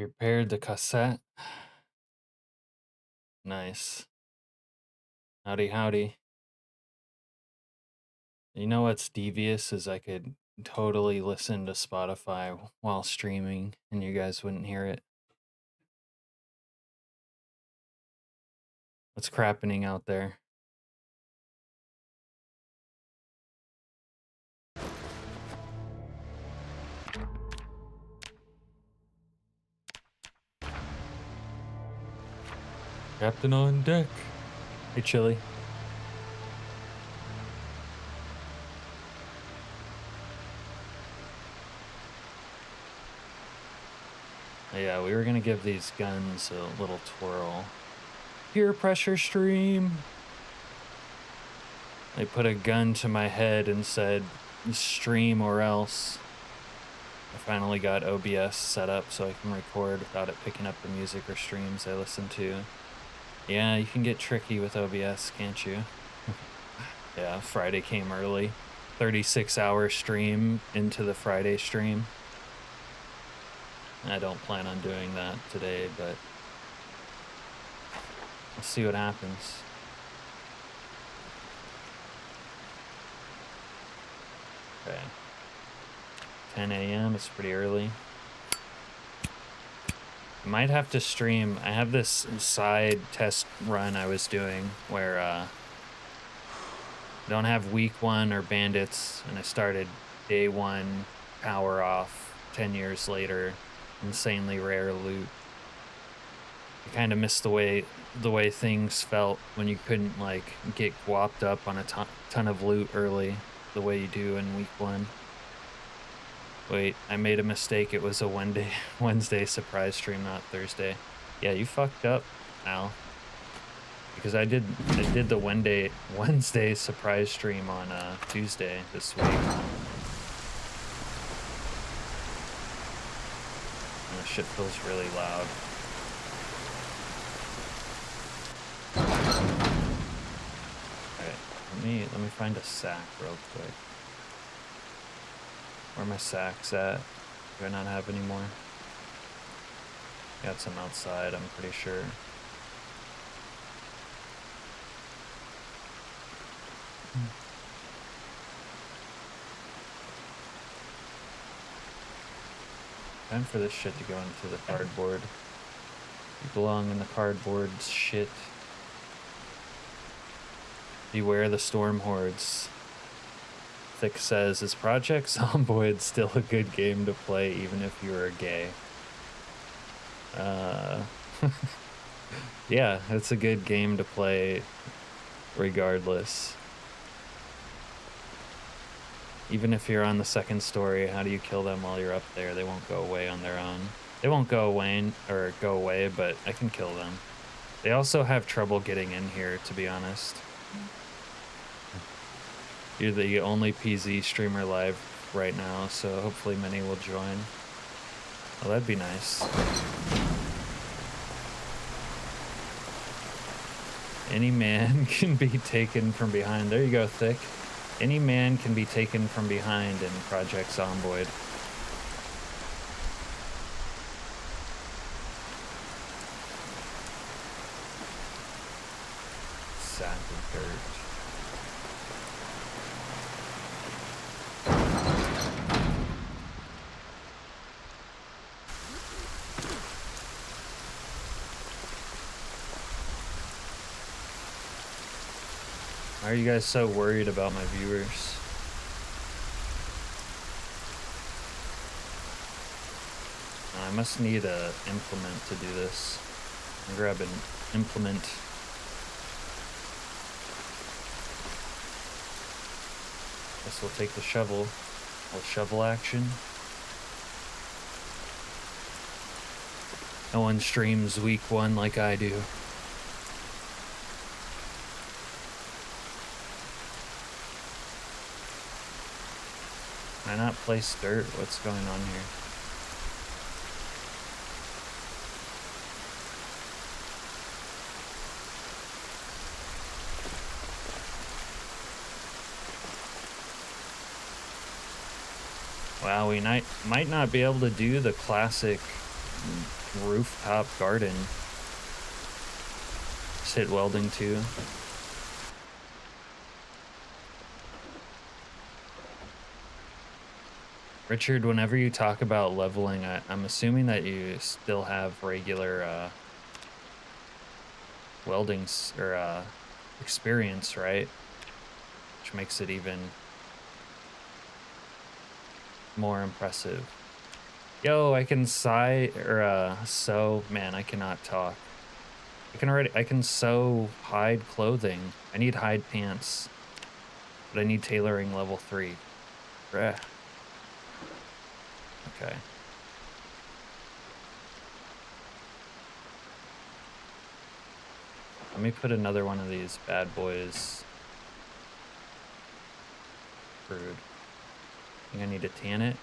Repaired the cassette. Nice. Howdy, howdy. You know what's devious is I could totally listen to Spotify while streaming and you guys wouldn't hear it. What's crappening out there? Captain on deck. Hey, Chili. Yeah, we were gonna give these guns a little twirl. Peer pressure stream. They put a gun to my head and said, stream or else. I finally got OBS set up so I can record without it picking up the music or streams I listen to. Yeah, you can get tricky with OBS, can't you? Yeah, Friday came early. 36-hour stream into the Friday stream. I don't plan on doing that today, but we'll see what happens. Okay. 10 a.m. It's pretty early. I might have to stream. I have this side test run I was doing where I don't have week 1 or bandits, and I started day 1 power off 10 years later. Insanely rare loot. I kind of missed the way things felt when you couldn't like get whopped up on a ton of loot early the way you do in week 1. Wait, I made a mistake. It was a Wednesday surprise stream, not Thursday. Yeah, you fucked up, Al. Because I did the Wednesday surprise stream on Tuesday this week. And the shit feels really loud. Alright, let me find a sack real quick. Where are my sacks at? Do I not have any more? Got some outside, I'm pretty sure. Time for this shit to go into the cardboard. You belong in the cardboard shit. Beware the storm hordes. Thick says, is Project Zomboid still a good game to play even if you are gay? Yeah, it's a good game to play regardless. Even if you're on the second story, how do you kill them while you're up there? They won't go away on their own. They won't go away, but I can kill them. They also have trouble getting in here, to be honest. You're the only PZ streamer live right now, so hopefully many will join. Well, that'd be nice. Any man can be taken from behind. There you go, Thick. Any man can be taken from behind in Project Zomboid. Sack of dirt. Why are you guys so worried about my viewers? I must need a implement to do this. I'll grab an implement. Guess we'll take the shovel. Little shovel action. No one streams week 1 like I do. Can I not place dirt? What's going on here? Wow, we might not be able to do the classic rooftop garden. Just hit welding 2. Richard, whenever you talk about leveling, I'm assuming that you still have regular welding or experience, right? Which makes it even more impressive. Yo, I can sew. Man, I cannot talk. I can sew hide clothing. I need hide pants, but I need tailoring level 3. Bruh. Okay. Let me put another one of these bad boys. Crude. I think I need to tan it.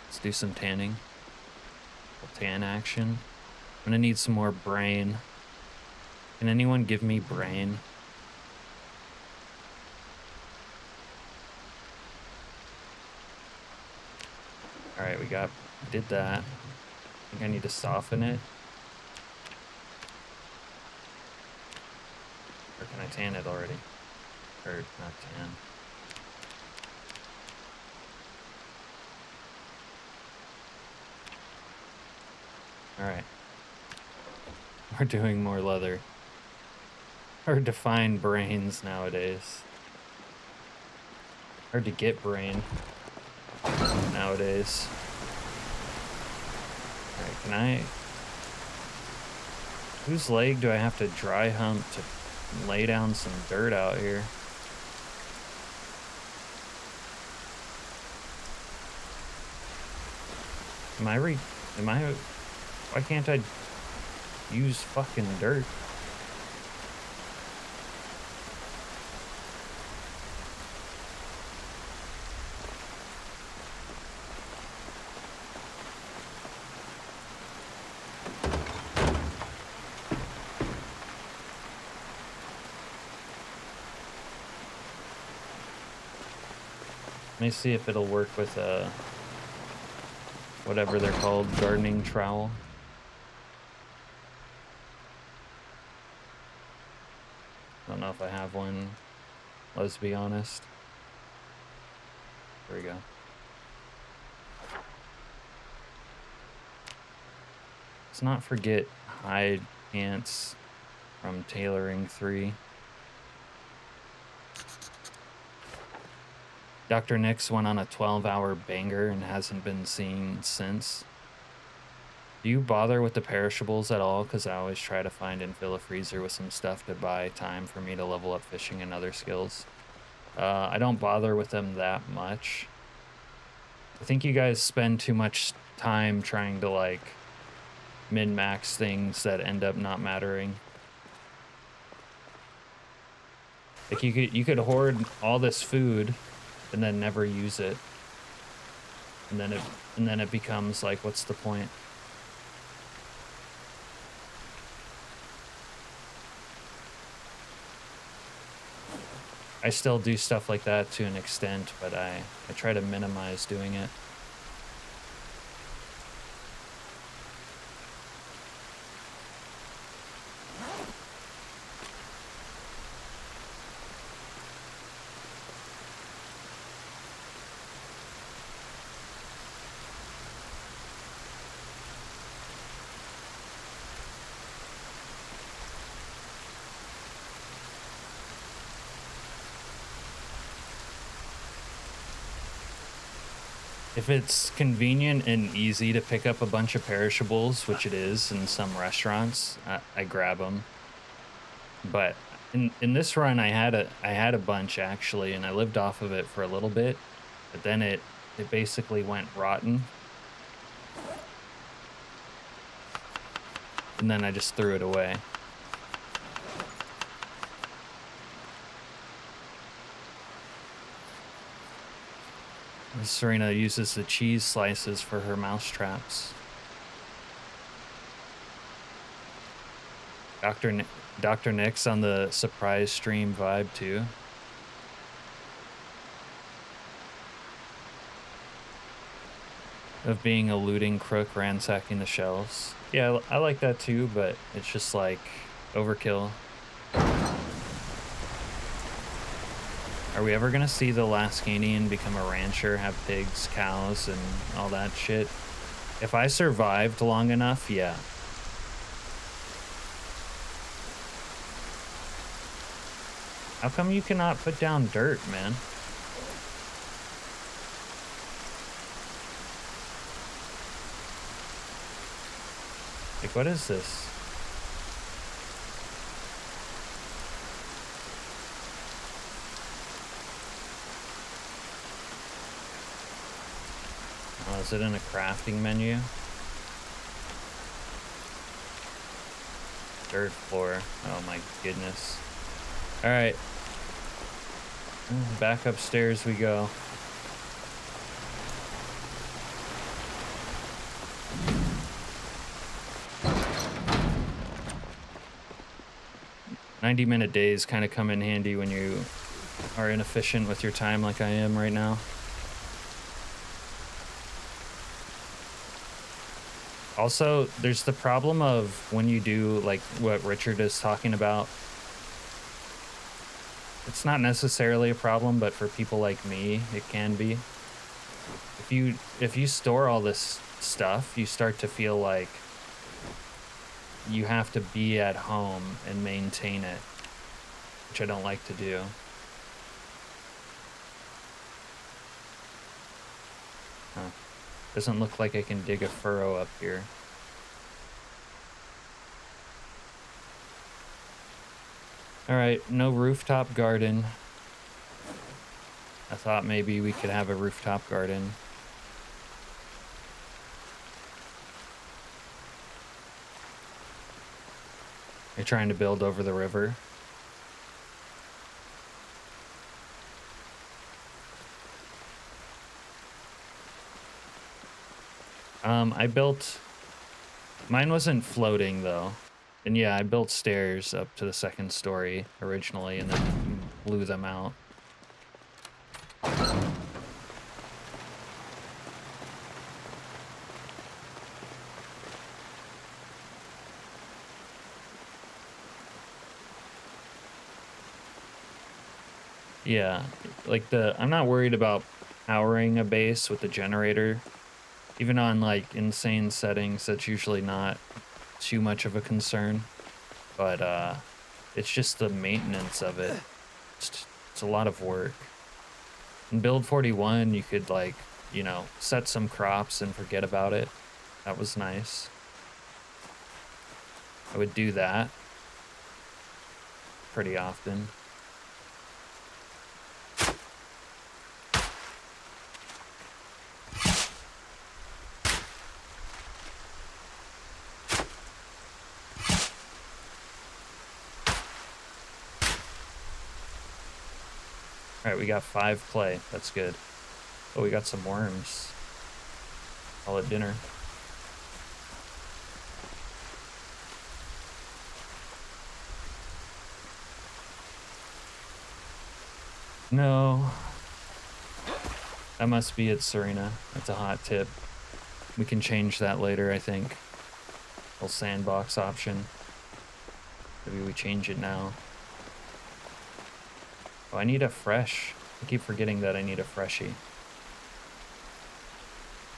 Let's do some tanning. Tan action. I'm gonna need some more brain. Can anyone give me brain? All right, did that. I think I need to soften it. Or can I tan it already? Or not tan. All right. We're doing more leather. Hard to find brains nowadays. Hard to get brain nowadays. All right, can I... Whose leg do I have to dry hump to lay down some dirt out here? Why can't I use fucking dirt? Let me see if it'll work with whatever they're called, gardening trowel. Don't know if I have one, let's be honest. There we go. Let's not forget hide pants from tailoring 3. Dr. Nix went on a 12-hour banger and hasn't been seen since. Do you bother with the perishables at all? Because I always try to find and fill a freezer with some stuff to buy time for me to level up fishing and other skills. I don't bother with them that much. I think you guys spend too much time trying to like min-max things that end up not mattering. Like you could hoard all this food and then never use it. And then it becomes like, what's the point? I still do stuff like that to an extent, but I try to minimize doing it. If it's convenient and easy to pick up a bunch of perishables, which it is in some restaurants, I grab them. But in this run, I had a bunch actually, and I lived off of it for a little bit, but then it basically went rotten, and then I just threw it away. Serena uses the cheese slices for her mouse traps. Dr. Nick's on the surprise stream vibe too. of being a looting crook ransacking the shelves. Yeah, I like that too, but it's just like overkill. Are we ever gonna see the Lascanian become a rancher, have pigs, cows, and all that shit? If I survived long enough, yeah. How come you cannot put down dirt, man? Like, what is this? Oh, is it in a crafting menu? Dirt floor. Oh my goodness. All right. Back upstairs we go. "90-minute days kind of come in handy when you are inefficient with your time like I am right now. Also, there's the problem of when you do like what Richard is talking about. It's not necessarily a problem, but for people like me, it can be. If you store all this stuff, you start to feel like you have to be at home and maintain it, which I don't like to do. Huh. Doesn't look like I can dig a furrow up here. All right, no rooftop garden. I thought maybe we could have a rooftop garden. You're trying to build over the river. I built, mine wasn't floating though. And yeah, I built stairs up to the second story originally and then blew them out. Yeah, like I'm not worried about powering a base with the generator. Even on like insane settings, that's usually not too much of a concern. But it's just the maintenance of it. It's a lot of work. In build 41, you could like, you know, set some crops and forget about it. That was nice. I would do that pretty often. All right, we got 5 clay. That's good. Oh, we got some worms. Call it dinner. No. That must be it, Serena. That's a hot tip. We can change that later, I think. Little sandbox option. Maybe we change it now. Oh, I need a fresh. I keep forgetting that I need a freshie.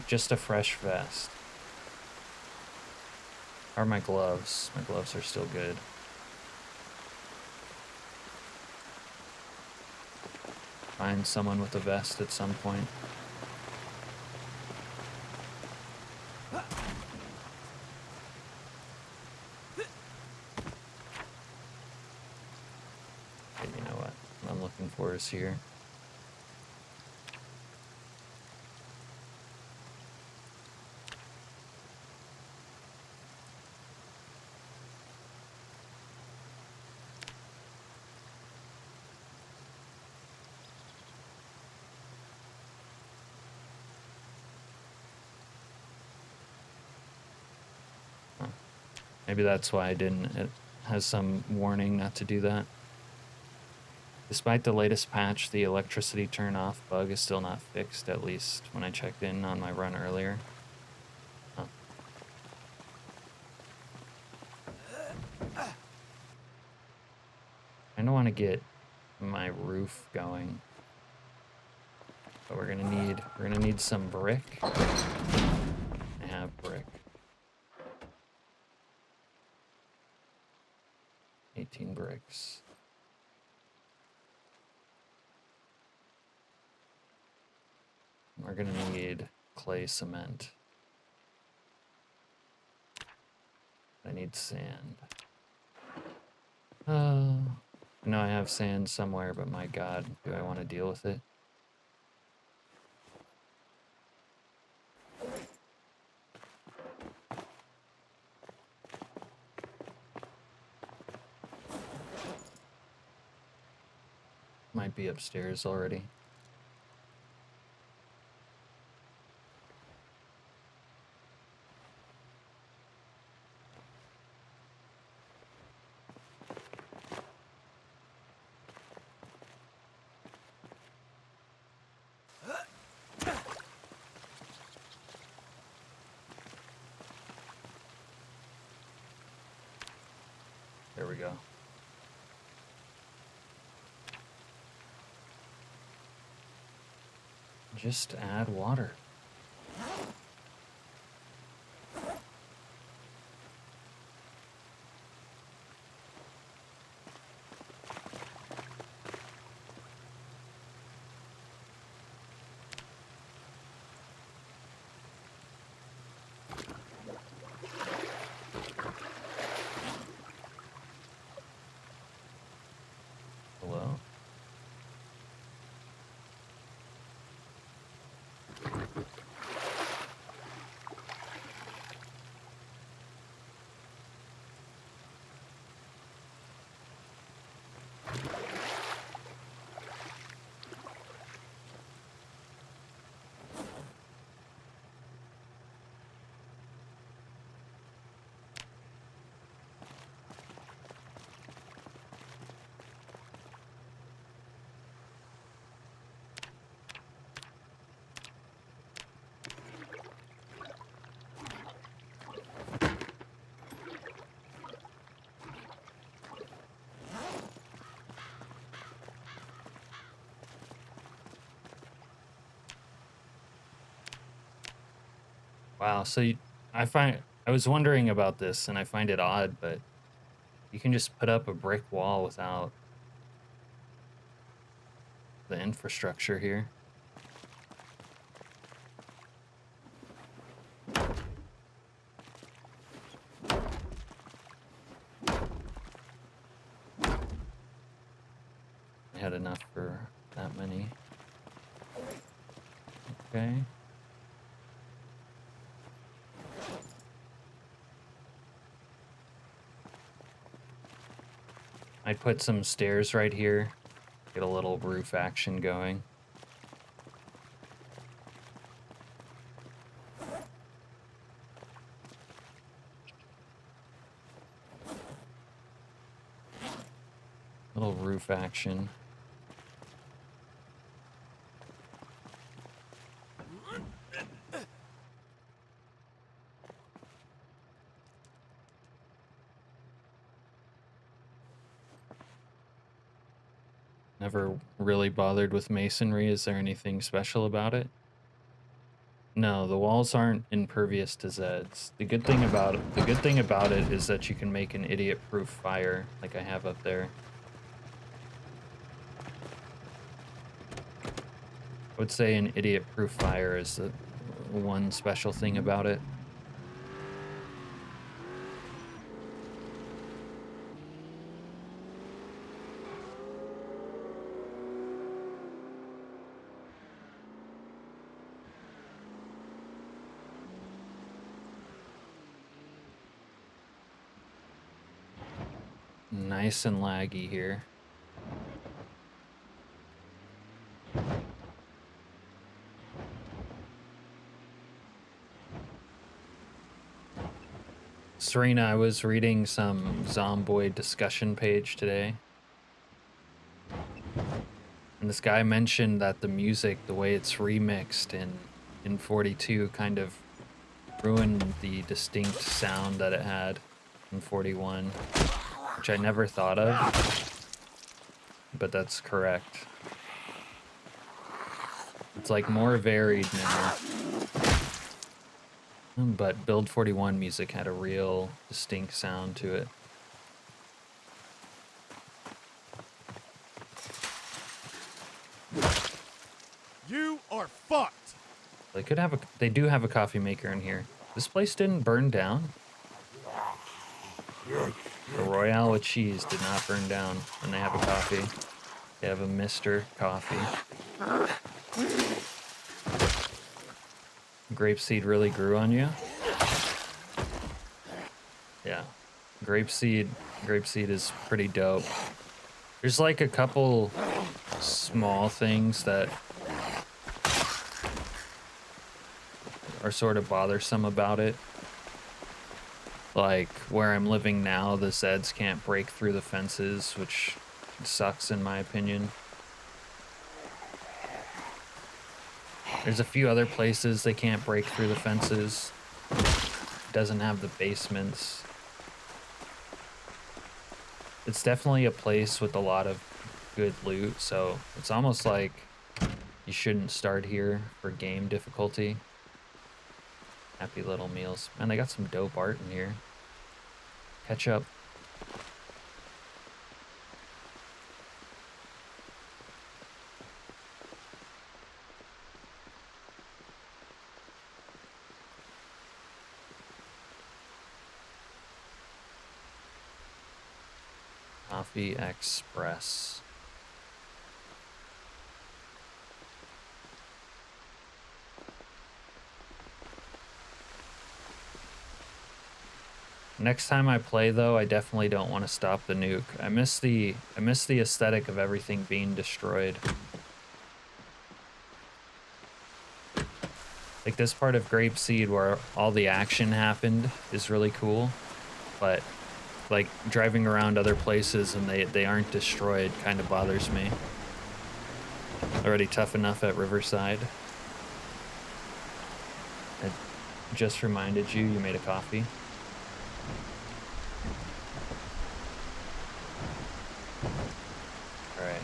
Just a fresh vest. How are my gloves? My gloves are still good. Find someone with a vest at some point. Okay, you know what? What I'm looking for is here. Maybe that's why I didn't. It has some warning not to do that. Despite the latest patch, the electricity turn off bug is still not fixed, at least when I checked in on my run earlier. Huh. I don't want to get my roof going, but we're gonna need some brick. I have brick. 18 bricks. We're gonna need clay cement. I need sand. I know I have sand somewhere, but my God, do I want to deal with it? Might be upstairs already. There we go. Just add water. Hello? Wow, so I was wondering about this and I find it odd, but you can just put up a brick wall without the infrastructure here. I had enough for that many. Okay. I'd put some stairs right here, get a little roof action going. Little roof action. Never really bothered with masonry. Is there anything special about it? No, the walls aren't impervious to Zeds. The good thing about it is that you can make an idiot-proof fire, like I have up there. I would say an idiot-proof fire is the one special thing about it. Nice and laggy here. Serena, I was reading some Zomboid discussion page today. And this guy mentioned that the music, the way it's remixed in 42, kind of ruined the distinct sound that it had in 41, which I never thought of, but that's correct. It's like more varied now. But Build 41 music had a real distinct sound to it. You are fucked. They do have a coffee maker in here. This place didn't burn down. The Royale with cheese did not burn down, and they have a coffee. They have a Mr. Coffee. Grapeseed really grew on you? Yeah. Grapeseed is pretty dope. There's like a couple small things that are sort of bothersome about it. Like where I'm living now, the Zeds can't break through the fences, which sucks in my opinion. There's a few other places they can't break through the fences. It doesn't have the basements. It's definitely a place with a lot of good loot, so it's almost like you shouldn't start here for game difficulty. Happy Little Meals. Man, they got some dope art in here. Ketchup. Coffee Express. Next time I play though, I definitely don't want to stop the nuke. I miss the aesthetic of everything being destroyed. Like this part of Grapeseed where all the action happened is really cool, but like driving around other places and they aren't destroyed kind of bothers me. Already tough enough at Riverside. It just reminded you made a coffee. All right.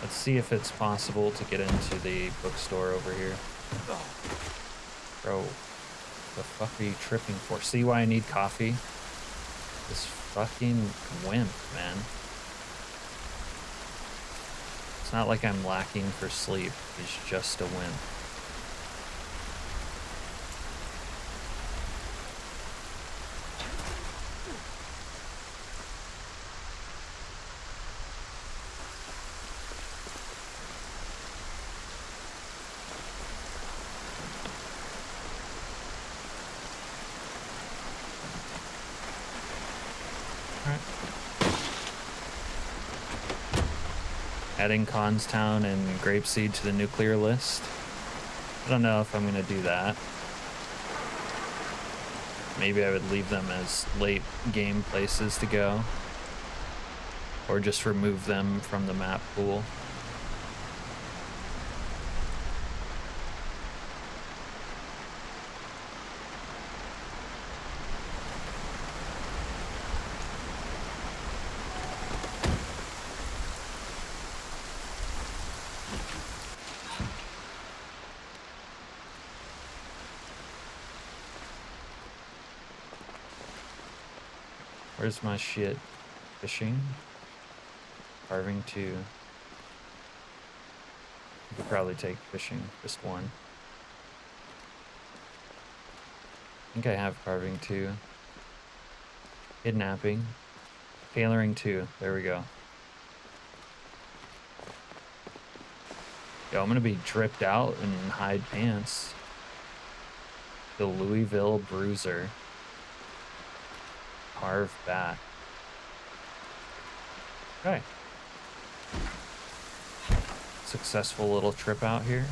Let's see if it's possible to get into the bookstore over here. Bro, the fuck are you tripping for? See why I need coffee? This fucking wimp, man. It's not like I'm lacking for sleep. He's just a wimp. Adding Constown and Grapeseed to the nuclear list. I don't know if I'm gonna do that. Maybe I would leave them as late game places to go. Or just remove them from the map pool. Where's my shit? Fishing? Carving 2. You could probably take fishing, just 1. I think I have carving 2. Kidnapping. Tailoring 2. There we go. Yo, I'm gonna be dripped out in hide pants. The Louisville Bruiser. Carve back. Okay. Successful little trip out here.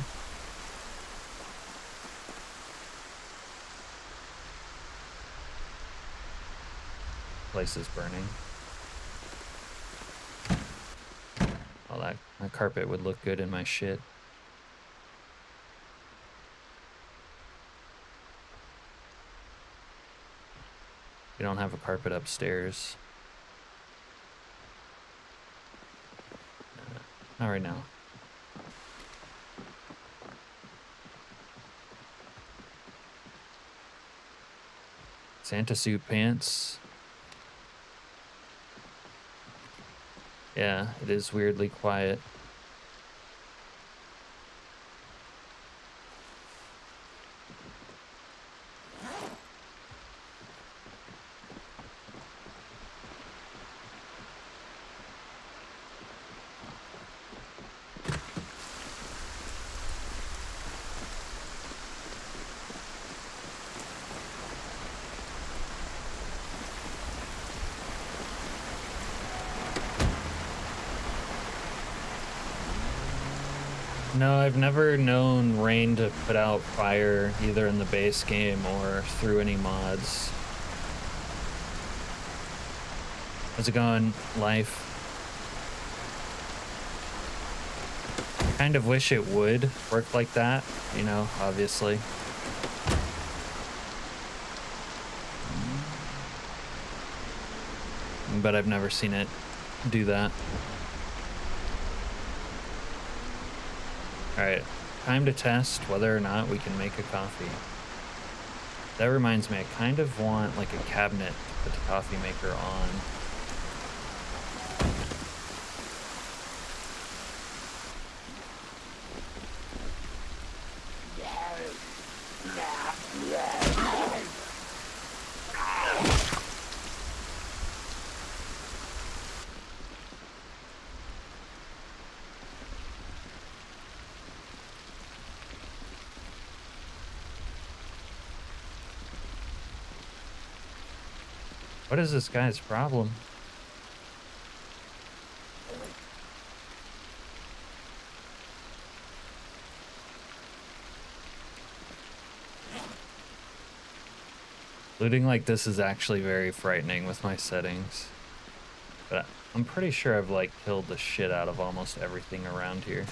Place is burning. Oh, that carpet would look good in my shit. We don't have a carpet upstairs. Not right now. Santa suit pants. Yeah, it is weirdly quiet. No, I've never known rain to put out fire either in the base game or through any mods. How's it going, life? Kind of wish it would work like that, you know, obviously. But I've never seen it do that. All right, time to test whether or not we can make a coffee. That reminds me, I kind of want like a cabinet to put the coffee maker on. What is this guy's problem? Looting like this is actually very frightening with my settings. But I'm pretty sure I've like killed the shit out of almost everything around here.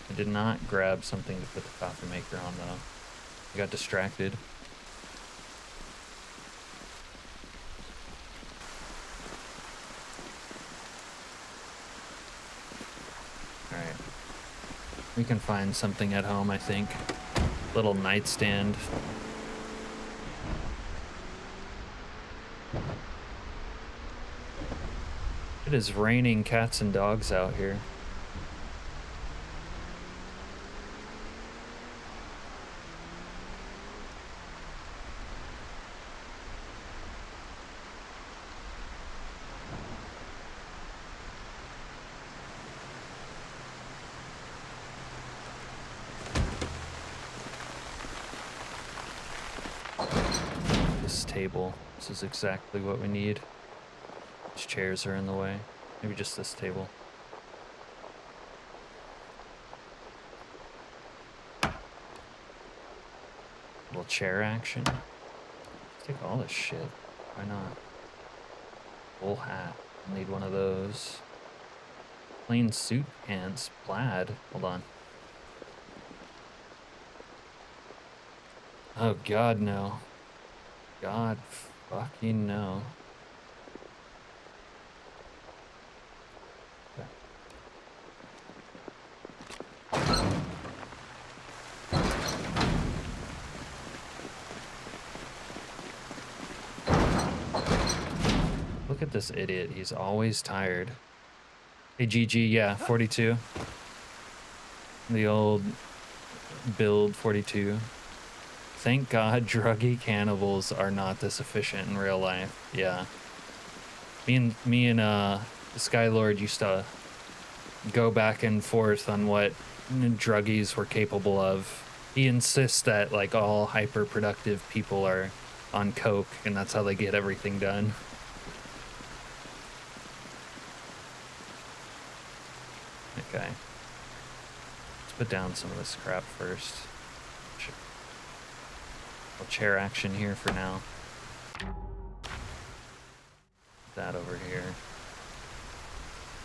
I did not grab something to put the coffee maker on though. I got distracted. Alright. We can find something at home, I think. Little nightstand. It is raining cats and dogs out here. Table. This is exactly what we need. These chairs are in the way. Maybe just this table. Little chair action. Let's take all this shit. Why not? Full hat. I'll need one of those. Plain suit pants. Plaid. Hold on. Oh god, no. God fucking no. Look at this idiot. He's always tired. Hey, GG, yeah, 42. The old build 42. Thank God druggy cannibals are not this efficient in real life. Yeah. Me and Skylord used to go back and forth on what druggies were capable of. He insists that like all hyper productive people are on coke and that's how they get everything done. Okay. Let's put down some of this crap first. chair action here for now. That over here.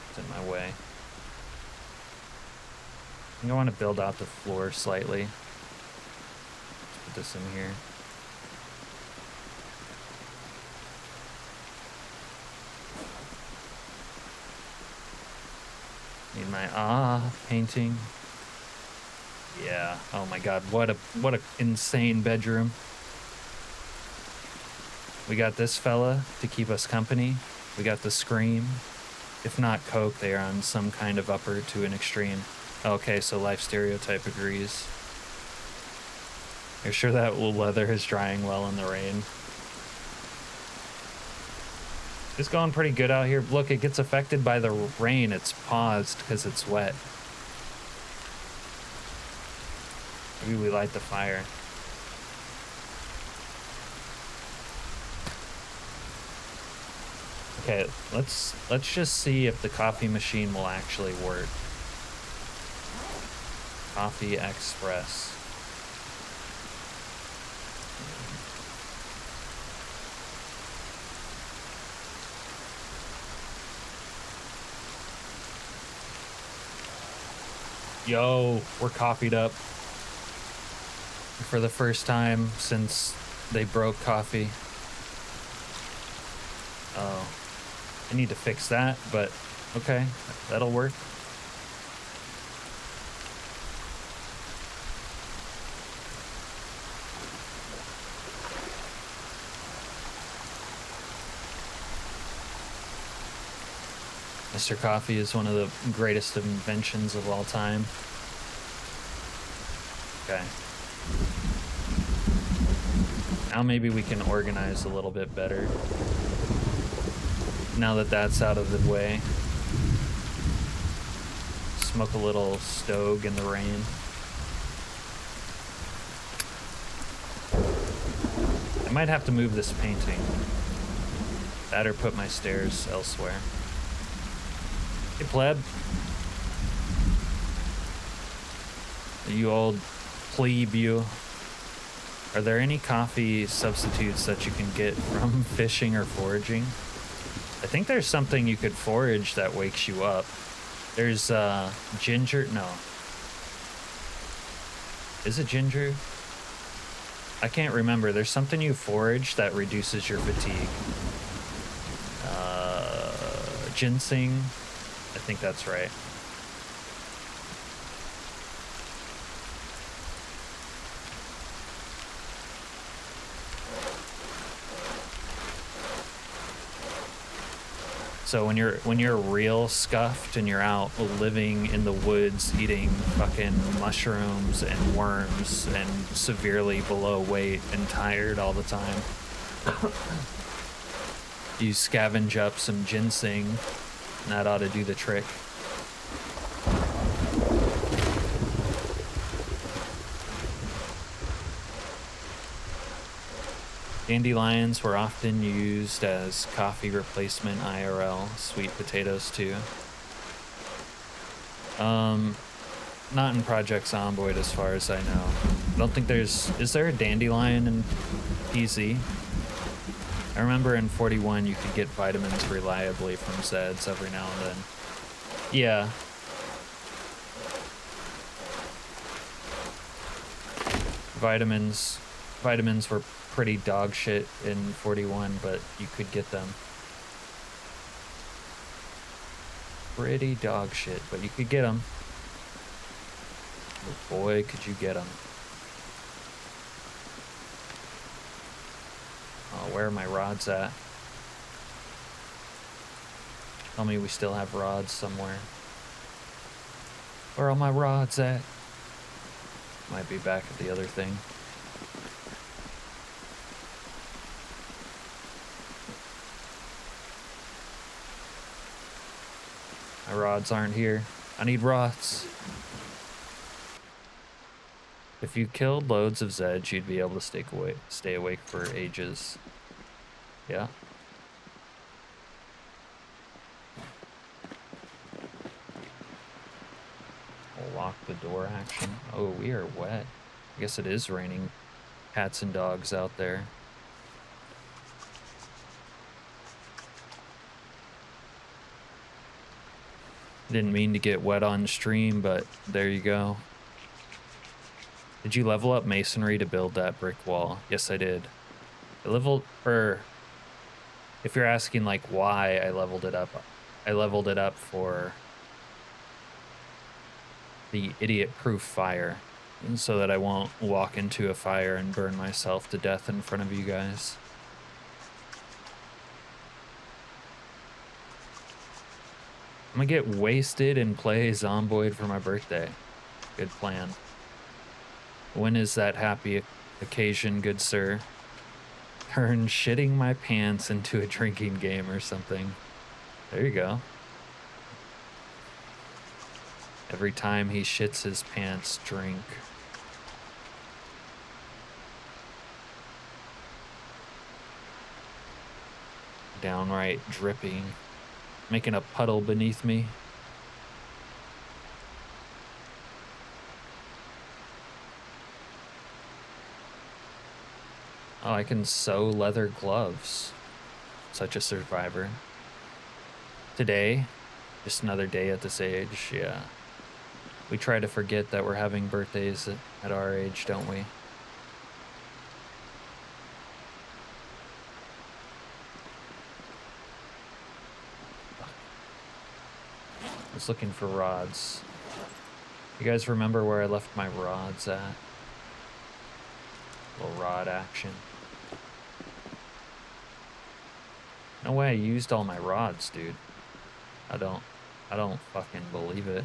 It's in my way. I think I want to build out the floor slightly. Let's put this in here. Need my painting. Yeah. Oh my god, what a insane bedroom. We got this fella to keep us company. We got the Scream. If not Coke, they are on some kind of upper to an extreme. Okay, so Life Stereotype agrees. You're sure that wool leather is drying well in the rain? It's going pretty good out here. Look, it gets affected by the rain. It's paused because it's wet. Maybe we light the fire. Okay, let's just see if the coffee machine will actually work. Coffee Express. Yo, we're coffeed up. For the first time since they broke coffee. Oh. I need to fix that, but okay, that'll work. Mr. Coffee is one of the greatest inventions of all time. Okay. Now maybe we can organize a little bit better. Now that that's out of the way. Smoke a little stogue in the rain. I might have to move this painting. That or put my stairs elsewhere. Hey, pleb. You old plebe, you. Are there any coffee substitutes that you can get from fishing or foraging? I think there's something you could forage that wakes you up. There's ginger. No. Is it ginger? I can't remember. There's something you forage that reduces your fatigue. Ginseng. I think that's right. So when you're real scuffed and you're out living in the woods eating fucking mushrooms and worms and severely below weight and tired all the time, you scavenge up some ginseng and that ought to do the trick. Dandelions were often used as coffee replacement IRL. Sweet potatoes too. Not in Project Zomboid as far as I know. I don't think is there a dandelion in PZ? I remember in 41 you could get vitamins reliably from Zeds every now and then. Yeah. Vitamins were pretty dog shit in 41, but you could get them. Pretty dog shit, but you could get them. Oh boy, could you get them. Oh, where are my rods at? Tell me we still have rods somewhere. Where are my rods at? Might be back at the other thing. My rods aren't here. I need rods. If you killed loads of Zeds, you'd be able to stay awake for ages. Yeah. I'll lock the door action. Oh, we are wet. I guess it is raining cats and dogs out there. Didn't mean to get wet on stream, but there you go. Did you level up masonry to build that brick wall? Yes, I did. I leveled, or if you're asking like why I leveled it up for the idiot-proof fire, and so that I won't walk into a fire and burn myself to death in front of you guys. I'm gonna get wasted and play Zomboid for my birthday. Good plan. When is that happy occasion, good sir? Turn shitting my pants into a drinking game or something. There you go. Every time he shits his pants, drink. Downright dripping. Making a puddle beneath me. Oh, I can sew leather gloves. Such a survivor. Today, just another day at this age, yeah. We try to forget that we're having birthdays at our age, don't we? I was looking for rods. You guys remember where I left my rods at? Little rod action. No way I used all my rods, dude. I don't fucking believe it.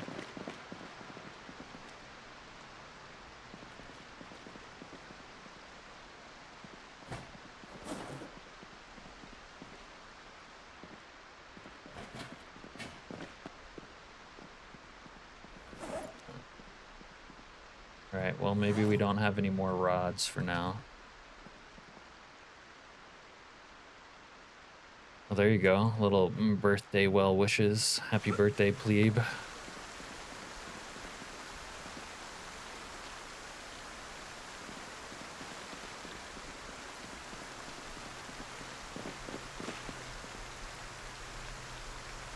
All right, well, maybe we don't have any more rods for now. Well, there you go. Little birthday well wishes. Happy birthday, plebe.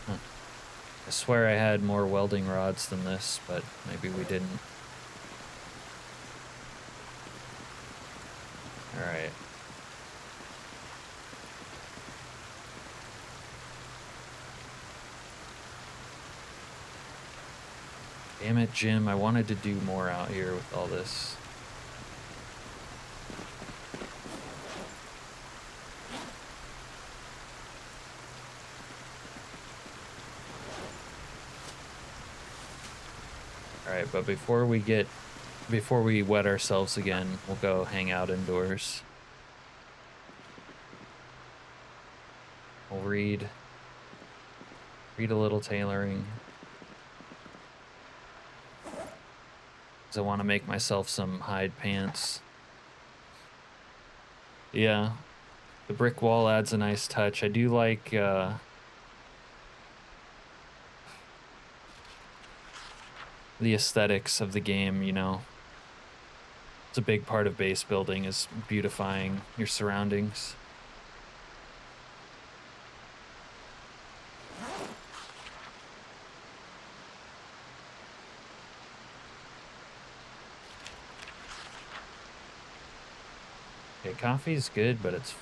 Huh. I swear I had more welding rods than this, but maybe we didn't. All right. Damn it, Jim. I wanted to do more out here with all this. All right, but before we wet ourselves again, we'll go hang out indoors. We'll read a little tailoring. Because I want to make myself some hide pants. Yeah, the brick wall adds a nice touch. I do like the aesthetics of the game, you know. It's a big part of base building is beautifying your surroundings. Okay, coffee's good, but it's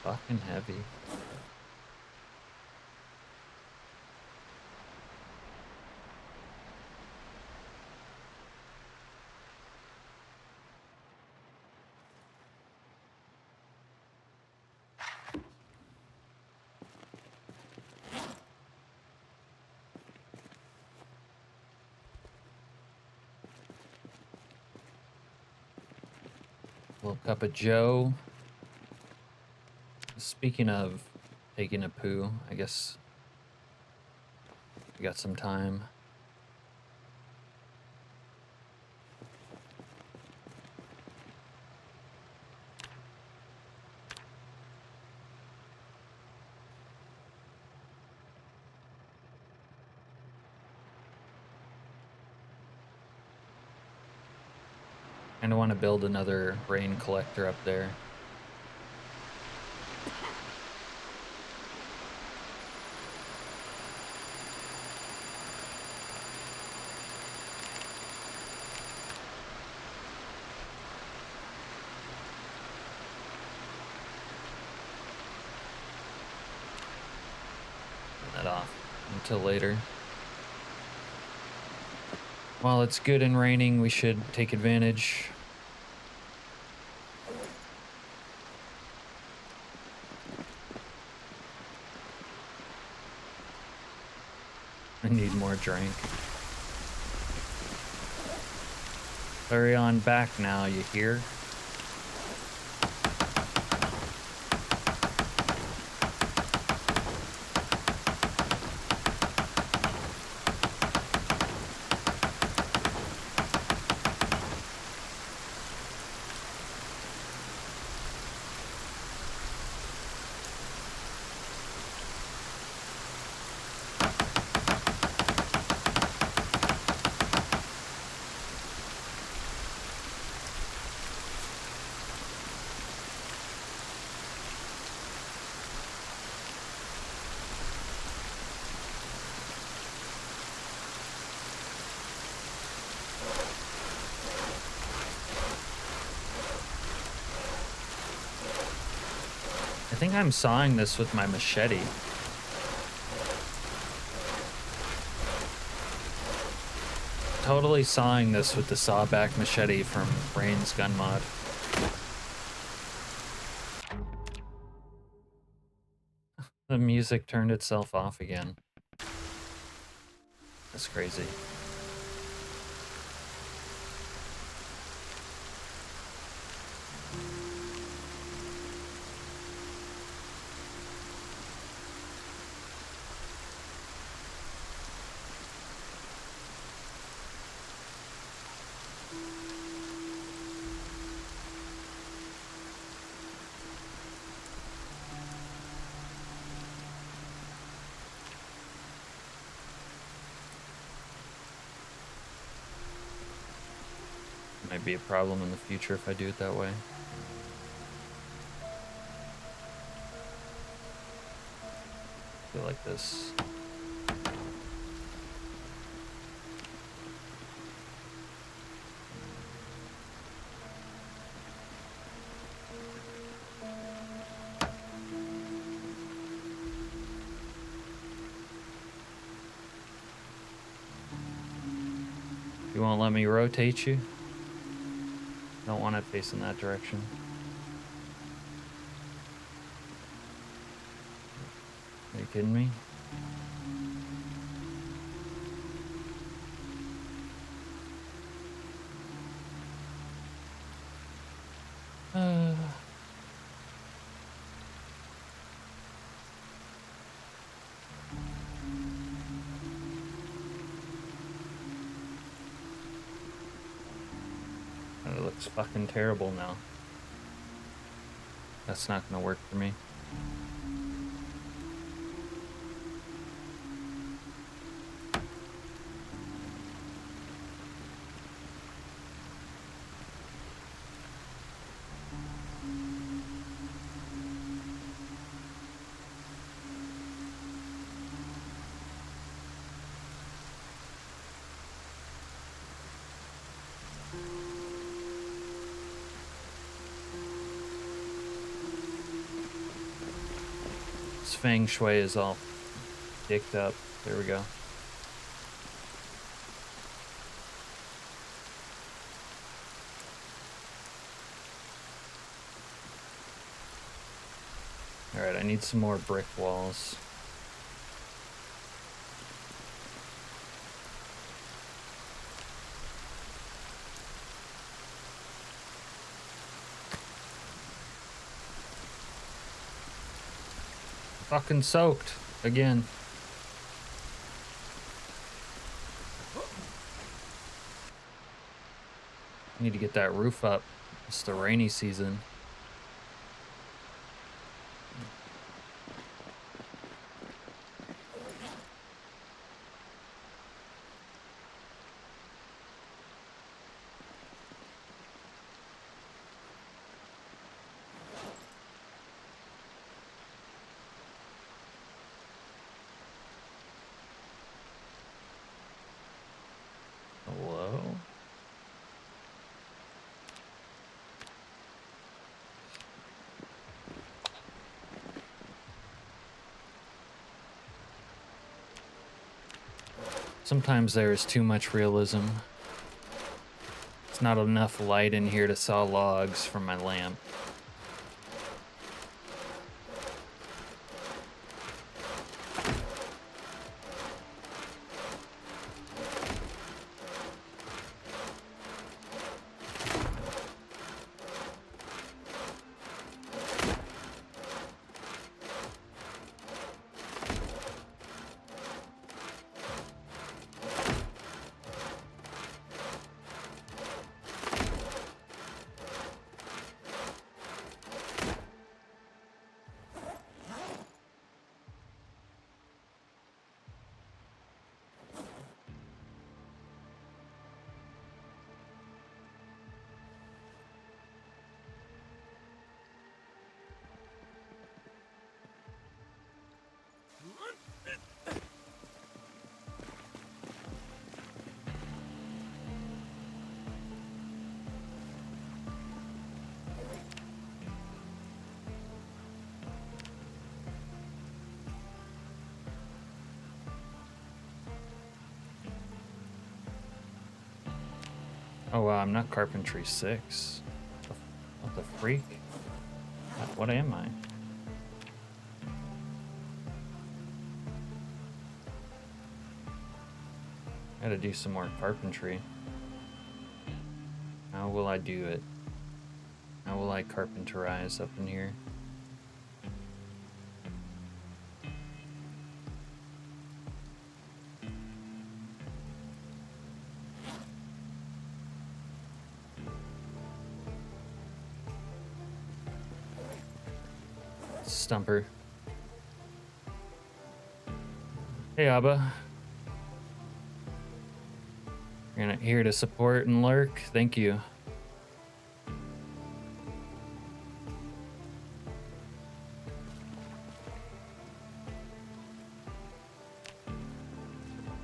fucking heavy. Little cup of Joe. Speaking of taking a poo, I guess we got some time. Kind of want to build another rain collector up there. Turn that off until later. While it's good and raining, we should take advantage. I need more drink. Hurry on back now, you hear? I think I'm sawing this with my machete. Totally sawing this with the sawback machete from Rain's gun mod. The music turned itself off again. That's crazy. Might be a problem in the future if I do it that way. I feel like this. You won't let me rotate you? Don't want it facing that direction. Are you kidding me? It looks fucking terrible now. That's not gonna work for me. This feng shui is all dicked up. There we go. Alright, I need some more brick walls. Fucking soaked again. Need to get that roof up. It's the rainy season. Sometimes there is too much realism. It's not enough light in here to saw logs from my lamp. Oh wow, I'm not carpentry 6. What the freak? What am I? Gotta do some more carpentry. How will I do it? How will I carpenterize up in here? Stumper. Hey, Abba. You're here to support and lurk. Thank you.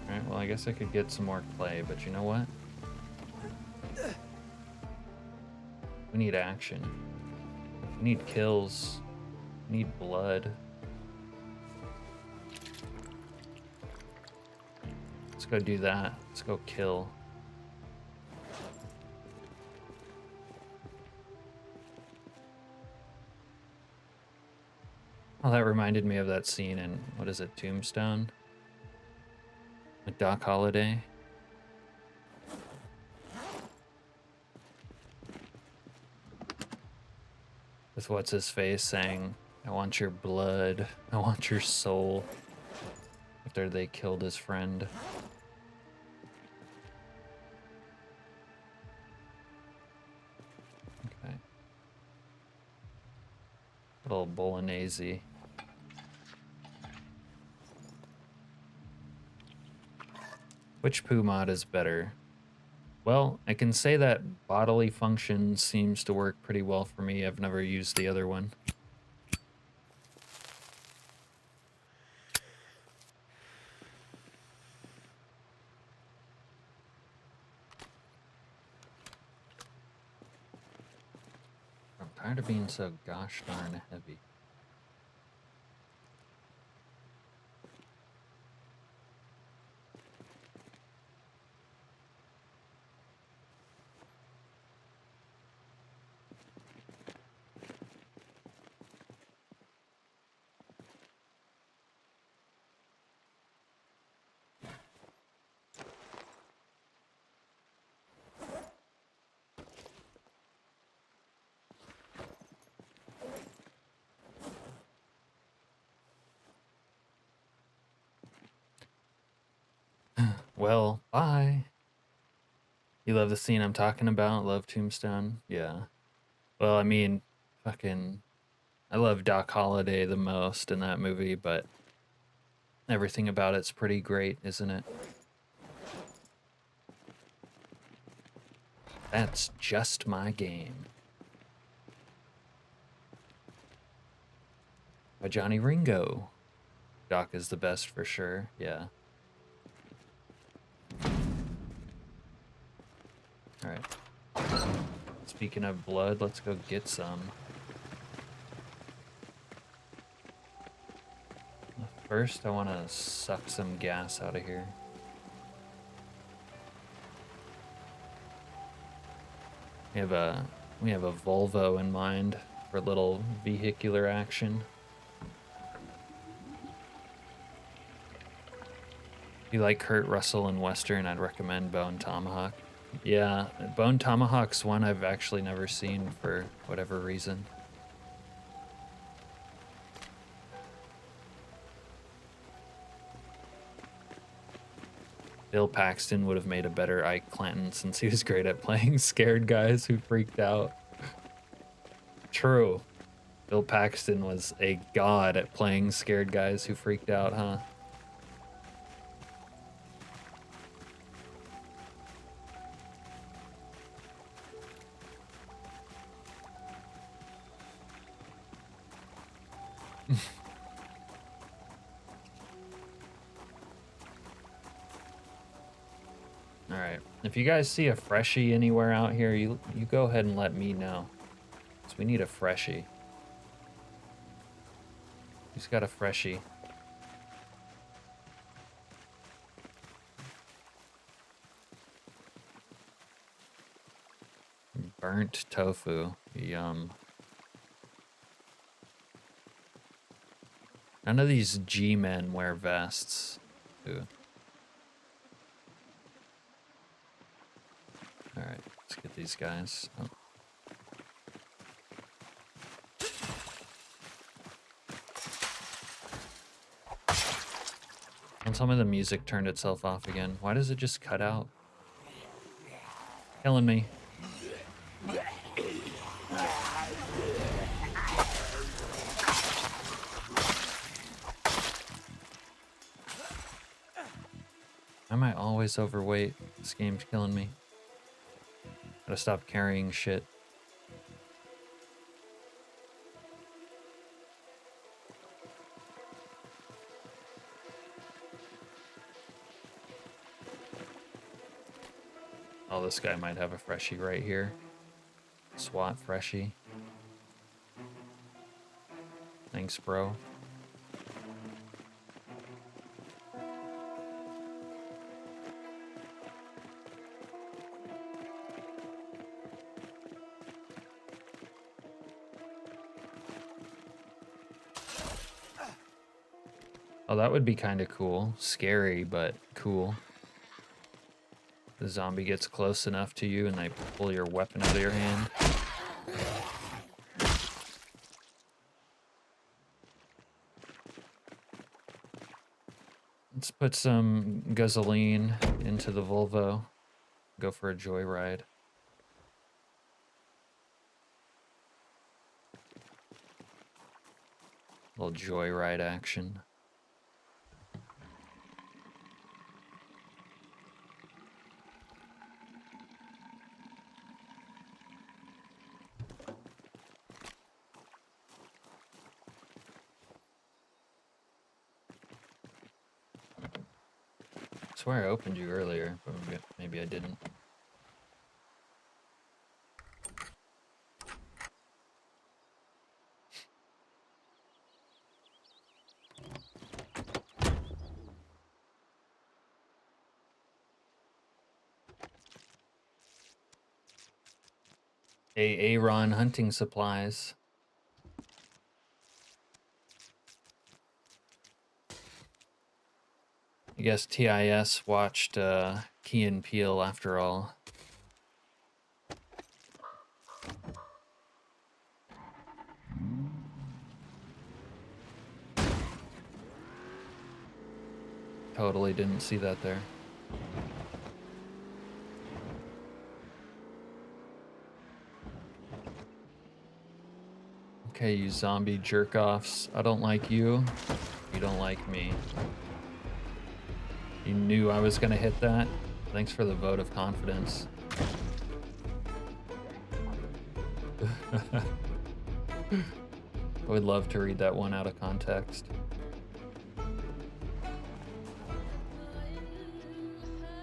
Alright, well, I guess I could get some more clay, but you know what? We need action. We need kills. We need blood. Let's go do that. Let's go kill. Oh, that reminded me of that scene in, what is it, Tombstone? With Doc Holliday. With what's his face saying, I want your blood, I want your soul. After they killed his friend. Okay. Little bolognese. Which poo mod is better? Well, I can say that bodily function seems to work pretty well for me. I've never used the other one. I'm tired of being so gosh darn heavy. Well, bye. You love the scene I'm talking about? Love Tombstone? Yeah. Well, I mean, fucking, I love Doc Holliday the most in that movie, but everything about it's pretty great, isn't it? That's just my game. By Johnny Ringo. Doc is the best for sure, yeah. Alright. Speaking of blood, let's go get some. First, I want to suck some gas out of here. We have a Volvo in mind for little vehicular action. If you like Kurt Russell and Western, I'd recommend Bone Tomahawk. Yeah, Bone Tomahawk's one I've actually never seen for whatever reason. Bill Paxton would have made a better Ike Clanton since he was great at playing scared guys who freaked out. True. Bill Paxton was a god at playing scared guys who freaked out, huh? All right. If you guys see a freshie anywhere out here, you go ahead and let me know. Because we need a freshie. Who's got a freshie? Burnt tofu. Yum. None of these G-men wear vests. Ooh. All right, let's get these guys. Oh. Don't tell me the music turned itself off again. Why does it just cut out? Killing me. Why am I always overweight? This game's killing me. Gotta stop carrying shit. Oh, this guy might have a freshie right here. SWAT freshie. Thanks, bro. Oh, that would be kind of cool. Scary, but cool. The zombie gets close enough to you and they pull your weapon out of your hand. Let's put some gasoline into the Volvo. Go for a joyride. Little joyride action. I swear I opened you earlier, but maybe I didn't. Aaron hunting supplies. I guess TIS watched Key and Peele after all. Totally didn't see that there. Okay, you zombie jerk-offs. I don't like you. You don't like me. You knew I was gonna hit that. Thanks for the vote of confidence. I would love to read that one out of context.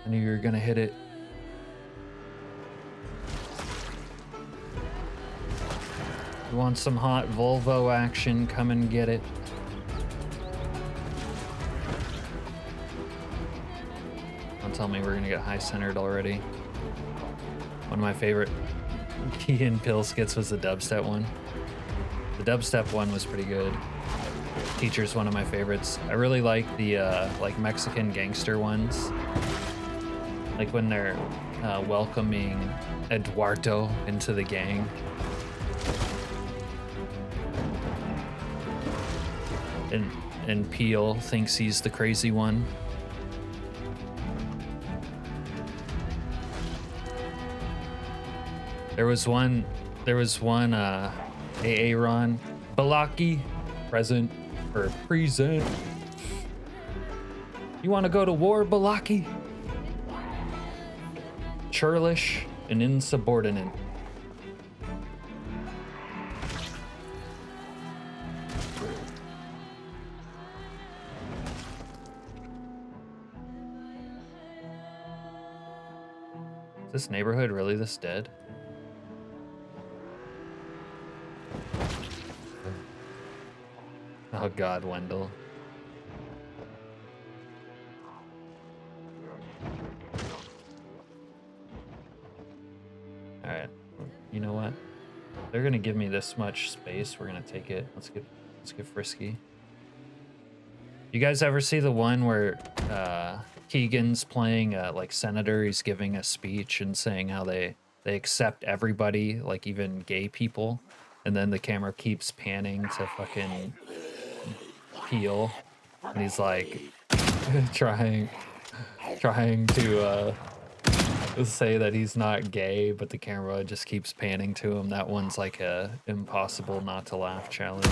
I knew you were gonna hit it. You want some hot Volvo action? Come and get it. Don't tell me we're gonna get high centered already. One of my favorite Key and Pill Skits was the dubstep one. The dubstep one was pretty good. Teacher's one of my favorites. I really like the like Mexican gangster ones. Like when they're welcoming Eduardo into the gang. And Peel thinks he's the crazy one. There was one Aaron Balaki, present or present. You want to go to war, Balaki? Churlish and insubordinate. Is this neighborhood really this dead? Oh God, Wendell. All right, you know what? They're gonna give me this much space. We're gonna take it. Let's get frisky. You guys ever see the one where Keegan's playing like senator? He's giving a speech and saying how they accept everybody, like even gay people, and then the camera keeps panning to fucking Peel, and he's like trying to say that he's not gay, but the camera just keeps panning to him. That one's like a impossible not to laugh challenge.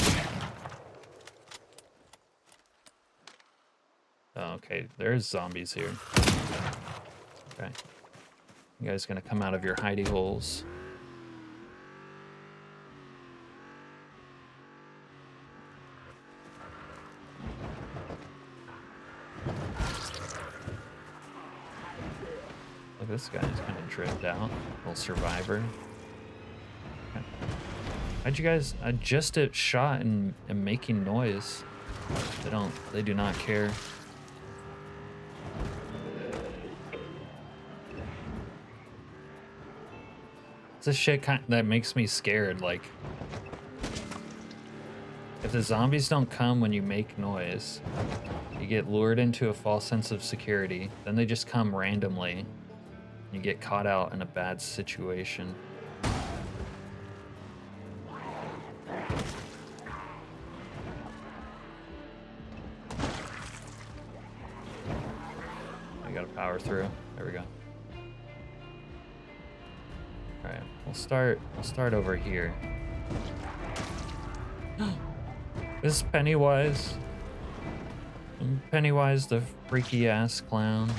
Oh, okay, there's zombies here. Okay, you guys gonna come out of your hidey holes? Look, this guy's kind of dripped out. Little survivor. Okay. How'd you guys? I just hit shot and am making noise. They do not care. It's this shit that makes me scared. Like, if the zombies don't come when you make noise, you get lured into a false sense of security. Then they just come randomly. You get caught out in a bad situation. I gotta power through. There we go. All right, we'll start over here. This is Pennywise. Pennywise, the freaky ass clown.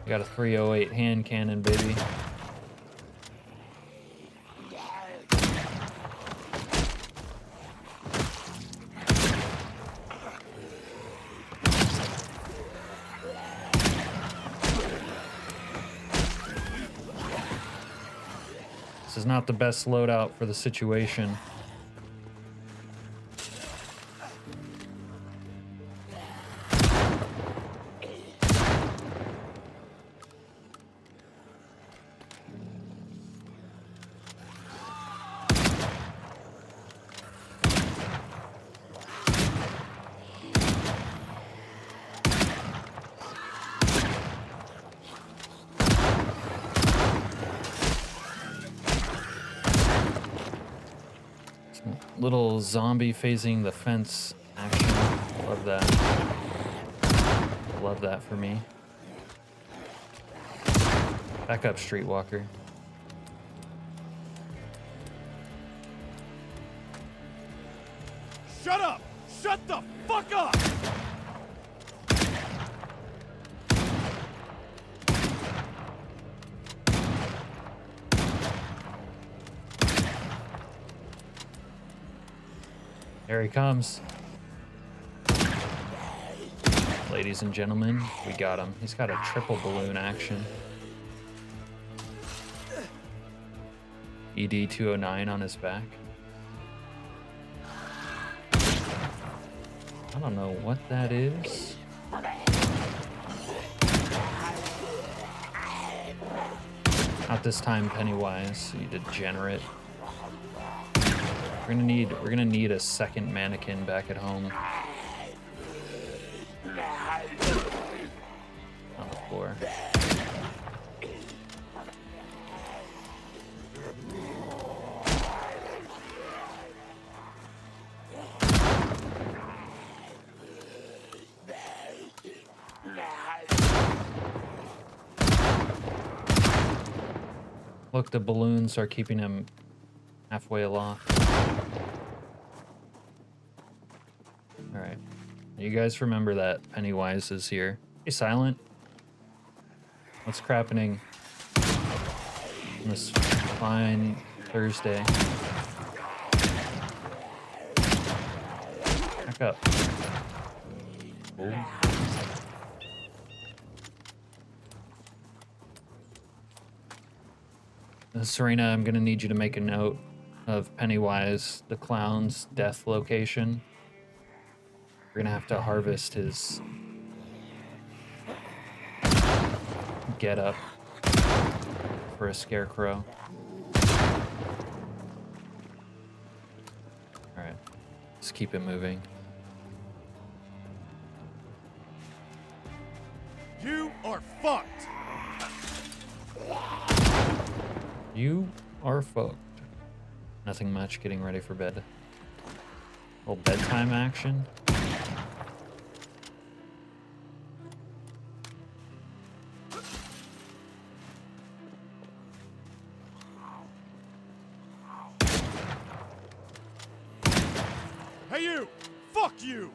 Got a 308 hand cannon, baby. This is not the best loadout for the situation. Little zombie phasing the fence action. Love that. Love that for me. Back up, Streetwalker. Shut up! Shut the fuck up! Here he comes. Ladies and gentlemen, we got him. He's got a triple balloon action. ED 209 on his back. I don't know what that is. Not this time, Pennywise, you degenerate. We're gonna need a second mannequin back at home. On the floor. Look, the balloons are keeping him halfway aloft. All right. You guys remember that Pennywise is here. Hey, Silent. What's crappening on this fine Thursday? Back up. Oh. Serena, I'm gonna need you to make a note of Pennywise, the clown's death location. We're gonna have to harvest his get up for a scarecrow. All right, let's keep it moving. You are fucked. You are fucked. Nothing much, getting ready for bed. A little bedtime action. Hey you! Fuck you!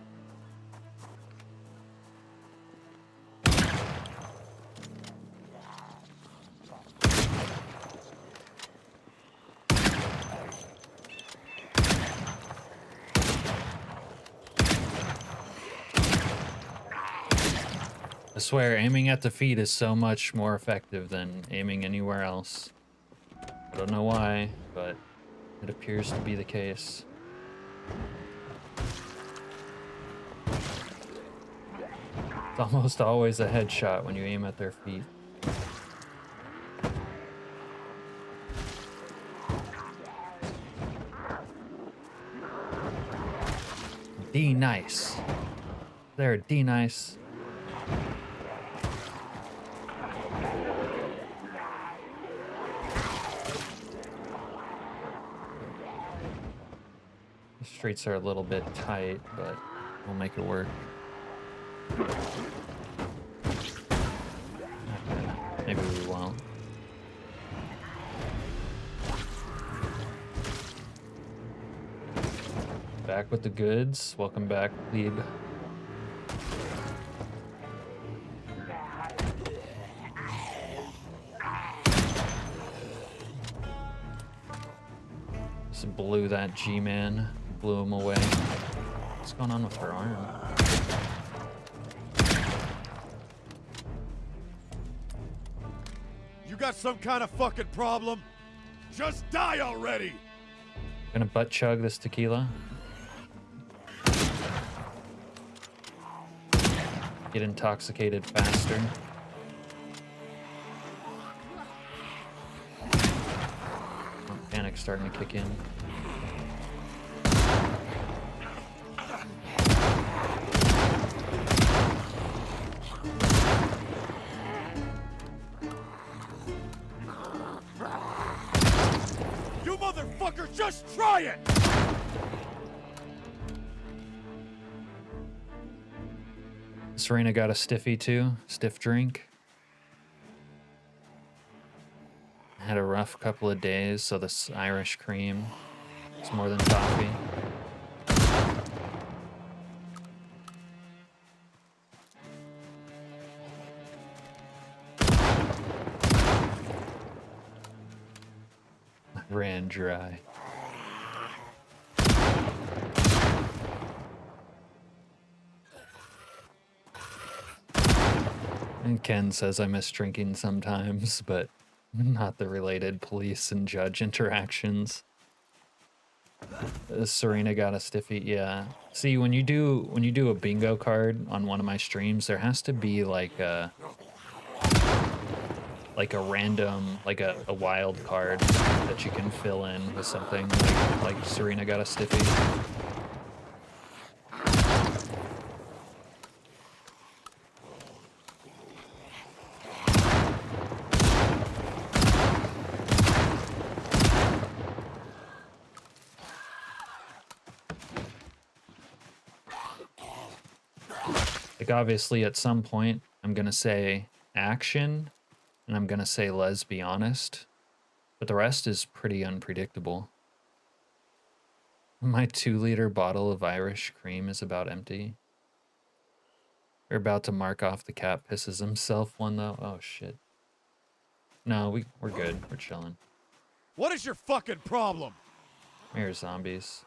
I swear, aiming at the feet is so much more effective than aiming anywhere else. I don't know why, but it appears to be the case. It's almost always a headshot when you aim at their feet. D-nice. There, D-nice. The streets are a little bit tight, but we'll make it work. Maybe we won't. Back with the goods. Welcome back, plebe. Just blew that G-man. Blew him away. What's going on with her arm? You got some kind of fucking problem? Just die already! Gonna butt chug this tequila. Get intoxicated faster. Oh, panic's starting to kick in. You motherfucker, just try it! Serena got a stiffy too, stiff drink. Had a rough couple of days, so this Irish cream is more than coffee. Ran dry. And Ken says I miss drinking sometimes, but not the related police and judge interactions. Serena got a stiffy. Yeah. See, when you do a bingo card on one of my streams, there has to be like a random, like a wild card that you can fill in with something like Serena got a stiffy. Like, obviously, at some point, I'm going to say action, and I'm going to say let's be honest, but the rest is pretty unpredictable. My 2-liter bottle of Irish cream is about empty. We're about to mark off the cat pisses himself one, though. Oh, shit. No, we're good. We're chilling. What is your fucking problem? Here's zombies.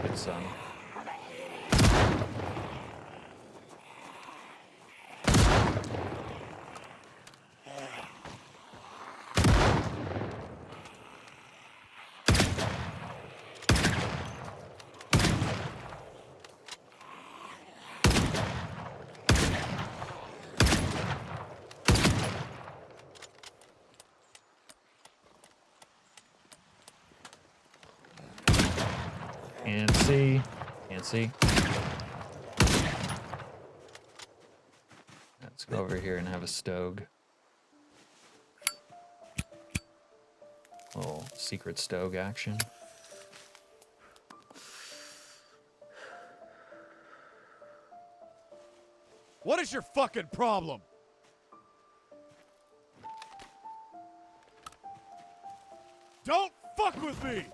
Good son. Can't see. Can't see. Let's go over here and have a stogue. Little secret stogue action. What is your fucking problem? Don't fuck with me!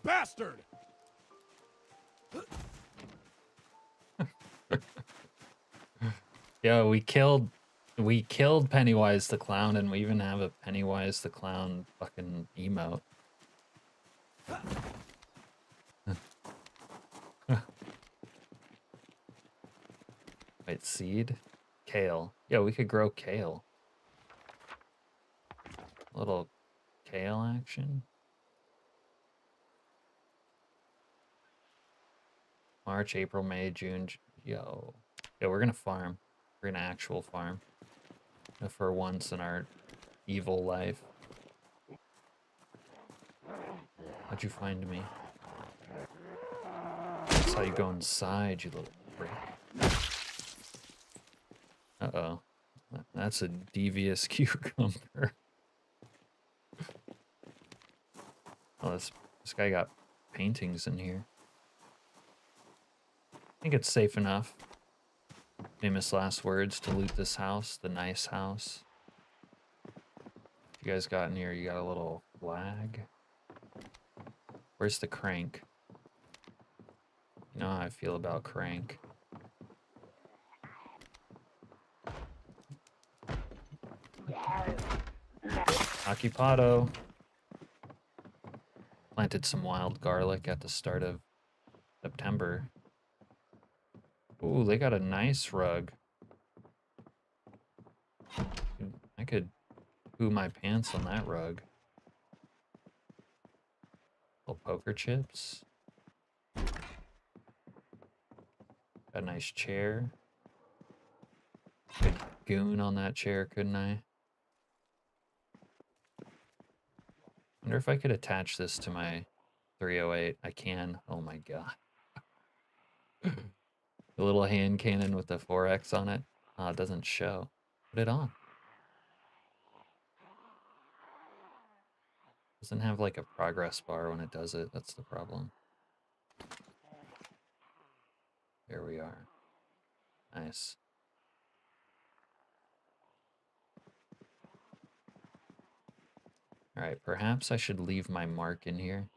Bastard! Yo, we killed Pennywise the Clown, and we even have a Pennywise the Clown fucking emote. Wait, seed? Kale. Yo, we could grow kale. A little kale action. March, April, May, June. Yo, we're gonna farm. We're gonna actual farm. For once in our evil life. How'd you find me? That's how you go inside, you little prick. Uh-oh. That's a devious cucumber. Oh, this guy got paintings in here. I think it's safe enough. Famous last words to loot this house, the nice house. You guys got in here, you got a little flag. Where's the crank? You know how I feel about crank. Occupado. Planted some wild garlic at the start of September. Ooh, they got a nice rug. I could poo my pants on that rug. Little poker chips. Got a nice chair. Could goon on that chair, couldn't I? Wonder if I could attach this to my 308. I can. Oh my god. The little hand cannon with the 4X on it. Oh, it doesn't show. Put it on. Doesn't have like a progress bar when it does it. That's the problem. There we are. Nice. All right, perhaps I should leave my mark in here.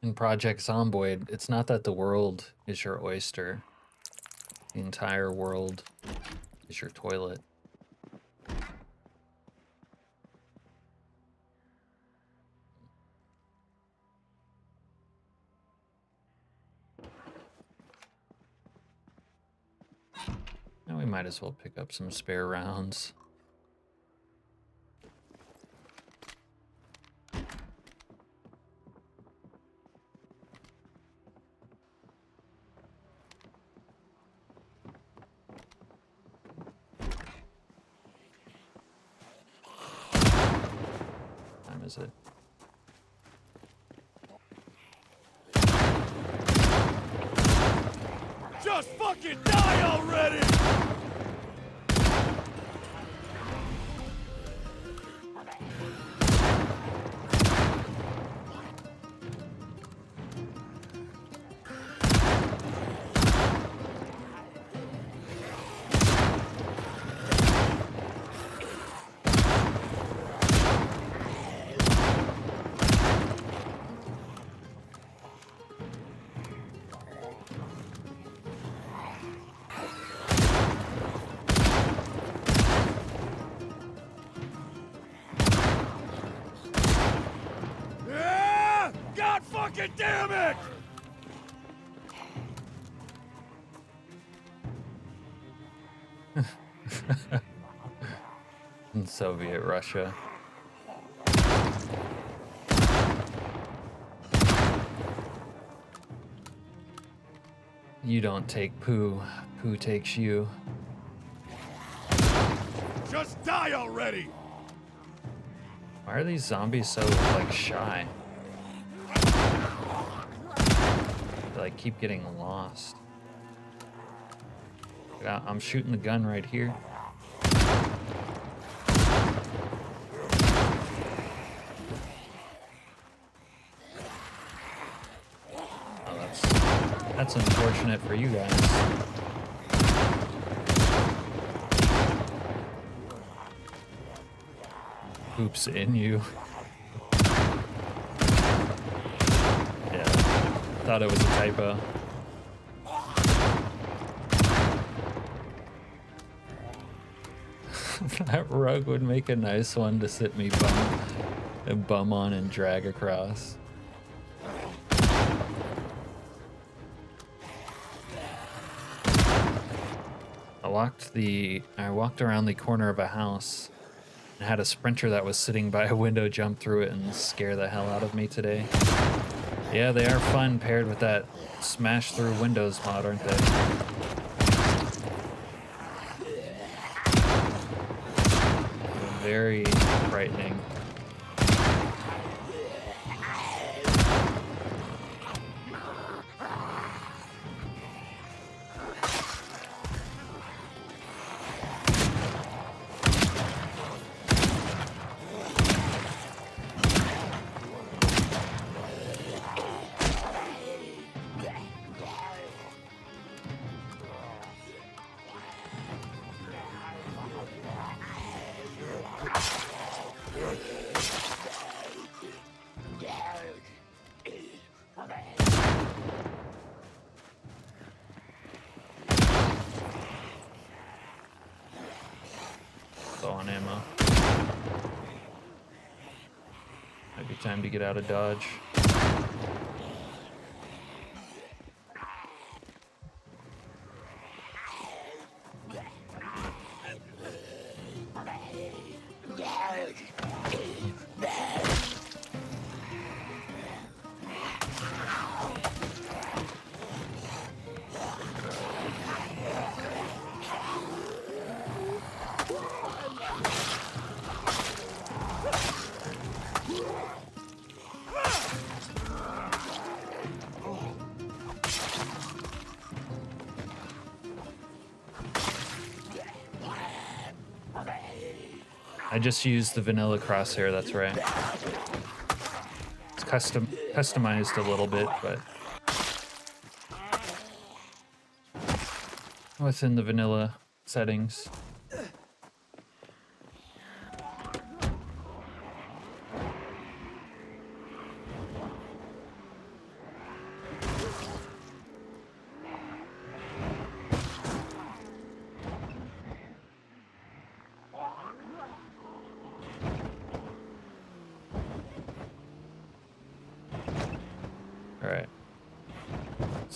In Project Zomboid, it's not that the world is your oyster. The entire world is your toilet. Now we might as well pick up some spare rounds. What time is it? Just fucking die already! God fucking damn it! In Soviet Russia. You don't take poo, poo takes you. Just die already! Why are these zombies so, like, shy? They, like, keep getting lost. I'm shooting the gun right here. Oh, that's unfortunate for you guys. Oops, in you. Yeah, thought it was a typo. That rug would make a nice one to sit me bum on and drag across. I walked around the corner of a house and had a sprinter that was sitting by a window jump through it and scare the hell out of me today. Yeah, they are fun paired with that smash through windows mod, aren't they? Very frightening. Low on ammo. Might be time to get out of dodge. I just used the vanilla crosshair, that's right. It's customized a little bit, but within the vanilla settings.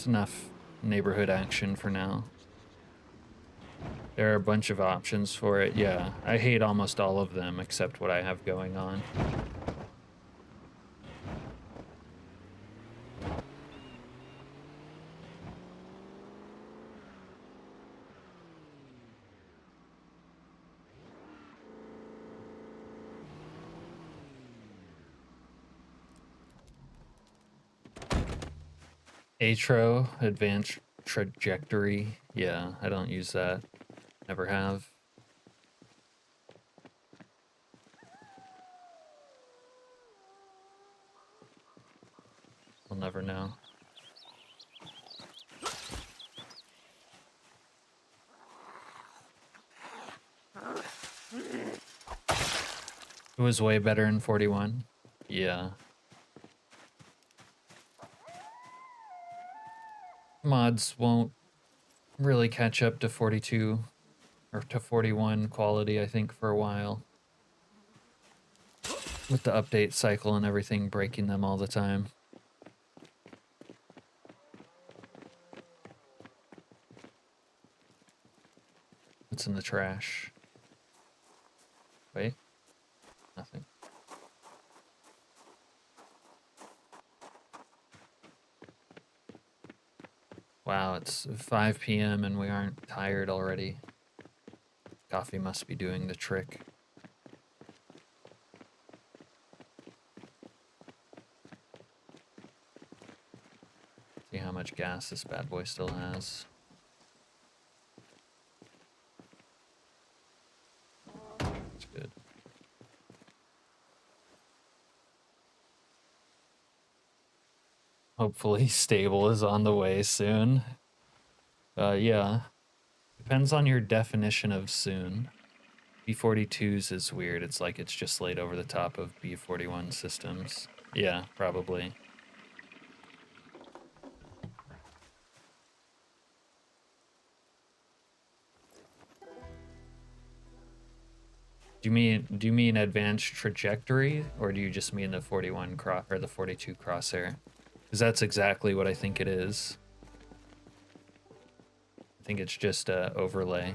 enough neighborhood action for now. There are a bunch of options for it. Yeah, I hate almost all of them except what I have going on. Atro, advanced trajectory. Yeah, I don't use that. Never have. We'll never know. It was way better in 41. Yeah. Mods won't really catch up to 42 or to 41 quality, I think, for a while. With the update cycle and everything breaking them all the time. What's in the trash? Wait. Nothing. Wow, it's 5 p.m. and we aren't tired already. Coffee must be doing the trick. See how much gas this bad boy still has. That's good. Hopefully stable is on the way soon. Yeah. Depends on your definition of soon. B42s is weird. It's like it's just laid over the top of B41 systems. Yeah, probably. Do you mean advanced trajectory, or do you just mean the 41 cross or the 42 crosshair? Because that's exactly what I think it is. I think it's just a overlay.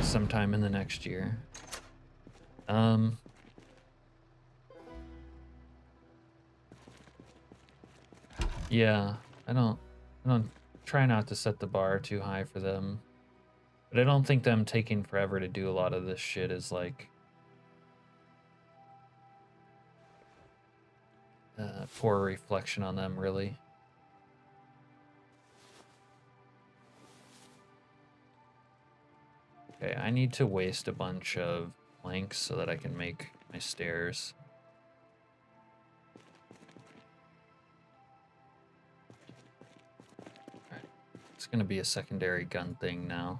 Sometime in the next year. Yeah, I don't try not to set the bar too high for them. But I don't think them taking forever to do a lot of this shit is like poor reflection on them, really. Okay, I need to waste a bunch of planks so that I can make my stairs. Alright, it's gonna be a secondary gun thing now.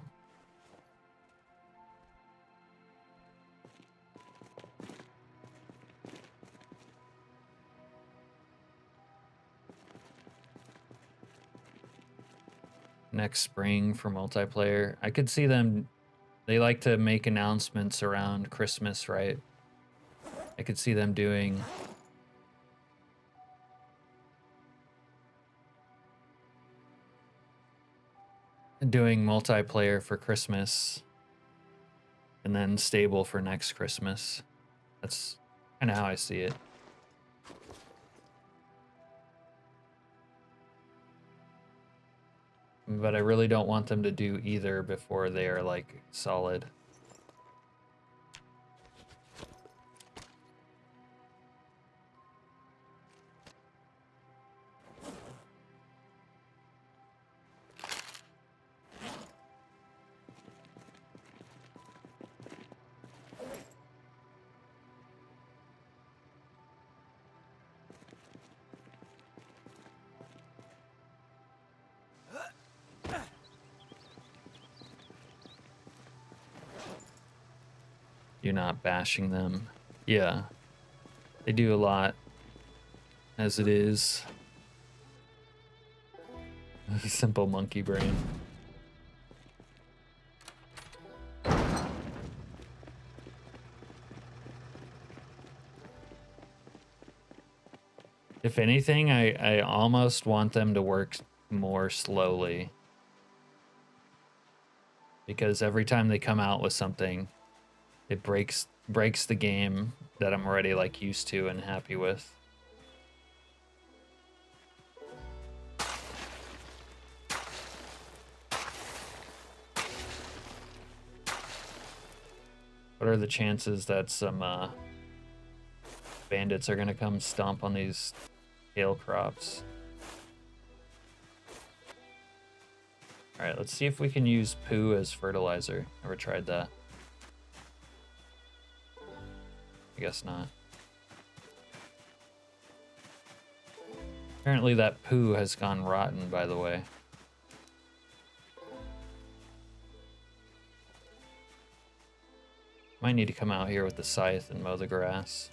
Next spring for multiplayer. I could see them, they like to make announcements around Christmas, right? I could see them doing multiplayer for Christmas and then stable for next Christmas. That's kind of how I see it. But I really don't want them to do either before they are like solid. You're not bashing them. Yeah. They do a lot as it is. Simple monkey brain. If anything, I almost want them to work more slowly. Because every time they come out with something, it breaks the game that I'm already like used to and happy with. What are the chances that some bandits are gonna come stomp on these kale crops? All right, let's see if we can use poo as fertilizer. Never tried that. I guess not. Apparently that poo has gone rotten, by the way. Might need to come out here with the scythe and mow the grass.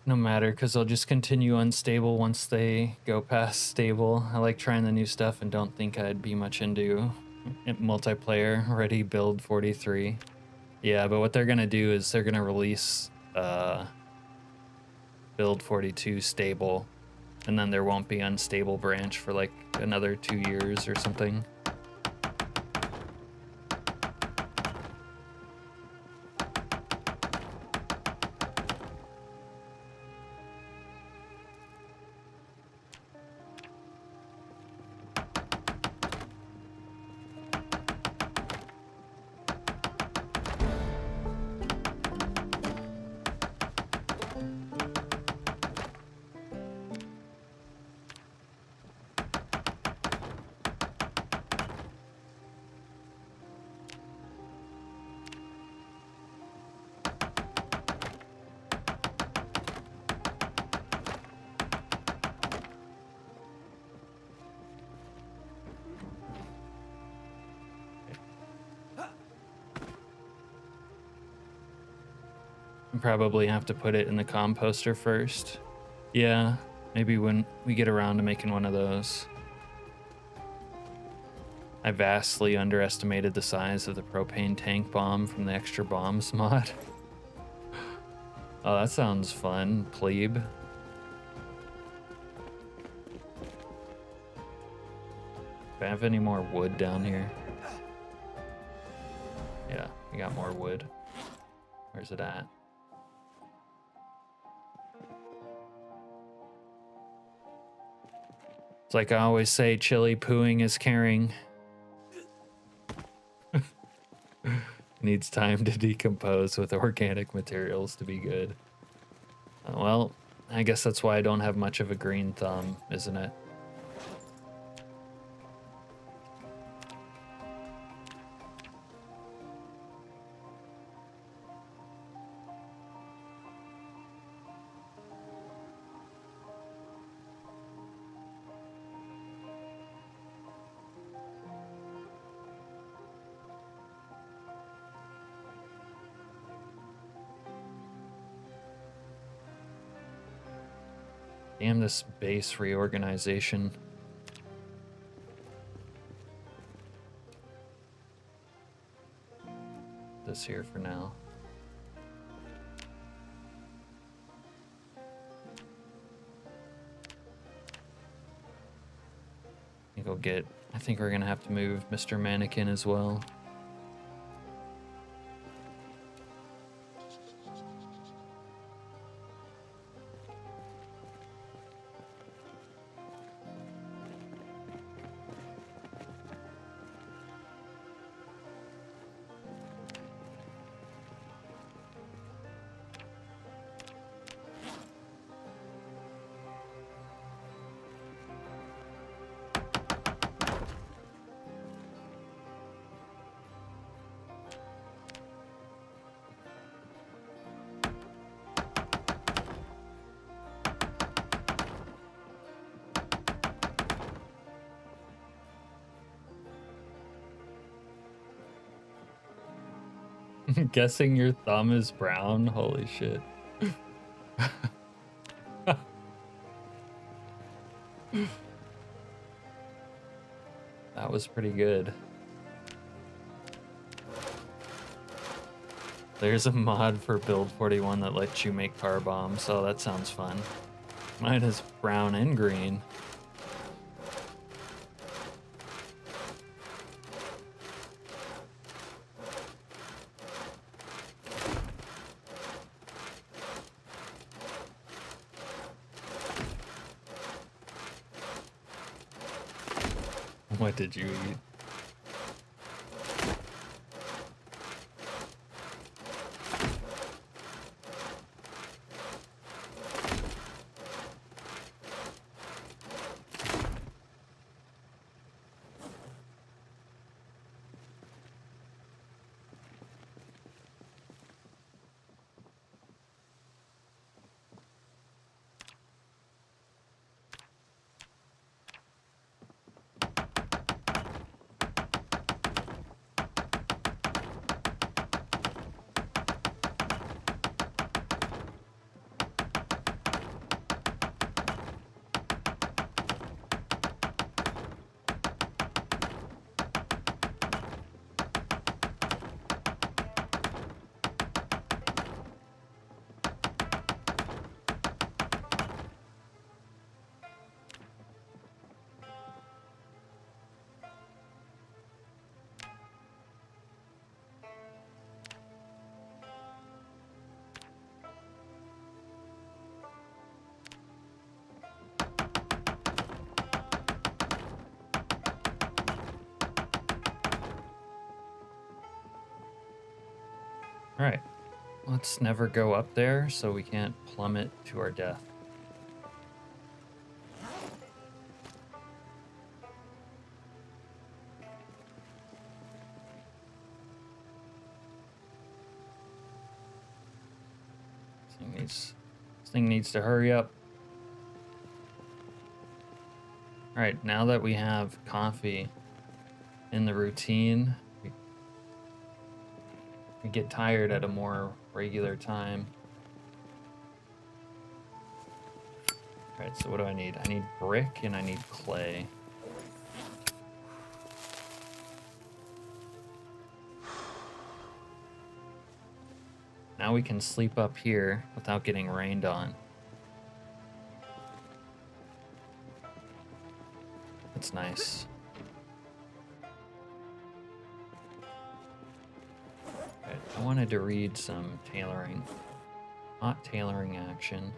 No matter, because they'll just continue unstable once they go past stable. I like trying the new stuff and don't think I'd be much into multiplayer. Already build 43. Yeah, but what they're gonna do is they're gonna release build 42 stable, and then there won't be unstable branch for like another 2 years or something. Probably have to put it in the composter first. Yeah, maybe when we get around to making one of those. I vastly underestimated the size of the propane tank bomb from the extra bombs mod. Oh, that sounds fun, plebe. Do I have any more wood down here? Yeah, we got more wood. Where's it at? It's like I always say, chili pooing is caring. Needs time to decompose with organic materials to be good. Well, I guess that's why I don't have much of a green thumb, isn't it? Damn this base reorganization. This here for now. I think we're gonna have to move Mr. Mannequin as well. Guessing your thumb is brown? Holy shit. That was pretty good. There's a mod for Build 41 that lets you make car bombs, so that sounds fun. Mine is brown and green. What did you eat? Alright, let's never go up there so we can't plummet to our death. This thing needs to hurry up. Alright, now that we have coffee in the routine, we get tired at a more regular time. Alright, so what do I need? I need brick and I need clay. Now we can sleep up here without getting rained on. That's nice. Right, I wanted to read some tailoring. Not tailoring action.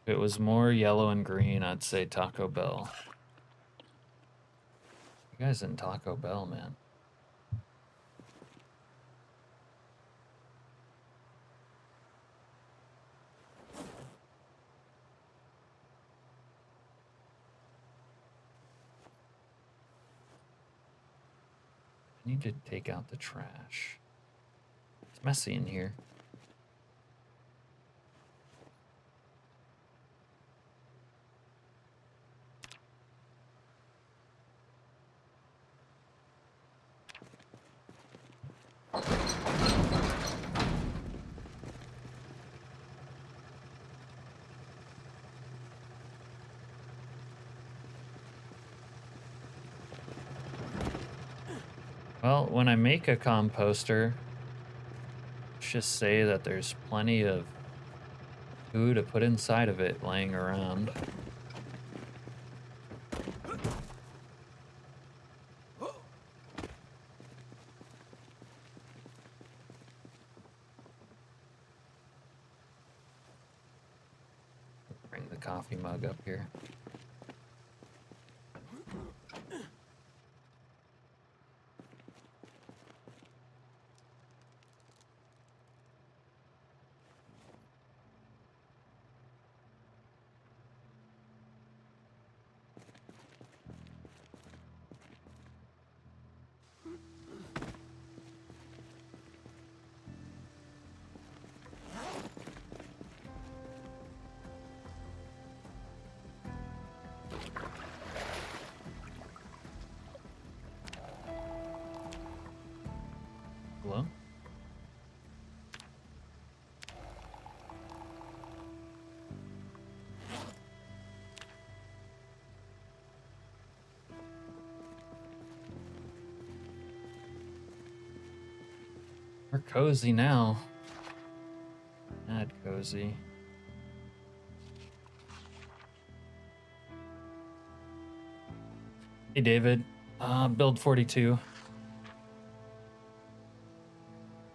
If it was more yellow and green, I'd say Taco Bell. You guys in Taco Bell, man. I need to take out the trash. It's messy in here. Well, when I make a composter, let's just say that there's plenty of food to put inside of it laying around. Bring the coffee mug up here. We're cozy now. Add cozy. Hey, David. Build 42.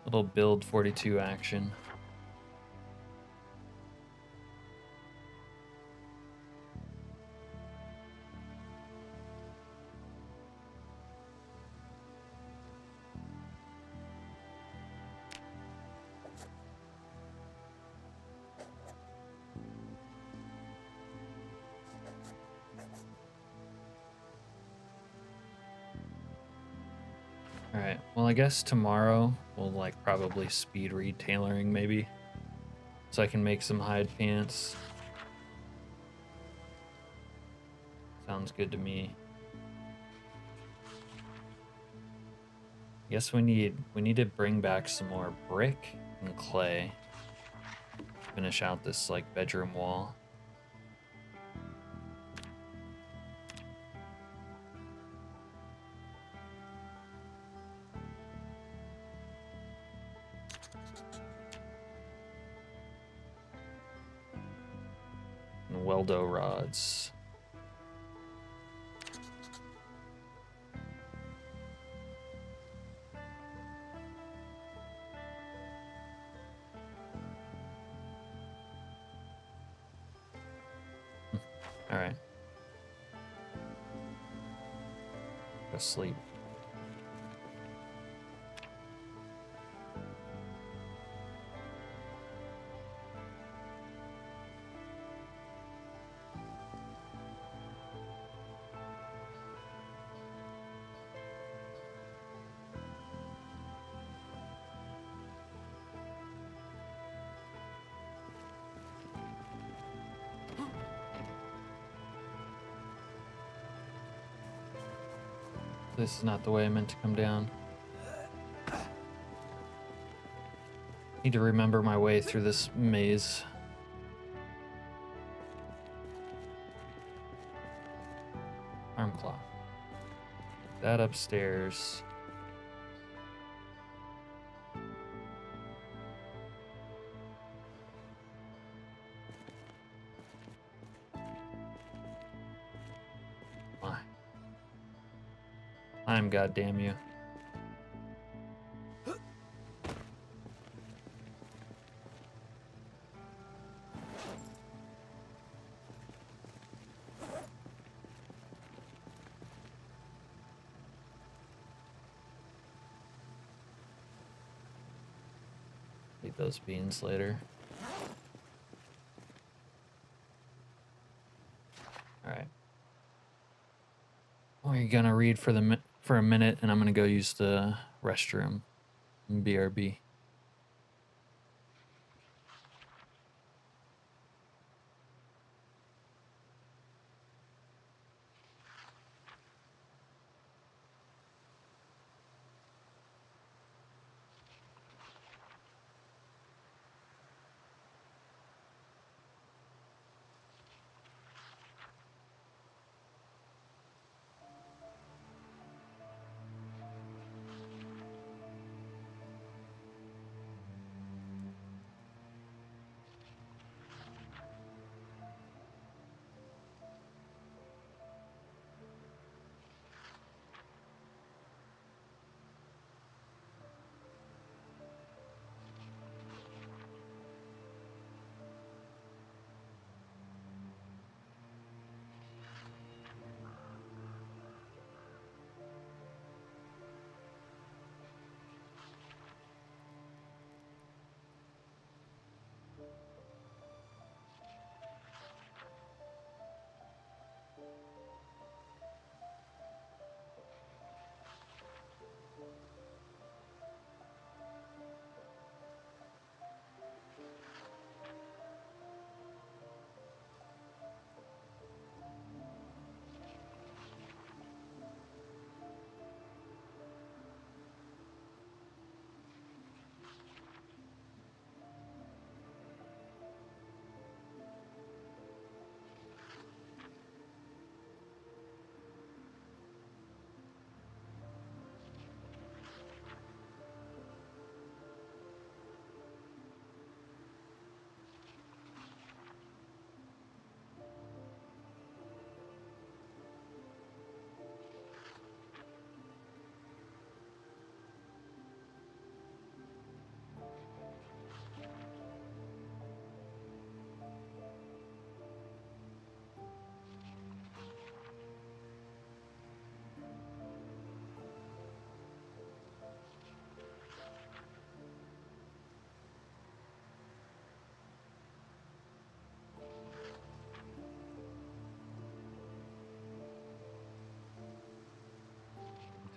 Little build 42 action. All right. Well, I guess tomorrow we'll like probably speed read tailoring maybe, so I can make some hide pants. Sounds good to me. I guess we need to bring back some more brick and clay. Finish out this like bedroom wall. And weldo rods. All right. Go sleep. This is not the way I meant to come down. Need to remember my way through this maze. Arm clock. That upstairs. Why? I'm goddamn you. Eat those beans later. All right. We're gonna read for a minute, and I'm gonna go use the restroom. BRB.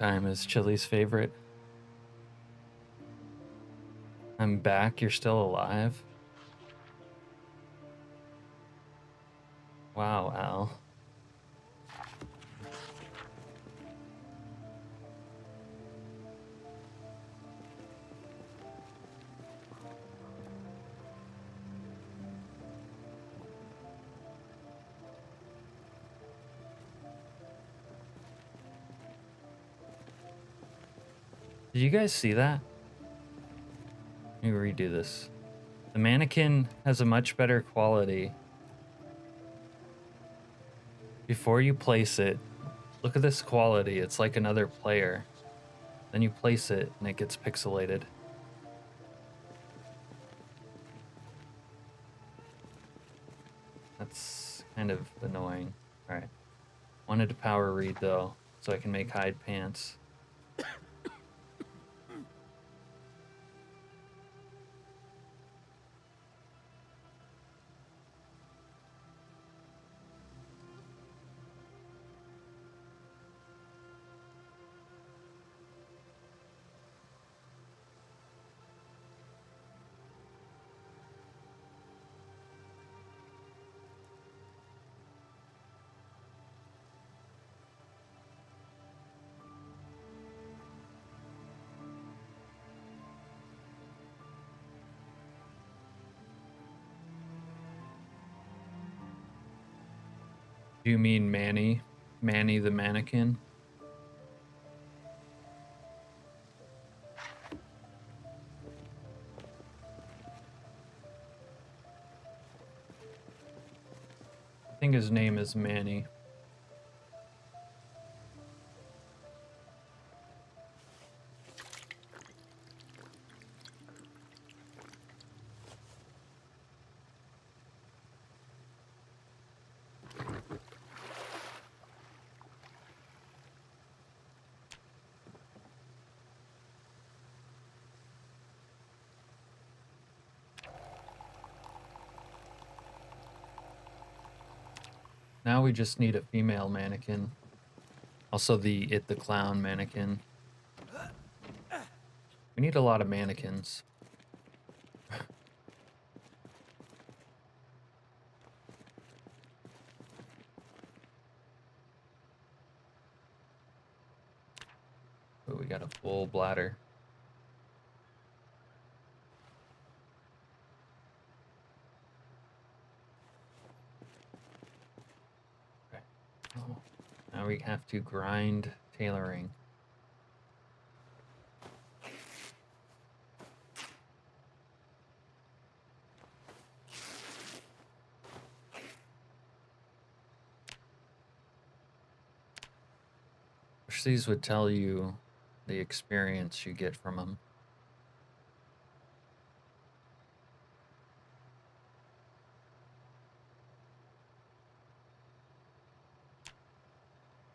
time is Chili's favorite. I'm back. You're still alive? Wow, Al. Did you guys see that? Let me redo this. The mannequin has a much better quality. Before you place it, look at this quality. It's like another player. Then you place it and it gets pixelated. That's kind of annoying. All right. Wanted to power read though, so I can make hide pants. Do you mean Manny? Manny the mannequin? I think his name is Manny. Now we just need a female mannequin. Also the It the Clown mannequin. We need a lot of mannequins. But we got a full bladder. Okay. Oh, now we have to grind tailoring. Wish these would tell you the experience you get from them.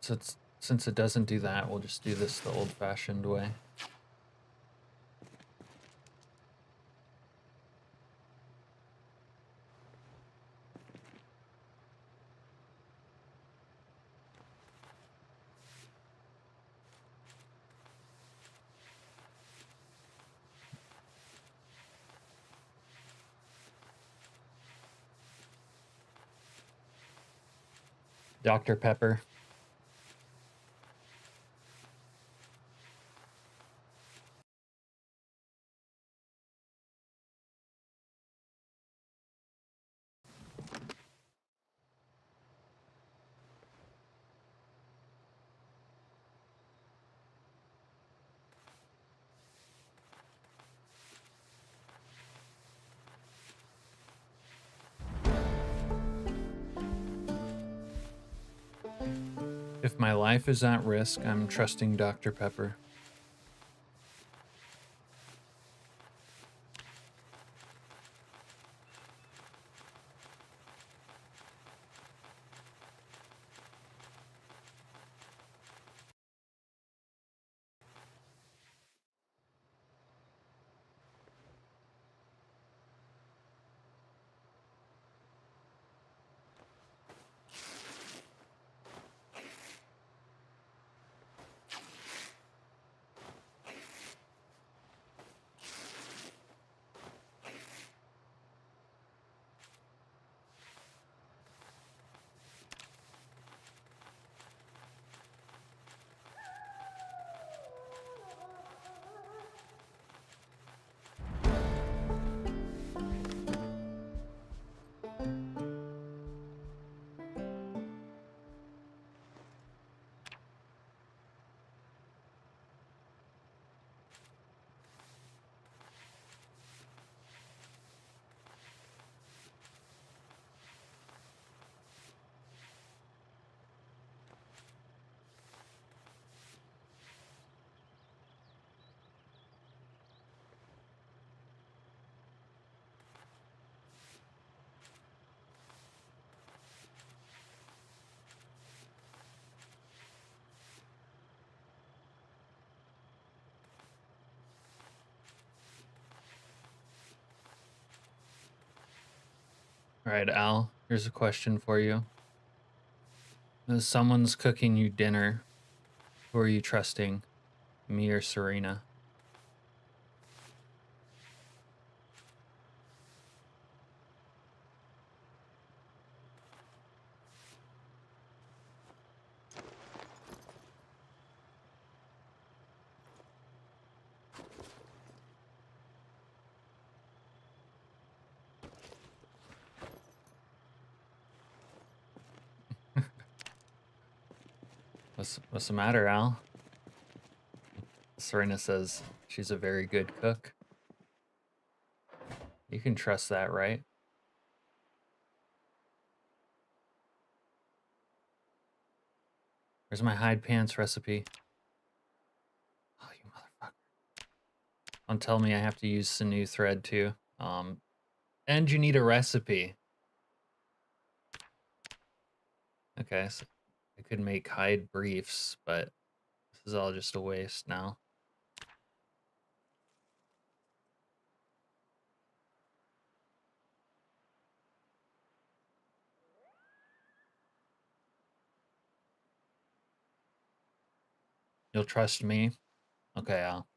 So since it doesn't do that, we'll just do this the old-fashioned way. Dr. Pepper. If my life is at risk, I'm trusting Dr. Pepper. All right, Al, here's a question for you. If someone's cooking you dinner, who are you trusting, me or Serena? What's the matter, Al? Serena says she's a very good cook. You can trust that, right? Where's my hide pants recipe? Oh, you motherfucker. Don't tell me I have to use the new thread too. And you need a recipe. Okay, so I could make hide briefs, but this is all just a waste now. You'll trust me? Okay, Al.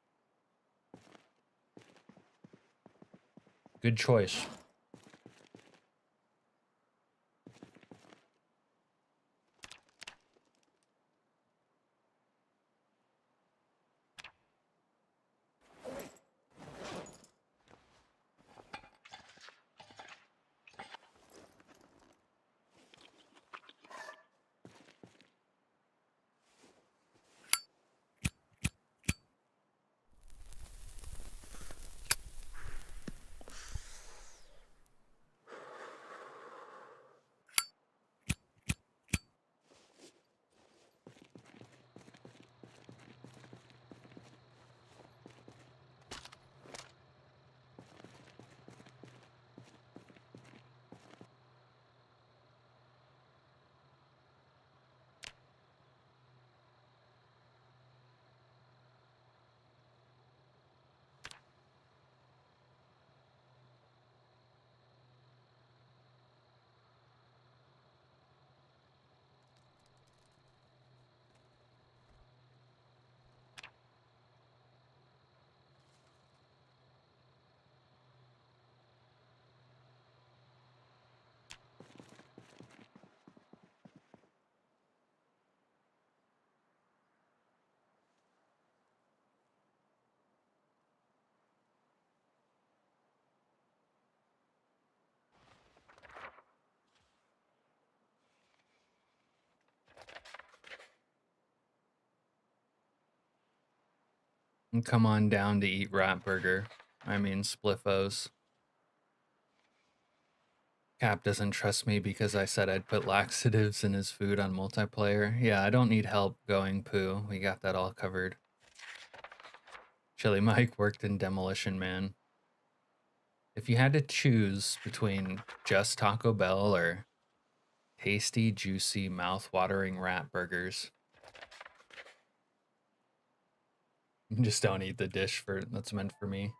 Good choice. And come on down to eat rat burger. I mean spliffos. Cap doesn't trust me because I said I'd put laxatives in his food on multiplayer. Yeah, I don't need help going poo. We got that all covered. Chili Mike worked in Demolition Man. If you had to choose between just Taco Bell or tasty, juicy, mouth-watering rat burgers, just don't eat the dish that's meant for me.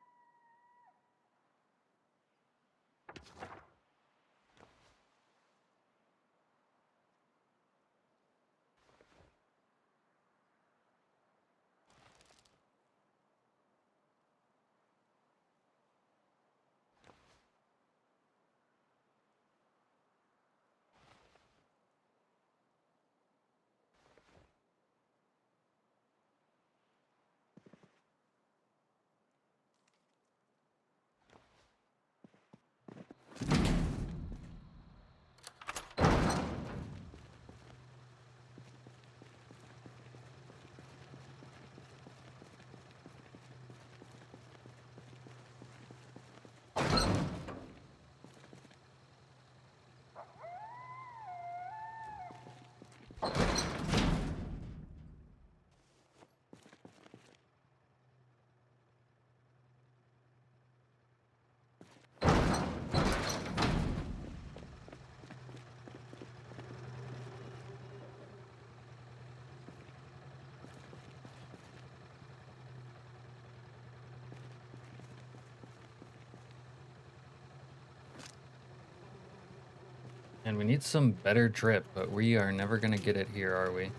And we need some better drip, but we are never gonna get it here, are we?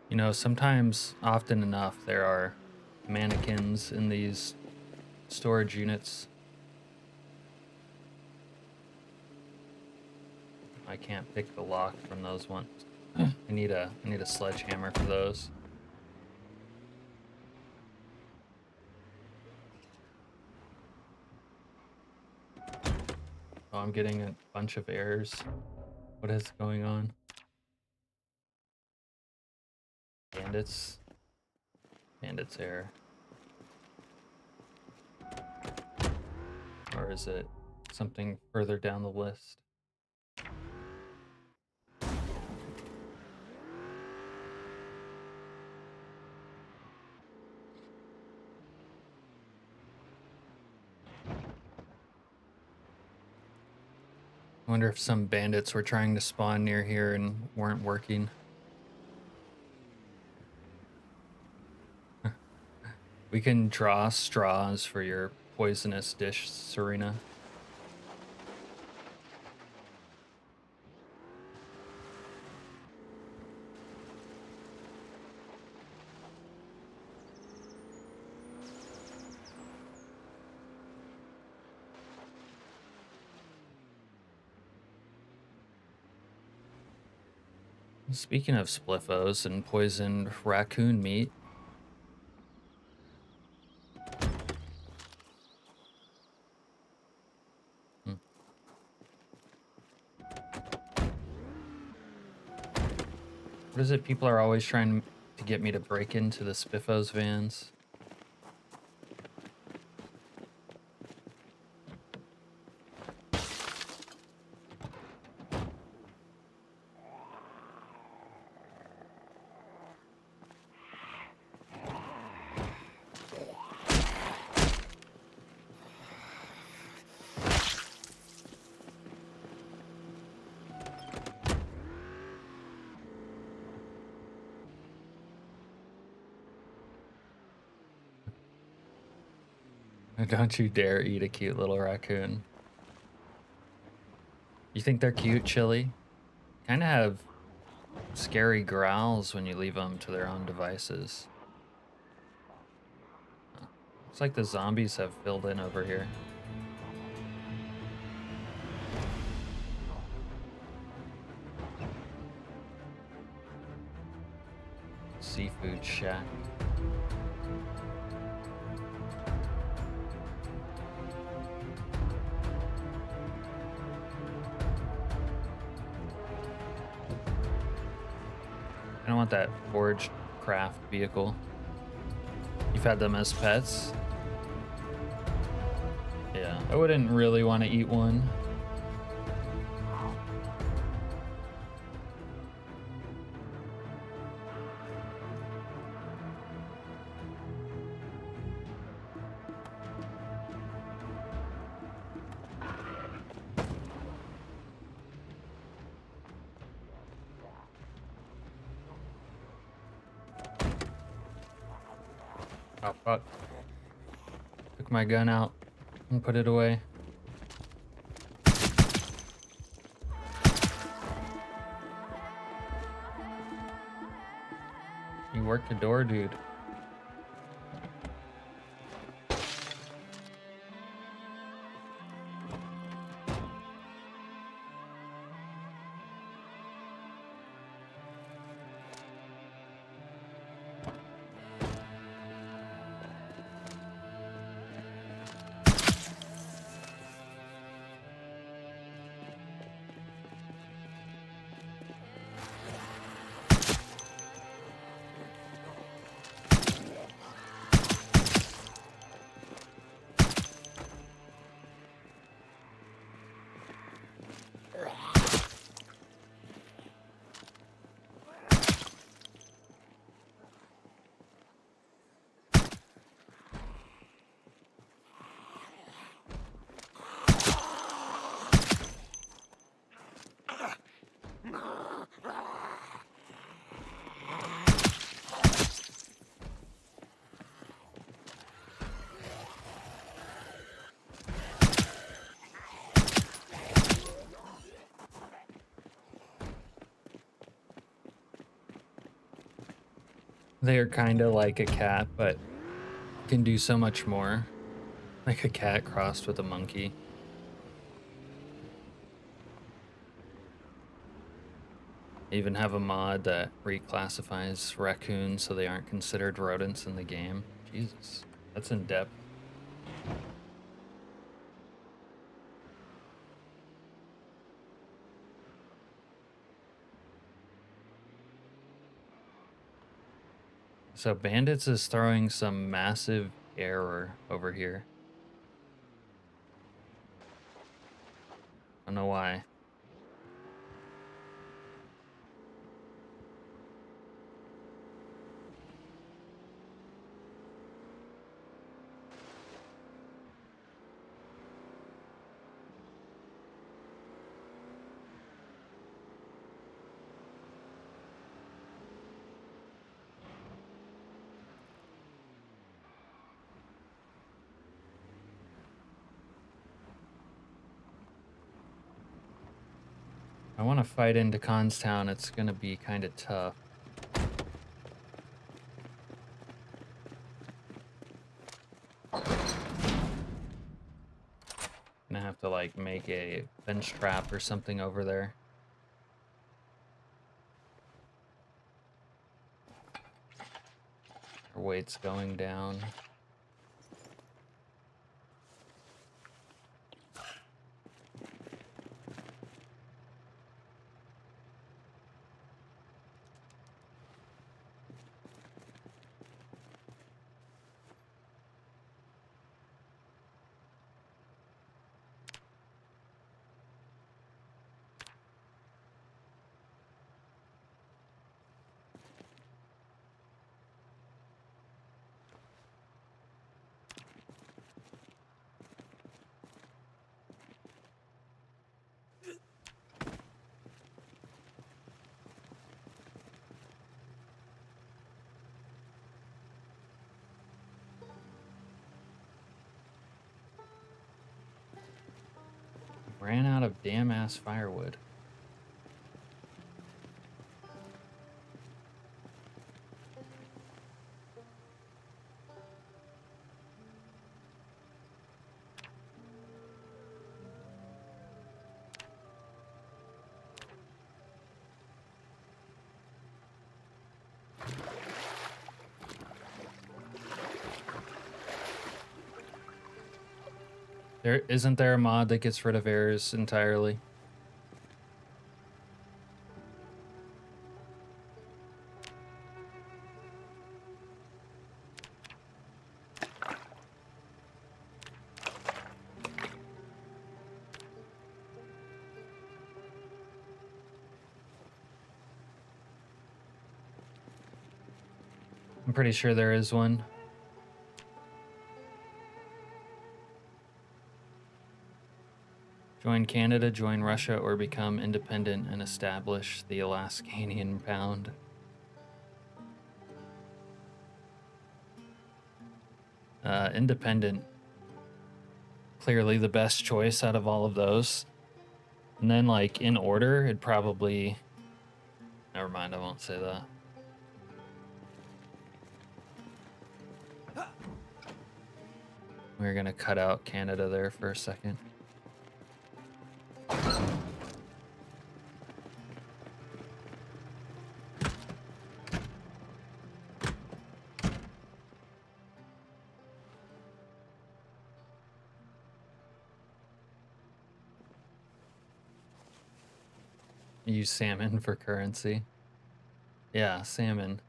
You know, sometimes, often enough, there are mannequins in these storage units. I can't pick the lock from those ones. I need a sledgehammer for those. Oh, I'm getting a bunch of errors. What is going on? Bandits. Bandits error. Or is it something further down the list? I wonder if some bandits were trying to spawn near here and weren't working. We can draw straws for your poisonous dish, Serena. Speaking of spliffos and poisoned raccoon meat, what is it people are always trying to get me to break into the Spiffos vans? Don't you dare eat a cute little raccoon. You think they're cute, Chili? Kind of have scary growls when you leave them to their own devices. Looks like the zombies have filled in over here. Seafood shack. I don't want that forged craft vehicle. You've had them as pets? Yeah, I wouldn't really want to eat one. Oh, fuck. Took my gun out and put it away. You worked the door, dude. They're kind of like a cat, but can do so much more. Like a cat crossed with a monkey. Even have a mod that reclassifies raccoons so they aren't considered rodents in the game. Jesus, that's in depth. So Bandits is throwing some massive error over here. I don't know why. I want to fight into Constown. It's going to be kind of tough. Gonna have to like make a bench trap or something over there. Our weight's going down. Ran out of damn ass firewood. Isn't there a mod that gets rid of errors entirely? I'm pretty sure there is one. Join Canada, join Russia, or become independent and establish the Alaskanian pound. Independent. Clearly the best choice out of all of those. And then, like, in order, it'd probably... Never mind, I won't say that. We're gonna cut out Canada there for a second. Use salmon for currency. Yeah, salmon.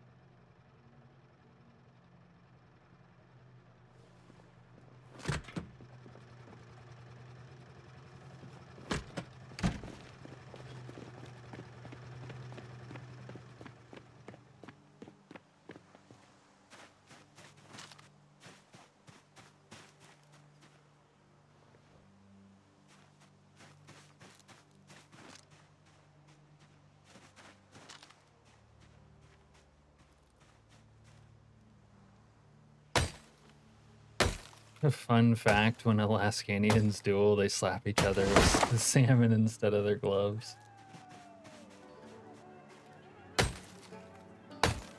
A fun fact, when Alaskanians duel, they slap each other with salmon instead of their gloves.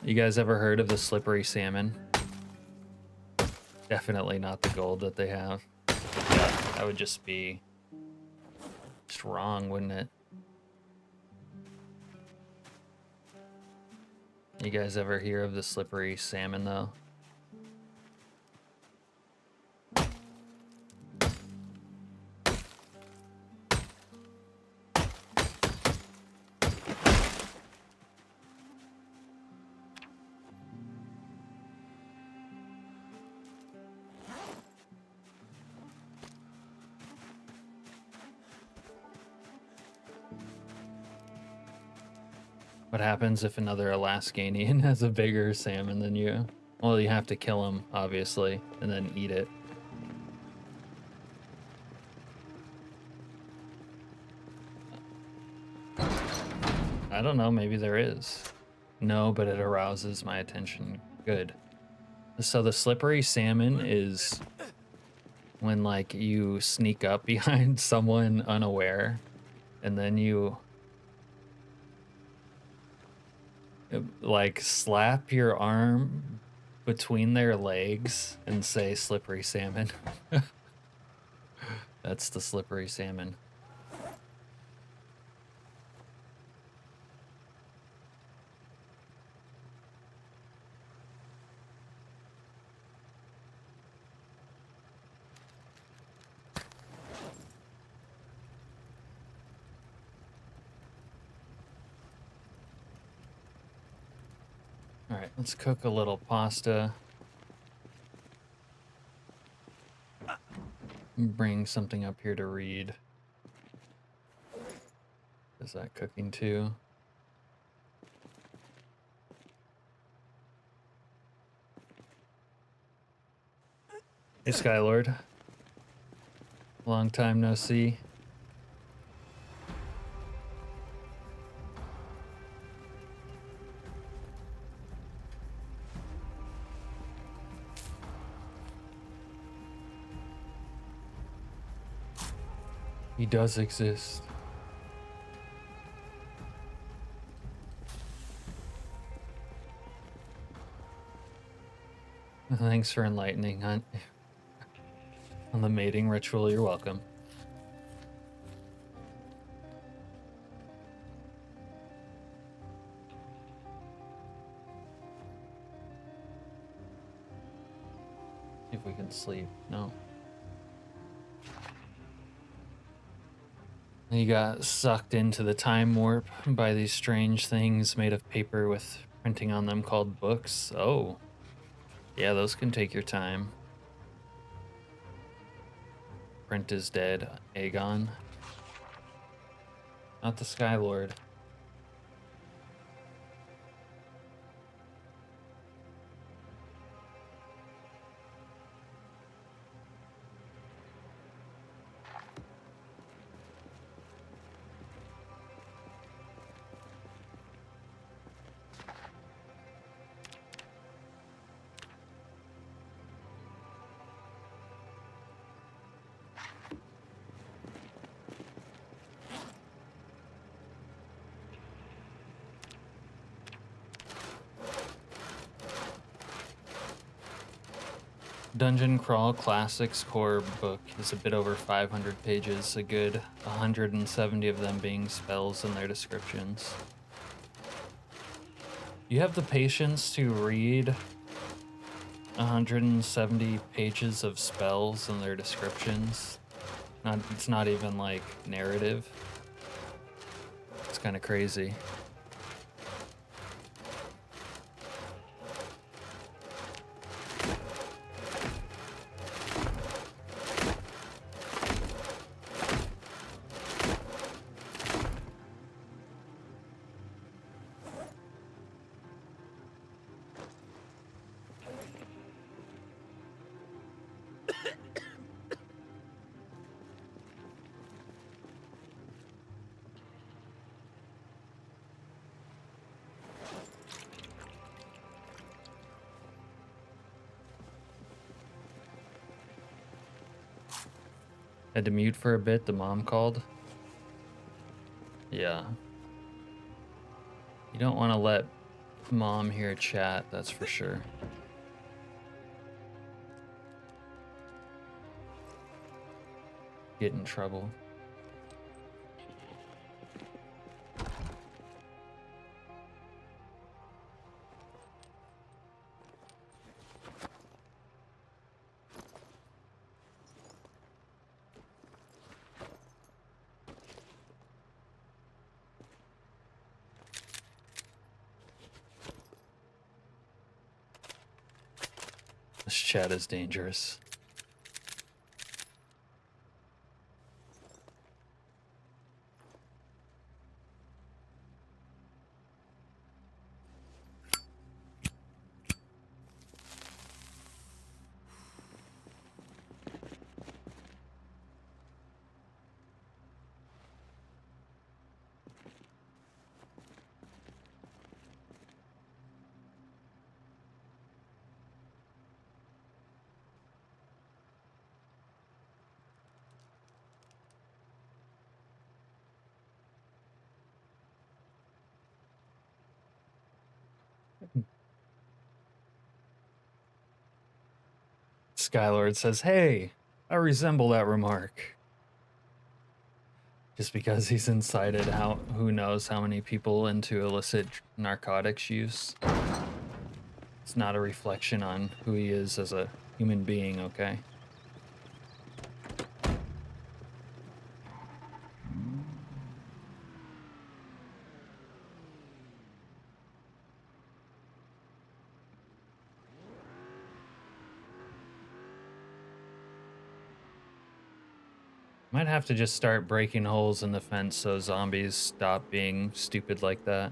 You guys ever heard of the slippery salmon? Definitely not the gold that they have. Yeah, that would just be just wrong, wouldn't it? You guys ever hear of the slippery salmon though? What happens if another Alaskanian has a bigger salmon than you? Well, you have to kill him, obviously, and then eat it. I don't know, maybe there is. No, but it arouses my attention. Good. So the slippery salmon is when, like, you sneak up behind someone unaware, and then you like slap your arm between their legs and say slippery salmon. That's the slippery salmon. All right, let's cook a little pasta. Bring something up here to read. Is that cooking too? Hey, Skylord. Long time no see. He does exist. Thanks for enlightening on the mating ritual. You're welcome. See if we can sleep. No. You got sucked into the time warp by these strange things made of paper with printing on them called books. Oh. Yeah, those can take your time. Print is dead. Aegon. Not the Skylord. Dungeon Crawl Classics core book is a bit over 500 pages, a good 170 of them being spells and their descriptions. You have the patience to read 170 pages of spells and their descriptions? It's not even like narrative. It's kind of crazy. Had to mute for a bit, the mom called. Yeah. You don't want to let mom hear chat, that's for sure. Get in trouble. This chat is dangerous. Skylord says, hey, I resemble that remark. Just because he's incited who knows how many people into illicit narcotics use. It's not a reflection on who he is as a human being, okay? Might have to just start breaking holes in the fence so zombies stop being stupid like that.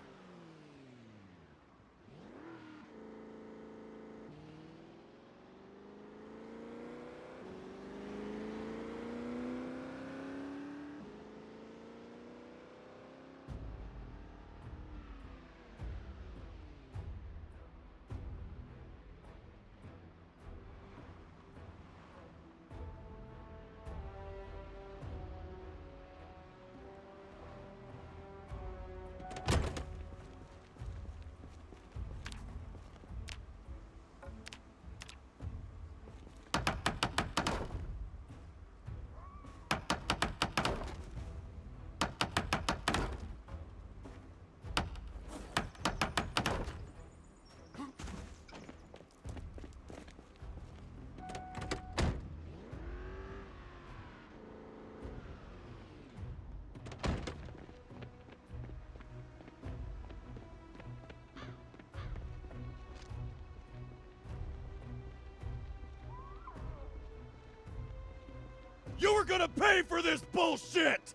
You were gonna pay for this bullshit!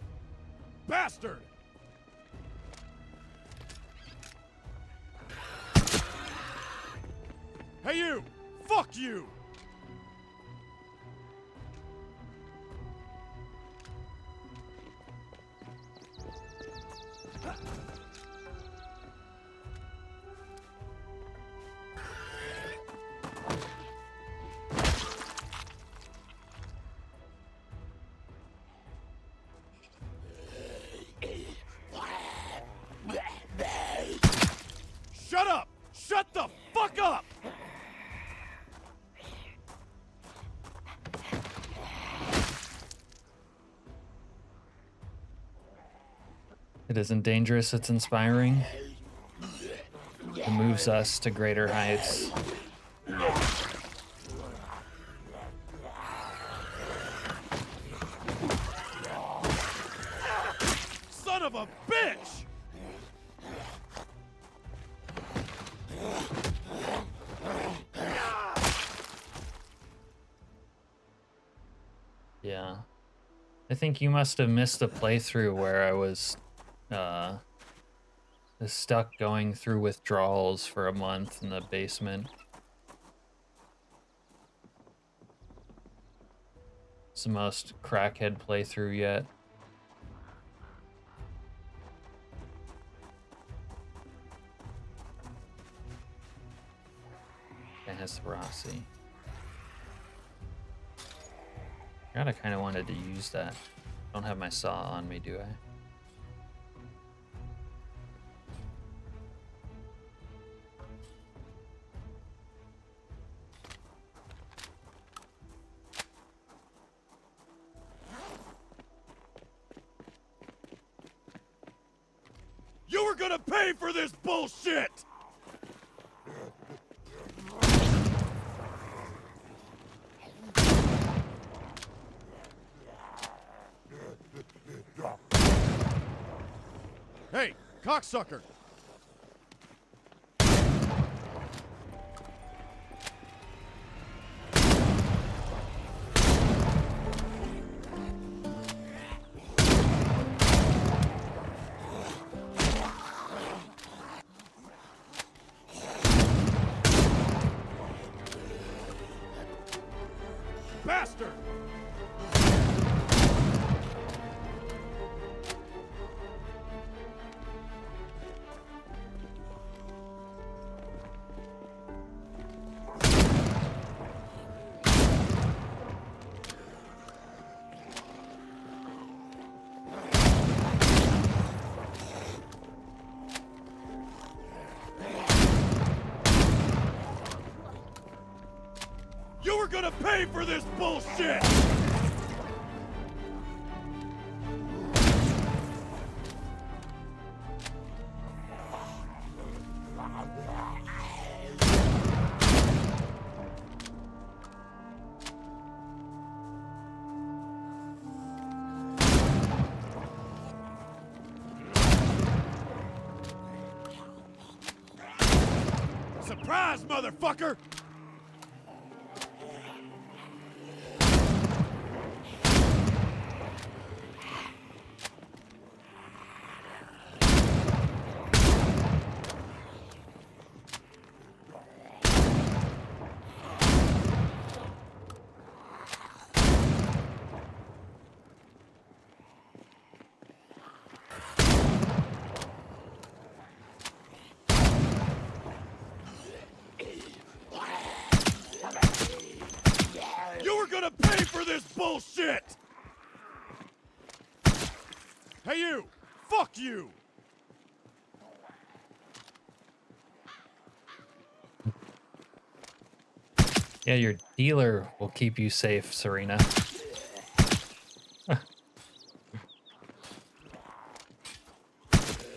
Bastard! Hey you! Fuck you! Shut up! Shut the fuck up! It isn't dangerous, it's inspiring. It moves us to greater heights. Son of a bitch! Yeah. I think you must have missed a playthrough where I was stuck going through withdrawals for a month in the basement. It's the most crackhead playthrough yet. It has Rossi. God, I kind of wanted to use that. Don't have my saw on me, do I? gonna pay for this bullshit! Hey, cocksucker! Bastard! You were gonna pay for this bullshit! Surprise, motherfucker! You were gonna pay for this bullshit! Hey you! Fuck you! Yeah, your dealer will keep you safe, Serena.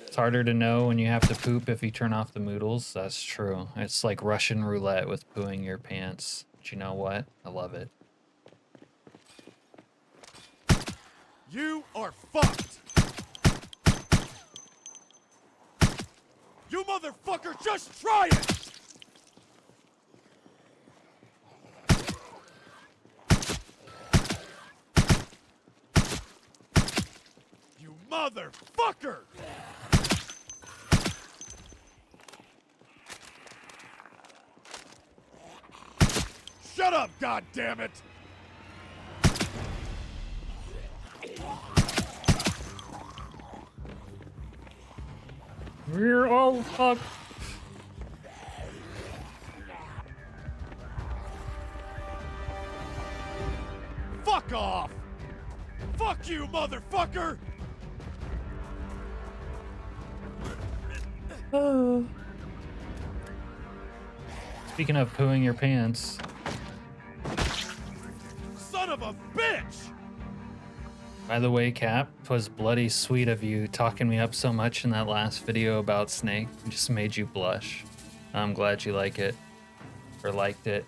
It's harder to know when you have to poop if you turn off the moodles. That's true. It's like Russian roulette with pooing your pants. But you know what? I love it. You are fucked! You motherfucker, just try it! You motherfucker! Shut up, goddammit! We're all fucked. Fuck off! Fuck you, motherfucker! Speaking of pooing your pants. Son of a bitch! By the way, Cap, it was bloody sweet of you talking me up so much in that last video about Snake. It just made you blush. I'm glad you like it. Or liked it.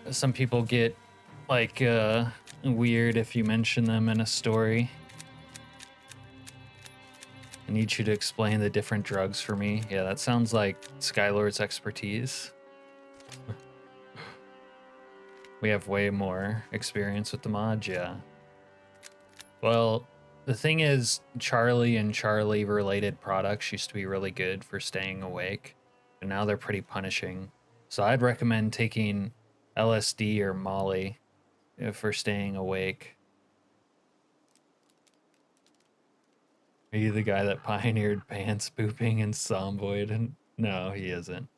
Some people get, like, weird if you mention them in a story. I need you to explain the different drugs for me. Yeah, that sounds like Skylord's expertise. We have way more experience with the mod, yeah. Well, the thing is, Charlie and Charlie related products used to be really good for staying awake, but now they're pretty punishing. So I'd recommend taking LSD or Molly for staying awake. Are you the guy that pioneered pants pooping in Zomboid? No, he isn't.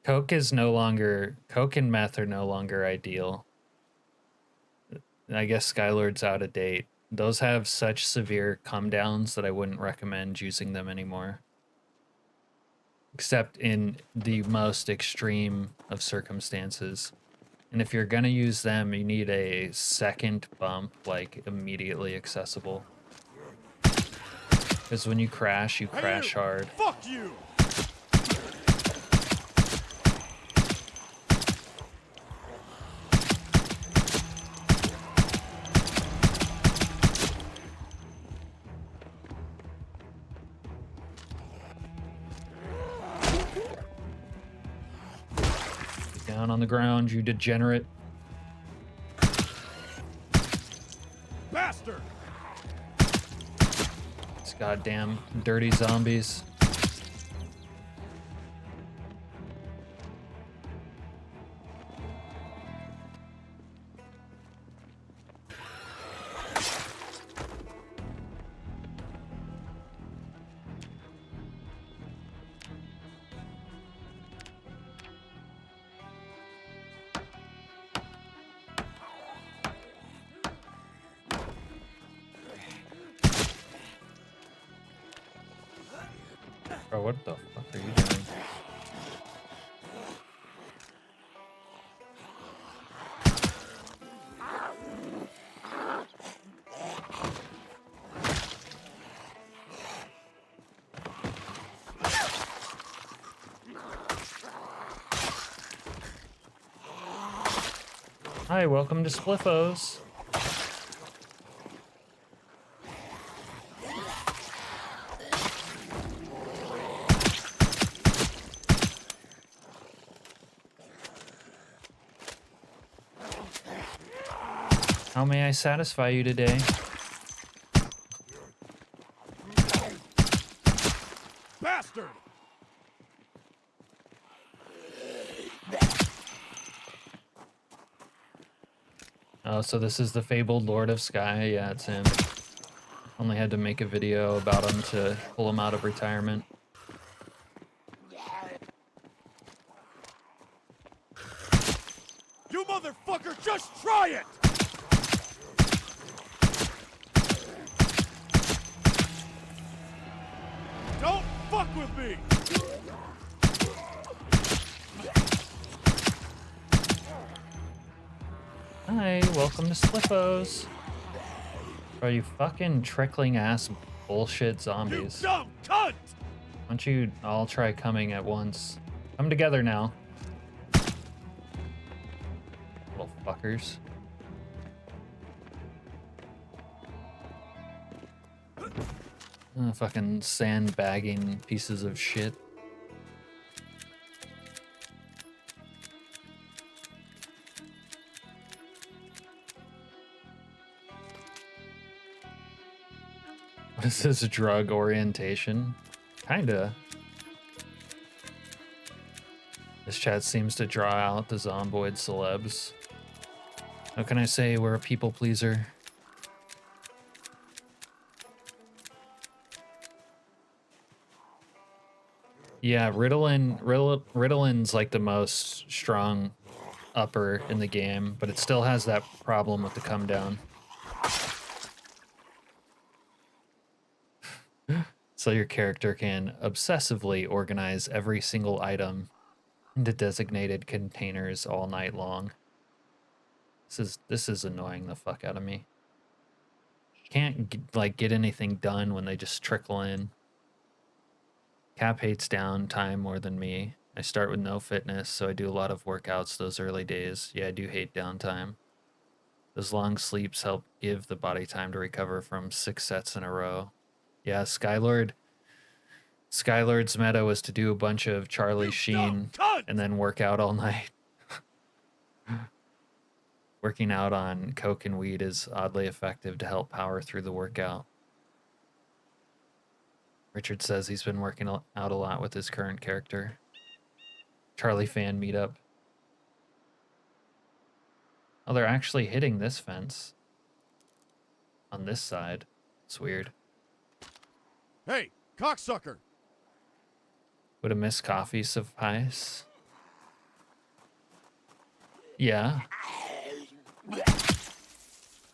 Coke and meth are no longer ideal. I guess Skylord's out of date. Those have such severe come downs that I wouldn't recommend using them anymore. Except in the most extreme of circumstances. And if you're gonna use them, you need a second bump, like immediately accessible. Because when you crash Hey, you. hard. Fuck you! Get down on the ground, you degenerate. Bastard! These goddamn dirty zombies. Bro, what the fuck are you doing? Hi, welcome to Spliffos. How may I satisfy you today? Bastard! Oh, so this is the fabled Lord of Sky. Yeah, it's him. Only had to make a video about him to pull him out of retirement. You motherfucker, just try it! Don't fuck with me! Hi, welcome to Spliffos. Are you fucking trickling ass bullshit You zombies? dumb cunt! Why don't you all try coming at once? Come together now. Little fuckers. Fucking sandbagging pieces of shit. What is this, drug orientation? Kinda. This chat seems to draw out the Zomboid celebs. How can I say we're a people pleaser? Yeah, Ritalin's like the most strong upper in the game, but it still has that problem with the come down. So your character can obsessively organize every single item into designated containers all night long. This is annoying the fuck out of me. Can't get anything done when they just trickle in. Cap hates downtime more than me. I start with no fitness, so I do a lot of workouts those early days. Yeah, I do hate downtime. Those long sleeps help give the body time to recover from 6 sets in a row. Yeah, Skylord's meta was to do a bunch of Charlie Sheen and then work out all night. Working out on coke and weed is oddly effective to help power through the workout. Richard says he's been working out a lot with his current character. Charlie fan meetup. Oh, they're actually hitting this fence. On this side. It's weird. Hey, cocksucker! Would a missed coffee suffice? Yeah.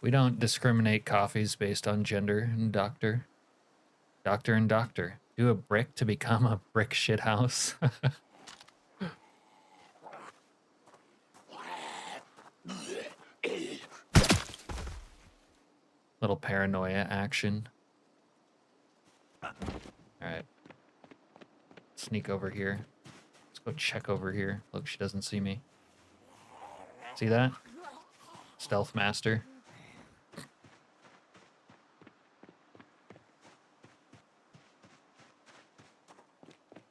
We don't discriminate coffees based on gender and doctor. Doctor and doctor. Do a brick to become a brick shithouse. Little paranoia action. sneak over here. Let's go check over here. Look, she doesn't see me. See that? Stealth master.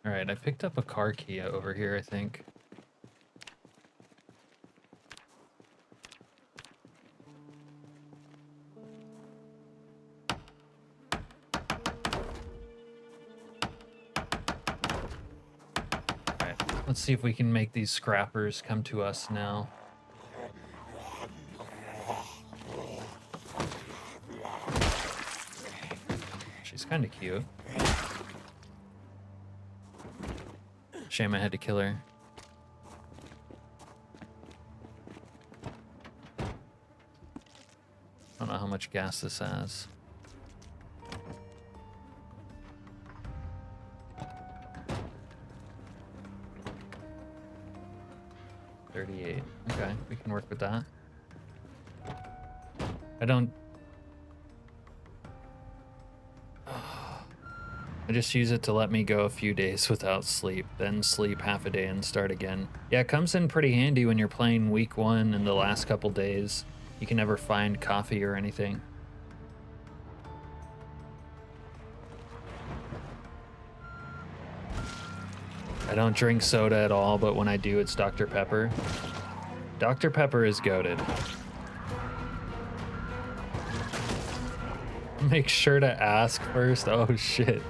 All right, I picked up a car key over here, I think. All right, let's see if we can make these scrappers come to us now. She's kind of cute. Shame I had to kill her. I don't know how much gas this has. $38. Okay, we can work with that. I just use it to let me go a few days without sleep, then sleep half a day and start again. Yeah, it comes in pretty handy when you're playing week 1 and the last couple days. You can never find coffee or anything. I don't drink soda at all, but when I do, it's Dr. Pepper. Dr. Pepper is goated. Make sure to ask first. Oh, shit.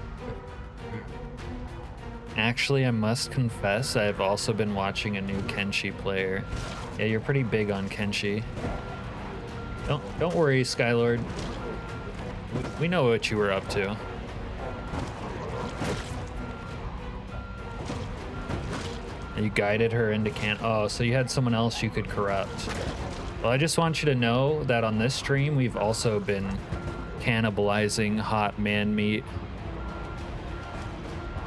Actually, I must confess, I've also been watching a new Kenshi player. Yeah, you're pretty big on Kenshi. Don't worry, Skylord. We know what you were up to. You guided her into oh, so you had someone else you could corrupt. Well, I just want you to know that on this stream, we've also been cannibalizing hot man meat.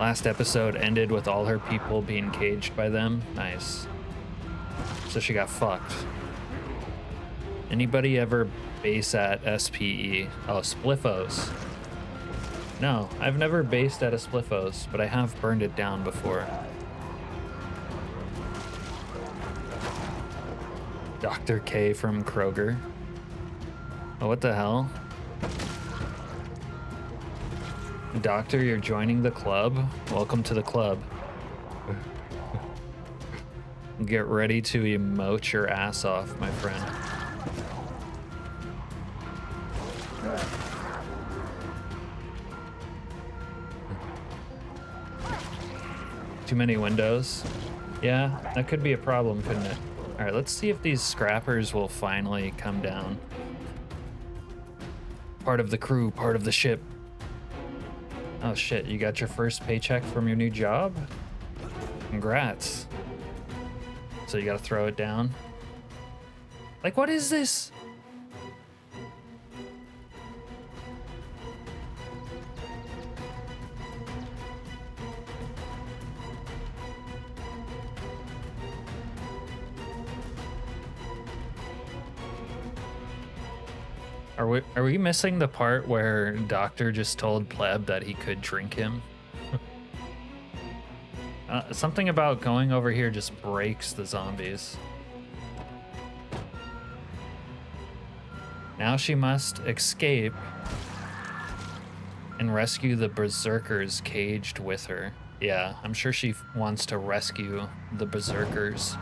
Last episode ended with all her people being caged by them. Nice. So she got fucked. Anybody ever base at SPE? Oh, Spliffos. No, I've never based at a Spliffos, but I have burned it down before. Dr. K from Kroger. Oh, what the hell? Doctor, you're joining the club? Welcome to the club. Get ready to emote your ass off, my friend. Too many windows? Yeah, that could be a problem, couldn't it? All right, let's see if these scrappers will finally come down. Part of the crew, part of the ship. Oh shit, you got your first paycheck from your new job? Congrats. So you gotta throw it down? Like, what is this? Are we missing the part where Doctor just told Pleb that he could drink him? Something about going over here just breaks the zombies. Now she must escape and rescue the berserkers caged with her. Yeah, I'm sure she wants to rescue the berserkers.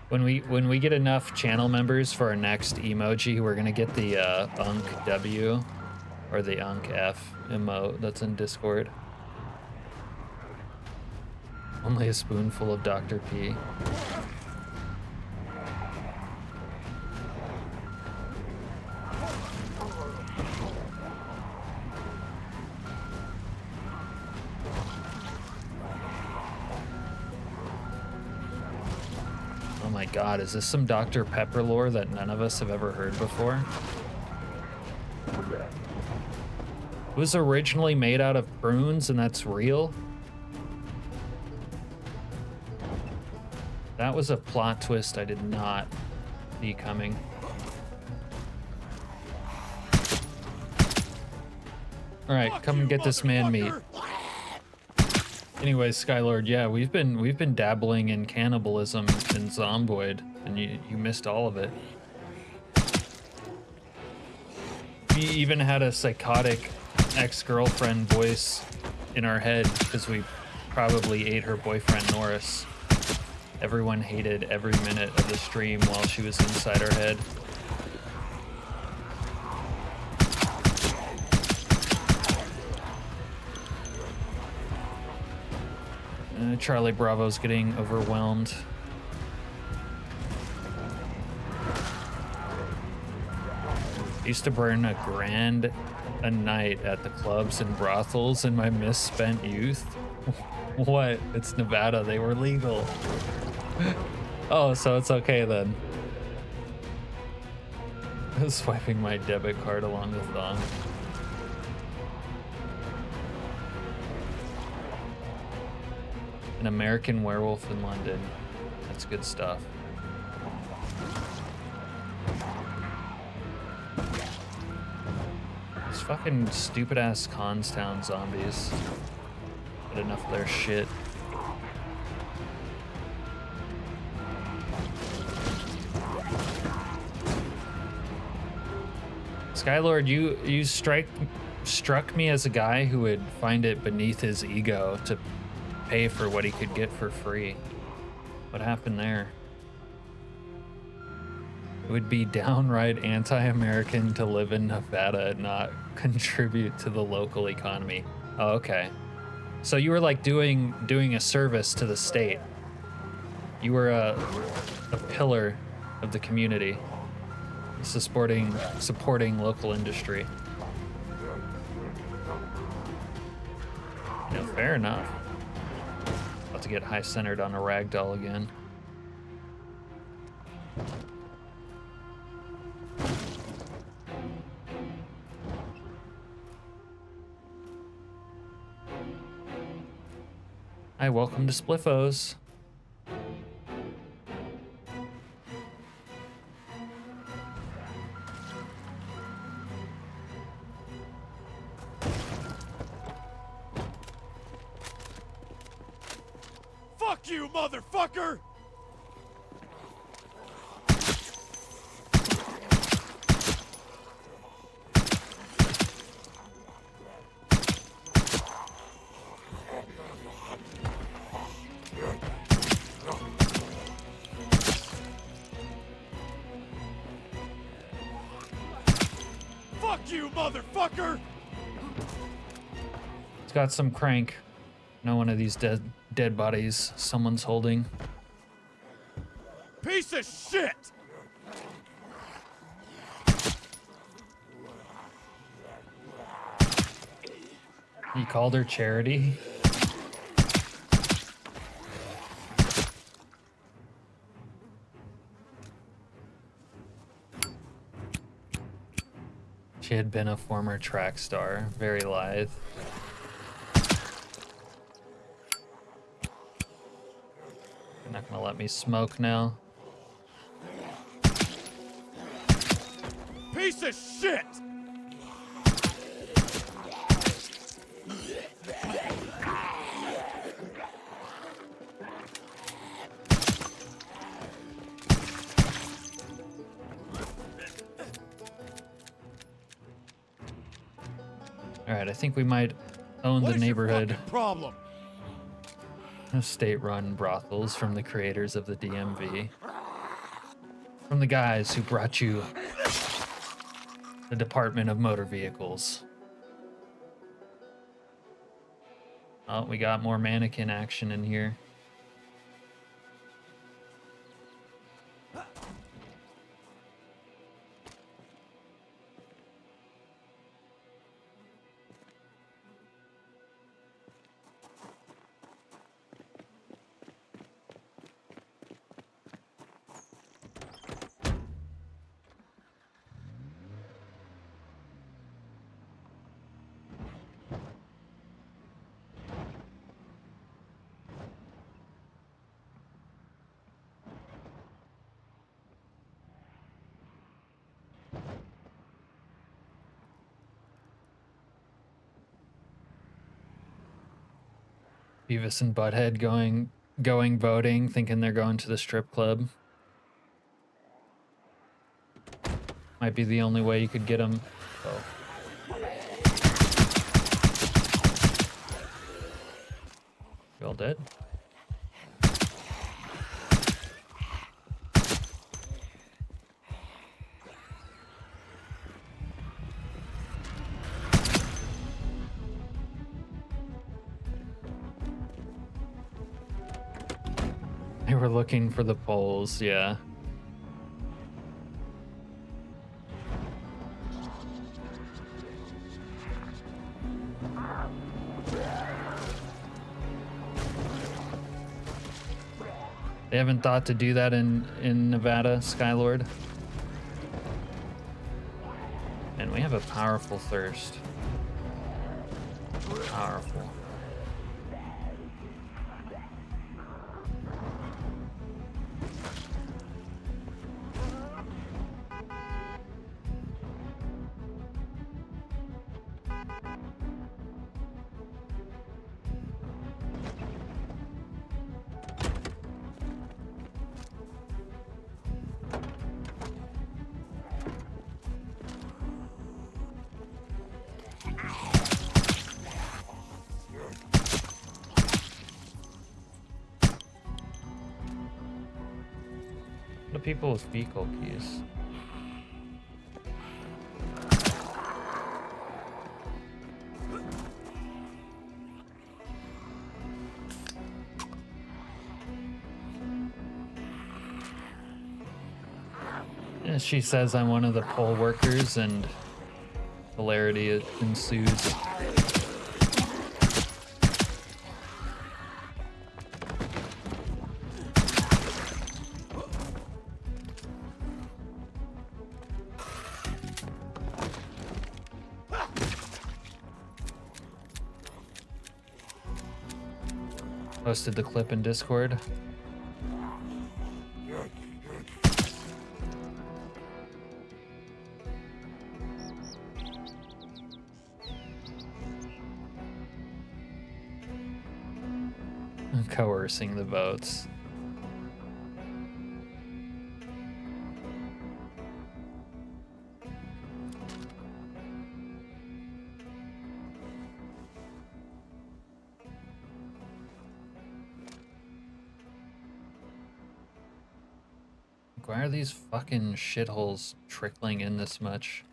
When we get enough channel members for our next emoji, we're gonna get the Unk W or the Unk F emote that's in Discord. Only a spoonful of Dr. P. Oh my god, is this some Dr. Pepper lore that none of us have ever heard before? It was originally made out of prunes and that's real? That was a plot twist I did not see coming. All right, come and get this man meat. Anyway, Skylord, yeah, we've been dabbling in cannibalism in Zomboid, and you missed all of it. We even had a psychotic ex-girlfriend voice in our head because we probably ate her boyfriend Norris. Everyone hated every minute of the stream while she was inside our head. Charlie Bravo's getting overwhelmed. I used to burn $1,000 a night at the clubs and brothels in my misspent youth. What? It's Nevada. They were legal. Oh, so it's okay then. I was swiping my debit card along the thong. An American Werewolf in London. That's good stuff. These fucking stupid ass Constown zombies. Had enough of their shit. Skylord, you struck me as a guy who would find it beneath his ego to pay for what he could get for free. What happened there? It would be downright anti-American to live in Nevada and not contribute to the local economy. Oh, okay. So you were like doing a service to the state. You were a pillar of the community, supporting local industry. You know, fair enough. About to get high-centered on a ragdoll again. Hi, welcome to Spliffos. Fuck you, motherfucker! Fuck you, motherfucker! It's got some crank. No one of these dead bodies someone's holding. Piece of shit! He called her Charity. She had been a former track star, very lithe. You're not gonna let me smoke now. Piece of shit! All right, I think we might own the neighborhood. Problem? State-run brothels from the creators of the DMV. From the guys who brought you the Department of Motor Vehicles. Oh, we got more mannequin action in here. Beavis and Butthead going voting, thinking they're going to the strip club. Might be the only way you could get them. Oh. You all dead? They were looking for the poles, yeah. They haven't thought to do that in Nevada, Skylord. And we have a powerful thirst. Powerful. The people with fecal keys. And she says I'm one of the poll workers, and hilarity ensues. Posted the clip in Discord. Coercing the votes. Why are these fucking shitholes trickling in this much?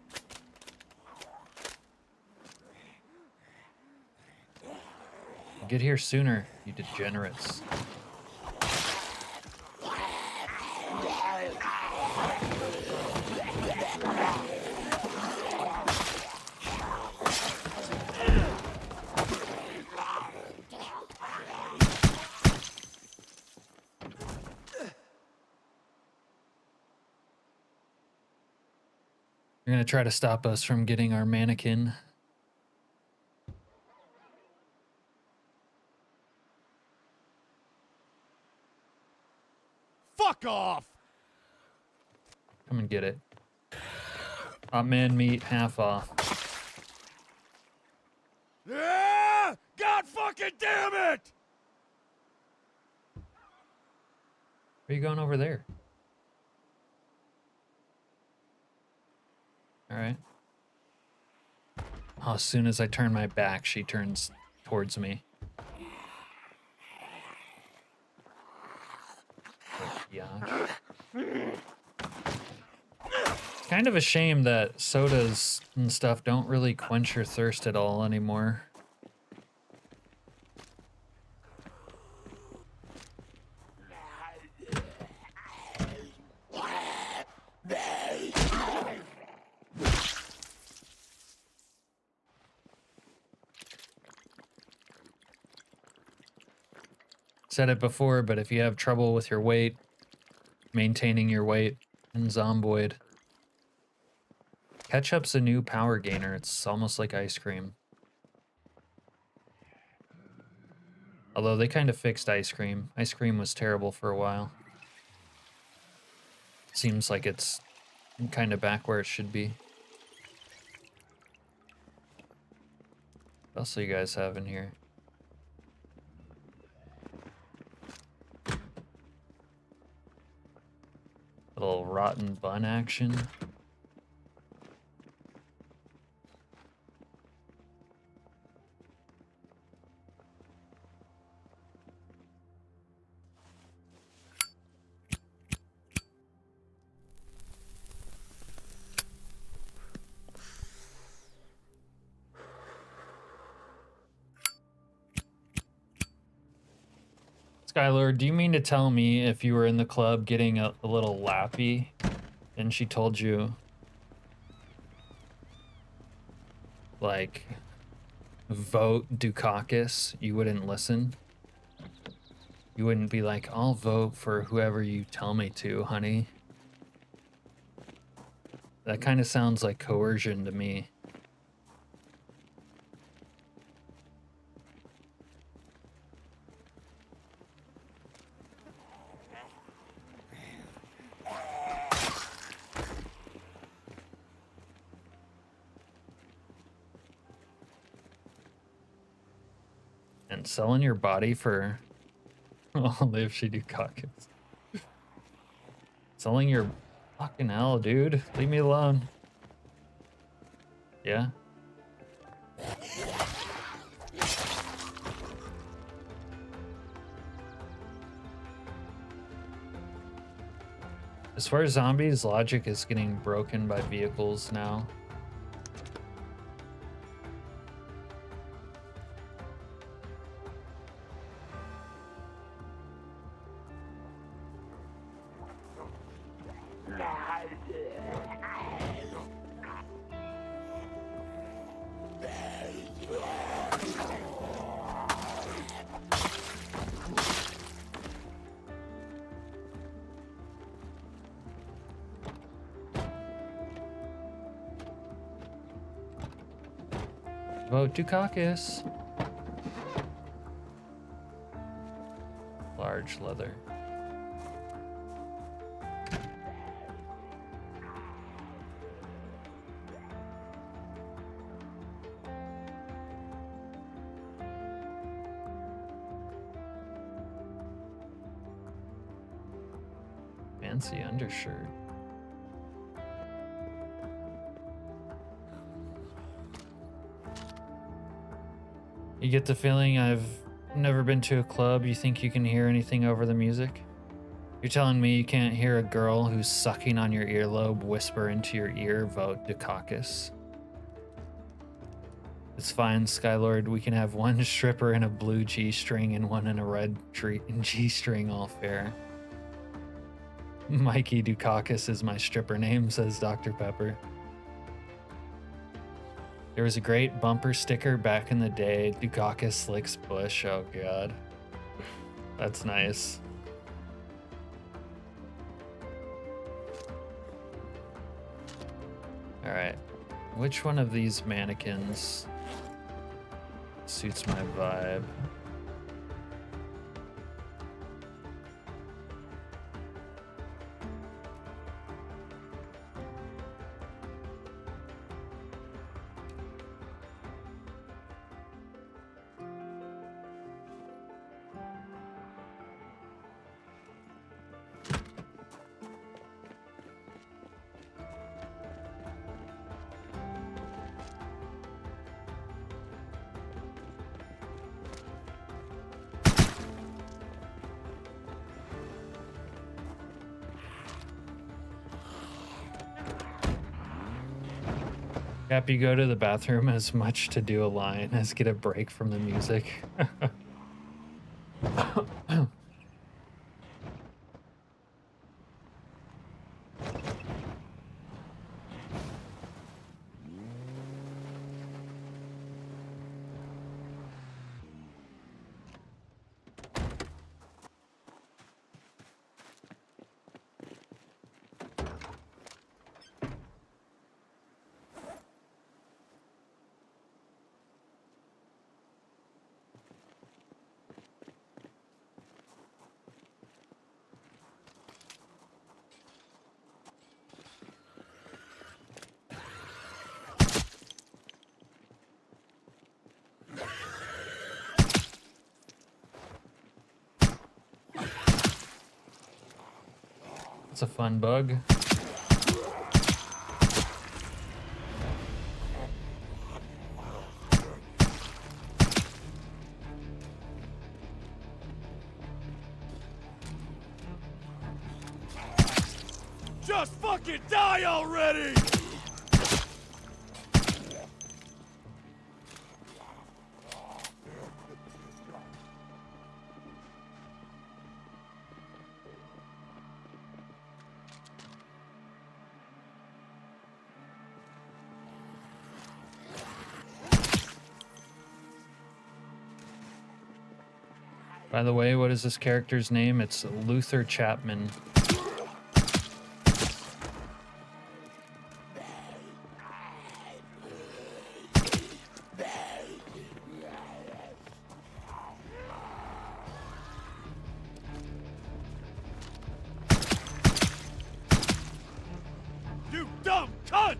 Get here sooner, you degenerates. You're gonna try to stop us from getting our mannequin. Fuck off! Come and get it. Hot man meat, half off. Ah! God fucking damn it! Where are you going over there? All right. Oh, as soon as I turn my back, she turns towards me. Yuck. It's kind of a shame that sodas and stuff don't really quench your thirst at all anymore. Said it before, but if you have trouble with your weight, maintaining your weight in Zomboid, ketchup's a new power gainer. It's almost like ice cream. Although they kind of fixed ice cream. Ice cream was terrible for a while. Seems like it's kind of back where it should be. What else do you guys have in here? rotten bun action. Skylord, do you mean to tell me if you were in the club getting a little lappy and she told you, like, vote Dukakis, you wouldn't listen? You wouldn't be like, I'll vote for whoever you tell me to, honey? That kind of sounds like coercion to me. And selling your body for only if she do caucus. Selling your fucking hell, dude. Leave me alone. Yeah. As far as zombies, logic is getting broken by vehicles now. Vote Dukakis. Large leather. Fancy undershirt. You get the feeling I've never been to a club. You think you can hear anything over the music? You're telling me you can't hear a girl who's sucking on your earlobe whisper into your ear, vote Dukakis? It's fine, Skylord. We can have one stripper in a blue G-string and one in a red G-string, all fair. Mikey Dukakis is my stripper name, says Dr. Pepper. There was a great bumper sticker back in the day, Dukakis licks bush. Oh god. That's nice. Alright. Which one of these mannequins suits my vibe? Happy go to the bathroom as much to do a line as get a break from the music. It's a fun bug. Just fucking die already! By the way, what is this character's name? It's Luther Chapman. You dumb cunt!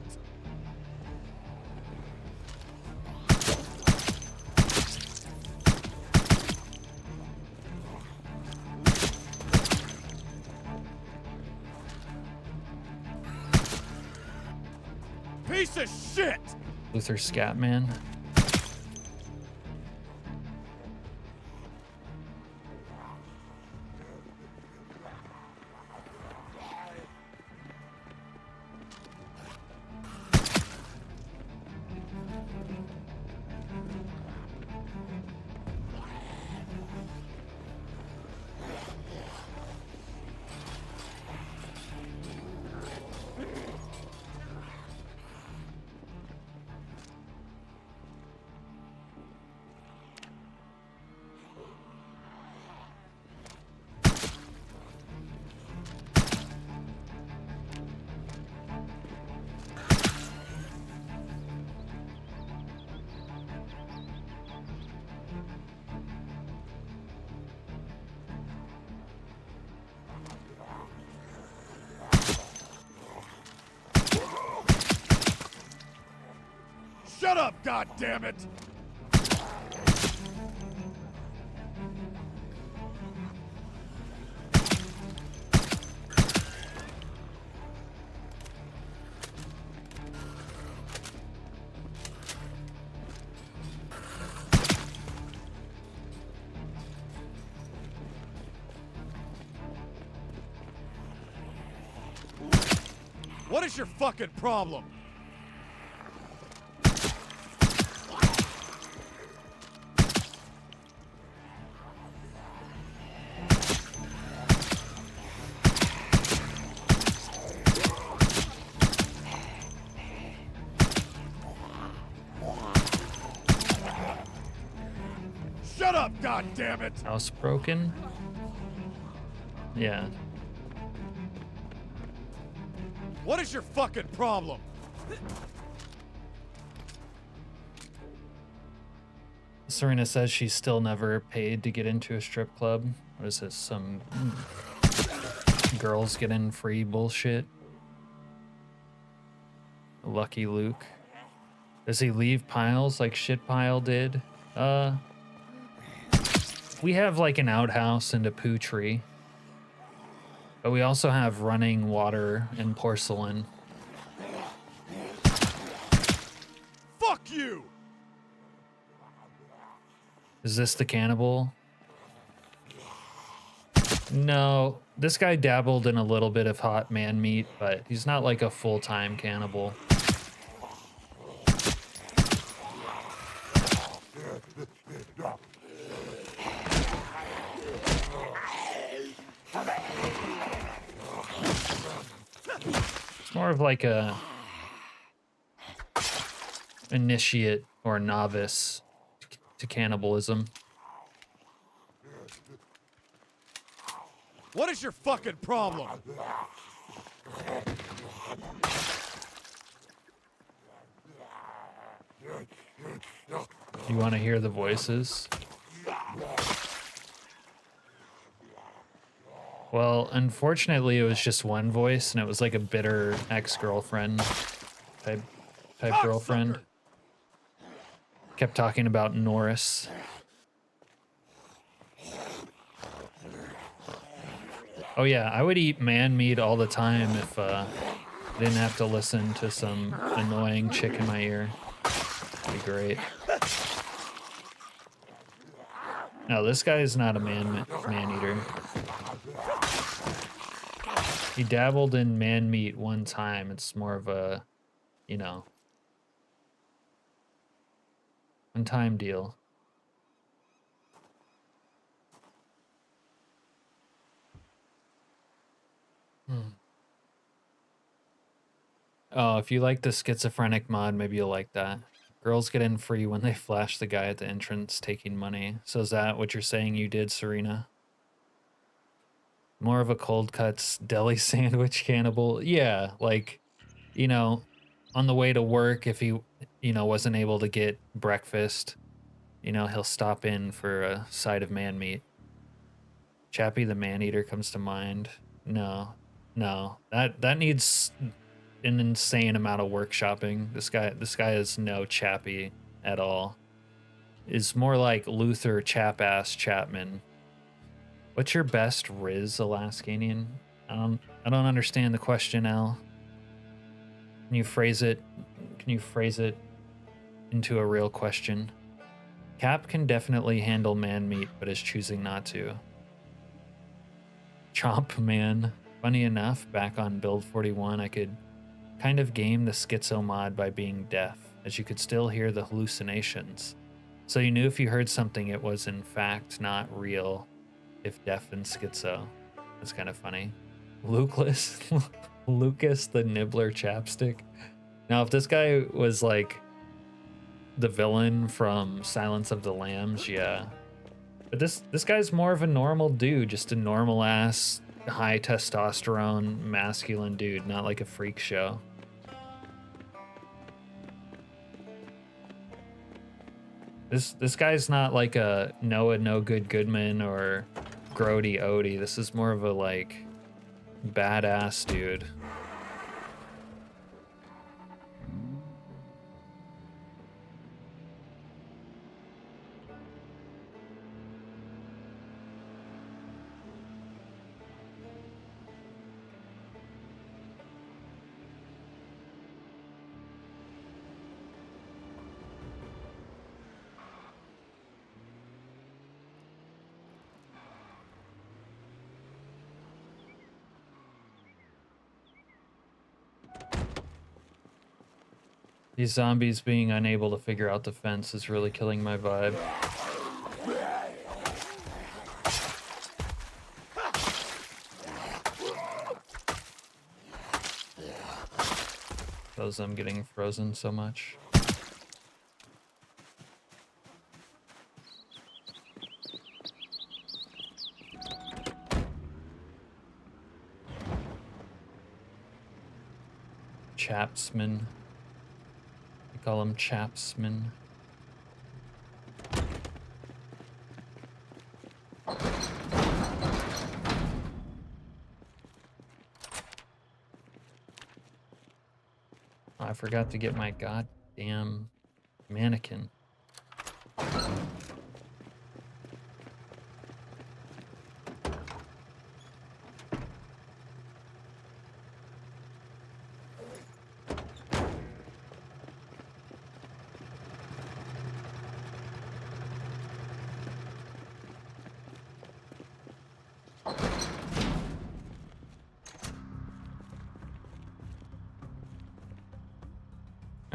Piece of shit! Luther Scatman. Shut up, goddammit! What is your fucking problem? Shut up, goddammit! House broken? Yeah. What is your fucking problem? Serena says she's still never paid to get into a strip club. What is this? Some girls get in free bullshit? Lucky Luke. Does he leave piles like Shit Pile did? We have like an outhouse and a poo tree. But we also have running water and porcelain. Fuck you! Is this the cannibal? No, this guy dabbled in a little bit of hot man meat, but he's not like a full-time cannibal. It's more of like a initiate or novice to cannibalism. What is your fucking problem? You want to hear the voices? Well, unfortunately, it was just one voice, and it was like a bitter ex-girlfriend type girlfriend. Kept talking about Norris. Oh yeah, I would eat man meat all the time if I didn't have to listen to some annoying chick in my ear. That'd be great. No, this guy is not a man eater. He dabbled in man meat one time. It's more of a, you know, one-time deal. Oh, if you like the schizophrenic mod, maybe you'll like that. Girls get in free when they flash the guy at the entrance taking money. So is that what you're saying you did, Serena? More of a cold cuts deli sandwich cannibal? Yeah, like, you know, on the way to work, if he, wasn't able to get breakfast, he'll stop in for a side of man meat. Chappie the Man-Eater comes to mind. No, no, that needs an insane amount of workshopping. This guy is no Chappie at all. Is more like Luther Chap-Ass Chapman. What's your best Riz Alaskanian? I don't understand the question, Al. Can you phrase it? Can you phrase it into a real question? Cap can definitely handle man meat, but is choosing not to. Chomp man. Funny enough, back on build 41, I could kind of game the schizo mod by being deaf, as you could still hear the hallucinations. So you knew if you heard something, it was in fact not real, if deaf and schizo. That's kind of funny. Lucas, Lucas the Nibbler Chapstick. Now, if this guy was like the villain from Silence of the Lambs, yeah. But this guy's more of a normal dude, just a normal ass, high testosterone, masculine dude, not like a freak show. This guy's not like a Noah No Good Goodman or Grody Odie. This is more of a like badass dude. These zombies being unable to figure out the fence is really killing my vibe. Those I'm getting frozen so much. Chapsman. Call him Chapsman. I forgot to get my goddamn mannequin.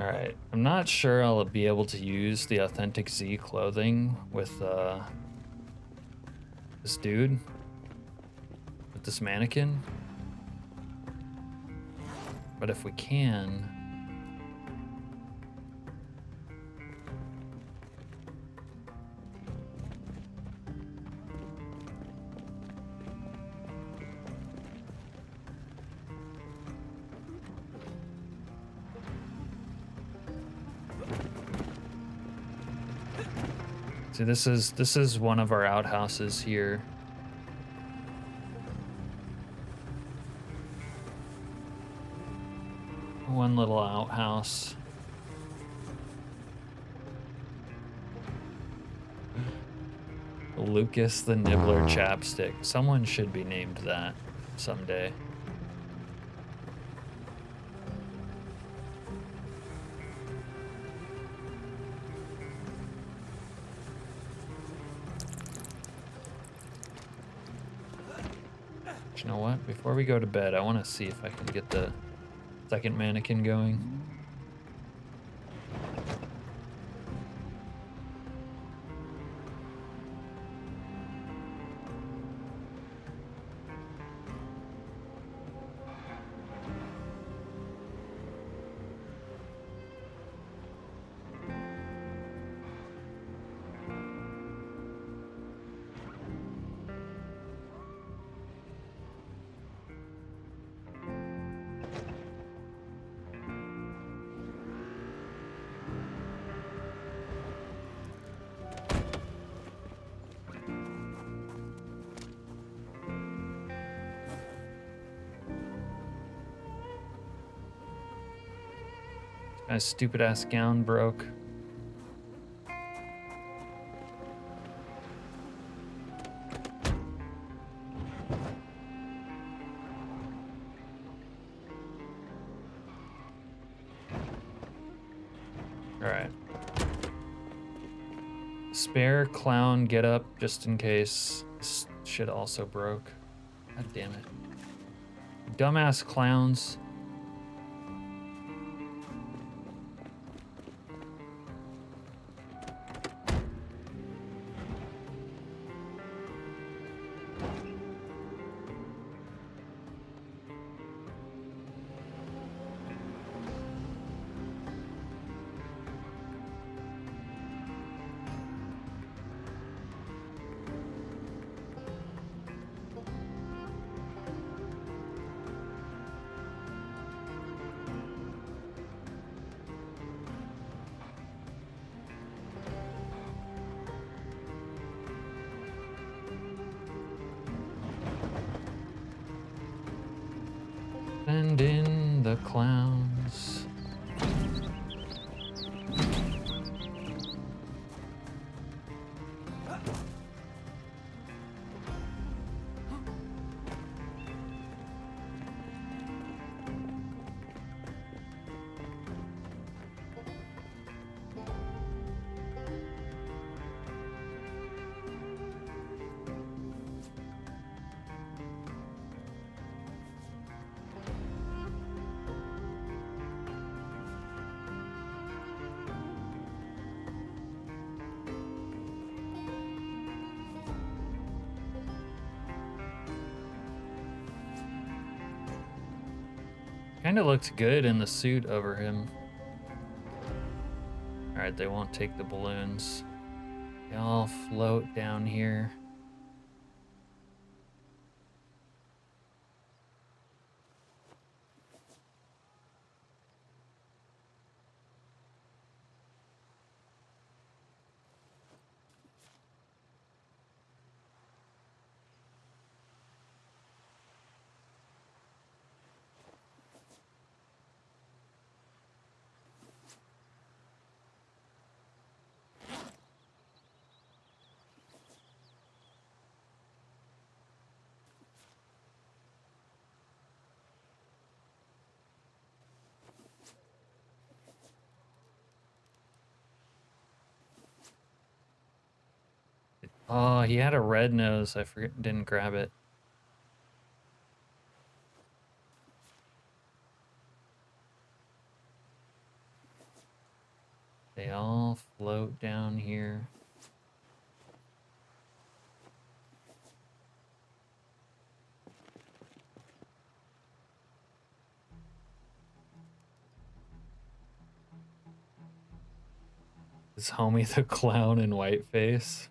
Alright, I'm not sure I'll be able to use the authentic Z clothing with this dude, with this mannequin. But if we can... See, this is one of our outhouses here. One little outhouse. Lucas the Nibbler Chapstick. Someone should be named that someday. You know what? Before we go to bed, I want to see if I can get the second mannequin going. My stupid ass gown broke. Alright. Spare clown get up just in case this shit also broke. God damn it. Dumbass clowns. Send in the clowns. Kinda looked good in the suit over him. Alright, they won't take the balloons. They all float down here. Oh, he had a red nose. I forget, didn't grab it. They all float down here. Is homie the clown in whiteface?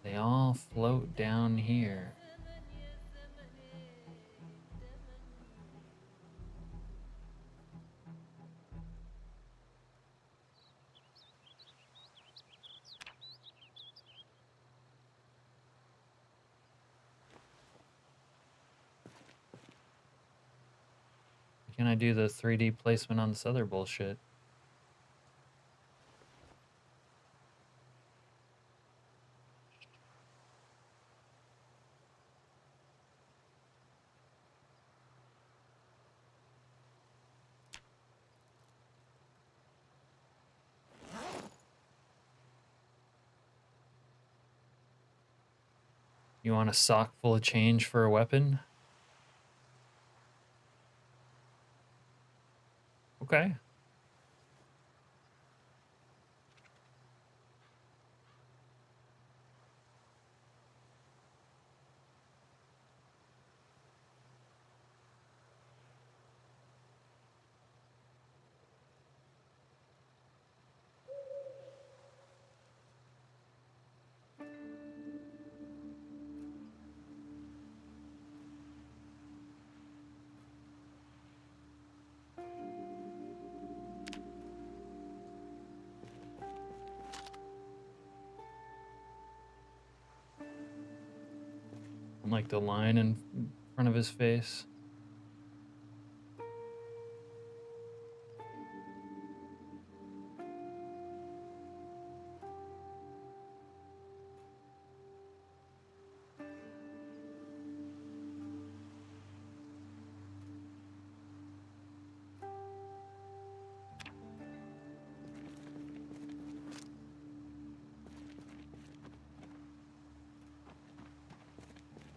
They all float down here. Can I do the 3D placement on this other bullshit? You want a sock full of change for a weapon? Okay. Like the line in front of his face.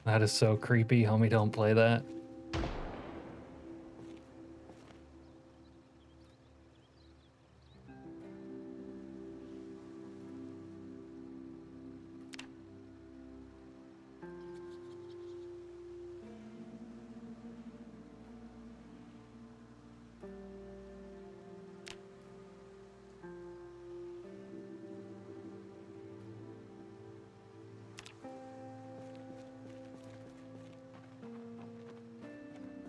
That is so creepy. Homie, don't play that.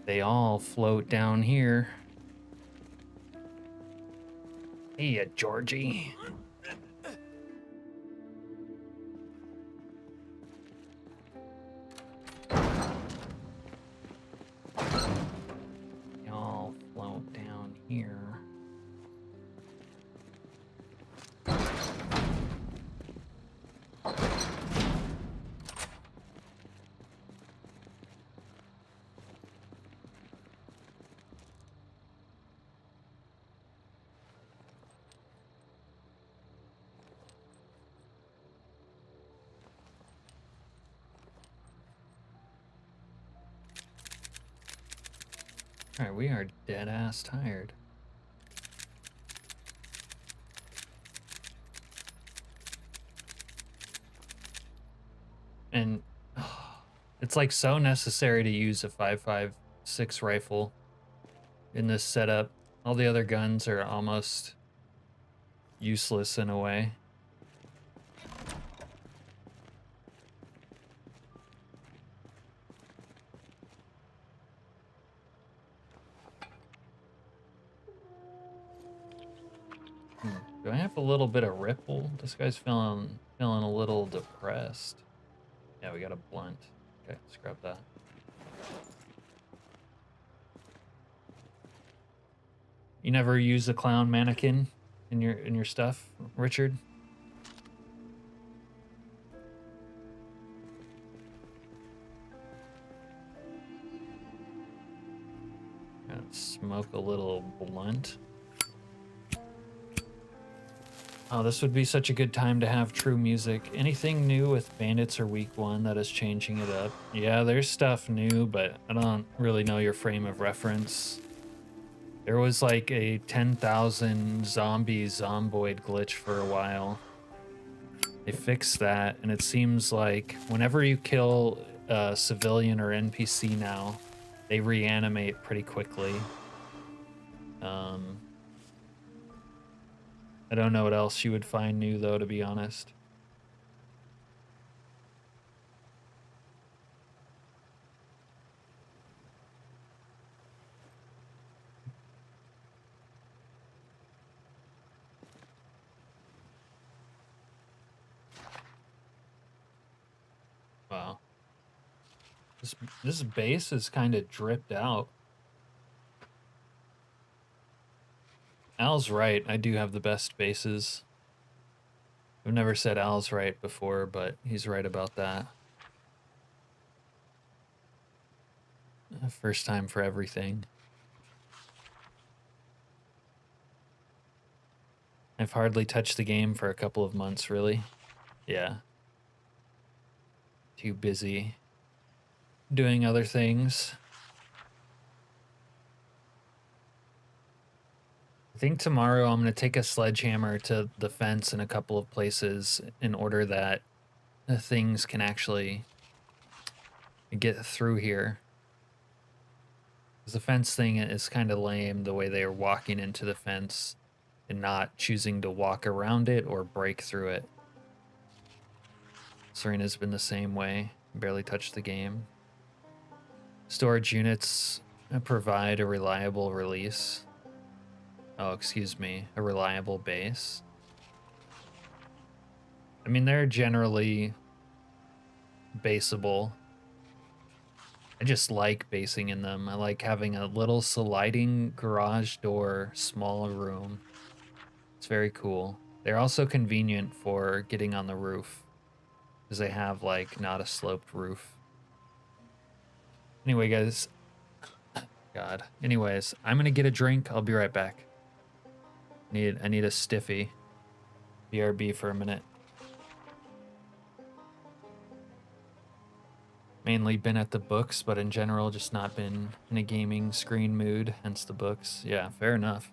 They all float down here. Hey, Georgie. They all float down here. All right, we are dead ass tired. And it's like so necessary to use a 5.56 rifle in this setup. All the other guns are almost useless in a way. Do I have a little bit of ripple? This guy's feeling a little depressed. Yeah, we got a blunt. Okay, let's grab that. You never use a clown mannequin in your stuff, Richard? Smoke a little blunt. Oh, this would be such a good time to have true music. Anything new with Bandits or Week 1 that is changing it up? Yeah, there's stuff new, but I don't really know your frame of reference. There was like a 10,000 zombie Zomboid glitch for a while. They fixed that, and it seems like whenever you kill a civilian or NPC now, they reanimate pretty quickly. I don't know what else you would find new, though, to be honest. Wow. This base is kind of dripped out. Al's right. I do have the best bases. I've never said Al's right before, but he's right about that. First time for everything. I've hardly touched the game for a couple of months, really. Yeah. too busy doing other things. I think tomorrow I'm going to take a sledgehammer to the fence in a couple of places in order that things can actually get through here. Because the fence thing is kind of lame, the way they are walking into the fence and not choosing to walk around it or break through it. Serena's been the same way, barely touched the game. Storage units provide a reliable release. Oh, excuse me, a reliable base. I mean, they're generally baseable. I just like basing in them. I like having a little sliding garage door, small room. It's very cool. They're also convenient for getting on the roof because they have like not a sloped roof. Anyway, guys. God. Anyways, I'm gonna get a drink. I'll be right back. I need a stiffy. BRB for a minute. Mainly been at the books, but in general just not been in a gaming screen mood, hence the books. Yeah, fair enough.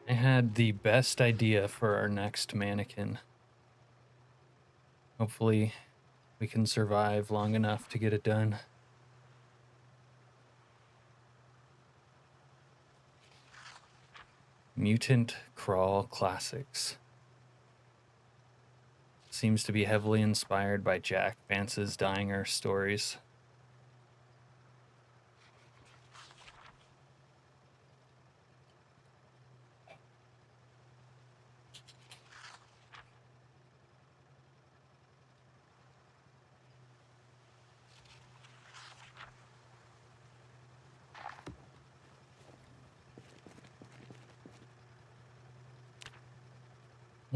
I had the best idea for our next mannequin. Hopefully, we can survive long enough to get it done. Mutant Crawl Classics. Seems to be heavily inspired by Jack Vance's Dying Earth stories.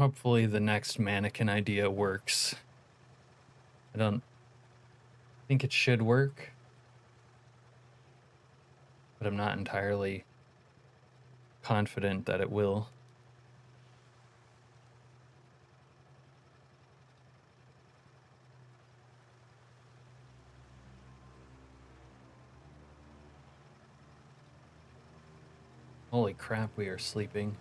Hopefully the next mannequin idea works. I don't think it should work, but I'm not entirely confident that it will. Holy crap, we are sleeping.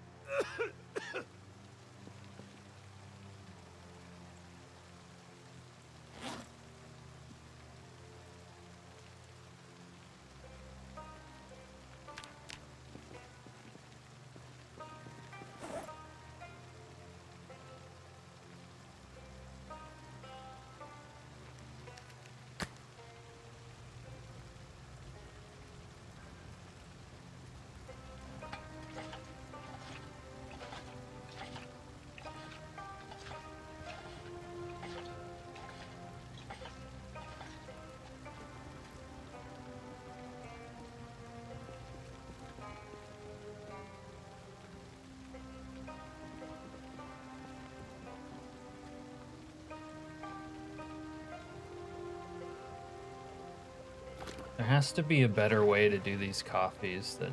There has to be a better way to do these coffees than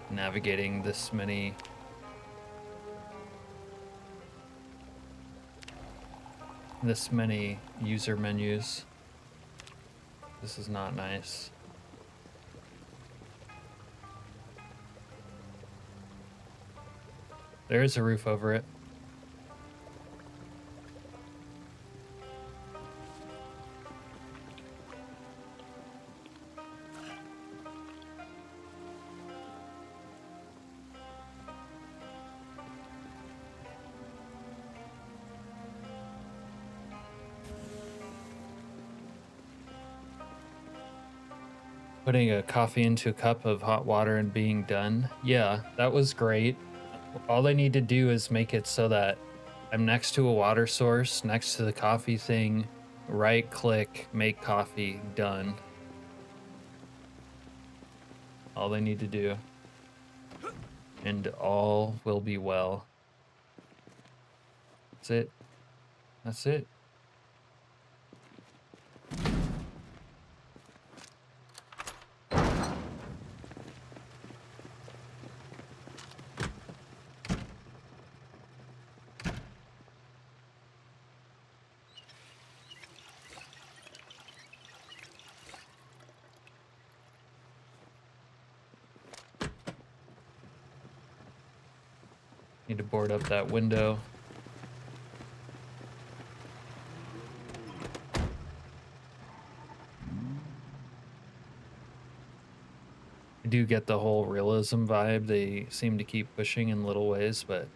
navigating this many user menus. This is not nice. There is a roof over it. Putting a coffee into a cup of hot water and being done. Yeah, that was great. All I need to do is make it so that I'm next to a water source, next to the coffee thing, right click, make coffee, done. All they need to do. And all will be well. That's it. That's it. Need to board up that window. I do get the whole realism vibe they seem to keep pushing in little ways, but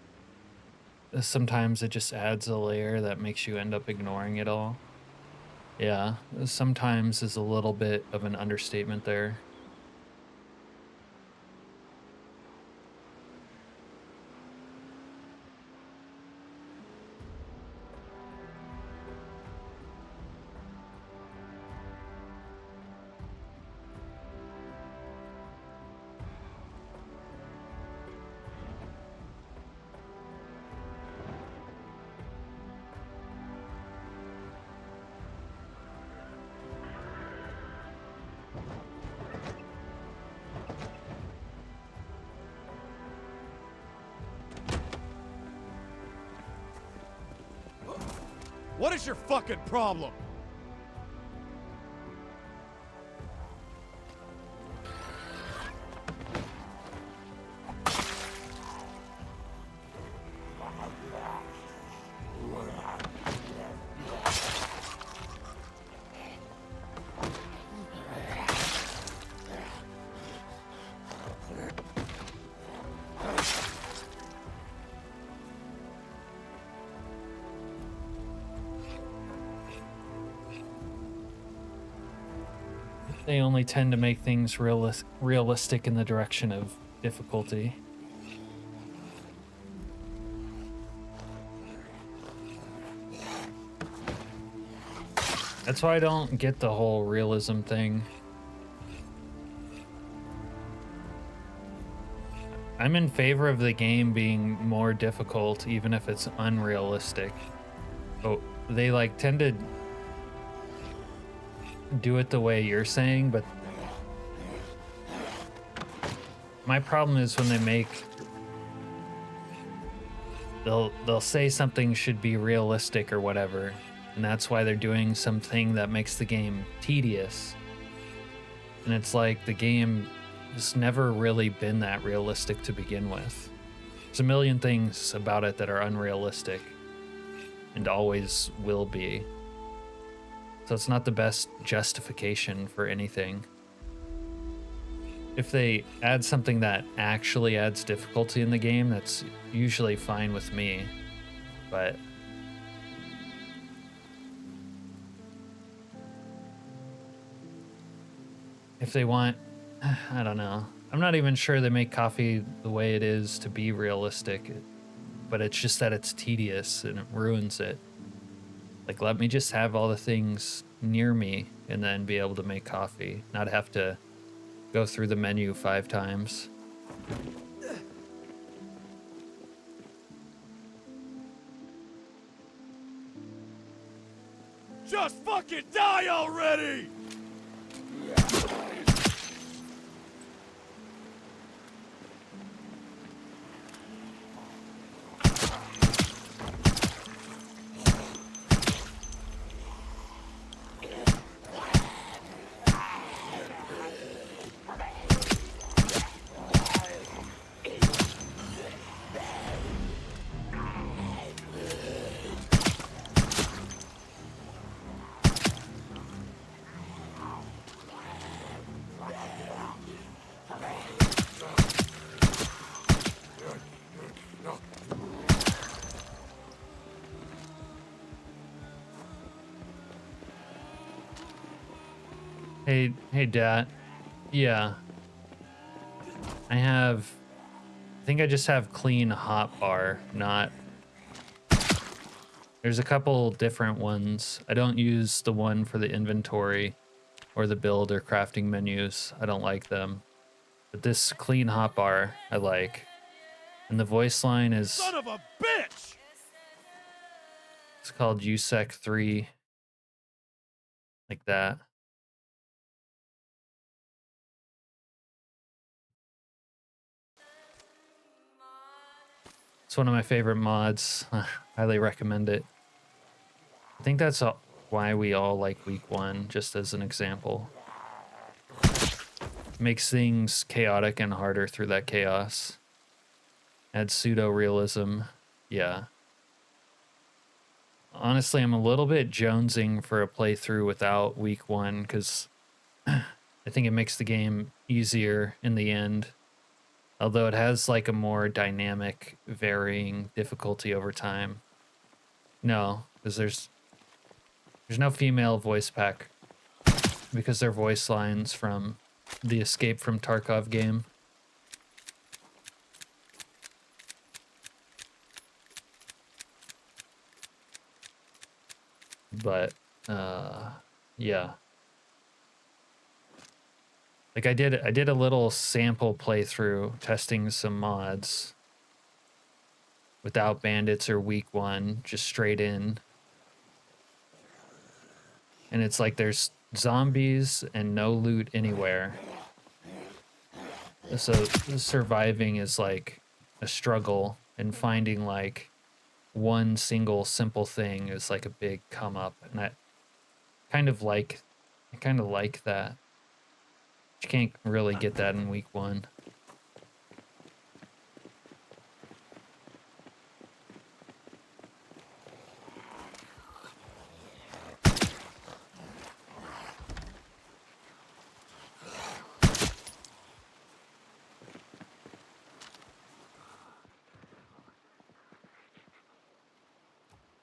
sometimes it just adds a layer that makes you end up ignoring it all. Yeah, sometimes is a little bit of an understatement there. What is your fucking problem? They only tend to make things realistic in the direction of difficulty. That's why I don't get the whole realism thing. I'm in favor of the game being more difficult, even if it's unrealistic. But they like tend to do it the way you're saying, but my problem is when they'll say something should be realistic or whatever, and that's why they're doing something that makes the game tedious. And it's like the game has never really been that realistic to begin with. There's a million things about it that are unrealistic and always will be. So it's not the best justification for anything. If they add something that actually adds difficulty in the game, that's usually fine with me. But if they want, I don't know. I'm not even sure they make coffee the way it is to be realistic, but it's just that it's tedious and it ruins it. Like, let me just have all the things near me and then be able to make coffee, not have to go through the menu 5 times. Just fucking die already! Hey, Dad. Yeah. I think I just have clean hotbar, not... There's a couple different ones. I don't use the one for the inventory or the build or crafting menus. I don't like them. But this clean hotbar, I like. And the voice line is... Son of a bitch! It's called USEC 3. Like that. It's one of my favorite mods. Highly recommend it. I think that's why we all like week 1, just as an example. Makes things chaotic and harder through that chaos. Add pseudo-realism. Yeah. Honestly, I'm a little bit jonesing for a playthrough without week 1, because I think it makes the game easier in the end. Although it has like a more dynamic, varying difficulty over time. No, because there's no female voice pack, because they're voice lines from the Escape from Tarkov game. But yeah. Like I did a little sample playthrough testing some mods without bandits or week 1, just straight in. And it's like there's zombies and no loot anywhere. So surviving is like a struggle, and finding like one single simple thing is like a big come up, and I kind of like that. You can't really get that in week 1.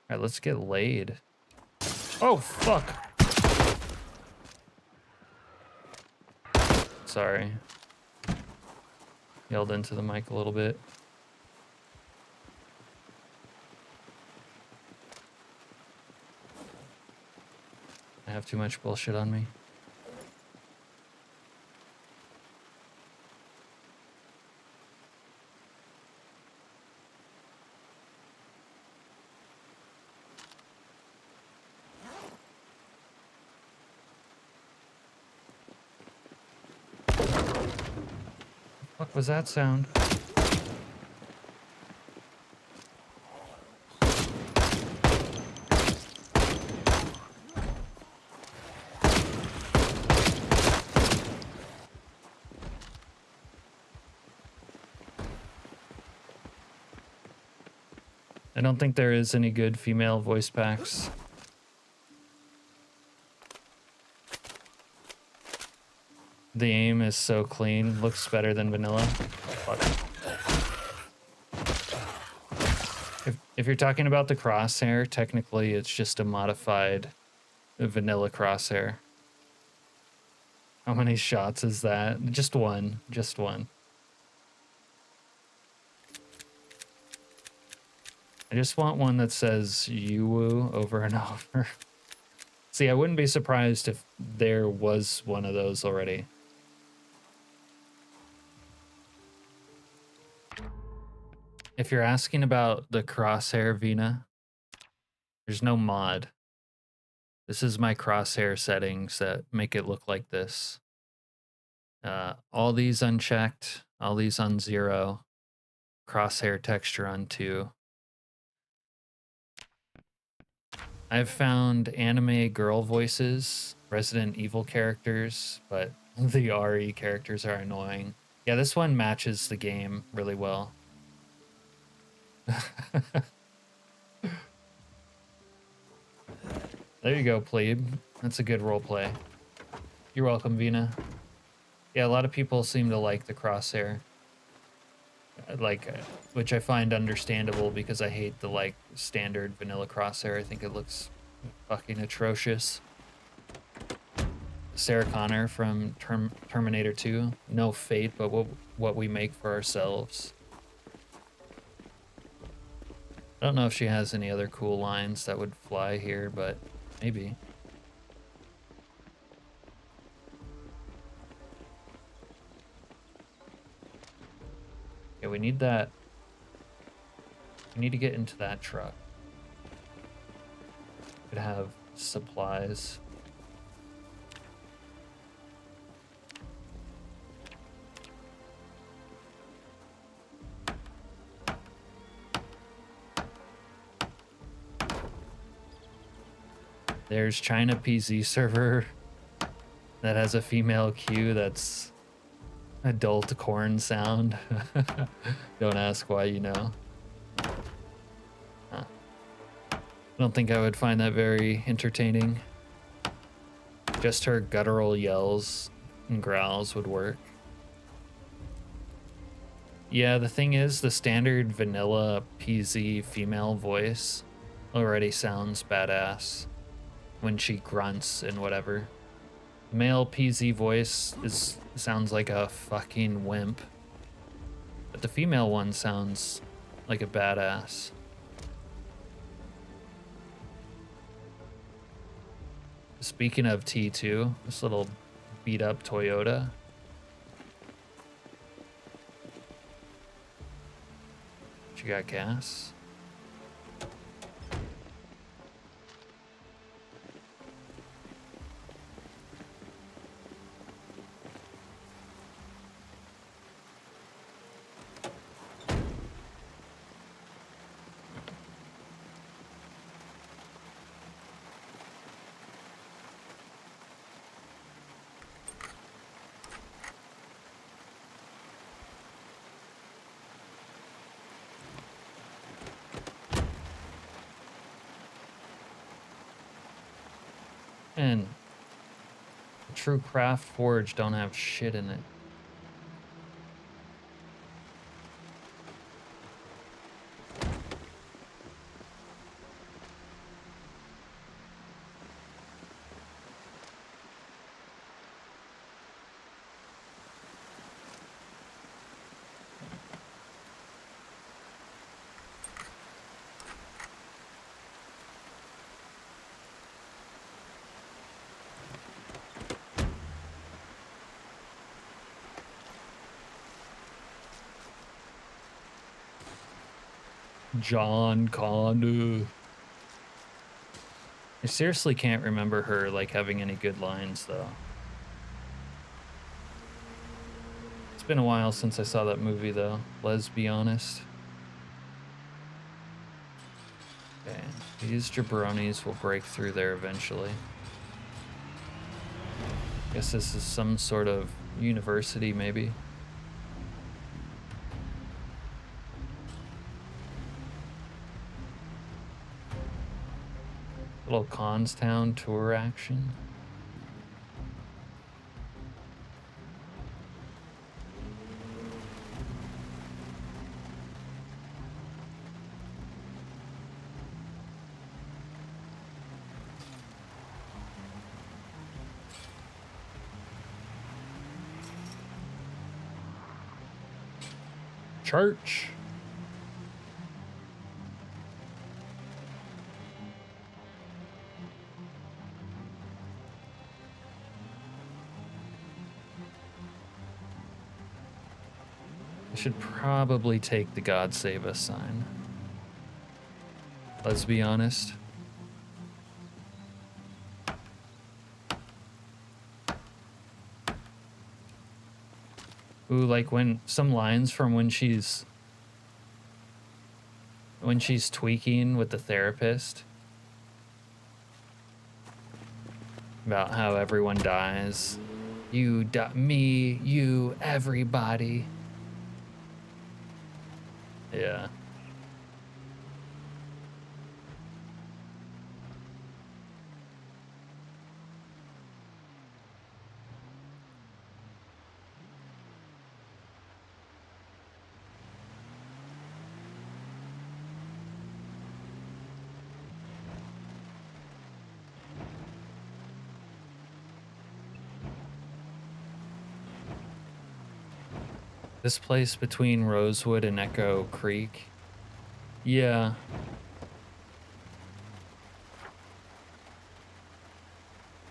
All right, let's get laid. Oh, fuck. Sorry. Yelled into the mic a little bit. I have too much bullshit on me. was that sound? I don't think there is any good female voice packs. The aim is so clean, looks better than vanilla. Fuck. If you're talking about the crosshair, technically it's just a modified vanilla crosshair. How many shots is that? Just one. Just one. I just want one that says "you" over and over. See, I wouldn't be surprised if there was one of those already. If you're asking about the crosshair, Vina, there's no mod. This is my crosshair settings that make it look like this. All these unchecked, all these on 0, crosshair texture on 2. I've found anime girl voices, Resident Evil characters, but the RE characters are annoying. Yeah, this one matches the game really well. There you go, plebe. That's a good role play. You're welcome, Vina. Yeah, a lot of people seem to like the crosshair. Which I find understandable because I hate the standard vanilla crosshair. I think it looks fucking atrocious. Sarah Connor from Terminator 2. No fate, but what we make for ourselves. I don't know if she has any other cool lines that would fly here, but maybe. Yeah, we need that. We need to get into that truck. Could have supplies. There's China PZ server that has a female queue that's adult corn sound. Don't ask why, you know. Huh. I don't think I would find that very entertaining. Just her guttural yells and growls would work. Yeah, the thing is, the standard vanilla PZ female voice already sounds badass when she grunts and whatever. Male PZ voice sounds like a fucking wimp, but the female one sounds like a badass. Speaking of T2, this little beat up Toyota. She got gas. And true craft forge don't have shit in it. John Connor. I seriously can't remember her having any good lines though. It's been a while since I saw that movie, though. Let's be honest. Okay, these jabronis will break through there eventually. Guess this is some sort of university, maybe. Little Constown tour action. Church. I should probably take the God Save Us sign. Let's be honest. Ooh, like when some lines from when she's tweaking with the therapist about how everyone dies. You, me, you, everybody. Yeah. This place between Rosewood and Echo Creek. Yeah.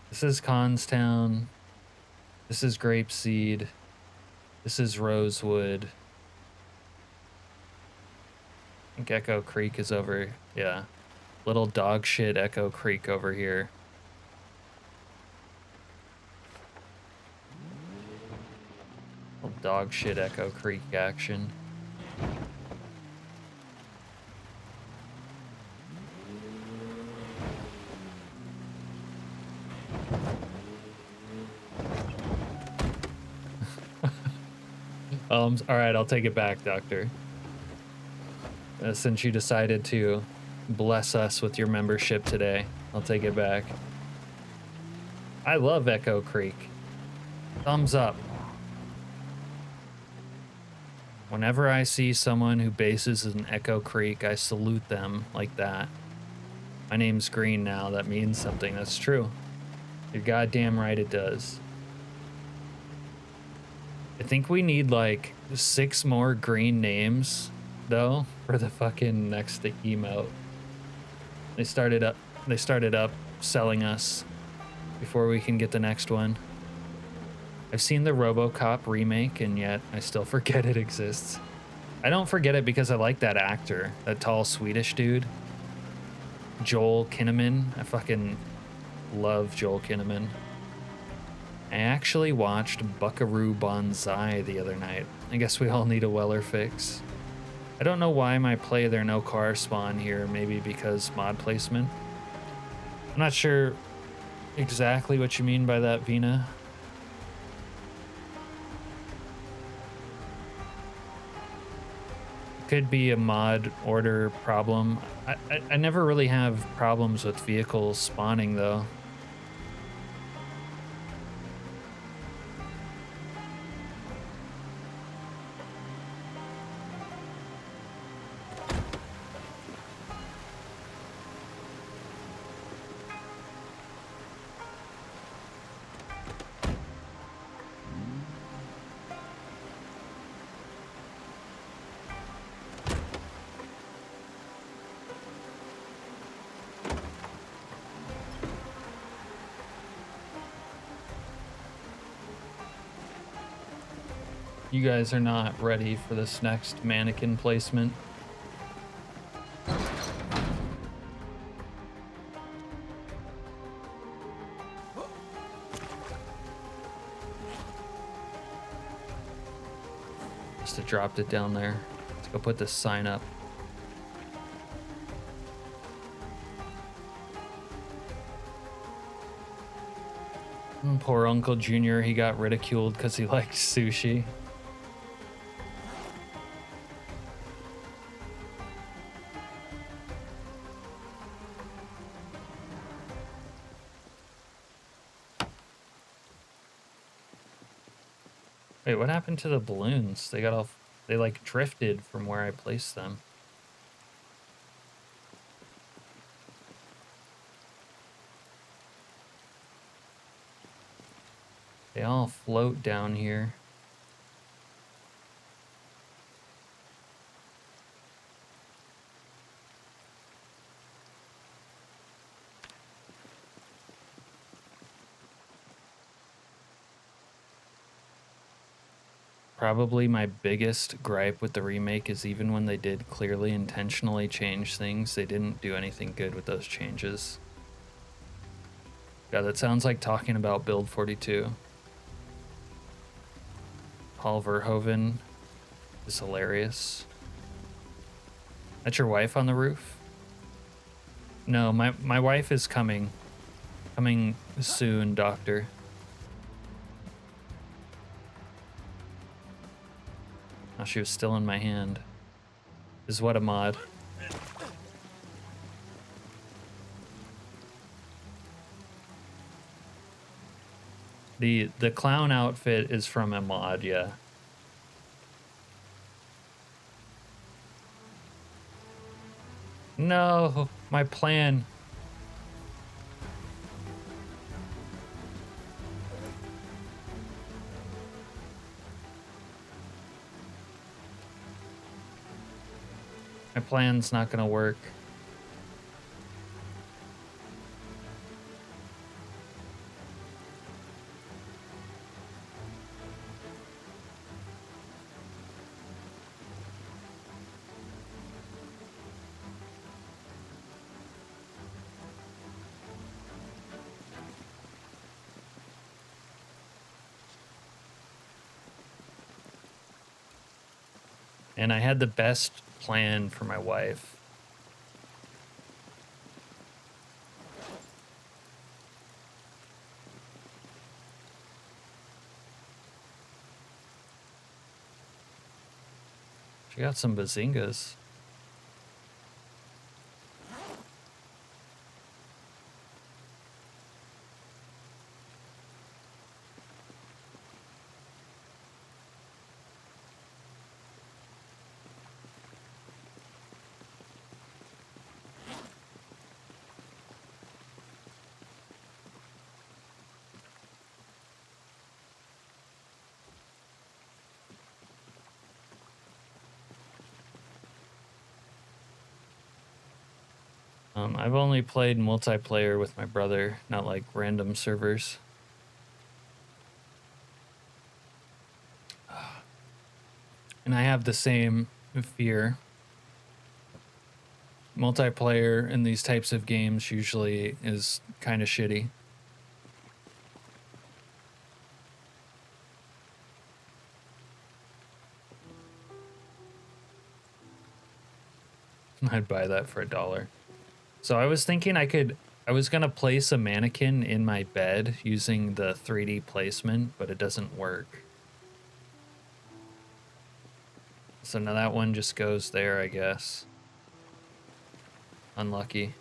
This is Constown. This is Grapeseed. This is Rosewood. I think Echo Creek is over. Yeah. Little dog shit Echo Creek over here. Little dog shit Echo Creek action. All right, I'll take it back, Doctor. Since you decided to bless us with your membership today, I'll take it back. I love Echo Creek. Thumbs up. Whenever I see someone who bases in Echo Creek, I salute them like that. My name's Green now. That means something. That's true. You're goddamn right it does. I think we need like 6 more green names though for the fucking next emote. They started up selling us before we can get the next one. I've seen the RoboCop remake and yet I still forget it exists. I don't forget it because I like that actor, that tall Swedish dude. Joel Kinnaman. I fucking love Joel Kinnaman. I actually watched Buckaroo Banzai the other night. I guess we all need a Weller fix. I don't know why my play there no car spawn here, maybe because mod placement. I'm not sure exactly what you mean by that, Vina. Could be a mod order problem. I never really have problems with vehicles spawning though. You guys are not ready for this next mannequin placement. must have dropped it down there. Let's go put this sign up. Poor Uncle Junior, he got ridiculed because he liked sushi. Wait, what happened to the balloons? They got all, they like drifted from where I placed them. They all float down here. Probably my biggest gripe with the remake is even when they did clearly intentionally change things, they didn't do anything good with those changes. God, that sounds like talking about Build 42. Paul Verhoeven is hilarious. That's your wife on the roof? No, my wife is coming. Coming soon, doctor. Oh, she was still in my hand. Is what a mod. The clown outfit is from a mod, yeah. No, my plan. My plan's not gonna work. And I had the best plan for my wife. She got some bazingas. I've only played multiplayer with my brother, not like random servers. And I have the same fear. Multiplayer in these types of games usually is kind of shitty. I'd buy that for $1. So I was thinking I was gonna place a mannequin in my bed using the 3D placement, but it doesn't work. So now that one just goes there, I guess. Unlucky.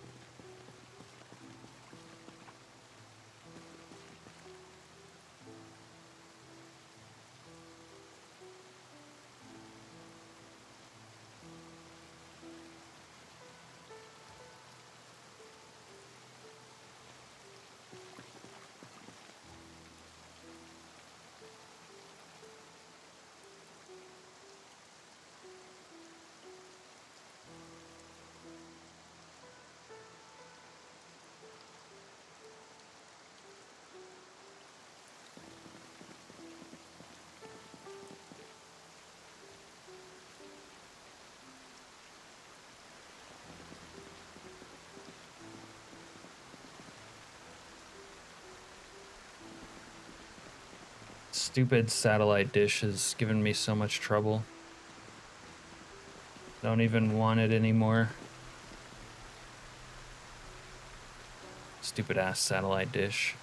Stupid satellite dish has given me so much trouble. Don't even want it anymore. Stupid ass satellite dish.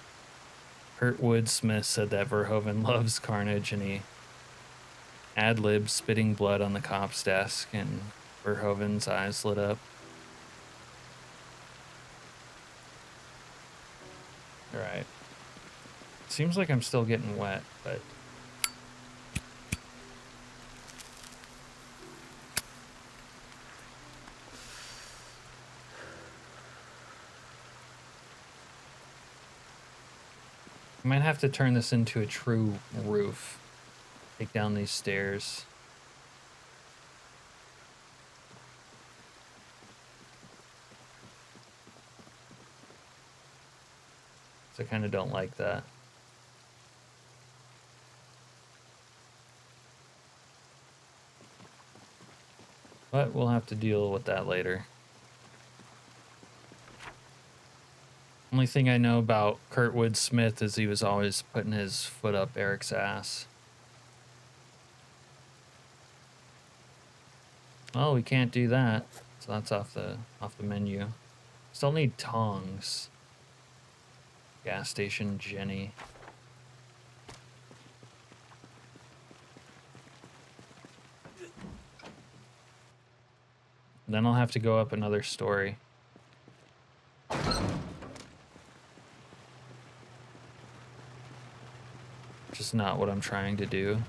Kurtwood Smith said that Verhoeven loves carnage, and he ad-libbed spitting blood on the cop's desk, and Verhoeven's eyes lit up. Alright. Seems like I'm still getting wet, but... I might have to turn this into a true roof. Take down these stairs. So I kind of don't like that. But we'll have to deal with that later. Only thing I know about Kurtwood Smith is he was always putting his foot up Eric's ass. Well, we can't do that, so that's off the menu. Still need tongs. Gas station Jenny. Then I'll have to go up another story. Which is not what I'm trying to do.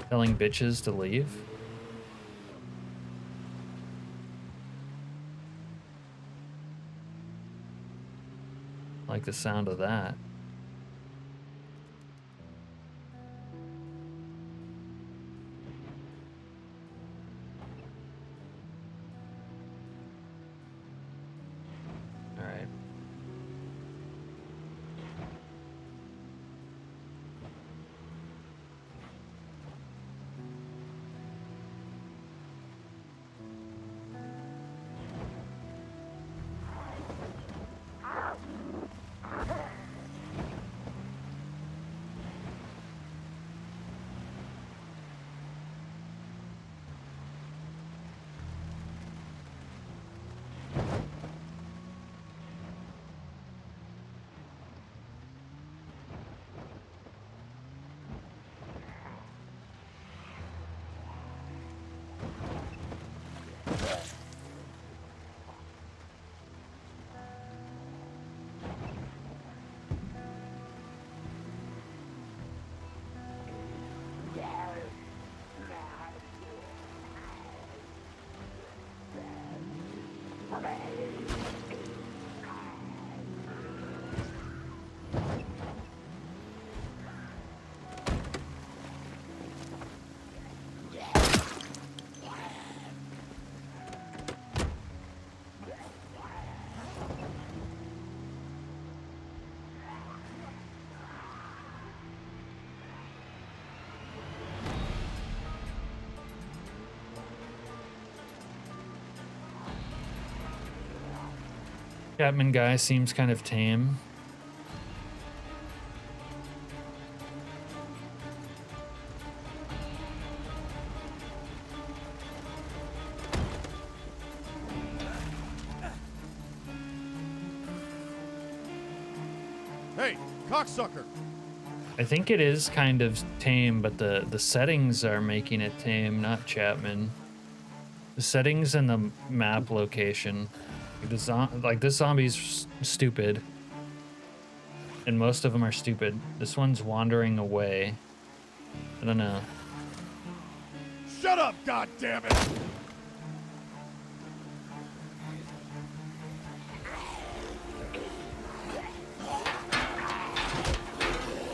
Telling bitches to leave? I like the sound of that. Chapman guy seems kind of tame. Hey, cocksucker! I think it is kind of tame, but the settings are making it tame, not Chapman. The settings and the map location. Like this zombie's stupid, and most of them are stupid. This one's wandering away. I don't know. Shut up, goddammit!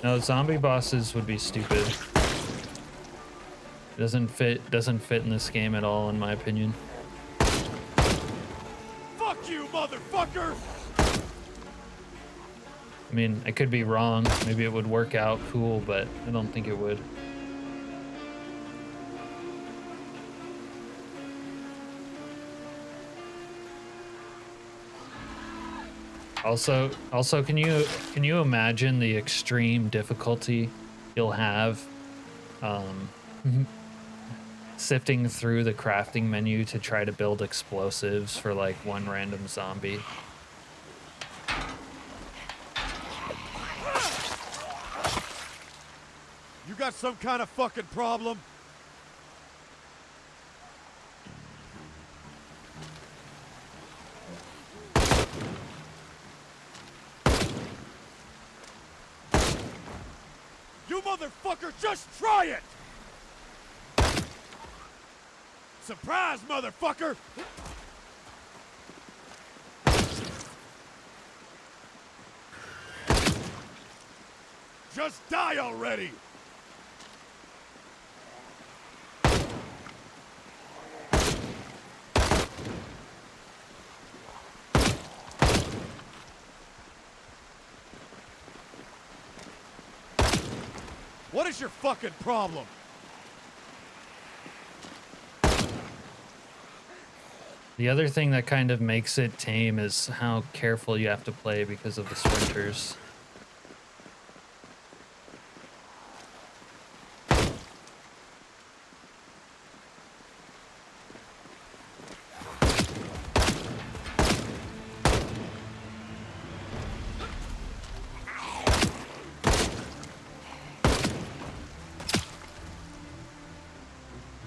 No, zombie bosses would be stupid. It doesn't fit in this game at all, in my opinion. Motherfucker! I mean, I could be wrong. Maybe it would work out cool, but I don't think it would. Also, can you imagine the extreme difficulty you'll have sifting through the crafting menu to try to build explosives for like one random zombie. You got some kind of fucking problem? You motherfucker, just try it! Surprise, motherfucker! Just die already! What is your fucking problem? The other thing that kind of makes it tame is how careful you have to play because of the sprinters.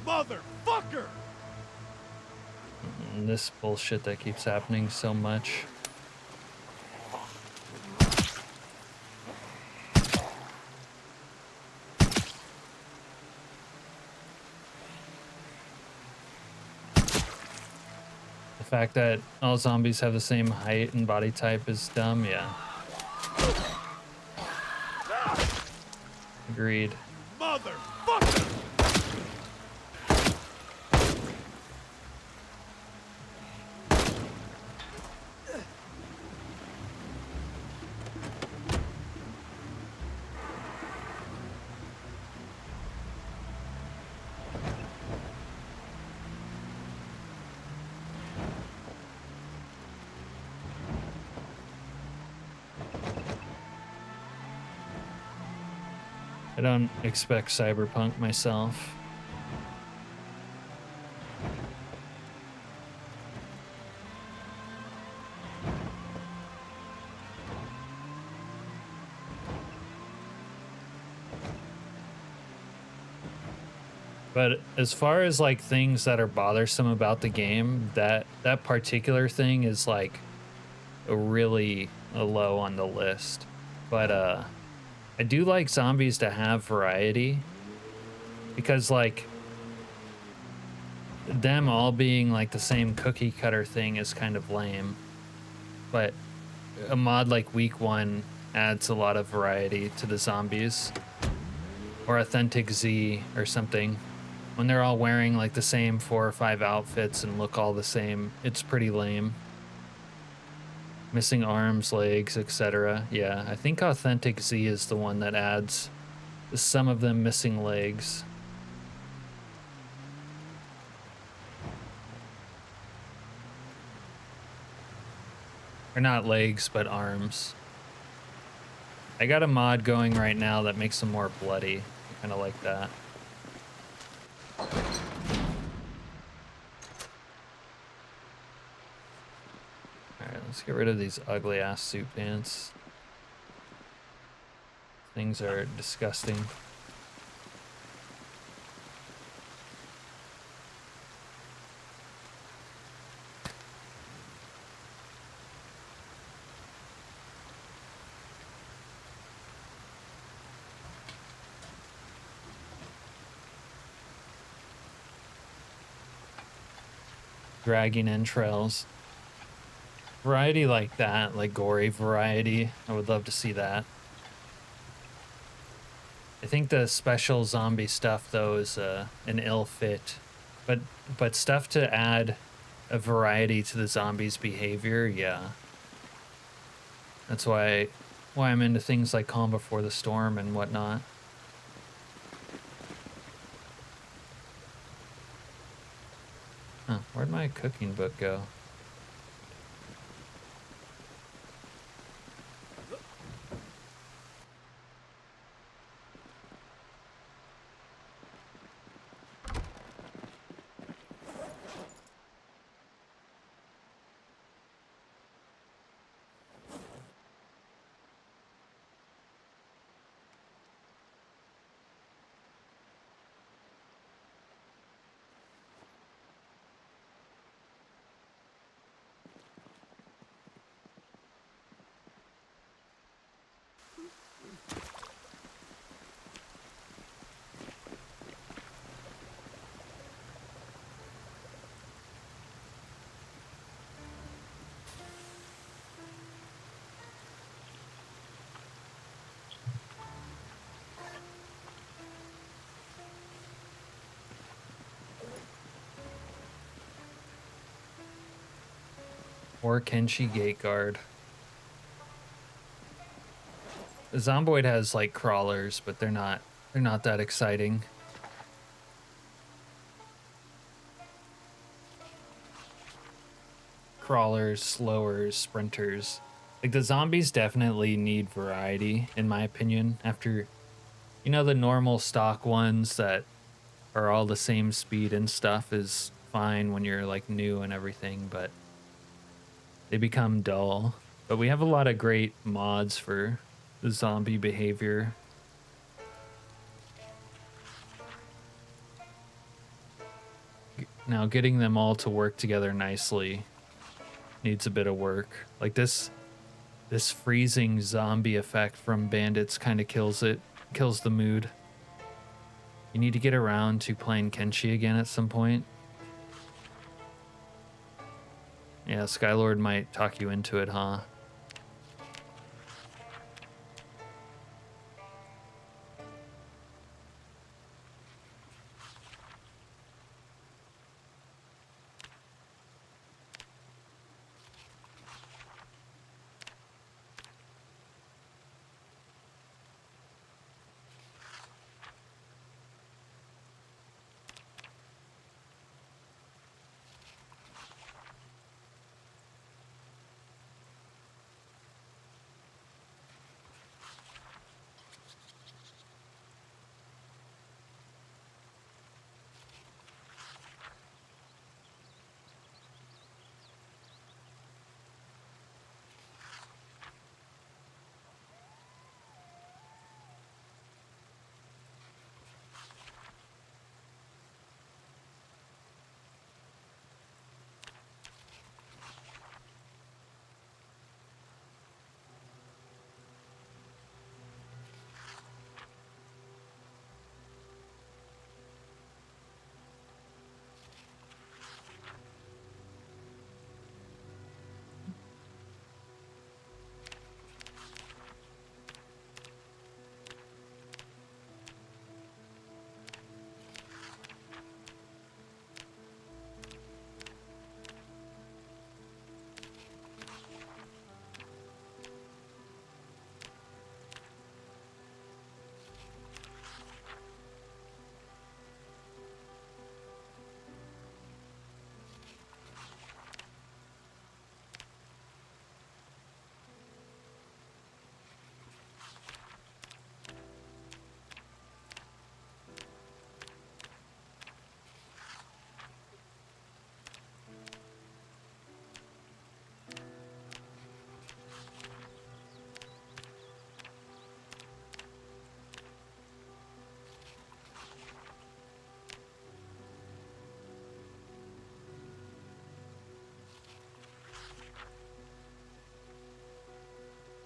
Motherfucker! And this bullshit that keeps happening so much. The fact that all zombies have the same height and body type is dumb, yeah. Agreed. Motherfucker! I don't expect Cyberpunk myself. But as far as like things that are bothersome about the game, that particular thing is like a really low on the list. But I do like zombies to have variety, because like them all being like the same cookie cutter thing is kind of lame. But a mod like Week 1 adds a lot of variety to the zombies. Or Authentic Z or something. When they're all wearing like the same 4 or 5 outfits and look all the same, it's pretty lame. Missing arms, legs, etc. Yeah, I think Authentic Z is the one that adds some of them missing legs. Or not legs, but arms. I got a mod going right now that makes them more bloody. I kind of like that. Alright, let's get rid of these ugly ass suit pants. Things are disgusting. Dragging entrails. Variety like that, like gory variety. I would love to see that. I think the special zombie stuff though is an ill fit, but stuff to add a variety to the zombies' behavior, yeah. That's why I'm into things like Calm Before the Storm and whatnot. Huh, where'd my cooking book go? Or Kenshi Gate Guard. The Zomboid has like crawlers, but they're not that exciting. Crawlers, slowers, sprinters. Like the zombies definitely need variety, in my opinion. After, you know, the normal stock ones that are all the same speed and stuff is fine when you're like new and everything, but they become dull. But we have a lot of great mods for the zombie behavior. Now getting them all to work together nicely needs a bit of work. Like this freezing zombie effect from bandits kind of kills the mood. You need to get around to playing Kenshi again at some point. Yeah, Skylord might talk you into it, huh?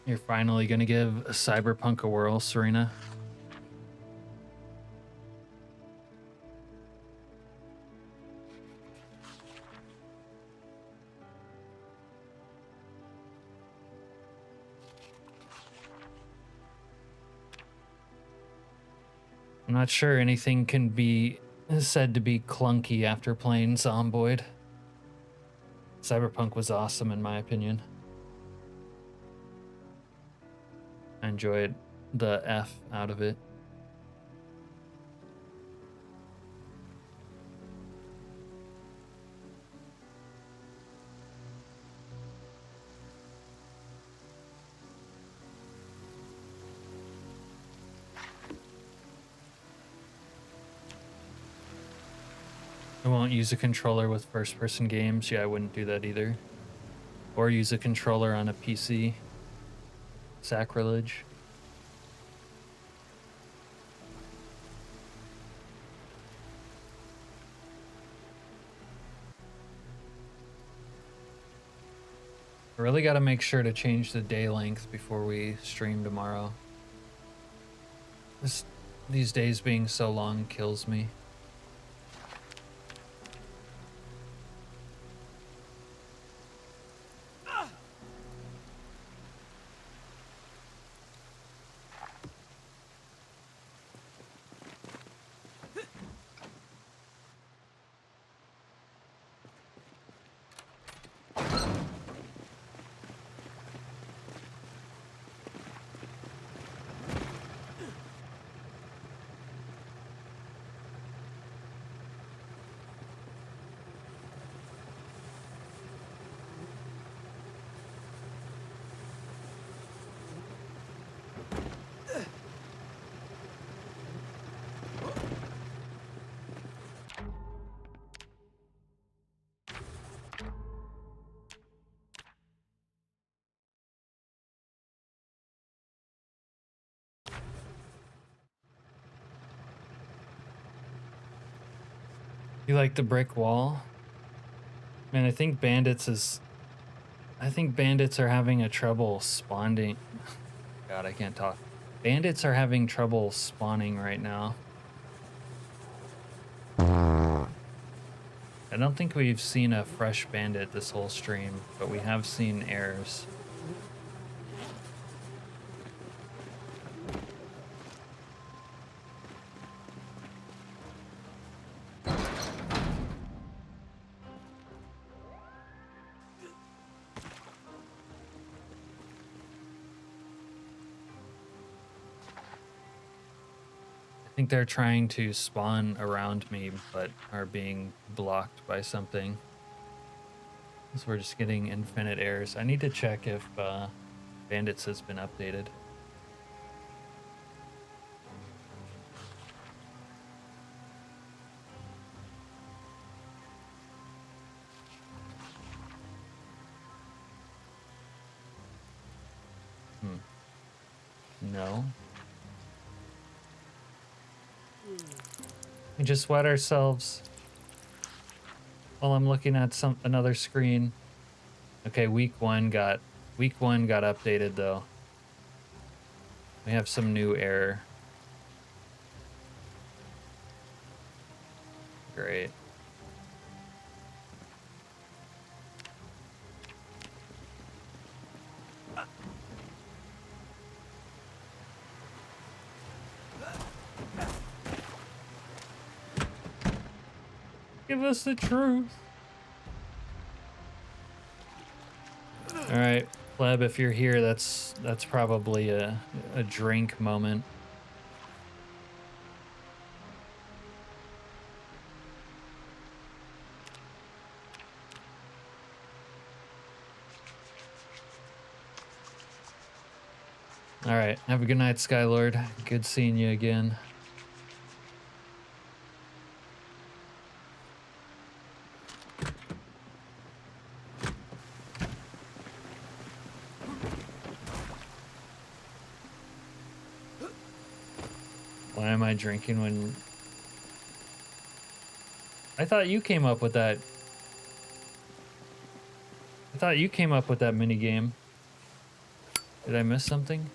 You're finally gonna give Cyberpunk a whirl, Serena? I'm not sure anything can be said to be clunky after playing Zomboid. Cyberpunk was awesome in my opinion. I enjoyed the F out of it. I won't use a controller with first-person games. Yeah, I wouldn't do that either. Or use a controller on a PC. Sacrilege. I really got to make sure to change the day length before we stream tomorrow. These days being so long kills me. You like the brick wall? Man, I think bandits are having a trouble spawning. God, I can't talk. Bandits are having trouble spawning right now. I don't think we've seen a fresh bandit this whole stream, but we have seen errors. I think they're trying to spawn around me, but are being blocked by something. So we're just getting infinite errors. I need to check if bandits has been updated. No. We just wet ourselves while I'm looking at another screen. Okay, week one got updated though. We have some new error. Great. Give us the truth. All right, pleb, if you're here, that's probably a drink moment. All right, have a good night, Skylord. Good seeing you again. Why am I drinking when... I thought you came up with that. I thought you came up with that minigame. Did I miss something?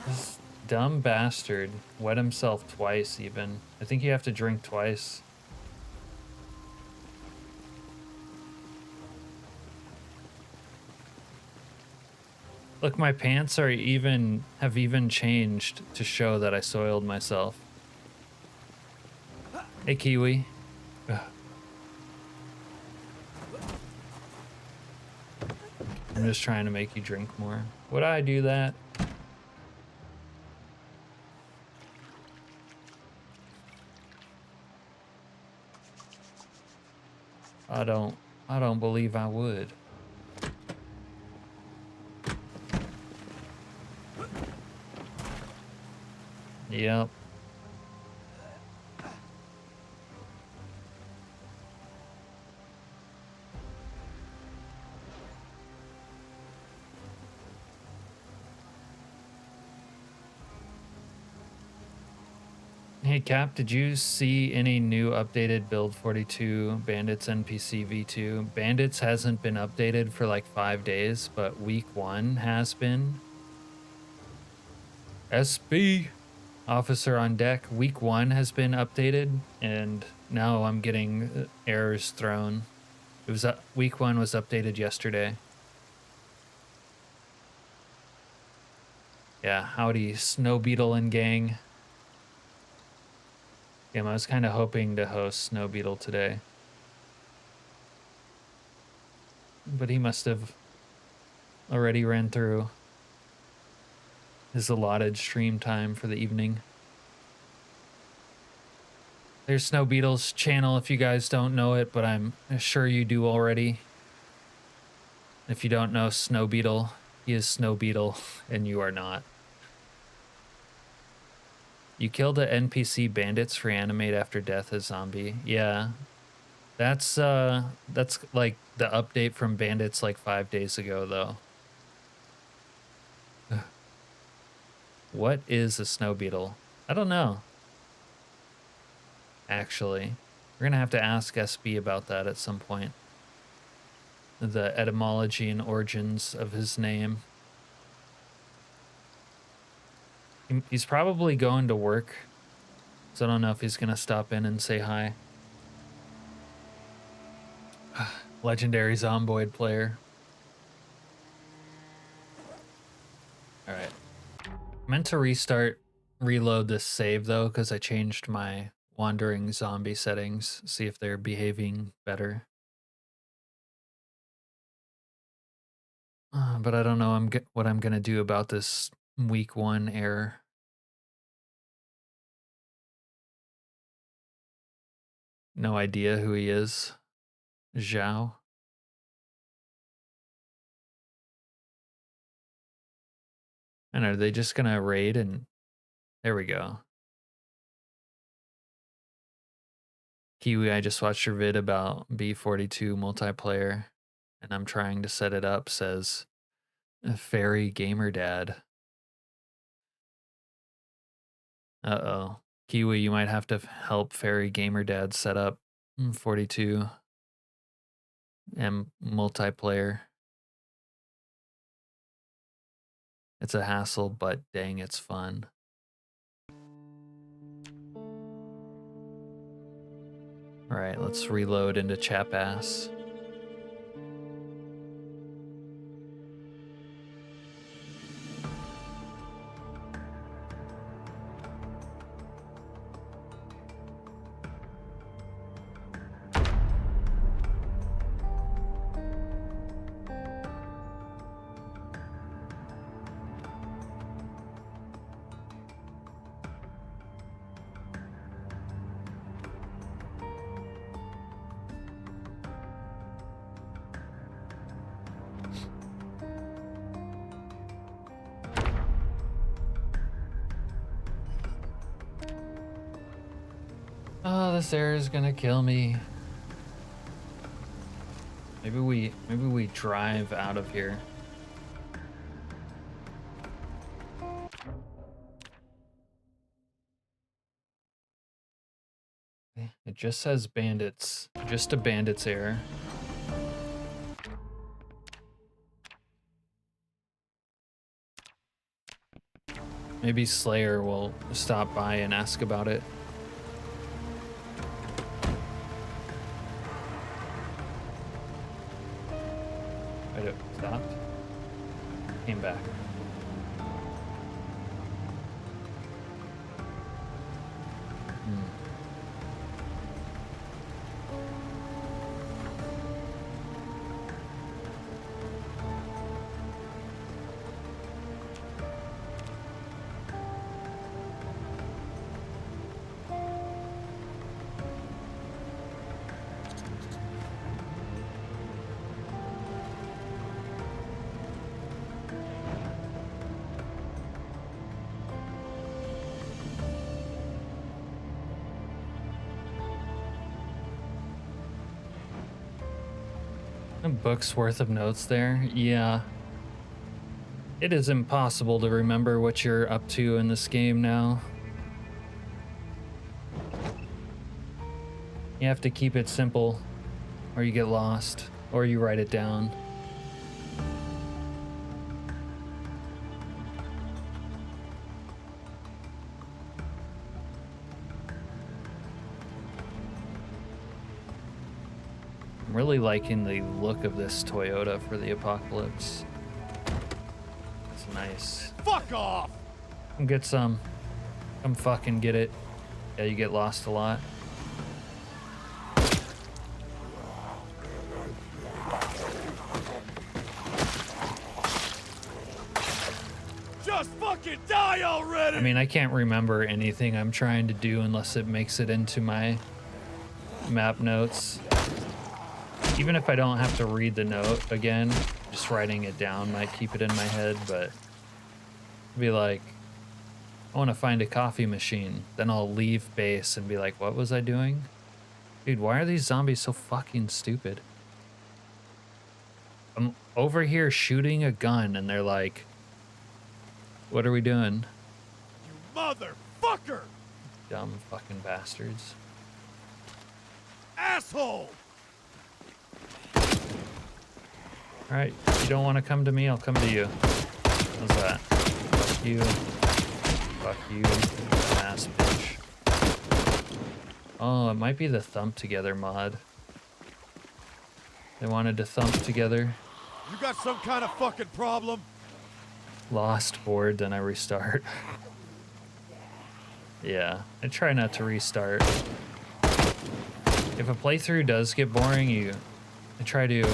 This dumb bastard wet himself twice even. I think you have to drink twice. Look, my pants are have even changed to show that I soiled myself. Hey, Kiwi. Ugh. I'm just trying to make you drink more. Would I do that? I don't believe I would. Yep. Hey Cap, did you see any new updated build 42 Bandits NPC V2? Bandits hasn't been updated for like 5 days, but week 1 has been. SB Officer on deck, week 1 has been updated, and now I'm getting errors thrown. It was week 1 was updated yesterday. Yeah, howdy, Snow Beetle and gang. Yeah, I was kind of hoping to host Snow Beetle today, but he must have already ran through his allotted stream time for the evening. There's Snow Beetle's channel if you guys don't know it, but I'm sure you do already. If you don't know Snow Beetle, he is Snow Beetle and you are not. You killed the NPC bandits, reanimate after death as zombie. Yeah. That's like the update from bandits like 5 days ago though. What is a snow beetle? I don't know. Actually, we're gonna have to ask SB about that at some point. The etymology and origins of his name. He's probably going to work, so I don't know if he's gonna stop in and say hi. Legendary Zomboid player. All right. Meant to reload this save though, because I changed my wandering zombie settings, see if they're behaving better. But I don't know what I'm gonna do about this week 1 error. No idea who he is. Zhao. And are they just gonna raid and there we go. Kiwi, I just watched your vid about B42 multiplayer and I'm trying to set it up, says Fairy Gamer Dad. Uh-oh. Kiwi, you might have to help Fairy Gamer Dad set up 42 and multiplayer. It's a hassle, but dang, it's fun. All right, let's reload into Chapass. Oh, this error is gonna kill me. Maybe we drive out of here. It just says bandits. Just a bandits error. Maybe Slayer will stop by and ask about it. Wait, it stopped? Came back. A book's worth of notes there. Yeah. It is impossible to remember what you're up to in this game now. You have to keep it simple, or you get lost, or you write it down. I'm really liking the look of this Toyota for the Apocalypse. It's nice. Fuck off! Come get some. Come fucking get it. Yeah, you get lost a lot. Just fucking die already! I mean, I can't remember anything I'm trying to do unless it makes it into my map notes. Even if I don't have to read the note again, just writing it down might keep it in my head, but be like, I want to find a coffee machine. Then I'll leave base and be like, what was I doing? Dude, why are these zombies so fucking stupid? I'm over here shooting a gun and they're like, what are we doing? Motherfucker! Dumb fucking bastards. Asshole! Alright, if you don't want to come to me, I'll come to you. How's that? Fuck you. Fuck you, ass bitch. Oh, it might be the thump together mod. They wanted to thump together. You got some kind of fucking problem? Lost, bored, then I restart. Yeah, I try not to restart. If a playthrough does get boring, I try to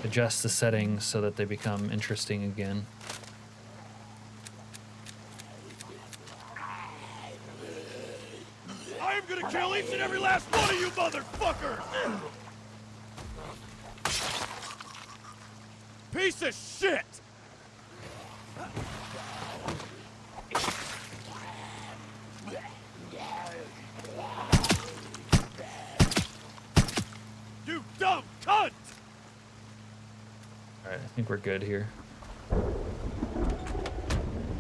adjust the settings so that they become interesting again. I am gonna kill each and every last one of you motherfuckers! Piece of shit! You dumb cunt! Alright, I think we're good here.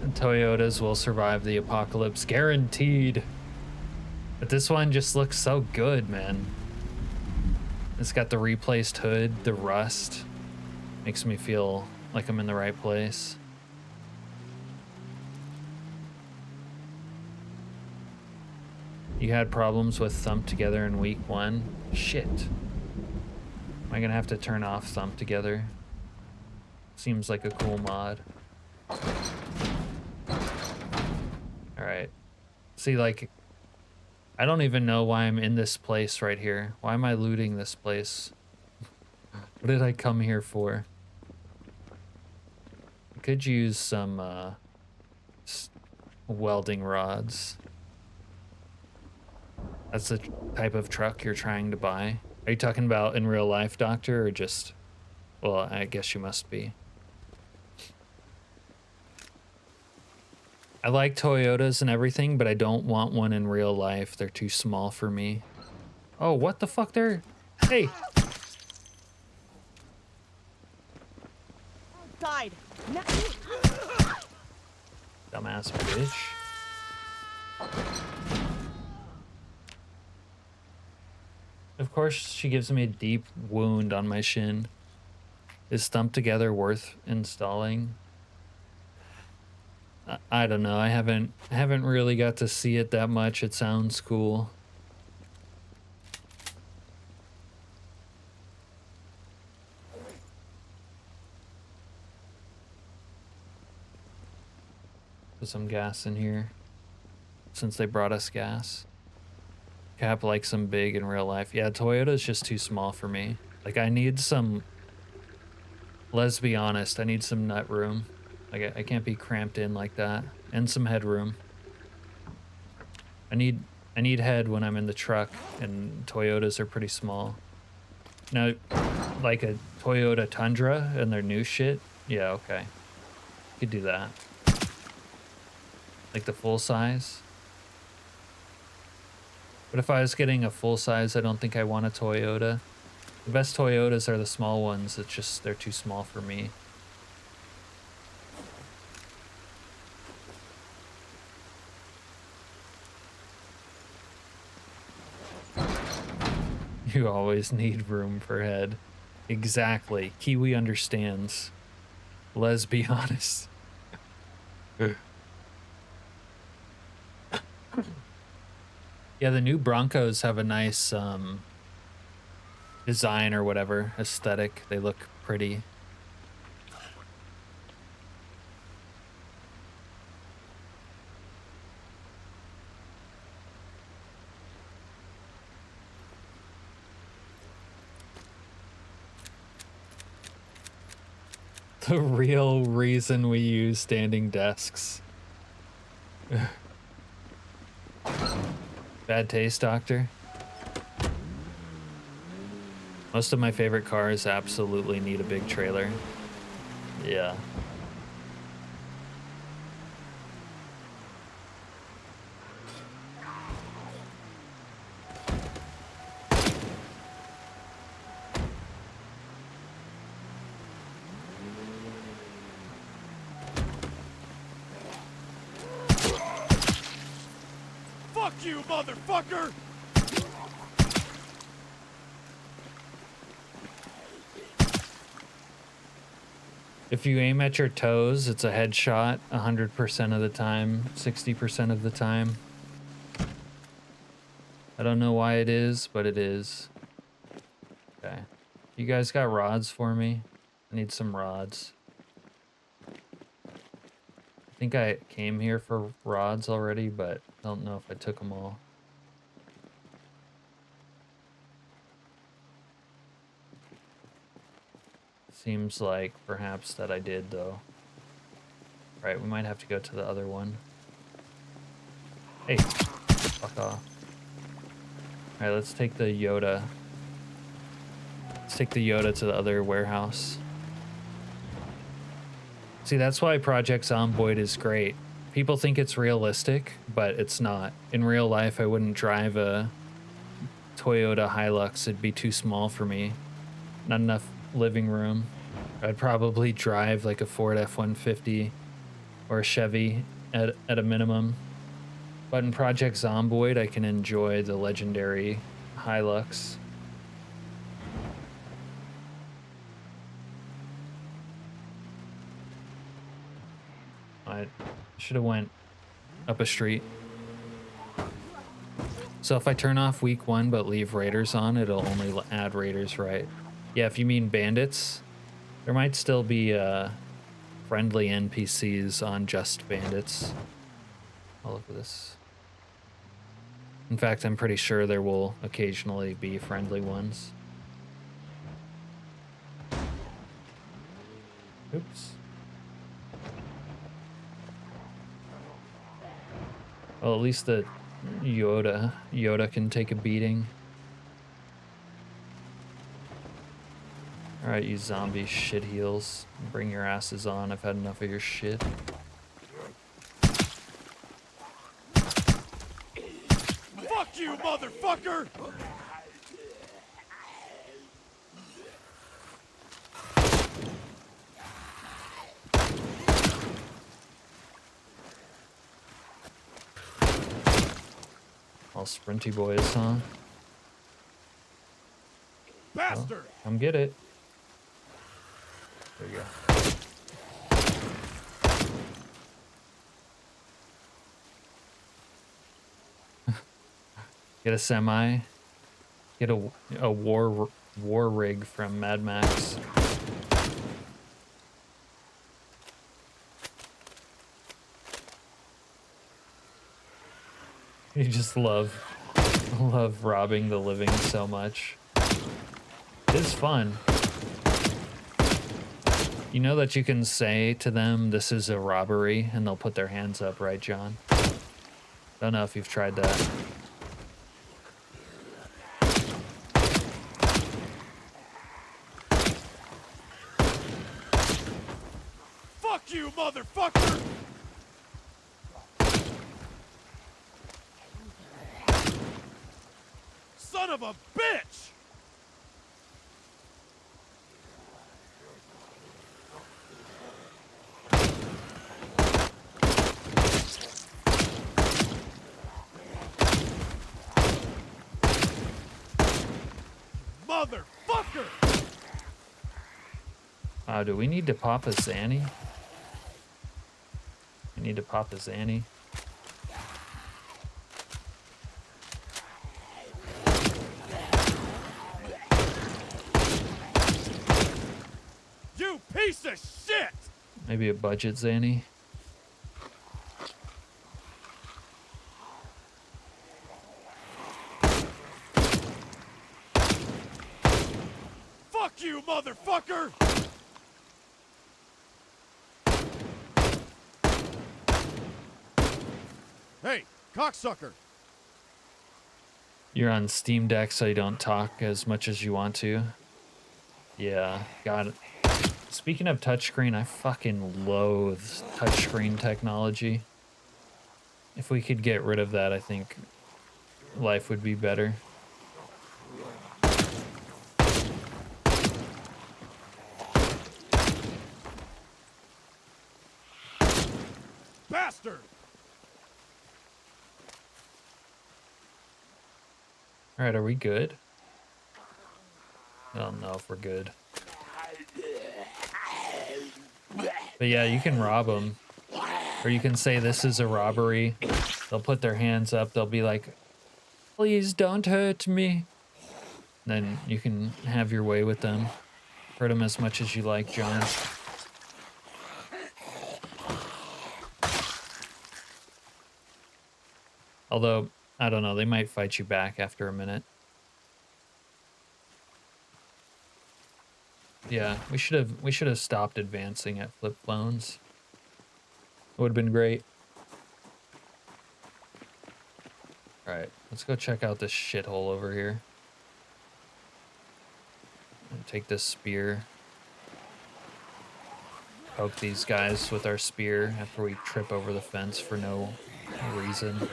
And Toyotas will survive the apocalypse, guaranteed. But this one just looks so good, man. It's got the replaced hood, the rust. Makes me feel like I'm in the right place. You had problems with Thump Together in week 1? Shit. Am I gonna have to turn off Thump Together? Seems like a cool mod. Alright. See, like, I don't even know why I'm in this place right here. Why am I looting this place? What did I come here for? I could use some welding rods. That's the type of truck you're trying to buy. Are you talking about in real life, Doctor, or just... Well, I guess you must be. I like Toyotas and everything, but I don't want one in real life. They're too small for me. Oh, what the fuck? Hey! Died. Dumbass bitch. Of course, she gives me a deep wound on my shin. Is Thump Together worth installing? I don't know. I haven't really got to see it that much. It sounds cool. Put some gas in here, since they brought us gas. Cap likes them big in real life. Yeah, Toyota's just too small for me. Like, I need some... Let's be honest, I need some nut room. Like, I can't be cramped in like that. And some headroom. I need head when I'm in the truck, and Toyotas are pretty small. Now, like a Toyota Tundra and their new shit, yeah, okay. Could do that. Like the full size. But if I was getting a full size, I don't think I want a Toyota. The best Toyotas are the small ones. It's just, they're too small for me. You always need room for head. Exactly. Kiwi understands. Let's be honest. Yeah, the new Broncos have a nice design or whatever, aesthetic. They look pretty. The real reason we use standing desks. Bad taste, Doctor. Most of my favorite cars absolutely need a big trailer. Yeah. Fuck you, motherfucker! If you aim at your toes, it's a headshot 100% of the time, 60% of the time. I don't know why it is, but it is. Okay. You guys got rods for me? I need some rods. I think I came here for rods already, but I don't know if I took them all. Seems like perhaps that I did, though. Right, we might have to go to the other one. Hey, fuck off. Alright, let's take the Yoda. Let's take the Yoda to the other warehouse. See, that's why Project Zomboid is great. People think it's realistic, but it's not. In real life, I wouldn't drive a Toyota Hilux. It'd be too small for me. Not enough living room. I'd probably drive like a Ford F-150 or a Chevy at a minimum. But in Project Zomboid, I can enjoy the legendary Hilux. I should have went up a street. So if I turn off week 1 but leave raiders on, it'll only add raiders, right? Yeah, if you mean bandits, there might still be friendly NPCs on just bandits. Oh, look at this. In fact, I'm pretty sure there will occasionally be friendly ones. Oops. Well, at least the Yoda can take a beating. Alright, you zombie shit heels. Bring your asses on. I've had enough of your shit. Fuck you, motherfucker! All sprinty boys, huh? Bastard! Well, come get it. There you go. Get a semi. Get a war rig from Mad Max. You just love robbing the living so much. It is fun. You know that you can say to them, this is a robbery, and they'll put their hands up, right, John? Don't know if you've tried that. Fuck you, motherfucker! Son of a bitch! Motherfucker! Do we need to pop a Zanny? We need to pop a Zanny. You piece of shit! Maybe a budget Zanny. Fuck you, motherfucker! Hey, cocksucker! You're on Steam Deck, so you don't talk as much as you want to. Yeah, got it. Speaking of touchscreen, I fucking loathe touchscreen technology. If we could get rid of that, I think life would be better. Bastard! All right, are we good? I don't know if we're good. But yeah, you can rob them. Or you can say this is a robbery. They'll put their hands up. They'll be like, please don't hurt me. Then you can have your way with them. Hurt them as much as you like, John. Although, I don't know, they might fight you back after a minute. Yeah, we should have stopped advancing at flip phones. It would have been great. All right, let's go check out this shithole over here. And take this spear. Poke these guys with our spear after we trip over the fence for no reason.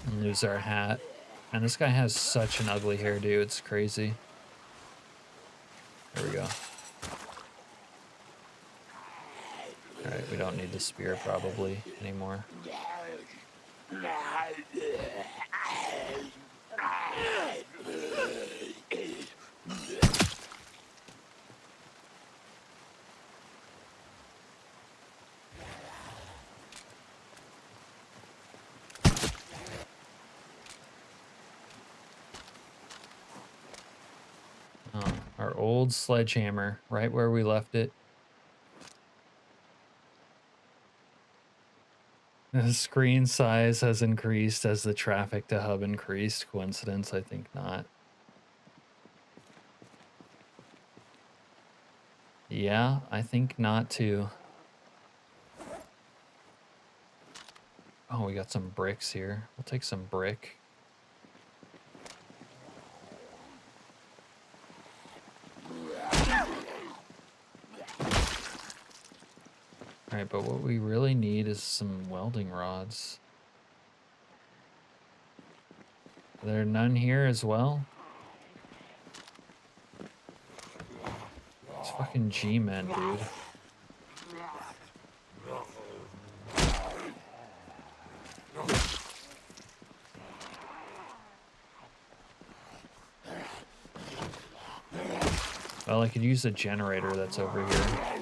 And lose our hat. And this guy has such an ugly hairdo, it's crazy. There we go. Alright, we don't need the spear probably anymore. Oh, our old sledgehammer, right where we left it. The screen size has increased as the traffic to hub increased. Coincidence? I think not. Yeah, I think not too. Oh, we got some bricks here. We'll take some brick. Alright, but what we really need is some welding rods. Are there none here as well? It's fucking G-men, dude. Well, I could use the generator that's over here.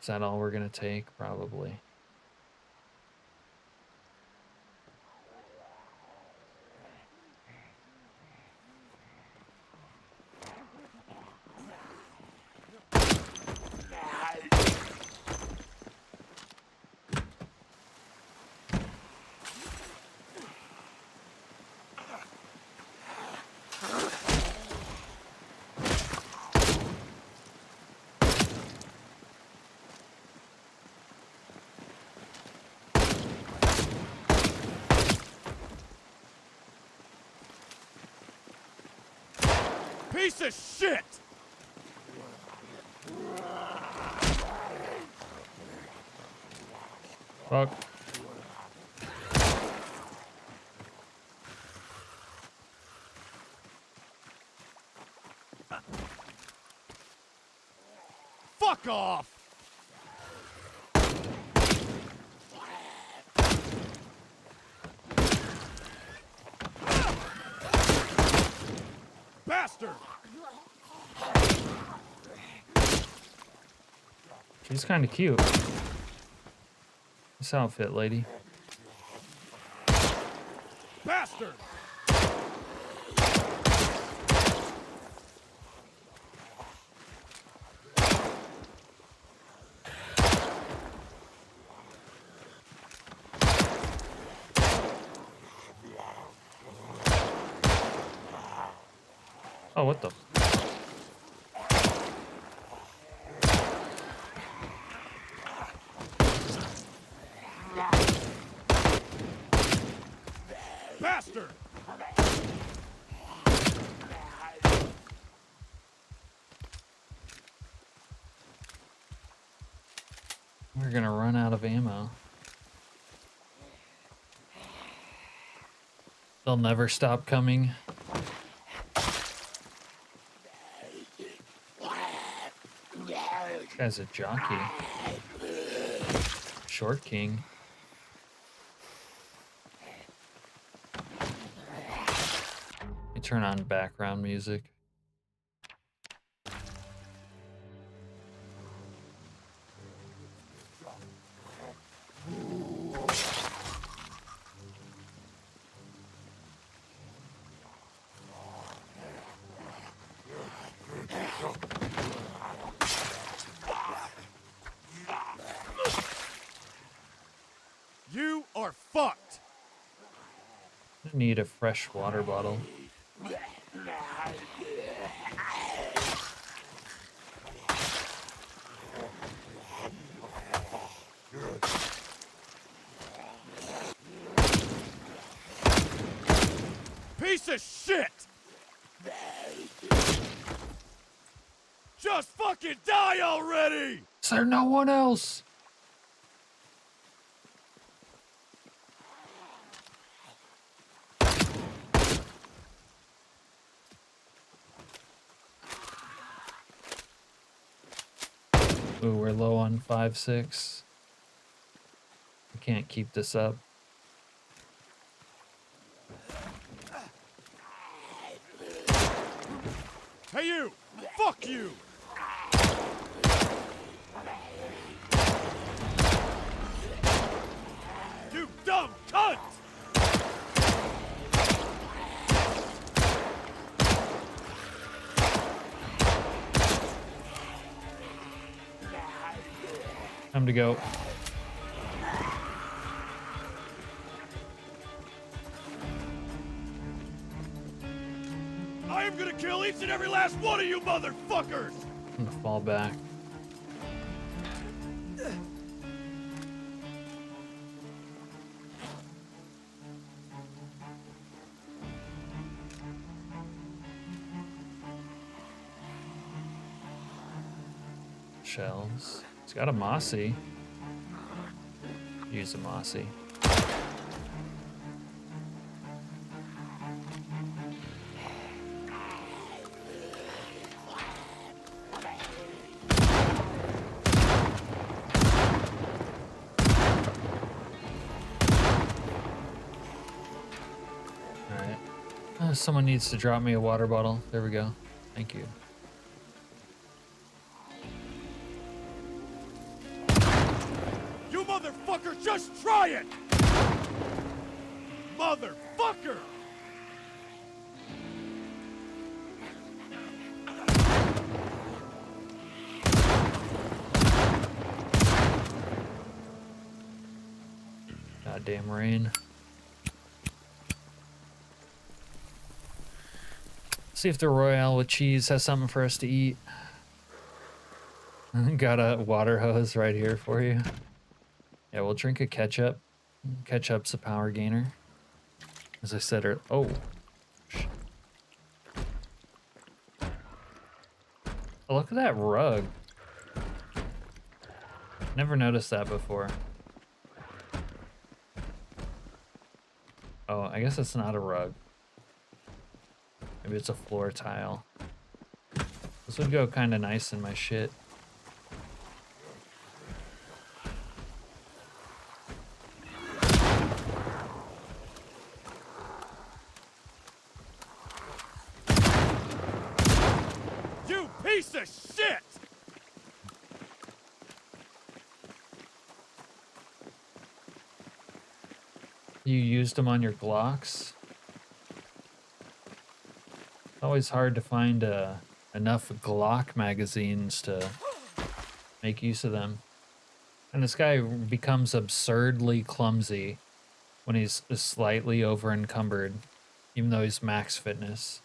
Is that all we're gonna take? Probably. Piece of shit! Fuck. Fuck off! Bastard! She's kind of cute. This outfit, lady. Bastard! Oh, what the? Bastard! We're gonna run out of ammo. They'll never stop coming. Guy's a jockey. Short king. You turn on background music. You are fucked. I need a fresh water bottle. Piece of shit! Just fucking die already! Is there no one else? Ooh, we're low on 5-6. We can't keep this up. Hey you! Fuck you! You dumb cunt! Time to go. I am gonna kill each and every last one of you motherfuckers! I'm gonna fall back. Shells. It's got a mossy. Use a mossy. Alright. Someone needs to drop me a water bottle. There we go. Thank you. Motherfucker, just try it! Motherfucker! Goddamn rain. See if the Royale with cheese has something for us to eat. Got a water hose right here for you. Yeah, we'll drink a ketchup. Ketchup's a power gainer. As I said earlier. Oh. Oh, look at that rug. Never noticed that before. Oh, I guess it's not a rug. Maybe it's a floor tile. This would go kind of nice in my shit. Piece of shit! You used them on your Glocks? It's always hard to find enough Glock magazines to make use of them. And this guy becomes absurdly clumsy when he's slightly over encumbered, even though he's max fitness.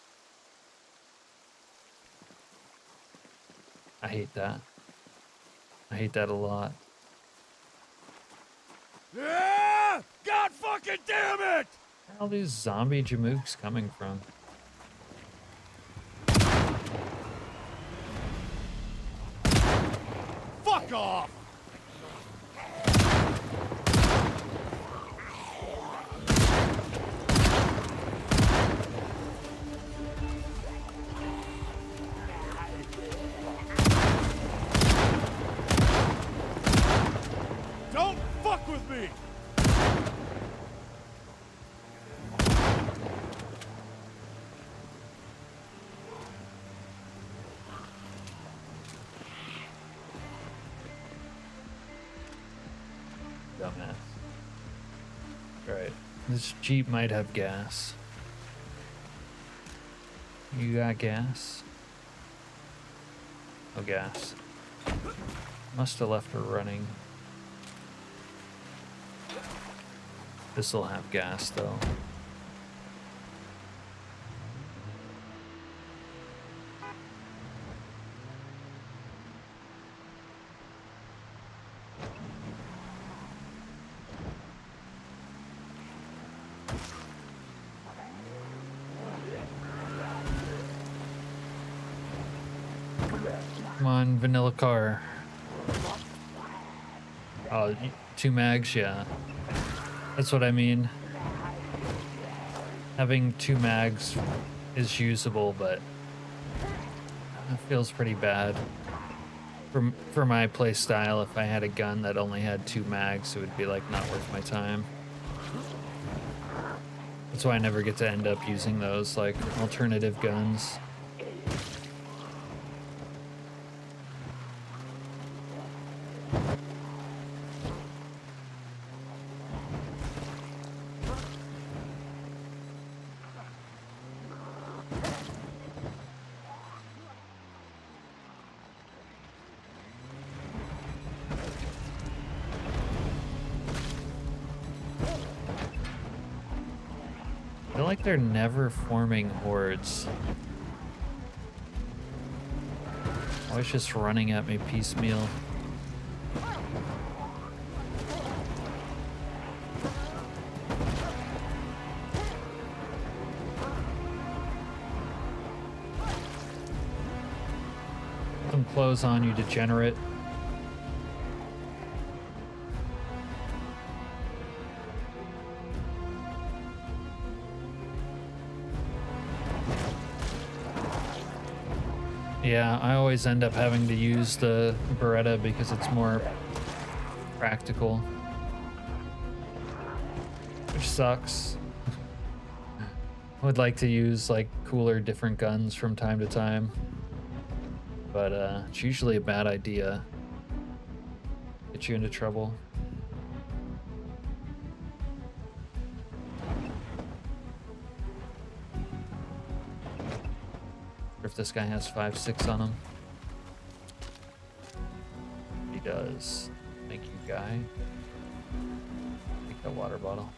I hate that. I hate that a lot. Ah! God fucking damn it! Where are all these zombie jamooks coming from? Fuck off! mess. Right. This Jeep might have gas. You got gas? No gas. Must have left her running. This'll have gas though. Come on, vanilla car. Oh, 2 mags, yeah. That's what I mean. Having 2 mags is usable, but it feels pretty bad. For my play style, if I had a gun that only had 2 mags, it would be like not worth my time. That's why I never get to end up using those like alternative guns. I feel like they're never forming hordes. Always just running at me piecemeal. Put some clothes on, you degenerate. Yeah, I always end up having to use the Beretta because it's more practical. Which sucks. Would like to use like cooler, different guns from time to time. But it's usually a bad idea. Get you into trouble. If this guy has 5.6 on him. He does. Thank you, guy. Take that water bottle.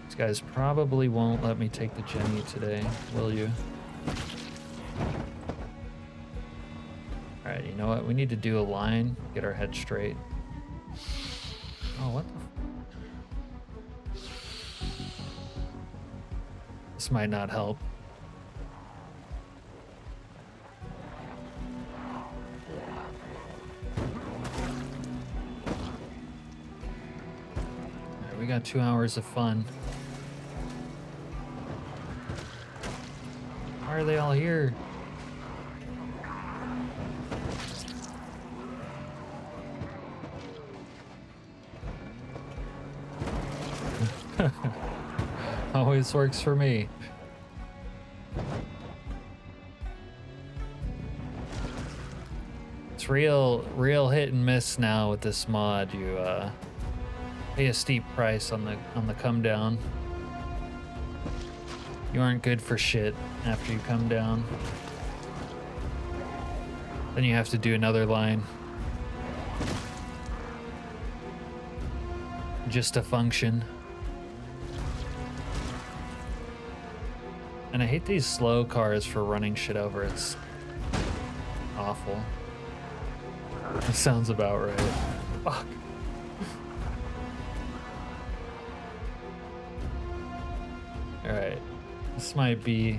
These guys probably won't let me take the Jenny today, will you? Alright, you know what? We need to do a line, get our head straight. Oh, what the This might not help. Alright, we got 2 hours of fun. Why are they all here? Always works for me. It's real hit and miss now with this mod. You pay a steep price on the come down. You aren't good for shit after you come down. Then you have to do another line just to function. And I hate these slow cars for running shit over. It's awful. That sounds about right. Fuck. Alright. This might be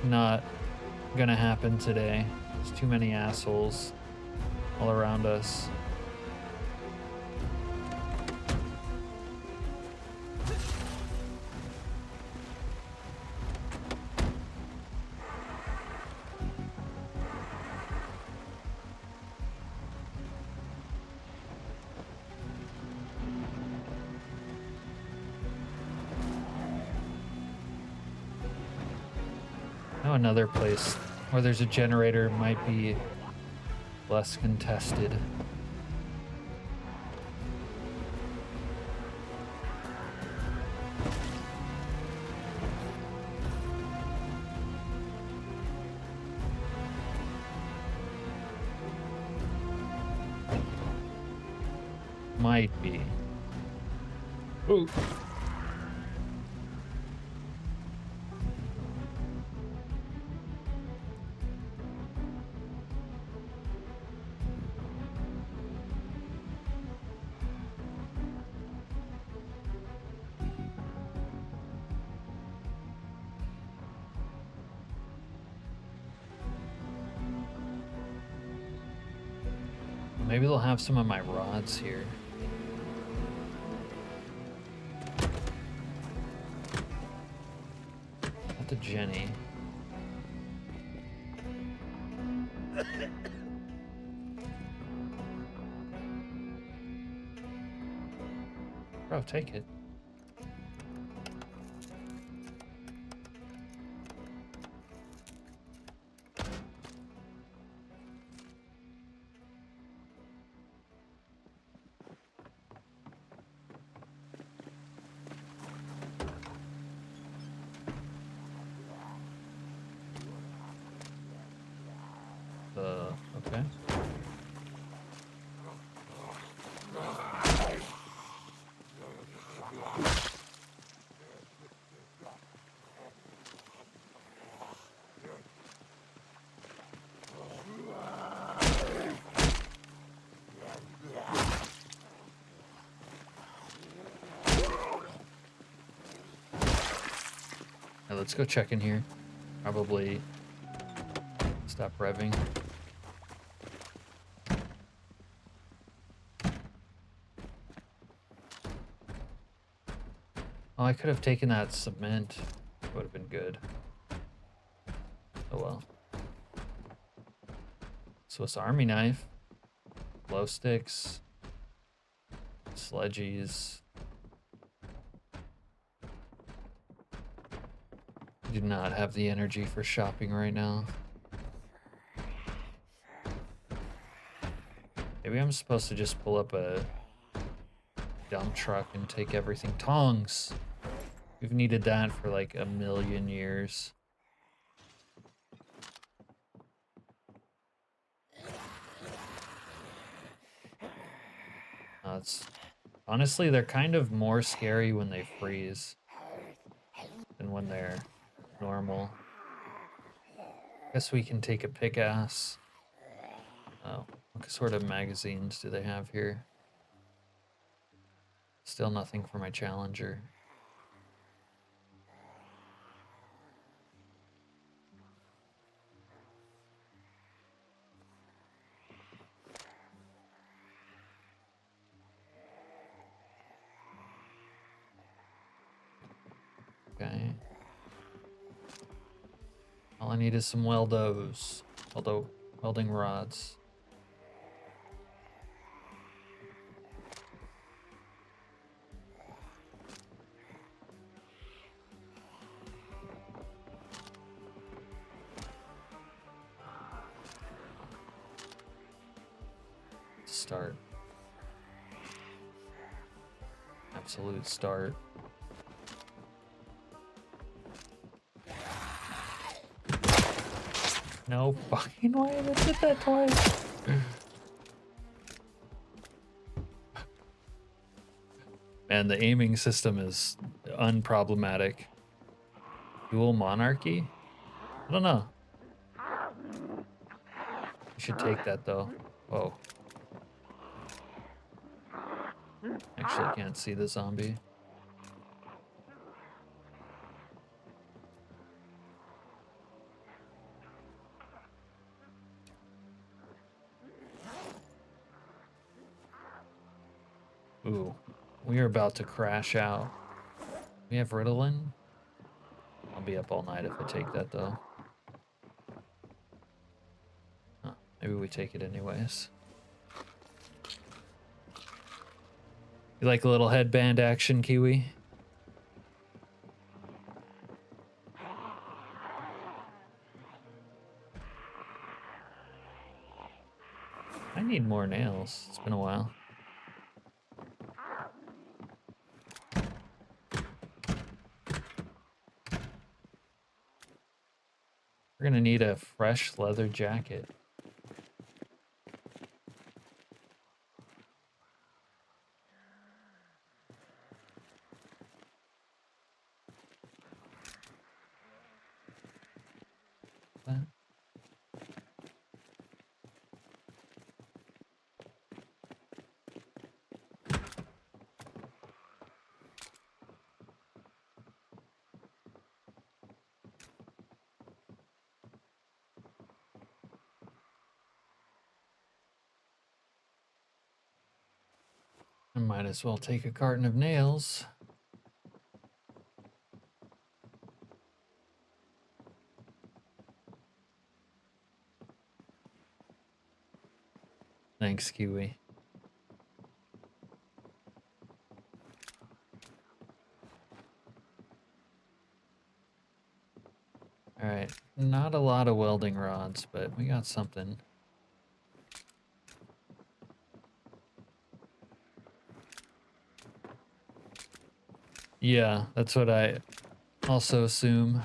not gonna happen today. There's too many assholes all around us. know another place where there's a generator might be less contested. Might be. Ooh. Maybe they'll have some of my rods here. Not the Jenny. Bro, take it. Okay. Now let's go check in here. Probably stop revving. Oh, I could have taken that cement. Would have been good. Oh well. Swiss Army knife. Glow sticks. Sledgies. I do not have the energy for shopping right now. Maybe I'm supposed to just pull up a dump truck and take everything. Tongs! We've needed that for like a million years. Honestly, they're kind of more scary when they freeze than when they're normal. Guess we can take a pickaxe. Oh, what sort of magazines do they have here? Still nothing for my Challenger. Okay. All I need is some welding rods. Start. Absolute start. No fucking way, I did that twice. Man, the aiming system is unproblematic. Dual monarchy? I don't know. You should take that though. Whoa. Actually can't see the zombie. Ooh, we are about to crash out. We have Ritalin? I'll be up all night if I take that though. Huh, maybe we take it anyways. You like a little headband action, Kiwi? 'Cause I need more nails. It's been a while. We're gonna need a fresh leather jacket. That. I might as well take a carton of nails. Thanks, Kiwi. All right, not a lot of welding rods, but we got something. Yeah, that's what I also assume.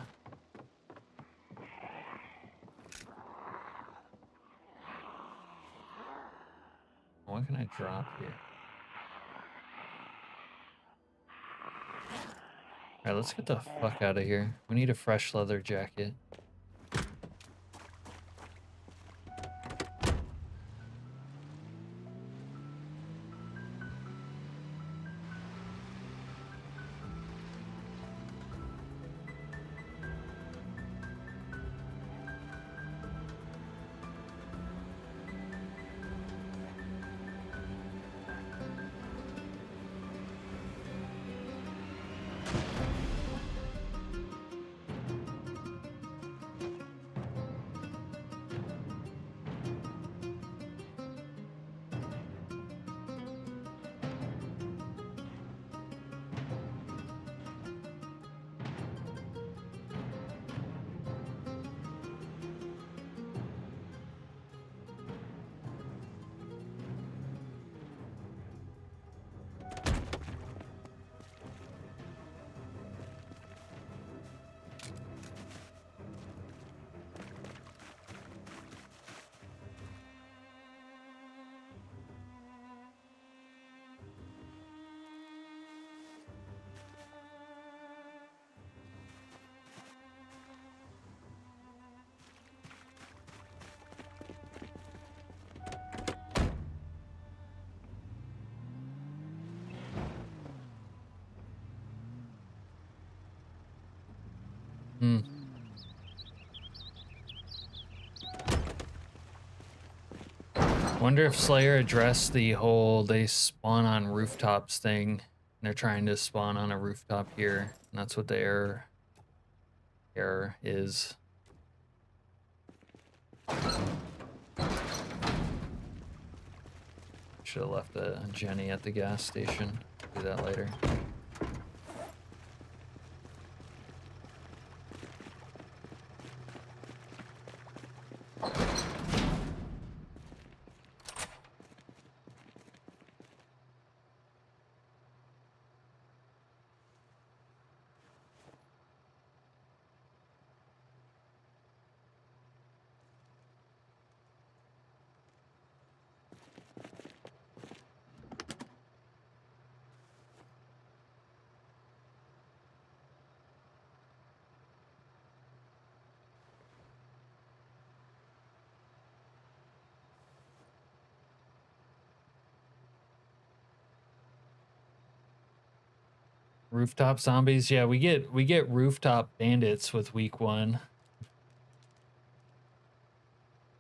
What can I drop here? All right, let's get the fuck out of here. We need a fresh leather jacket. Hmm. Wonder if Slayer addressed the whole they spawn on rooftops thing. They're trying to spawn on a rooftop here, and that's what the error is. Should have left a Jenny at the gas station. Do that later. Rooftop zombies, yeah, we get rooftop bandits with week 1.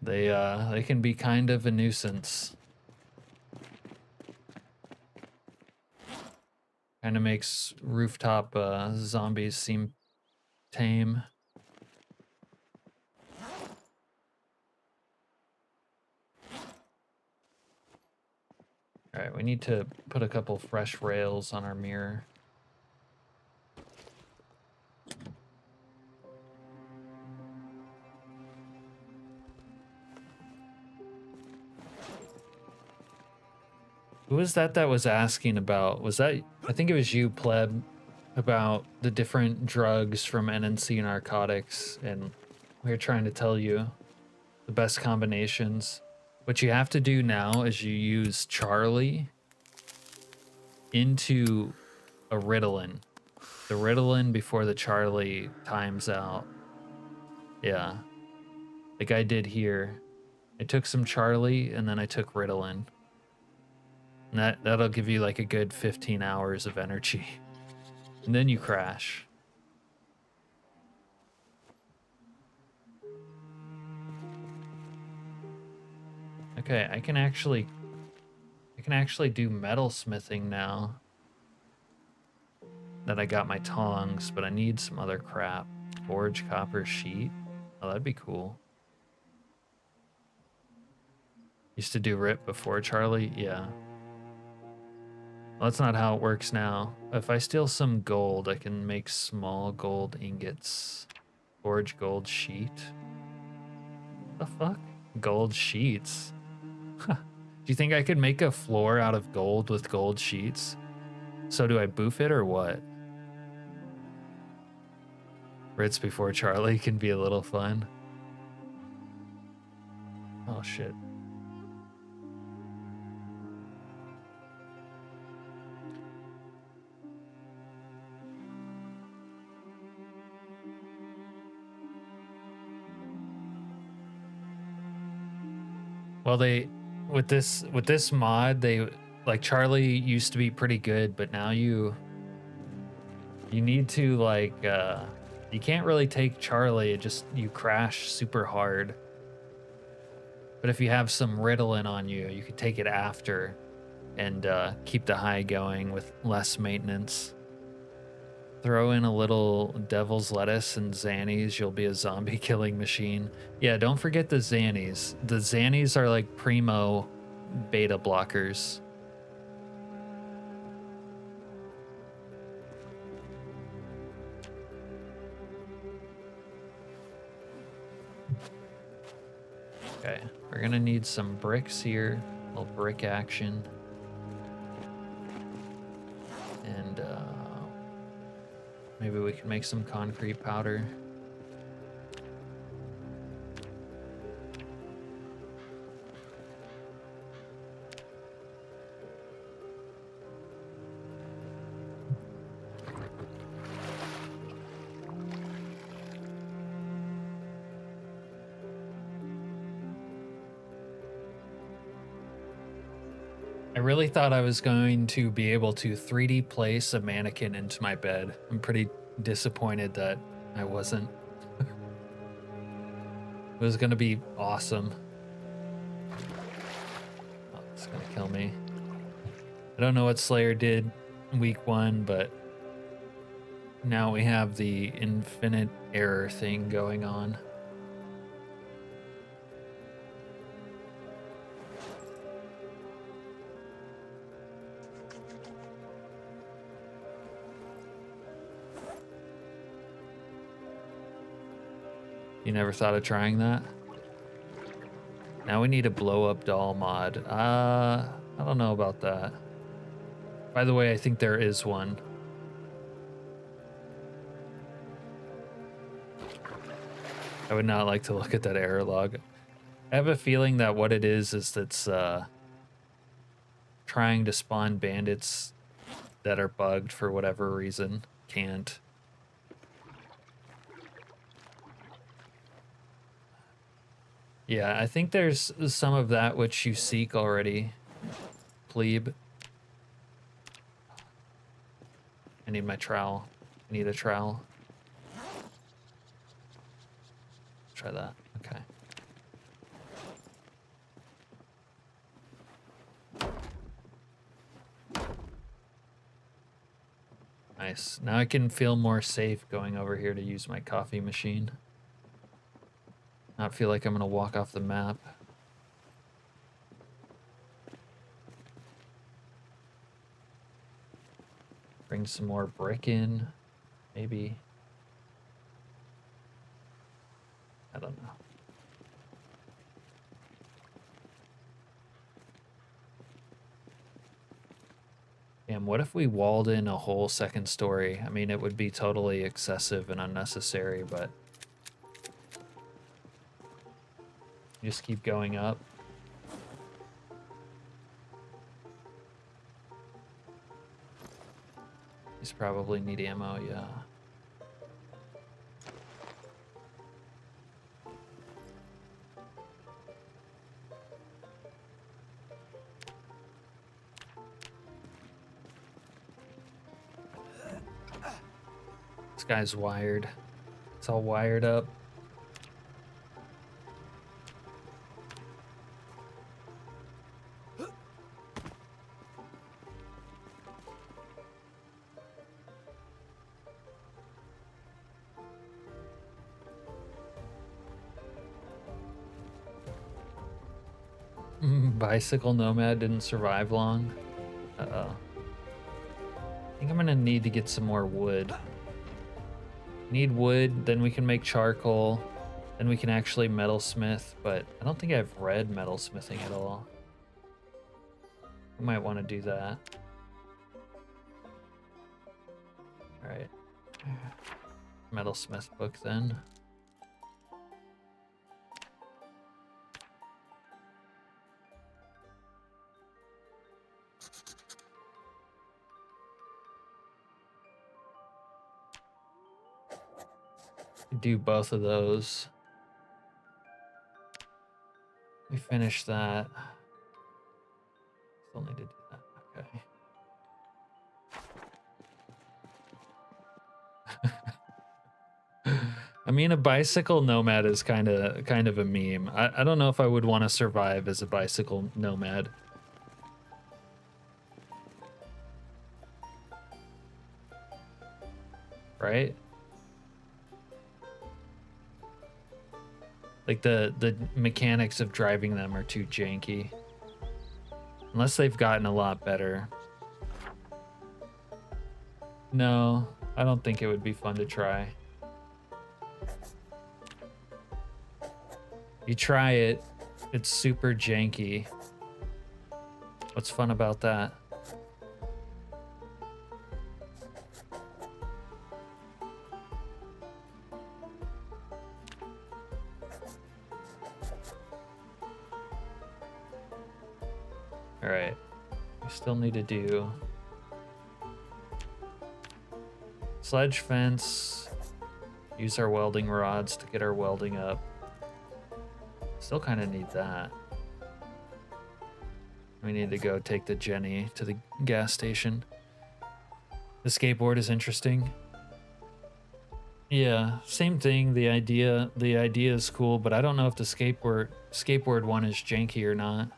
They can be kind of a nuisance. Kind of makes rooftop zombies seem tame. All right, we need to put a couple fresh rails on our mirror. Who was that was asking about? Was that, I think it was you, Pleb, about the different drugs from NNC Narcotics, and we were trying to tell you the best combinations. What you have to do now is you use Charlie into a Ritalin. The Ritalin before the Charlie times out. Yeah. Like I did here. I took some Charlie and then I took Ritalin. And that'll give you like a good 15 hours of energy. And then you crash. Okay, I can actually do metal smithing now that I got my tongs, but I need some other crap. Forge copper sheet. Oh, that'd be cool. Used to do Rip before Charlie? Yeah. Well, that's not how it works now. If I steal some gold, I can make small gold ingots. Forge gold sheet. The fuck? Gold sheets. Do you think I could make a floor out of gold with gold sheets? So do I boof it or what? Ritz before Charlie can be a little fun. Oh shit. Well, with this mod, they like Charlie used to be pretty good, but now you need to like you can't really take Charlie, you crash super hard. But if you have some Ritalin on you, you could take it after and keep the high going with less maintenance. Throw in a little devil's lettuce and Xannies, you'll be a zombie killing machine. Yeah, don't forget the Xannies. The Xannies are like primo beta blockers. Okay, we're gonna need some bricks here, a little brick action. And maybe we can make some concrete powder. I really thought I was going to be able to 3D place a mannequin into my bed. I'm pretty disappointed that I wasn't. It was gonna be awesome. Oh, it's gonna kill me. I don't know what Slayer did in week 1, but now we have the infinite error thing going on. You never thought of trying that? Now we need a blow up doll mod. I don't know about that. By the way, I think there is one. I would not like to look at that error log. I have a feeling that what it is it's trying to spawn bandits that are bugged for whatever reason. Can't. Yeah, I think there's some of that which you seek already, plebe. I need my trowel. I need a trowel. Try that. Okay. Nice. Now I can feel more safe going over here to use my coffee machine. Not feel like I'm gonna walk off the map. Bring some more brick in, maybe. I don't know. Damn, what if we walled in a whole second story? I mean, it would be totally excessive and unnecessary, but just keep going up. These probably need ammo, yeah. This guy's wired. It's all wired up. Bicycle nomad didn't survive long. Uh-oh. I think I'm gonna need to get some more wood. Need wood, then we can make charcoal, then we can actually metalsmith, but I don't think I've read metalsmithing at all. We might want to do that. Alright. Metalsmith book then. Do both of those. We finish that. Still need to do that. Okay. I mean, a bicycle nomad is kind of a meme. I don't know if I would want to survive as a bicycle nomad. Right? Like the mechanics of driving them are too janky. Unless they've gotten a lot better. No, I don't think it would be fun to try. You try it, it's super janky. What's fun about that? All right, we still need to do sledge fence, use our welding rods to get our welding up. Still kind of need that. We need to go take the Jenny to the gas station. The skateboard is interesting. Yeah, same thing. The idea is cool, but I don't know if the skateboard one is janky or not.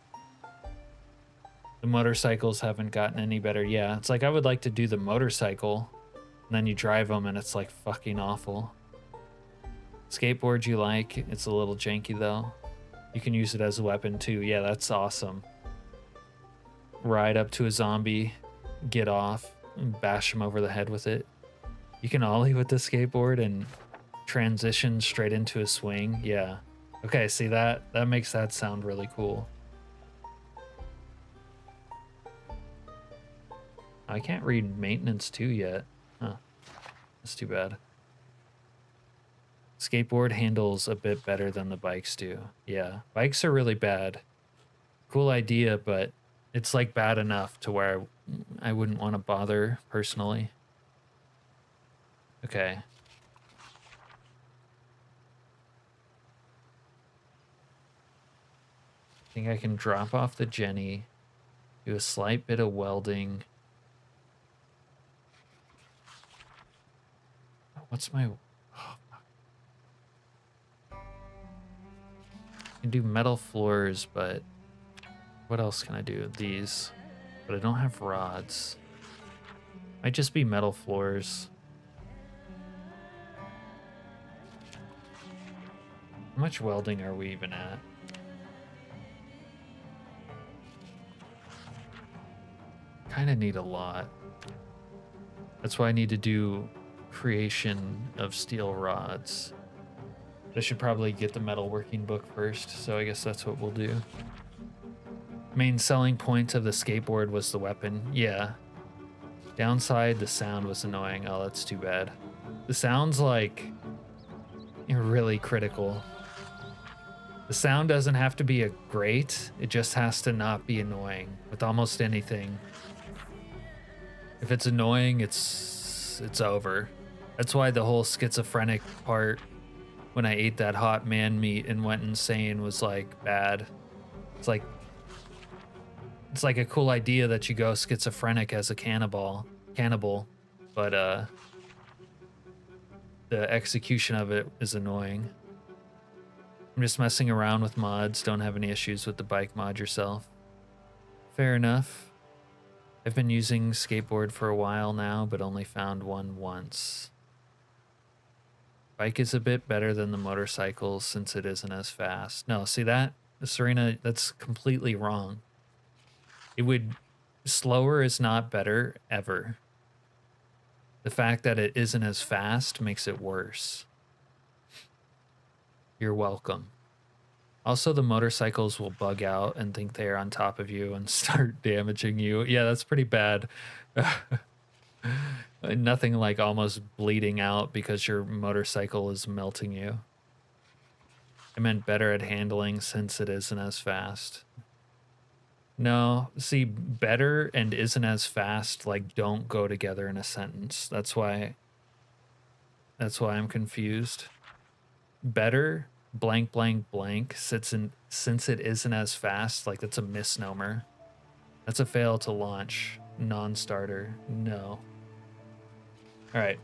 The motorcycles haven't gotten any better. Yeah, it's like I would like to do the motorcycle, and then you drive them and it's like fucking awful. Skateboard you like, it's a little janky though. You can use it as a weapon too. Yeah, that's awesome. Ride up to a zombie, get off, and bash him over the head with it. You can ollie with the skateboard and transition straight into a swing. Yeah. Okay, see that makes that sound really cool. I can't read maintenance 2 yet. Huh. That's too bad. Skateboard handles a bit better than the bikes do. Yeah, bikes are really bad. Cool idea, but it's like bad enough to where I wouldn't want to bother personally. Okay. I think I can drop off the Jenny, do a slight bit of welding. What's my... Oh, I can do metal floors, but what else can I do? These. But I don't have rods. Might just be metal floors. How much welding are we even at? Kind of need a lot. That's why I need to do creation of steel rods. I should probably get the metalworking book first, so I guess that's what we'll do. Main selling point of the skateboard was the weapon. Yeah. Downside, the sound was annoying. Oh, that's too bad. The sound's like really critical. The sound doesn't have to be great. It just has to not be annoying with almost anything. If it's annoying, it's over. That's why the whole schizophrenic part when I ate that hot man meat and went insane was like bad. It's like a cool idea that you go schizophrenic as a cannibal, but the execution of it is annoying. I'm just messing around with mods, don't have any issues with the bike mod yourself. Fair enough. I've been using skateboard for a while now, but only found one once. Bike is a bit better than the motorcycle since it isn't as fast. No, see that, Serena, that's completely wrong. Slower is not better ever. The fact that it isn't as fast makes it worse. You're welcome. Also, the motorcycles will bug out and think they're on top of you and start damaging you. Yeah, that's pretty bad. Nothing like almost bleeding out because your motorcycle is melting you. I meant better at handling since it isn't as fast. No, see, better and isn't as fast like don't go together in a sentence. That's why I'm confused. Better blank blank blank since it isn't as fast, like that's a misnomer. That's a fail to launch. Non-starter. No. All right.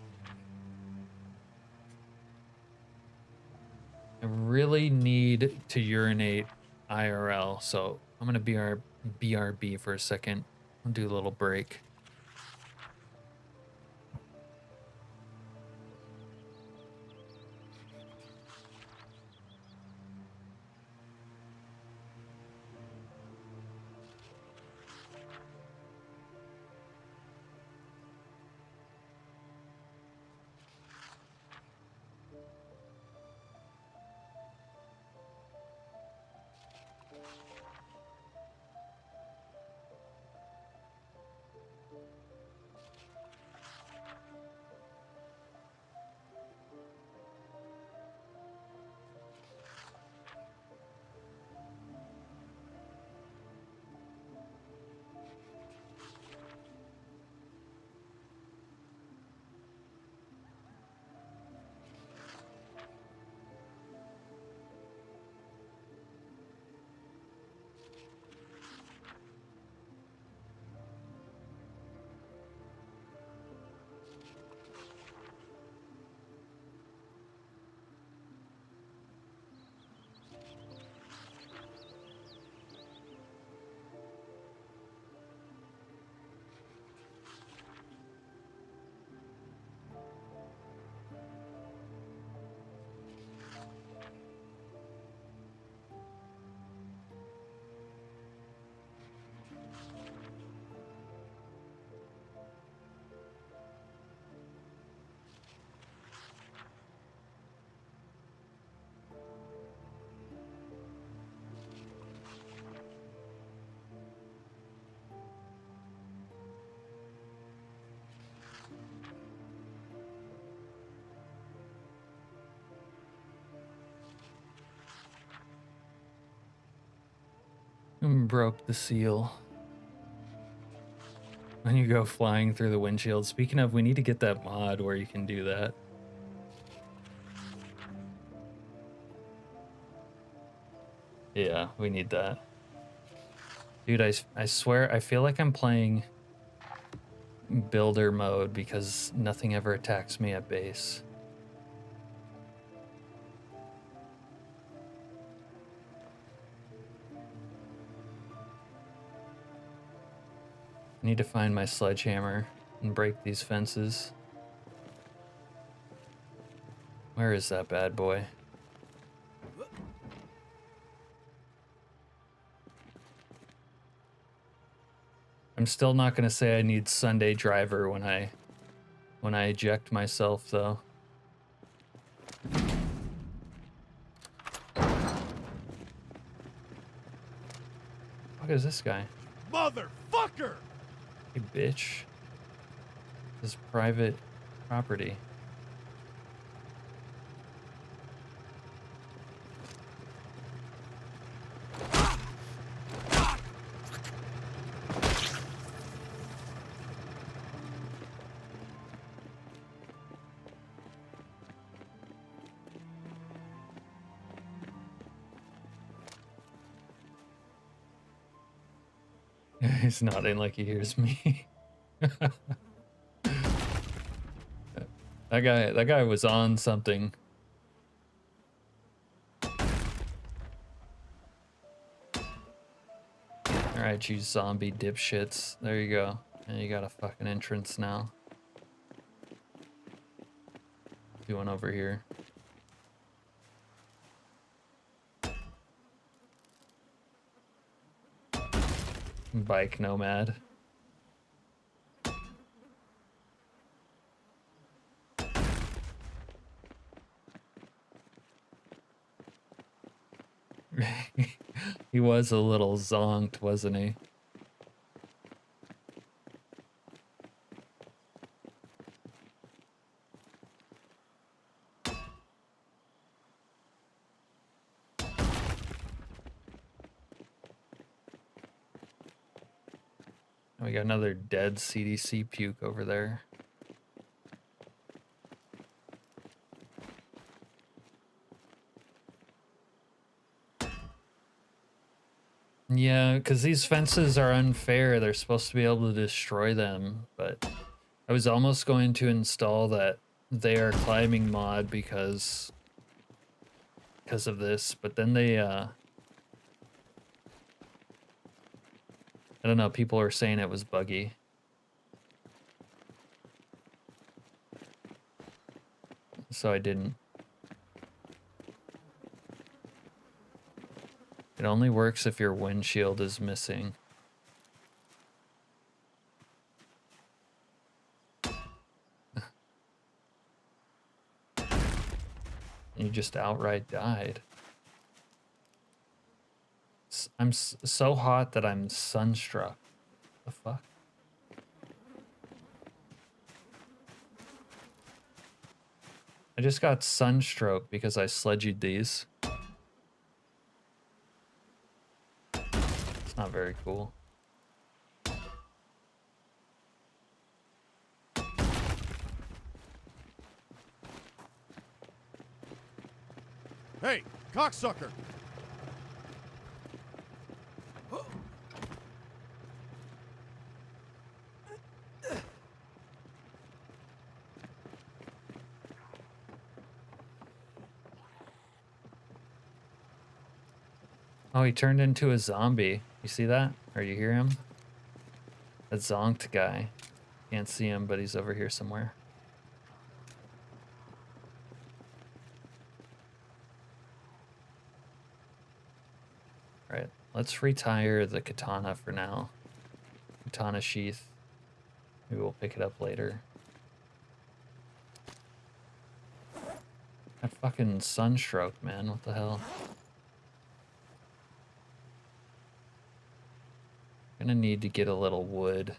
I really need to urinate IRL, so I'm gonna BRB for a second. I'll do a little break. Broke the seal. When you go flying through the windshield. Speaking of, we need to get that mod where you can do that. Yeah, we need that. Dude, I swear, I feel like I'm playing builder mode because nothing ever attacks me at base. I need to find my sledgehammer and break these fences. Where is that bad boy? I'm still not gonna say I need Sunday driver when I eject myself though. What is this guy? Motherfucker! Hey, bitch. This is private property. He's nodding like he hears me. That guy was on something. Alright, you zombie dipshits. There you go. And you got a fucking entrance now. Doing over here. Bike nomad. He was a little zonked, wasn't he? We got another dead CDC puke over there. Yeah, because these fences are unfair. They're supposed to be able to destroy them, but I was almost going to install that they are climbing mod because of this, but then they I don't know, people are saying it was buggy. So I didn't. It only works if your windshield is missing. You just outright died. I'm so hot that I'm sunstruck. The fuck? I just got sunstroke because I sledged these. It's not very cool. Hey, cocksucker! Oh, he turned into a zombie. You see that? Or you hear him? That zonked guy. Can't see him, but he's over here somewhere. Right, let's retire the katana for now. Katana sheath. Maybe we'll pick it up later. That fucking sunstroke, man. What the hell? Gonna need to get a little wood.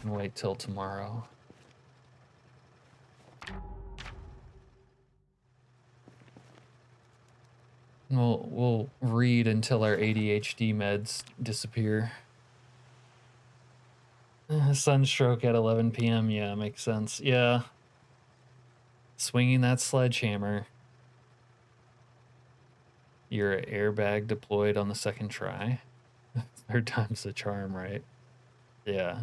And wait till tomorrow. We'll read until our ADHD meds disappear. Sunstroke at 11 p.m. Yeah, makes sense. Yeah. Swinging that sledgehammer. Your airbag deployed on the second try. Third time's the charm, right? Yeah.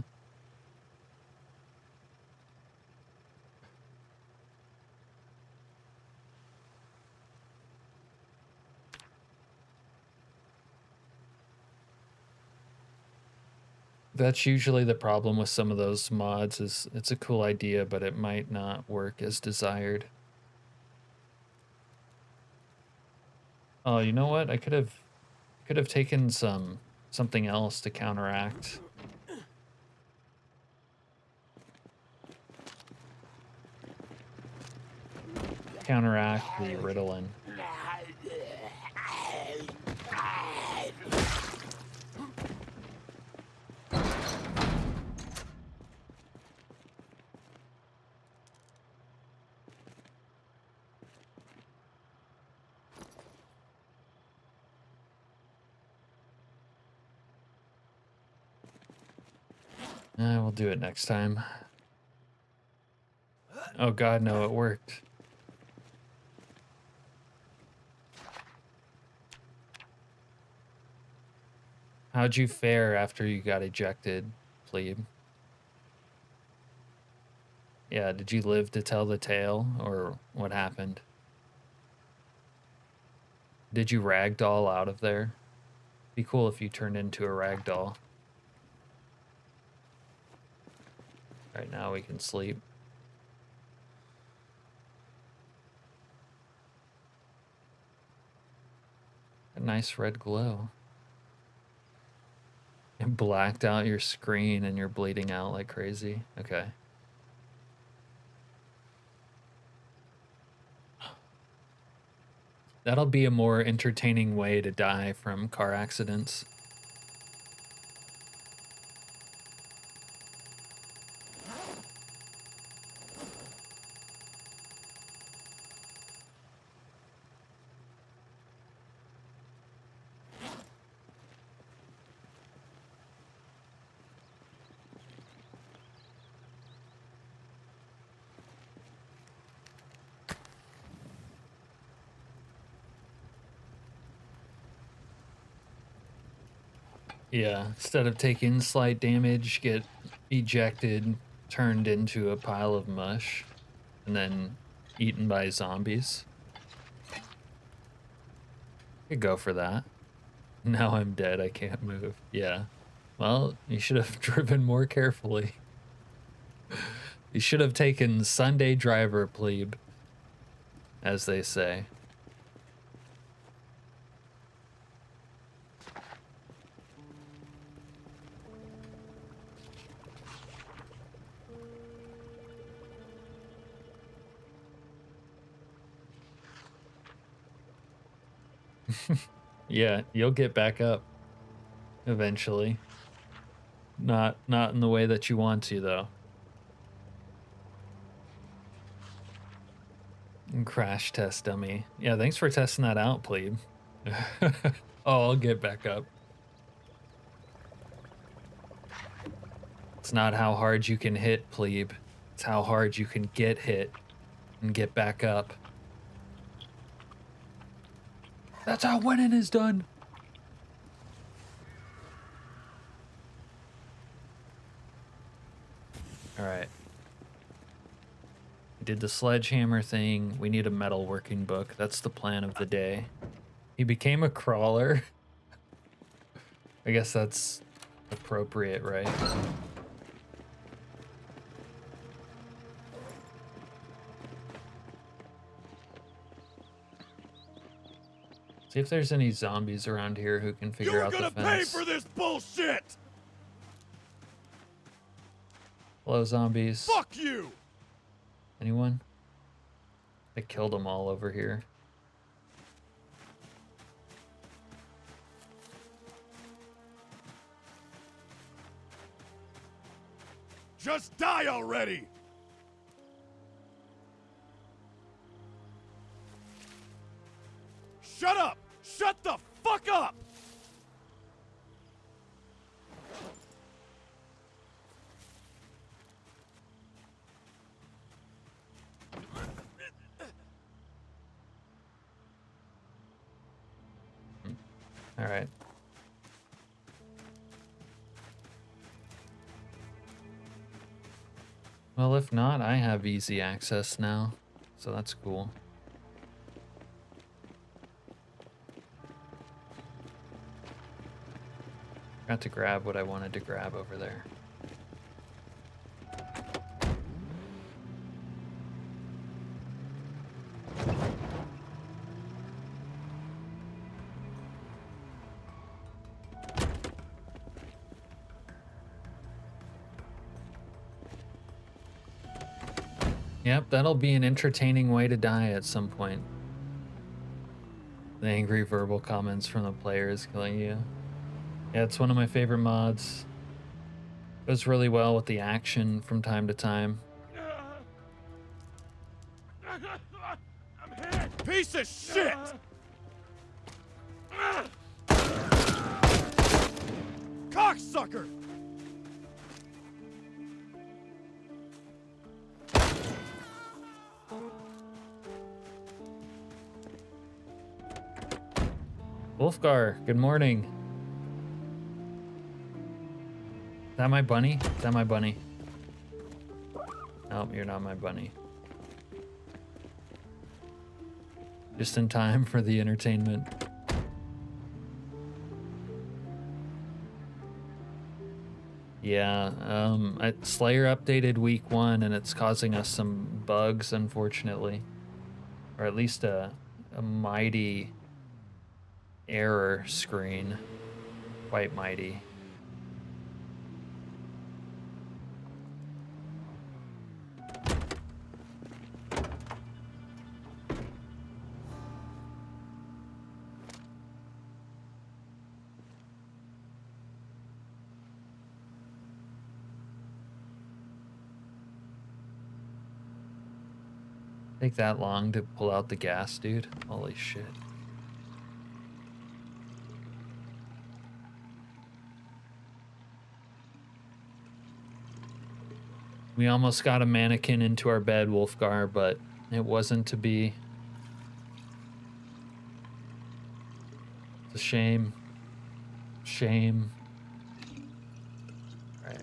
That's usually the problem with some of those mods is it's a cool idea, but it might not work as desired. Oh, you know what? I could have taken something else to counteract. counteract the Ritalin. We'll do it next time. Oh god, no, it worked. How'd you fare after you got ejected, plebe? Yeah, did you live to tell the tale, or what happened? Did you ragdoll out of there? Be cool if you turned into a ragdoll. Right now we can sleep. A nice red glow. It blacked out your screen and you're bleeding out like crazy. Okay. That'll be a more entertaining way to die from car accidents. Yeah, instead of taking slight damage, get ejected, turned into a pile of mush, and then eaten by zombies. Could go for that. Now I'm dead, I can't move. Yeah. Well, you should have driven more carefully. You should have taken Sunday driver, plebe, as they say. Yeah, you'll get back up eventually. Not in the way that you want to, though. Crash test dummy. Yeah, thanks for testing that out, plebe. Oh, I'll get back up. It's not how hard you can hit, plebe. It's how hard you can get hit and get back up. That's how winning is done. All right. Did the sledgehammer thing. We need a metalworking book. That's the plan of the day. He became a crawler. I guess that's appropriate, right? See if there's any zombies around here who can figure out the fence. You're gonna pay for this bullshit! Hello, zombies. Fuck you! Anyone? I killed them all over here. Just die already! Shut up! Shut the fuck up! All right. Well, if not, I have easy access now, so that's cool. Got to grab what I wanted to grab over there. Yep, that'll be an entertaining way to die at some point. The angry verbal comments from the players killing you. Yeah, it's one of my favorite mods. Goes really well with the action from time to time. I'm hit! Piece of shit! Cocksucker! Wolfgar, good morning. Is that my bunny? Is that my bunny? Nope, you're not my bunny. Just in time for the entertainment. Yeah, Slayer updated week 1 and it's causing us some bugs, unfortunately. Or at least a mighty error screen. Quite mighty. Take that long to pull out the gas, dude. Holy shit. We almost got a mannequin into our bed, Wolfgar, but it wasn't to be. It's a shame. Shame. Alright.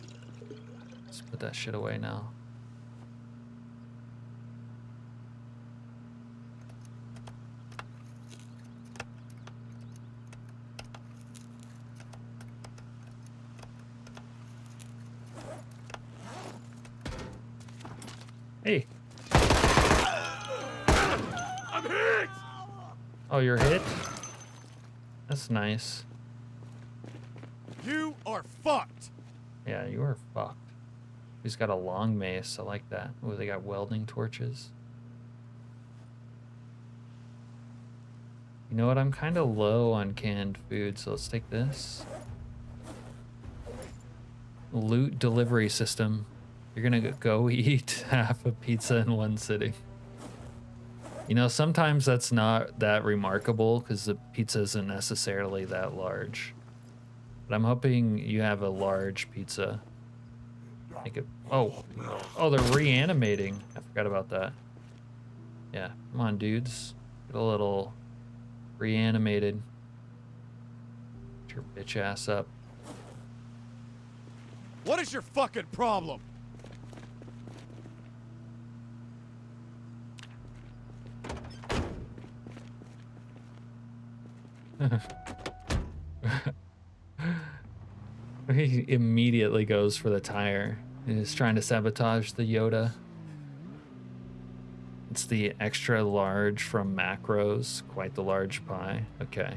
Let's put that shit away now. Hey. I'm hit! Oh, you're hit? That's nice. You are fucked! Yeah, you are fucked. He's got a long mace. I like that. Oh, they got welding torches. You know what? I'm kind of low on canned food, so let's take this. Loot delivery system. You're gonna go eat half a pizza in one sitting. You know, sometimes that's not that remarkable because the pizza isn't necessarily that large. But I'm hoping you have a large pizza. Make it. Oh, they're reanimating. I forgot about that. Yeah, come on, dudes. Get a little reanimated. Get your bitch ass up. What is your fucking problem? He immediately goes for the tire. He's trying to sabotage the Yoda. It's the extra large from Macros. Quite the large pie. Okay.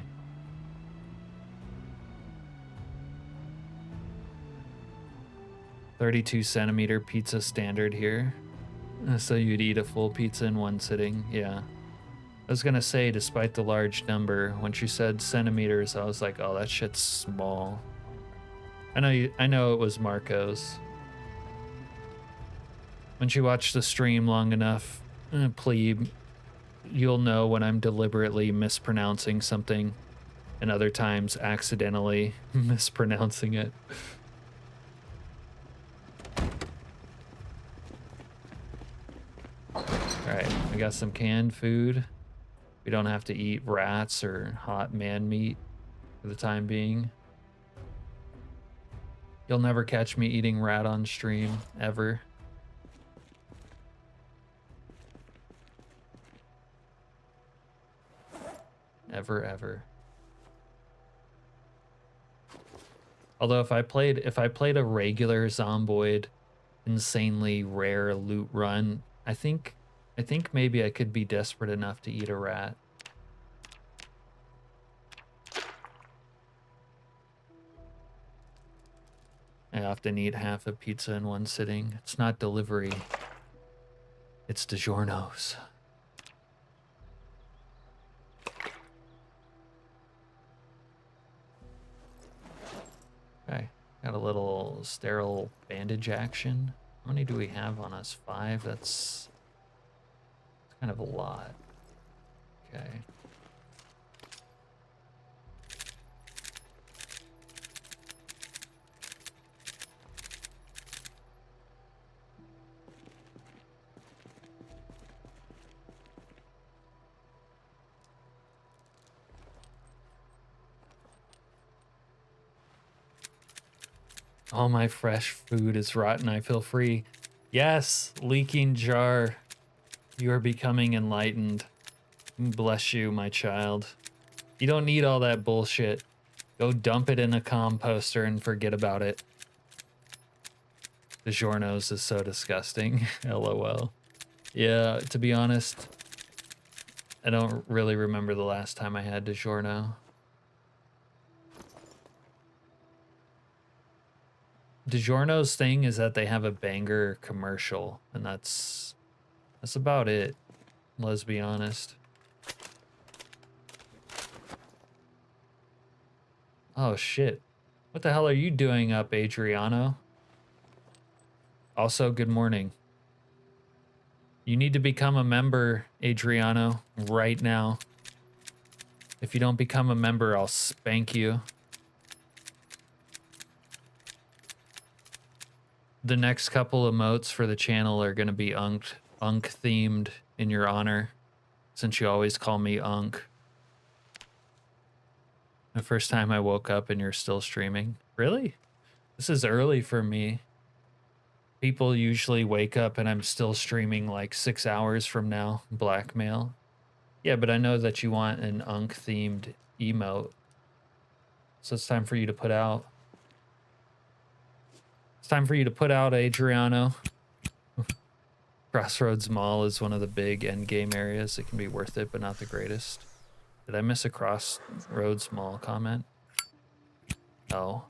"32-centimeter pizza standard here." So you'd eat a full pizza in one sitting. Yeah. I was gonna say, despite the large number, when she said centimeters, I was like, oh, that shit's small. I know it was Marco's. Once you watch the stream long enough, plebe, you'll know when I'm deliberately mispronouncing something and other times accidentally mispronouncing it. Alright, we got some canned food. We don't have to eat rats or hot man meat for the time being. You'll never catch me eating rat on stream, ever. Ever, ever. Although if I played a regular Zomboid, insanely rare loot run, I think maybe I could be desperate enough to eat a rat. I often eat half a pizza in one sitting. It's not delivery. It's DiGiorno's. Okay, got a little sterile bandage action. How many do we have on us? 5? That's kind of a lot. Okay. All my fresh food is rotten. I feel free. Yes, leaking jar. You are becoming enlightened. Bless you, my child. You don't need all that bullshit. Go dump it in a composter and forget about it. DiGiorno's is so disgusting. LOL. Yeah, to be honest, I don't really remember the last time I had DiGiorno. DiGiorno's thing is that they have a banger commercial, and that's about it. Let's be honest. Oh shit. What the hell are you doing up, Adriano? Also, good morning. You need to become a member, Adriano, right now. If you don't become a member, I'll spank you. The next couple emotes for the channel are going to be Unk themed in your honor, since you always call me Unk. The first time I woke up and you're still streaming. Really? This is early for me. People usually wake up and I'm still streaming like 6 hours from now. Blackmail. Yeah, but I know that you want an Unk themed emote. So it's time for you to put out. It's time for you to put out, Adriano. Crossroads Mall is one of the big end game areas. It can be worth it, but not the greatest. Did I miss a Crossroads Mall comment? Oh.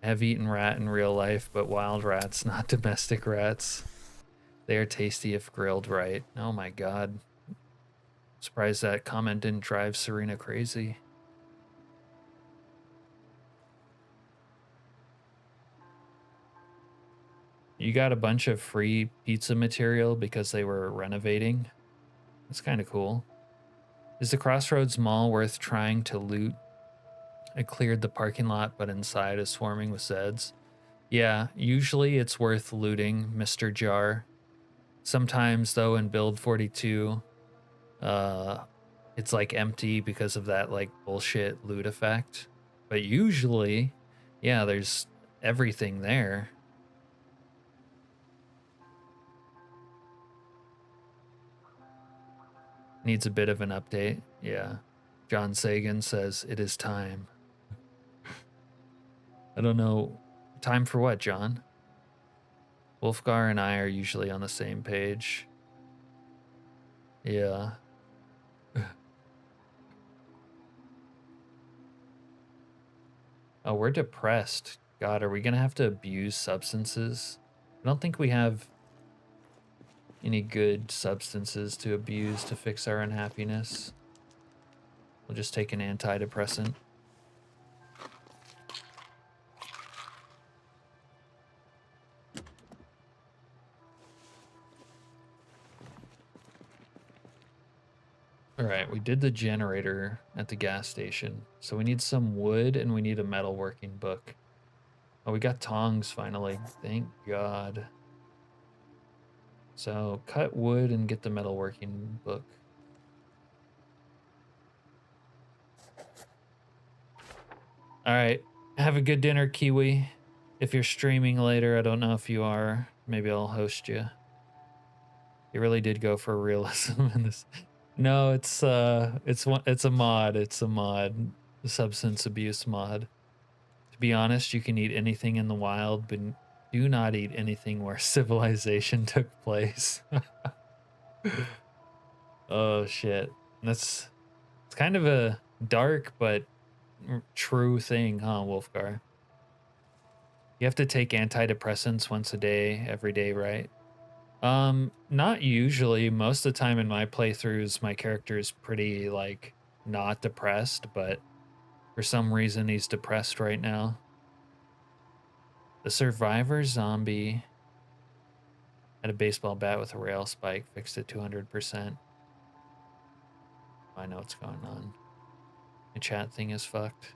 I have eaten rat in real life, but wild rats, not domestic rats. They are tasty if grilled right. Oh my god. Surprised that comment didn't drive Serena crazy. You got a bunch of free pizza material because they were renovating. That's kind of cool. Is the Crossroads Mall worth trying to loot? I cleared the parking lot, but inside is swarming with Zeds. Yeah, usually it's worth looting, Mr. Jar. Sometimes, though, in Build 42, it's like empty because of that like bullshit loot effect. But usually, yeah, there's everything there. Needs a bit of an update. Yeah. John Sagan says it is time. I don't know. Time for what, John? Wolfgar and I are usually on the same page. Yeah. Oh, we're depressed. God, are we gonna have to abuse substances? I don't think we have any good substances to abuse to fix our unhappiness. We'll just take an antidepressant. All right, we did the generator at the gas station. So we need some wood and we need a metalworking book. Oh, we got tongs finally. Thank God. So cut wood and get the metalworking book. All right, have a good dinner, Kiwi. If you're streaming later, I don't know if you are. Maybe I'll host you. You really did go for realism in this. No, it's a mod. It's a mod, a substance abuse mod. To be honest, you can eat anything in the wild, but do not eat anything where civilization took place. Oh shit, it's kind of a dark but true thing, huh, Wolfgar? You have to take antidepressants once a day, every day, right? Not usually. Most of the time in my playthroughs, my character is pretty, like, not depressed, but for some reason he's depressed right now. The survivor zombie had a baseball bat with a rail spike, fixed it 200%. I know what's going on. My chat thing is fucked.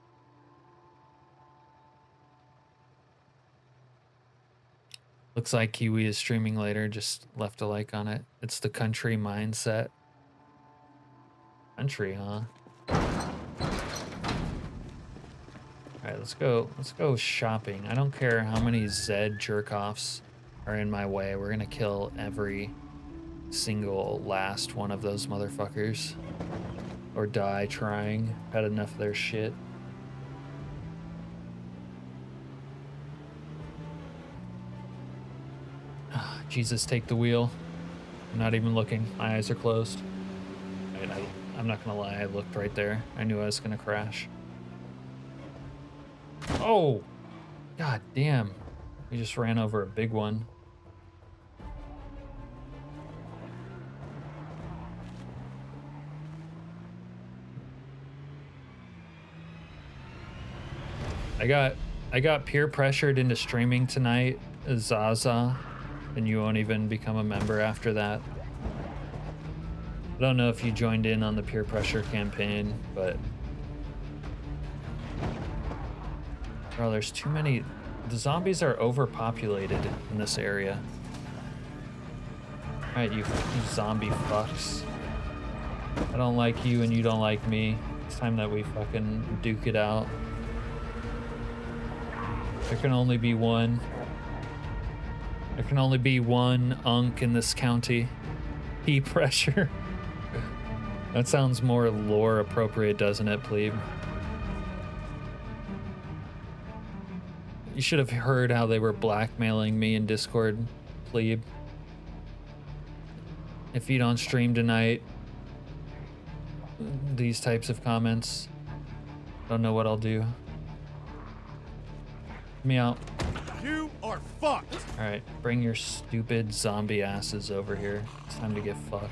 Looks like Kiwi is streaming later, just left a like on it. It's the country mindset. Country, huh? Alright, let's go shopping. I don't care how many Zed jerk-offs are in my way. We're gonna kill every single last one of those motherfuckers. Or die trying. Had enough of their shit. Jesus, take the wheel. I'm not even looking. My eyes are closed. I'm not gonna lie, I looked right there. I knew I was gonna crash. Oh! God damn. We just ran over a big one. I got peer pressured into streaming tonight, Zaza, and you won't even become a member after that. I don't know if you joined in on the peer pressure campaign, but bro, there's too many. The zombies are overpopulated in this area. Alright, you zombie fucks. I don't like you and you don't like me. It's time that we fucking duke it out. There can only be one. There can only be one Unk in this county. Peer pressure. That sounds more lore appropriate, doesn't it, plebe? You should have heard how they were blackmailing me in Discord, plebe. If you don't stream tonight, these types of comments, don't know what I'll do. Get me out. You are fucked. All right, bring your stupid zombie asses over here. It's time to get fucked.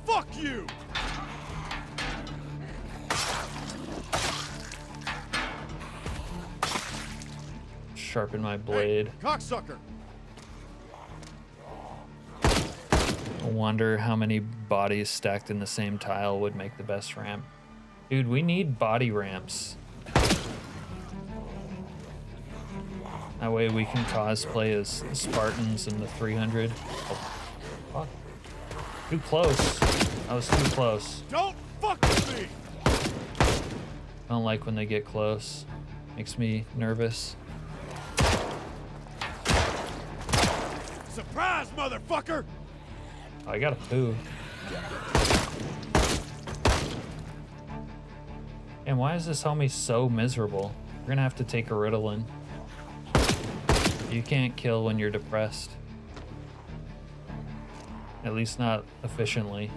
Fuck you. Sharpen my blade. Hey, cocksucker. I wonder how many bodies stacked in the same tile would make the best ramp. Dude, we need body ramps. That way we can cosplay as Spartans in the 300. Oh, fuck. Too close. I was too close. Don't fuck with me. I don't like when they get close. Makes me nervous. Surprise, motherfucker. Oh, I gotta poo. And why is this homie so miserable? We're gonna have to take a Ritalin. You can't kill when you're depressed. At least not efficiently.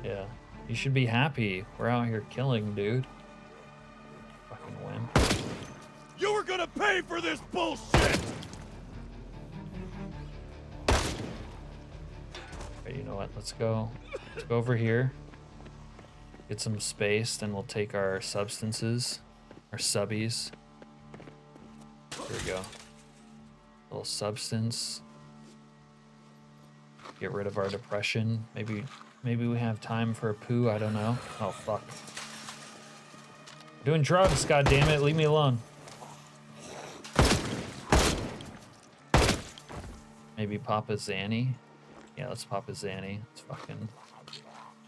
Yeah. You should be happy. We're out here killing, dude. Fucking wimp. You were gonna pay for this bullshit. Okay, you know what? Let's go. Let's go over here. Get some space, then we'll take our substances. Our subbies. Here we go. Little substance. Get rid of our depression. Maybe we have time for a poo. I don't know. Oh fuck. Doing drugs. God damn it! Leave me alone. Maybe pop a Zanny. Yeah, let's pop a Zanny. It's fucking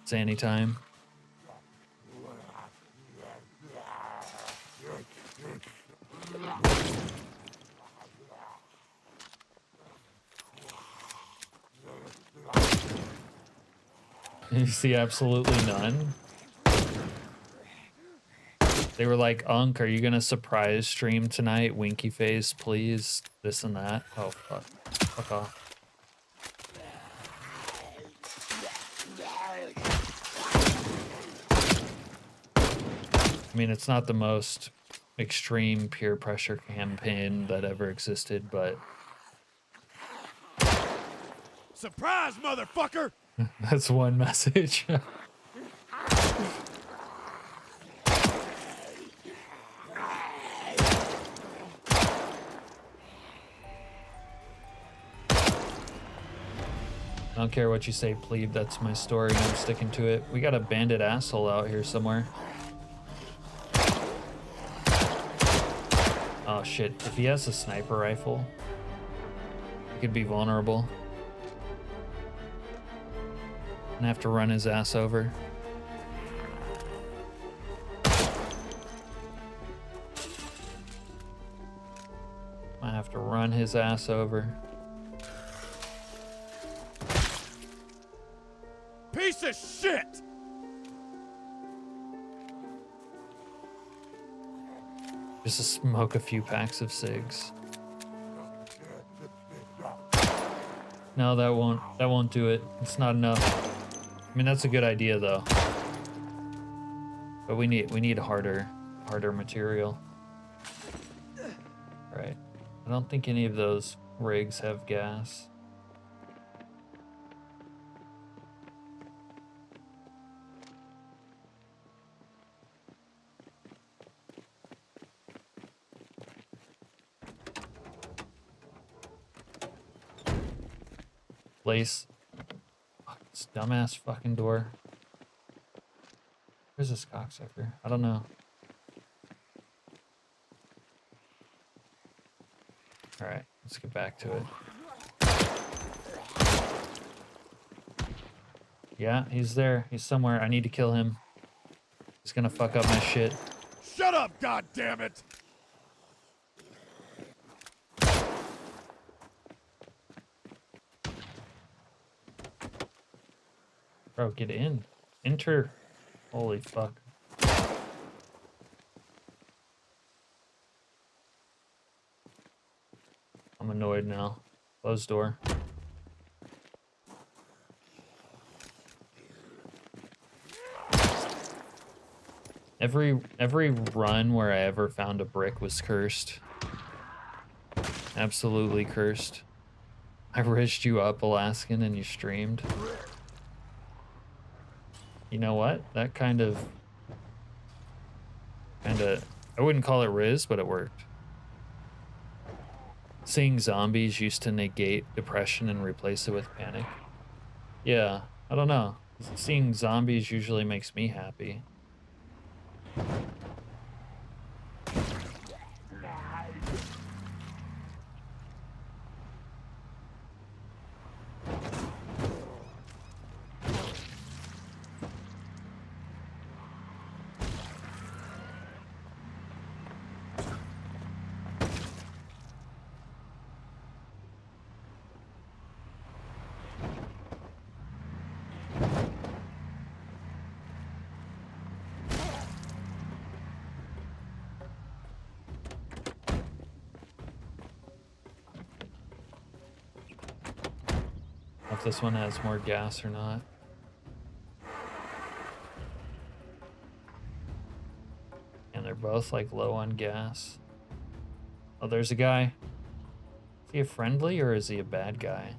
Zanny time. You see absolutely none. They were like, Unk, are you gonna surprise stream tonight? Winky face, please. This and that. Oh, fuck. Fuck off. I mean, it's not the most extreme peer pressure campaign that ever existed, but Surprise, motherfucker! that's one message. I don't care what you say, plebe. That's my story. I'm sticking to it. We got a bandit asshole out here somewhere. Oh shit. If he has a sniper rifle, he could be vulnerable. And have to run his ass over. I have to run his ass over. Piece of shit! Just to smoke a few packs of cigs. No, that won't do it. It's not enough. I mean, that's a good idea though. But we need harder material. Right. I don't think any of those rigs have gas. Place. Fuck, this dumbass fucking door. Where's this cocksucker? I don't know. Alright, let's get back to it. Yeah, he's there. He's somewhere. I need to kill him. He's gonna fuck up my shit. Shut up, goddammit! Bro, get in. Enter. Holy fuck. I'm annoyed now. Close door. Every run where I ever found a brick was cursed. Absolutely cursed. I rigged you up, Alaskan, and you streamed. You know what? That kind of, I wouldn't call it Riz, but it worked. Seeing zombies used to negate depression and replace it with panic. Yeah, I don't know. Seeing zombies usually makes me happy. If this one has more gas or not. And they're both like low on gas. Oh, there's a guy. Is he a friendly or is he a bad guy?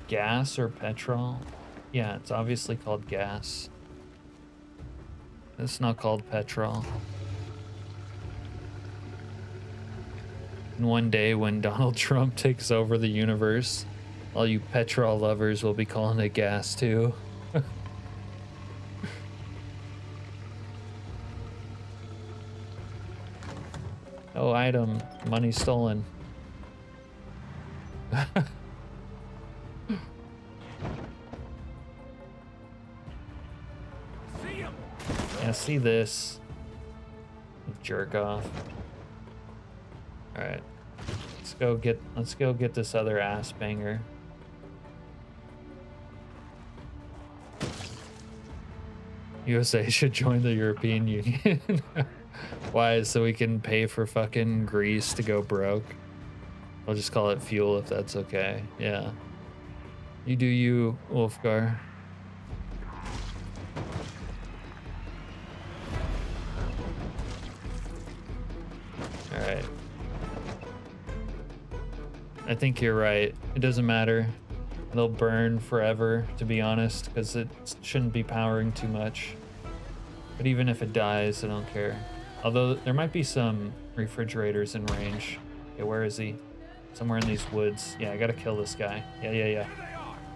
Gas or petrol? Yeah, it's obviously called gas. It's not called petrol. And one day when Donald Trump takes over the universe, all you petrol lovers will be calling it gas too. Oh, item. Money stolen. Yeah, see this. Jerk off. Alright. Let's go get this other ass banger. USA should join the European Union. Why? So we can pay for fucking Greece to go broke. I'll just call it fuel if that's okay. Yeah. You do you, Wolfgar. Alright. I think you're right. It doesn't matter. They'll burn forever, to be honest, because it shouldn't be powering too much. But even if it dies, I don't care. Although there might be some refrigerators in range. Okay, where is he? Somewhere in these woods. Yeah, I gotta kill this guy. Yeah.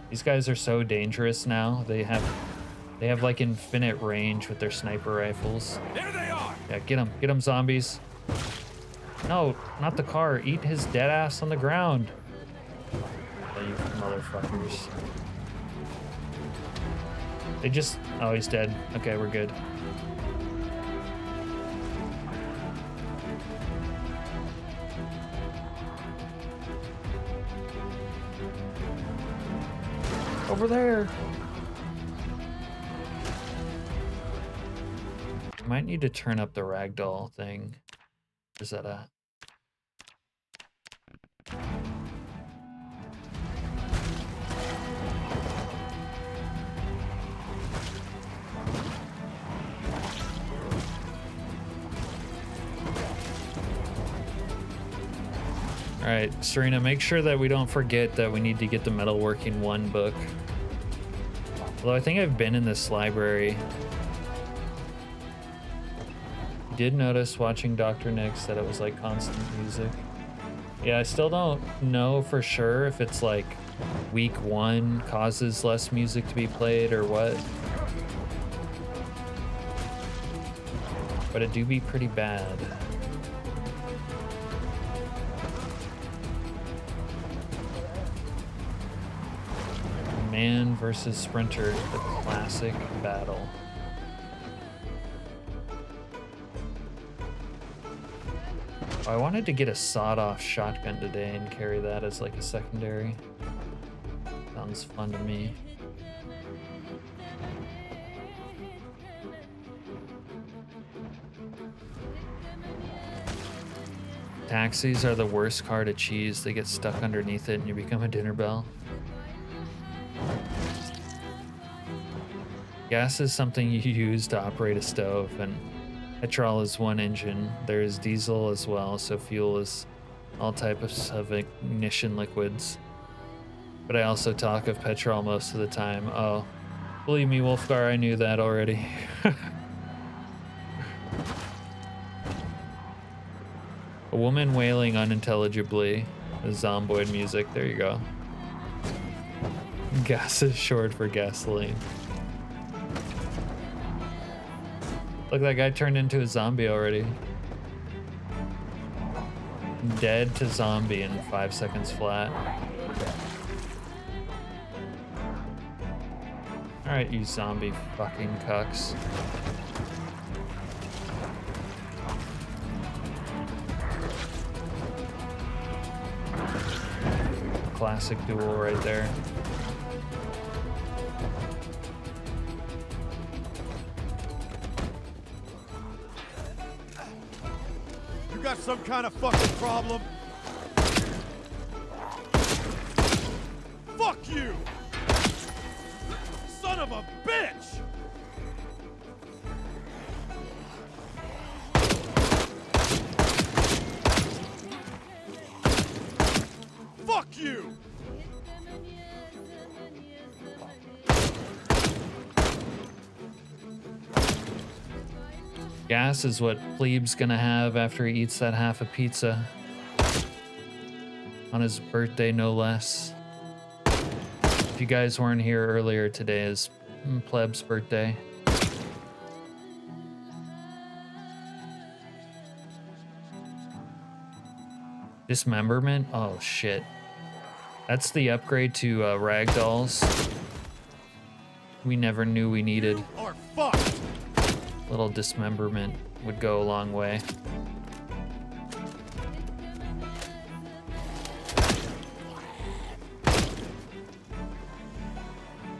These guys are so dangerous now. They have like infinite range with their sniper rifles. There they are. Yeah, get him, zombies. No, not the car. Eat his dead ass on the ground. Oh, you motherfuckers. They just... Oh, he's dead. Okay, we're good. Over there. Might need to turn up the ragdoll thing. Where's that at? All right, Serena, make sure that we don't forget that we need to get the Metalworking 1 book. Although I think I've been in this library. I did notice watching Dr. Nix that it was like constant music. Yeah, I still don't know for sure if it's like week 1 causes less music to be played or what. But it do be pretty bad. Man versus Sprinter, the classic battle. Oh, I wanted to get a sawed-off shotgun today and carry that as like a secondary. Sounds fun to me. Taxis are the worst car to cheese. They get stuck underneath it and you become a dinner bell. Gas is something you use to operate a stove, and petrol is one engine. There is diesel as well, so fuel is all types of ignition liquids. But I also talk of petrol most of the time. Oh, believe me, Wolfgar, I knew that already. A woman wailing unintelligibly. The Zomboid music, there you go. Gas is short for gasoline. Look, that guy turned into a zombie already. Dead to zombie in 5 seconds flat. Alright, you zombie fucking cucks. Classic duel right there. Got some kind of fucking problem? Fuck you! Son of a bitch! Fuck you! Gas is what Plebe's gonna have after he eats that half a pizza. On his birthday, no less. If you guys weren't here earlier, today is Pleb's birthday. Dismemberment? Oh shit. That's the upgrade to ragdolls. We never knew we needed. Or fucked. Little dismemberment would go a long way.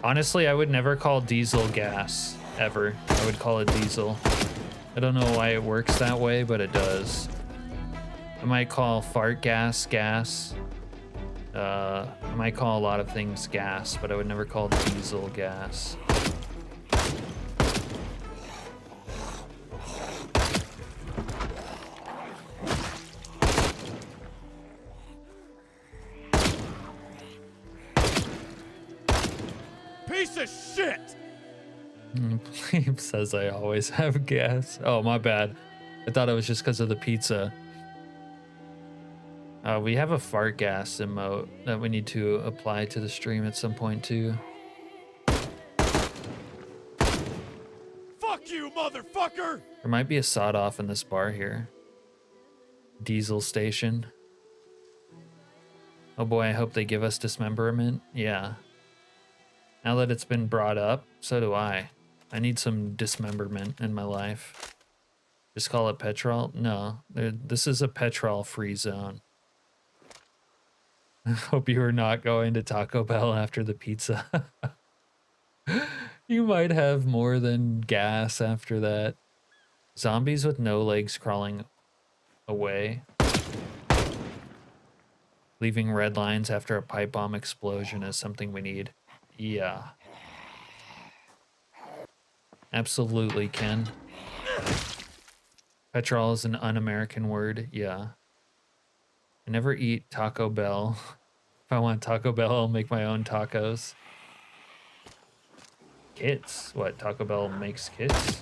Honestly, I would never call diesel gas, ever. I would call it diesel. I don't know why it works that way, but it does. I might call fart gas gas. I might call a lot of things gas, but I would never call diesel gas. Piece of shit! Plebe says I always have gas. Oh, my bad. I thought it was just because of the pizza. We have a fart gas emote that we need to apply to the stream at some point too. Fuck you, motherfucker! There might be a sawed off in this bar here. Diesel station. Oh boy, I hope they give us dismemberment. Yeah. Now that it's been brought up, so do I. I need some dismemberment in my life. Just call it petrol? No, this is a petrol-free zone. I hope you are not going to Taco Bell after the pizza. You might have more than gas after that. Zombies with no legs crawling away. Leaving red lines after a pipe bomb explosion is something we need. Yeah. Absolutely, Ken. Petrol is an un-American word. Yeah. I never eat Taco Bell. If I want Taco Bell, I'll make my own tacos. Kits? What, Taco Bell makes kits?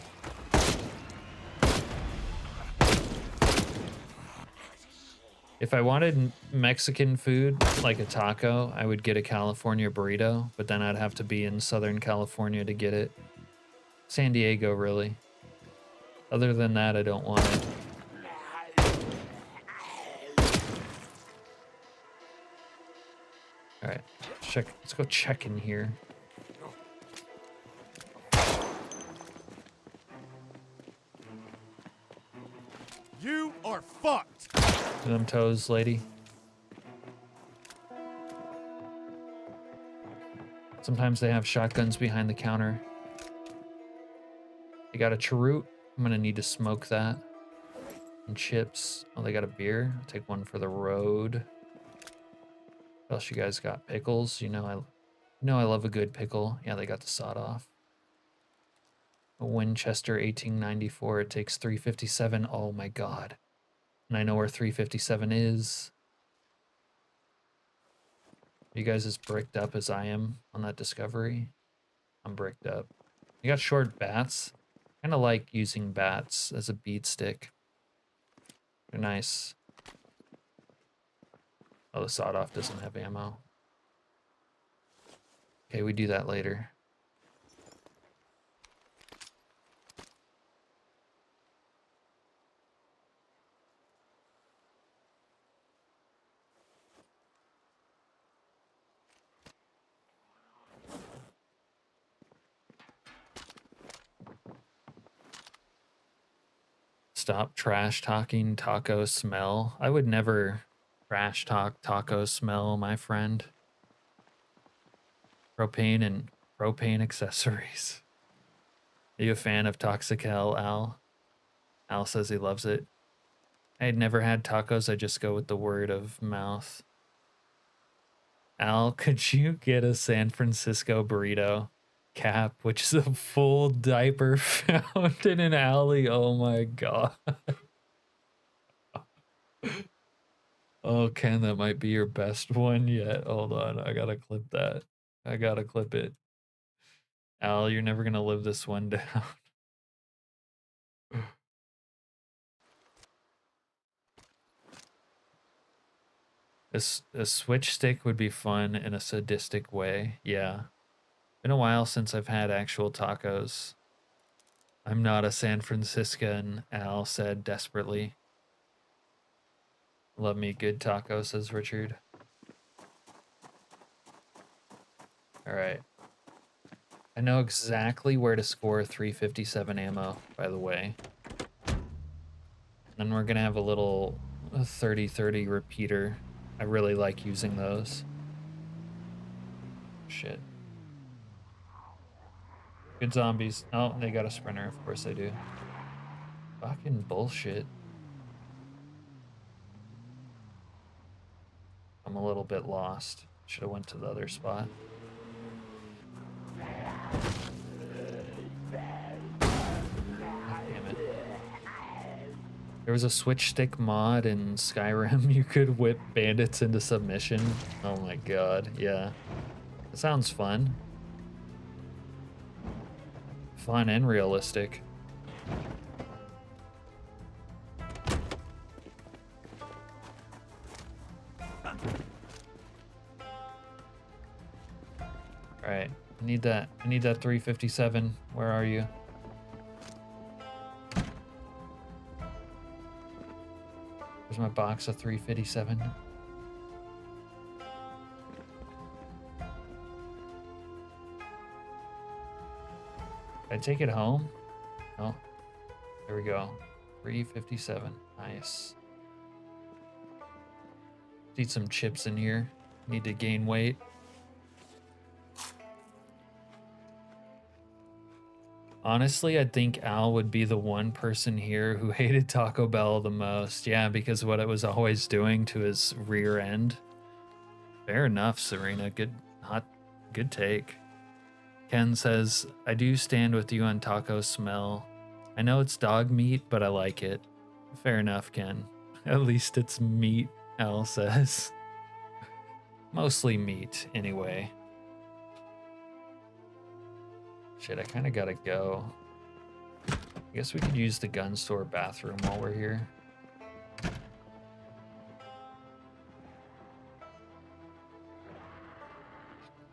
If I wanted Mexican food, like a taco, I would get a California burrito, but then I'd have to be in Southern California to get it. San Diego, really. Other than that, I don't want it. All right, check. Let's go check in here. You are fucked! Them toes, lady. Sometimes they have shotguns behind the counter. They got a cheroot. I'm gonna need to smoke that. And chips. Oh, they got a beer. I'll take one for the road. What else you guys got? Pickles. You know I love a good pickle. Yeah, they got the sawed off. A Winchester 1894. It takes 357. Oh my god. And I know where 357 is. Are you guys as bricked up as I am on that discovery? I'm bricked up. You got short bats. Kind of like using bats as a beat stick. They're nice. Oh, the sawed off doesn't have ammo. Okay, we do that later. Stop trash talking taco smell. I would never trash talk taco smell, my friend. Propane and propane accessories. Are you a fan of Toxic Hell, Al? Al says he loves it. I had never had tacos. I just go with the word of mouth. Al, could you get a San Francisco burrito? Cap, which is a full diaper found in an alley. Oh my god. Oh, Ken, that might be your best one yet. Hold on, I gotta clip that. I gotta clip it. Al, you're never gonna live this one down. A switch stick would be fun in a sadistic way. Yeah. Been a while since I've had actual tacos. I'm not a San Franciscan, Al said desperately. Love me good taco, says Richard. Alright. I know exactly where to score 357 ammo, by the way. Then we're gonna have a little 30-30 repeater. I really like using those. Shit. Good zombies. Oh, they got a sprinter. Of course they do. Fucking bullshit. I'm a little bit lost. Should have went to the other spot. Damn it. There was a switch stick mod in Skyrim. You could whip bandits into submission. Oh my god, yeah. That sounds fun. Fun and realistic. Alright, I need that 357. Where are you? Where's my box of 357? Did I take it home? No. There we go. 357. Nice. Eat some chips in here. Need to gain weight. Honestly, I think Al would be the one person here who hated Taco Bell the most. Yeah, because what it was always doing to his rear end. Fair enough, Serena. Good take. Ken says, I do stand with you on taco smell. I know it's dog meat, but I like it. Fair enough, Ken. At least it's meat, Al says. Mostly meat, anyway. Shit, I kind of gotta go. I guess we could use the gun store bathroom while we're here.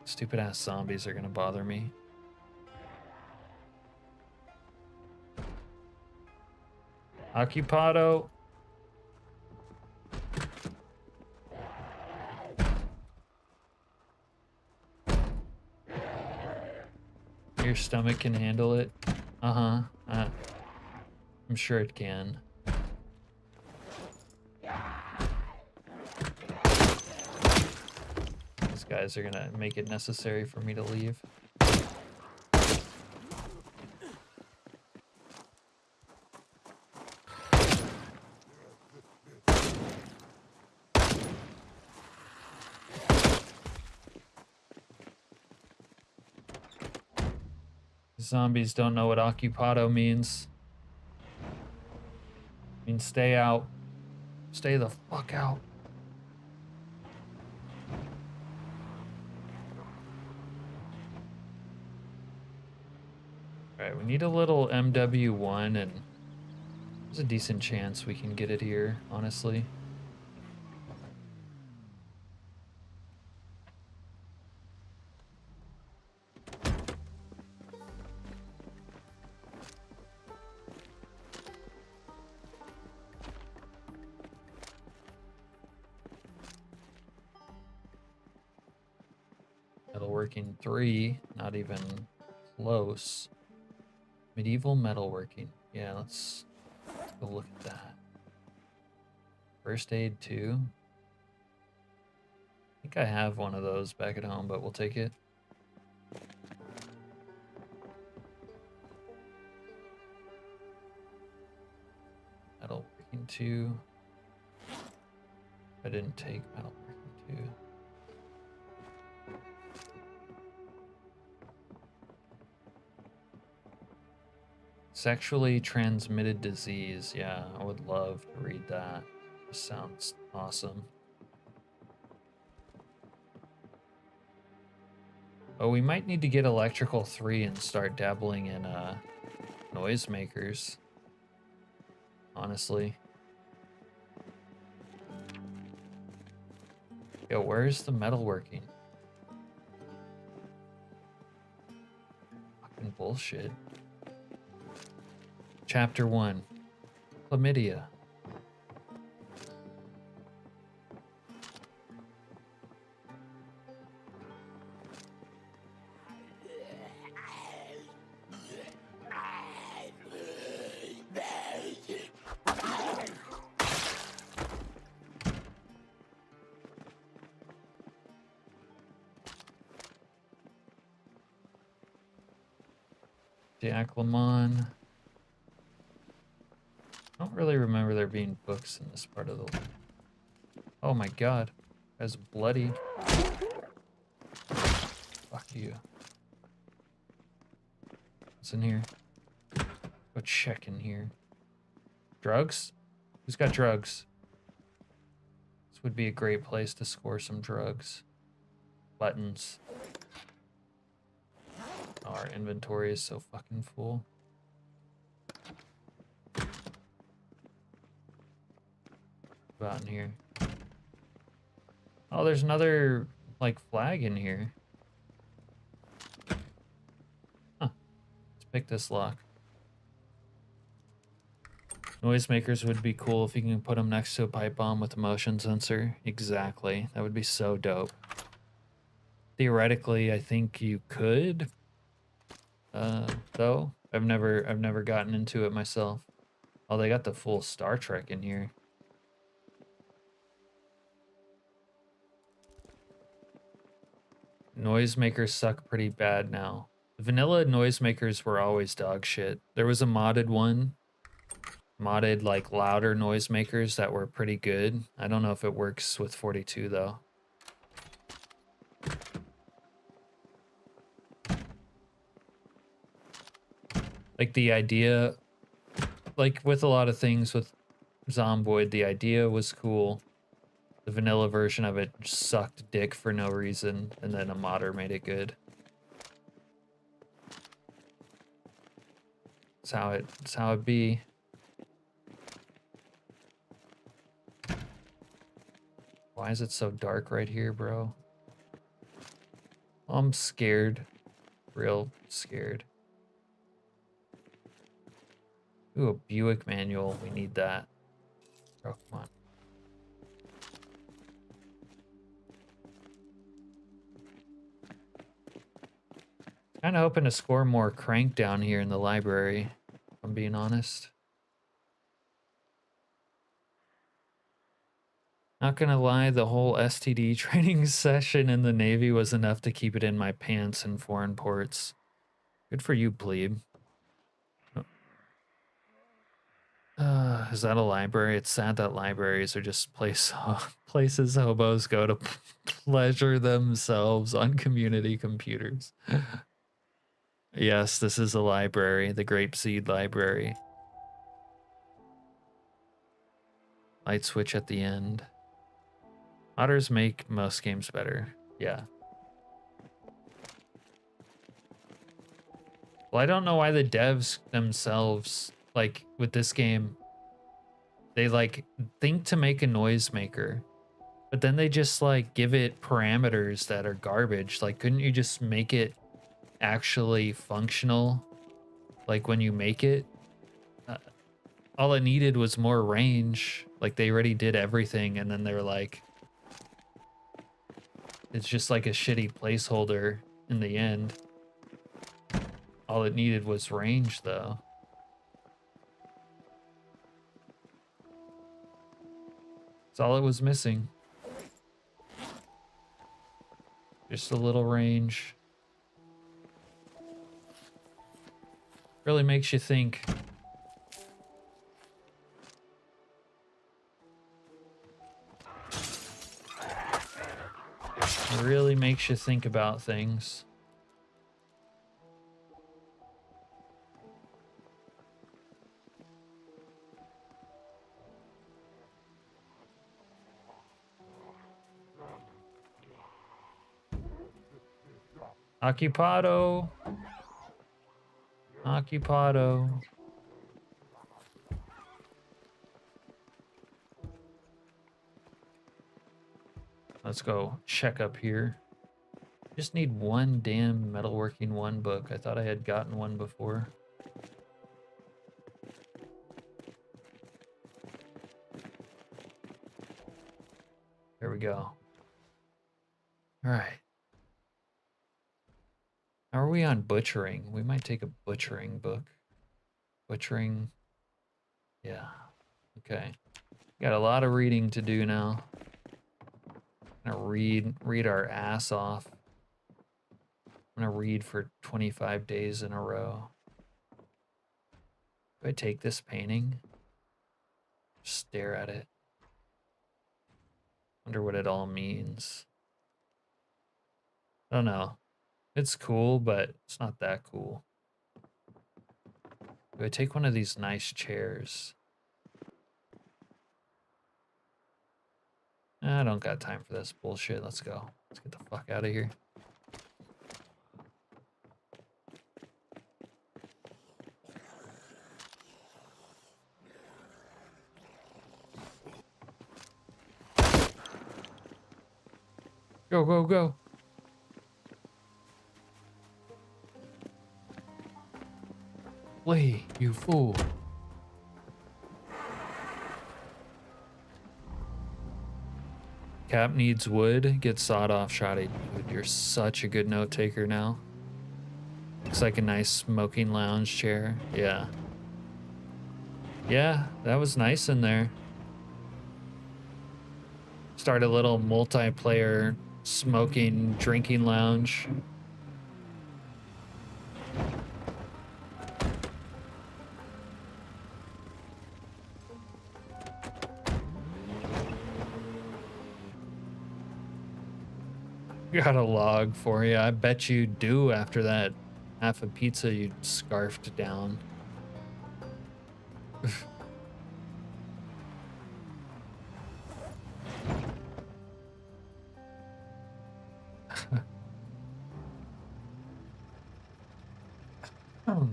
Stupid ass zombies are gonna bother me. Occupado. Your stomach can handle it. I'm sure it can. These guys are gonna make it necessary for me to leave. Zombies don't know what occupado means. It means stay out. Stay the fuck out. Alright, we need a little MW1 and there's a decent chance we can get it here, honestly. Metalworking 3, not even close. Medieval metalworking. Yeah, let's go look at that. First aid 2. I think I have one of those back at home, but we'll take it. Metalworking 2. I didn't take metalworking 2. Sexually transmitted disease. Yeah, I would love to read that. This sounds awesome. Oh, we might need to get electrical 3 and start dabbling in noisemakers. Honestly. Yo, where's the metalworking? Fucking bullshit. Chapter 1. Chlamydia. Jack Lemon. I don't really remember there being books in this part of the... Oh my god. That's bloody. Fuck you. What's in here? Go check in here. Drugs? Who's got drugs? This would be a great place to score some drugs. Buttons. Oh, our inventory is so fucking full. About in here. Oh, there's another, like, flag in here. Huh. Let's pick this lock. Noisemakers would be cool if you can put them next to a pipe bomb with a motion sensor. Exactly. That would be so dope. Theoretically, I think you could. Though I've never gotten into it myself. Oh, they got the full Star Trek in here. Noisemakers suck pretty bad now. The vanilla noisemakers were always dog shit. There was a modded one. Modded, like, louder noisemakers that were pretty good. I don't know if it works with 42, though. Like, the idea... Like, with a lot of things with Zomboid, the idea was cool. The vanilla version of it sucked dick for no reason, and then a modder made it good. It's how it be. Why is it so dark right here, bro? I'm scared. Real scared. Ooh, a Buick manual. We need that. Oh, come on. Kind of hoping to score more crank down here in the library, if I'm being honest. Not gonna lie, the whole STD training session in the Navy was enough to keep it in my pants in foreign ports. Good for you, plebe. Is that a library? It's sad that libraries are just places hobos go to pleasure themselves on community computers. Yes, this is a library, the Grapeseed Library. Light switch at the end. Modders make most games better. Yeah. Well, I don't know why the devs themselves, like, with this game, they, like, think to make a noisemaker, but then they just, like, give it parameters that are garbage. Like, couldn't you just make it actually functional, like, when you make it? All it needed was more range. Like, they already did everything, and then they're like, it's just like a shitty placeholder in the end. All it needed was range, though. That's all it was missing. Just a little range. Really makes you think. It really makes you think about things. Occupado. Occupado. Let's go check up here. Just need one damn metalworking 1 book. I thought I had gotten one before. There we go. All right. How are we on butchering? We might take a butchering book. Butchering. Yeah. Okay. Got a lot of reading to do now. I'm gonna read our ass off. I'm gonna read for 25 days in a row. Do I take this painting? Stare at it. Wonder what it all means. I don't know. It's cool, but it's not that cool. Do I take one of these nice chairs? I don't got time for this bullshit. Let's go. Let's get the fuck out of here. Go, go, go. Flee, you fool. Cap needs wood. Get sawed off, shoddy. Dude, you're such a good note taker now. Looks like a nice smoking lounge chair. Yeah. Yeah, that was nice in there. Start a little multiplayer smoking, drinking lounge. Got a log for you. I bet you do after that half a pizza you scarfed down. All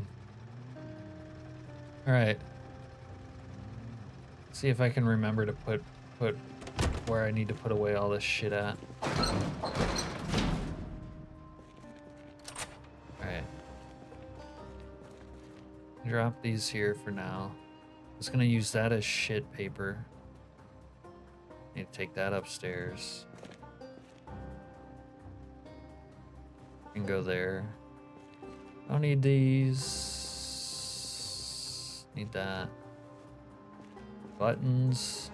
right. See if I can remember to put where I need to put away all this shit at. Alright. Drop these here for now. I was gonna use that as shit paper. Need to take that upstairs. Can go there. Don't need these. Need that. Buttons.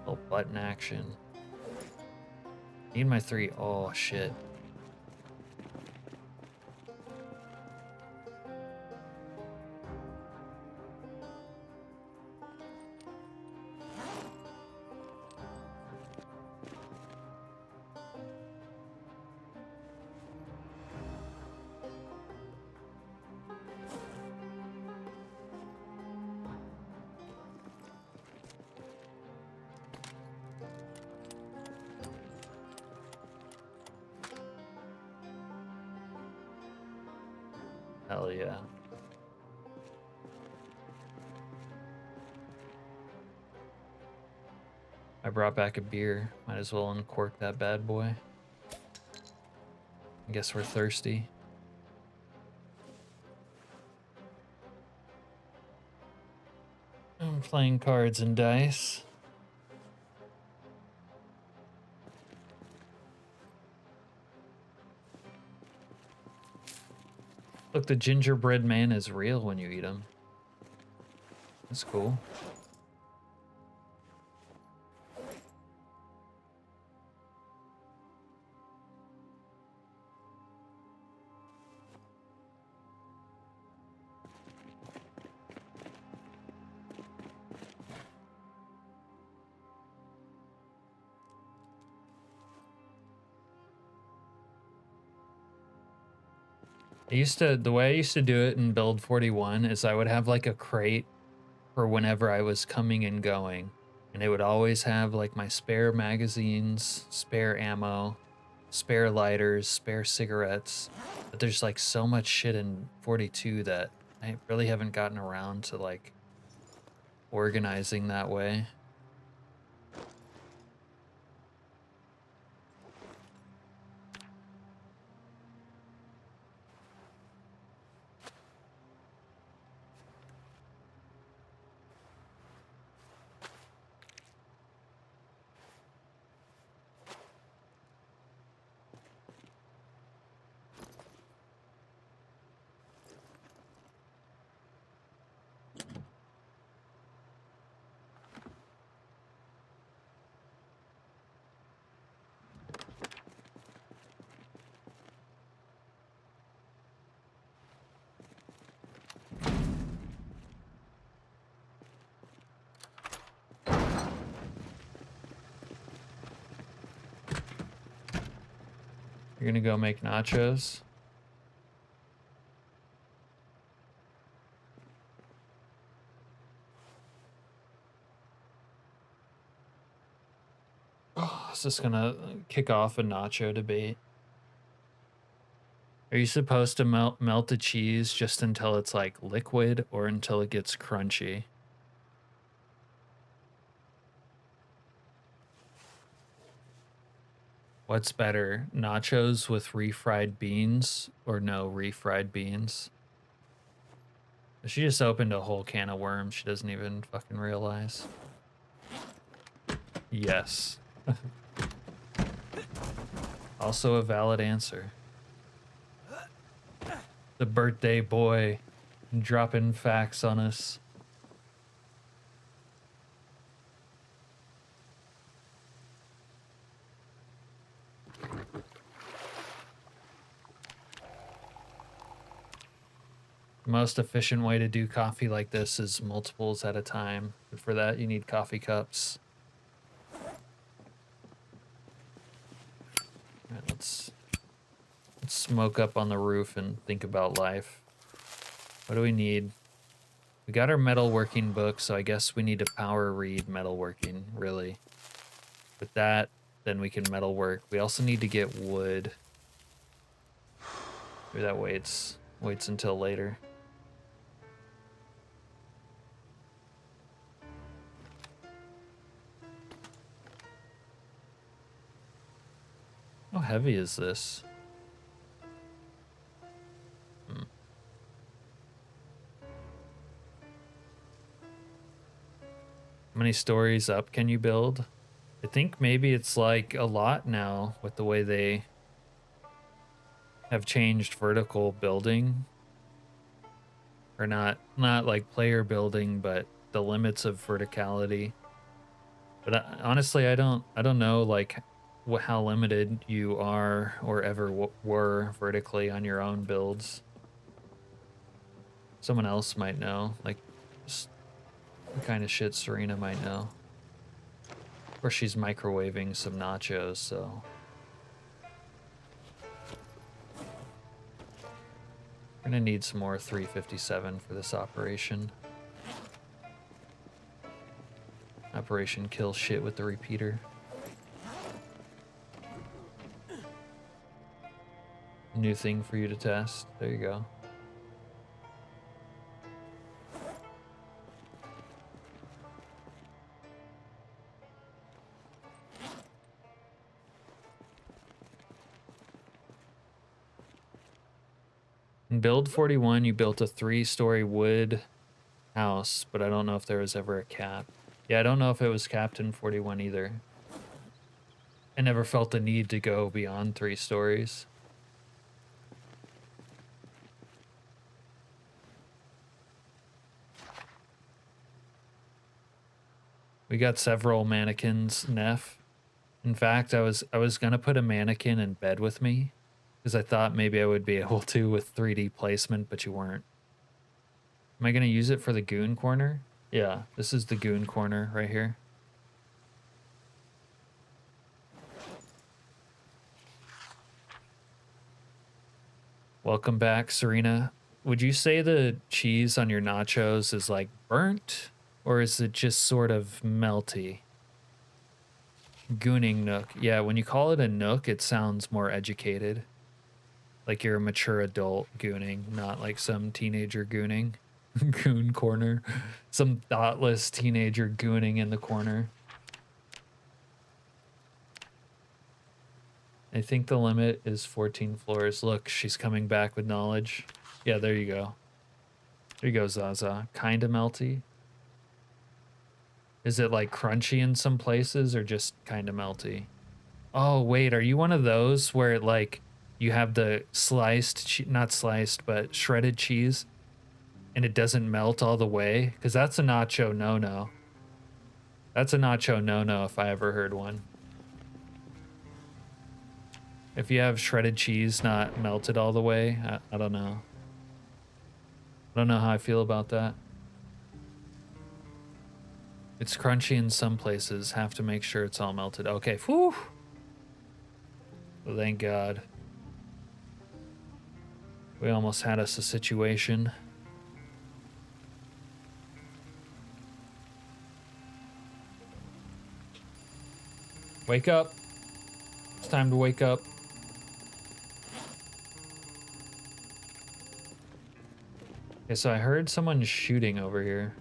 Little button action. Need my 3. Oh shit. Hell yeah. I brought back a beer. Might as well uncork that bad boy. I guess we're thirsty. I'm playing cards and dice. Look, the gingerbread man is real when you eat him. That's cool. The way I used to do it in build 41 is I would have like a crate for whenever I was coming and going. And it would always have like my spare magazines, spare ammo, spare lighters, spare cigarettes. But there's like so much shit in 42 that I really haven't gotten around to like organizing that way. You're gonna go make nachos? Oh, is this gonna kick off a nacho debate? Are you supposed to melt the cheese just until it's like liquid or until it gets crunchy? What's better, nachos with refried beans or no refried beans? She just opened a whole can of worms she doesn't even fucking realize. Yes. Also a valid answer. The birthday boy dropping facts on us. The most efficient way to do coffee like this is multiples at a time. But for that, you need coffee cups. All right, let's smoke up on the roof and think about life. What do we need? We got our metalworking book, so I guess we need to power read metalworking, really. With that, then we can metalwork. We also need to get wood. Maybe that waits until later. How heavy is this? How many stories up can you build? I think maybe it's like a lot now with the way they have changed vertical building. Or not like player building, but the limits of verticality. But honestly, I don't know like how limited you are or ever were vertically on your own builds. Someone else might know, like just the kind of shit Serena might know. Or she's microwaving some nachos, so. We're gonna need some more 357 for this operation. Operation kill shit with the repeater. New thing for you to test. There you go. In build 41, you built a 3-story wood house, but I don't know if there was ever a cap. Yeah, I don't know if it was capped in 41 either. I never felt the need to go beyond 3 stories. We got several mannequins, Neff. In fact, I was gonna put a mannequin in bed with me because I thought maybe I would be able to with 3D placement, but you weren't. Am I gonna use it for the goon corner? Yeah, this is the goon corner right here. Welcome back, Serena. Would you say the cheese on your nachos is like burnt, or is it just sort of melty? Gooning nook. Yeah, when you call it a nook, it sounds more educated. Like you're a mature adult gooning, not like some teenager gooning. Goon corner. Some thoughtless teenager gooning in the corner. I think the limit is 14 floors. Look, she's coming back with knowledge. Yeah, there you go. There you go, Zaza. Kinda melty. Is it like crunchy in some places or just kinda melty? Oh, wait, are you one of those where it like you have the sliced, not sliced, but shredded cheese and it doesn't melt all the way? Because that's a nacho no-no. That's a nacho no-no if I ever heard one. If you have shredded cheese not melted all the way, I don't know. I don't know how I feel about that. It's crunchy in some places. Have to make sure it's all melted. Okay, whew. Well, thank God. We almost had us a situation. Wake up. It's time to wake up. Okay, so I heard someone shooting over here.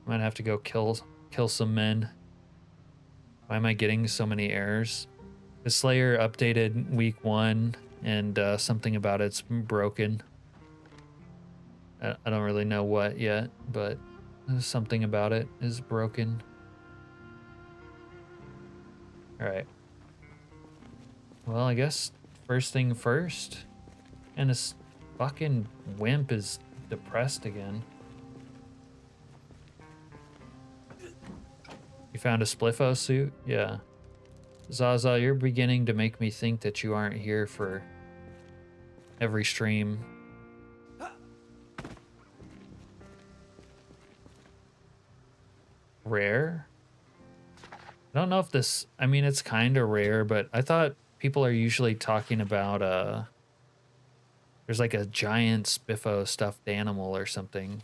Might have to go kill some men. Why am I getting so many errors? The Slayer updated week 1 and something about it's broken. I don't really know what yet, but something about it is broken. All right. Well, I guess first thing first. And this fucking wimp is depressed again. You found a Spliffo suit? Yeah. Zaza, you're beginning to make me think that you aren't here for every stream. Rare? I don't know if this, I mean, it's kind of rare, but I thought people are usually talking about, there's like a giant Spiffo stuffed animal or something.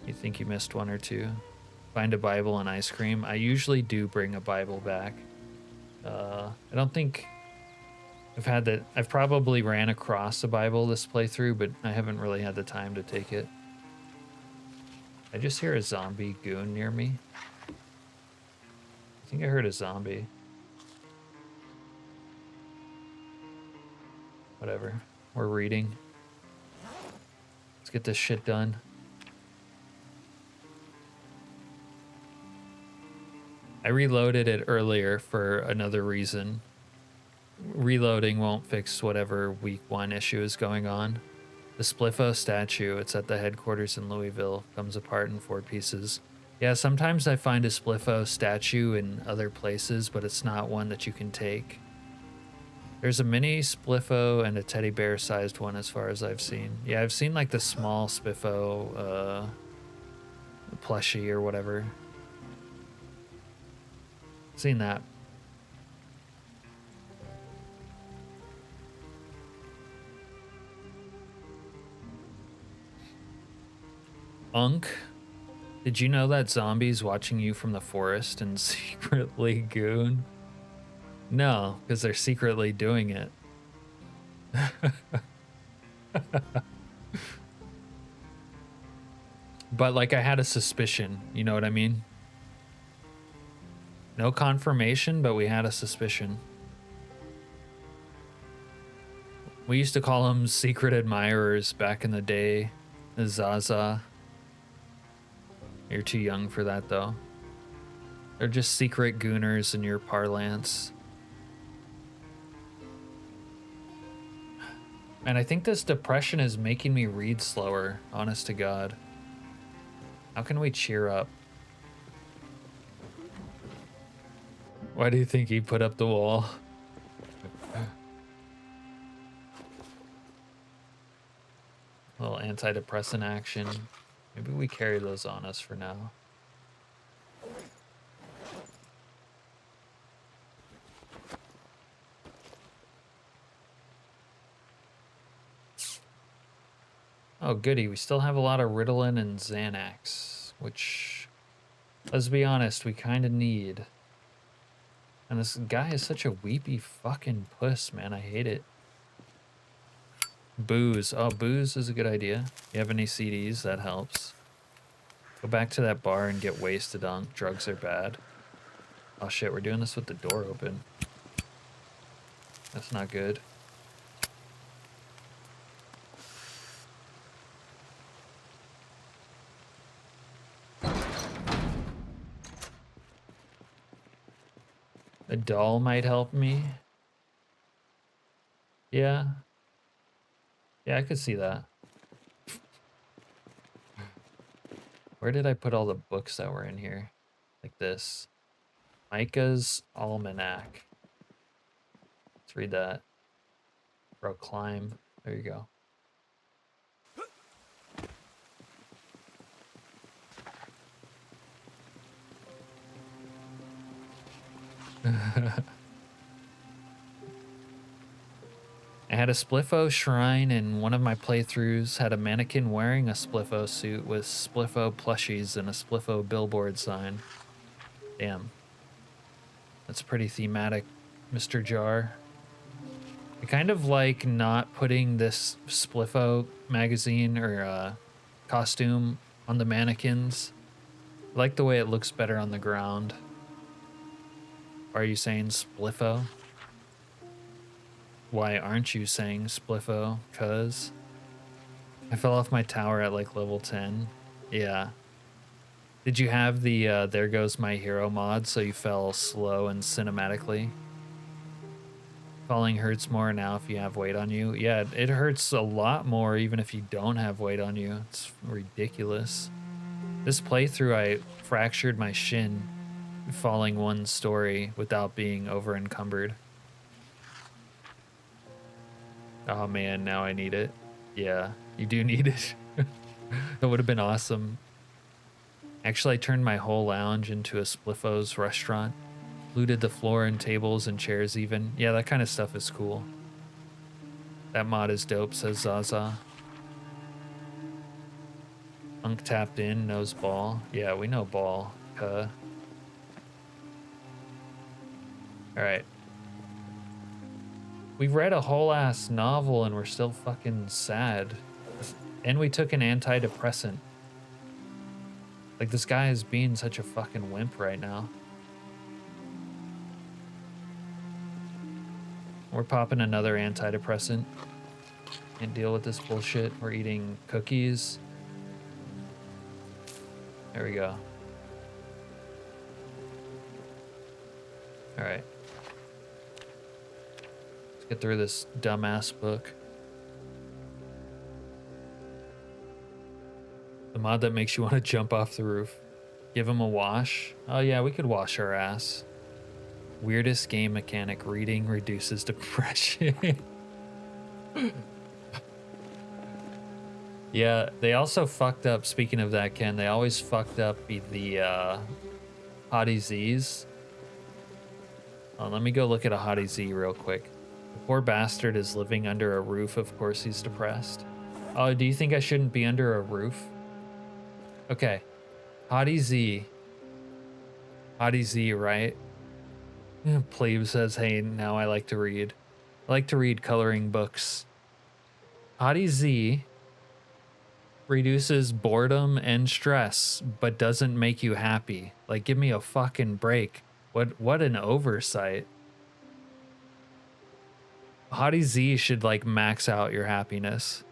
You think you missed one or two? Find a Bible and ice cream. I usually do bring a Bible back. I don't think I've had that. I've probably ran across a Bible this playthrough, but I haven't really had the time to take it. I just hear a zombie goon near me. I think I heard a zombie. Whatever. We're reading. Let's get this shit done. I reloaded it earlier for another reason. Reloading won't fix whatever week 1 issue is going on. The Spliffo statue, it's at the headquarters in Louisville, comes apart in 4 pieces. Yeah, sometimes I find a Spliffo statue in other places, but it's not one that you can take. There's a mini Spliffo and a teddy bear sized one as far as I've seen. Yeah, I've seen like the small Spiffo plushie or whatever. Seen that. Unk, did you know that zombies watching you from the forest and secretly goon? No, because they're secretly doing it. But like I had a suspicion, you know what I mean? No confirmation, but we had a suspicion. We used to call them secret admirers back in the day. Zaza. You're too young for that though. They're just secret gooners in your parlance. And I think this depression is making me read slower, honest to God. How can we cheer up? Why do you think he put up the wall? A little antidepressant action. Maybe we carry those on us for now. Oh, goody. We still have a lot of Ritalin and Xanax, which, let's be honest, we kind of need. And this guy is such a weepy fucking puss, man. I hate it. Booze. Oh, booze is a good idea. You have any CDs? That helps. Go back to that bar and get wasted on. Drugs are bad. Oh shit, we're doing this with the door open. That's not good. A doll might help me. Yeah. Yeah, I could see that. Where did I put all the books that were in here? Like this. Micah's Almanac. Let's read that. Bro, climb. There you go. had a Spliffo shrine in one of my playthroughs, had a mannequin wearing a Spliffo suit with Spliffo plushies and a Spliffo billboard sign. Damn. That's pretty thematic, Mr. Jar. I kind of like not putting this Spliffo magazine or costume on the mannequins. I like the way it looks better on the ground. Are you saying Spliffo? Why aren't you saying Spliffo? 'Cause I fell off my tower at like level 10. Yeah. Did you have the There Goes My Hero mod so you fell slow and cinematically? Falling hurts more now if you have weight on you. Yeah, it hurts a lot more even if you don't have weight on you. It's ridiculous. This playthrough, I fractured my shin falling one story without being over encumbered. Oh man, now I need it. Yeah, you do need it. That would have been awesome. Actually, I turned my whole lounge into a Spliffo's restaurant. Looted the floor and tables and chairs even. Yeah, that kind of stuff is cool. That mod is dope, says Zaza. Unk tapped in, knows ball. Yeah, we know ball. Alright. We read a whole ass novel and we're still fucking sad. And we took an antidepressant. Like, this guy is being such a fucking wimp right now. We're popping another antidepressant. Can't deal with this bullshit. We're eating cookies. There we go. All right. Let's get through this dumbass book. The mod that makes you want to jump off the roof. Give him a wash. Oh yeah, we could wash our ass. Weirdest game mechanic, reading reduces depression. Yeah, they also fucked up, speaking of that, Ken, they always fucked up the Hottie Zees. Oh, let me go look at a Hottie Z real quick. The poor bastard is living under a roof, of course he's depressed. Oh, do you think I shouldn't be under a roof? Okay, Hottie Z. Hottie Z, right? Plebe says, hey, now I like to read. I like to read coloring books. Hottie Z reduces boredom and stress, but doesn't make you happy. Like, give me a fucking break. What an oversight. Hottie Z should, like, max out your happiness.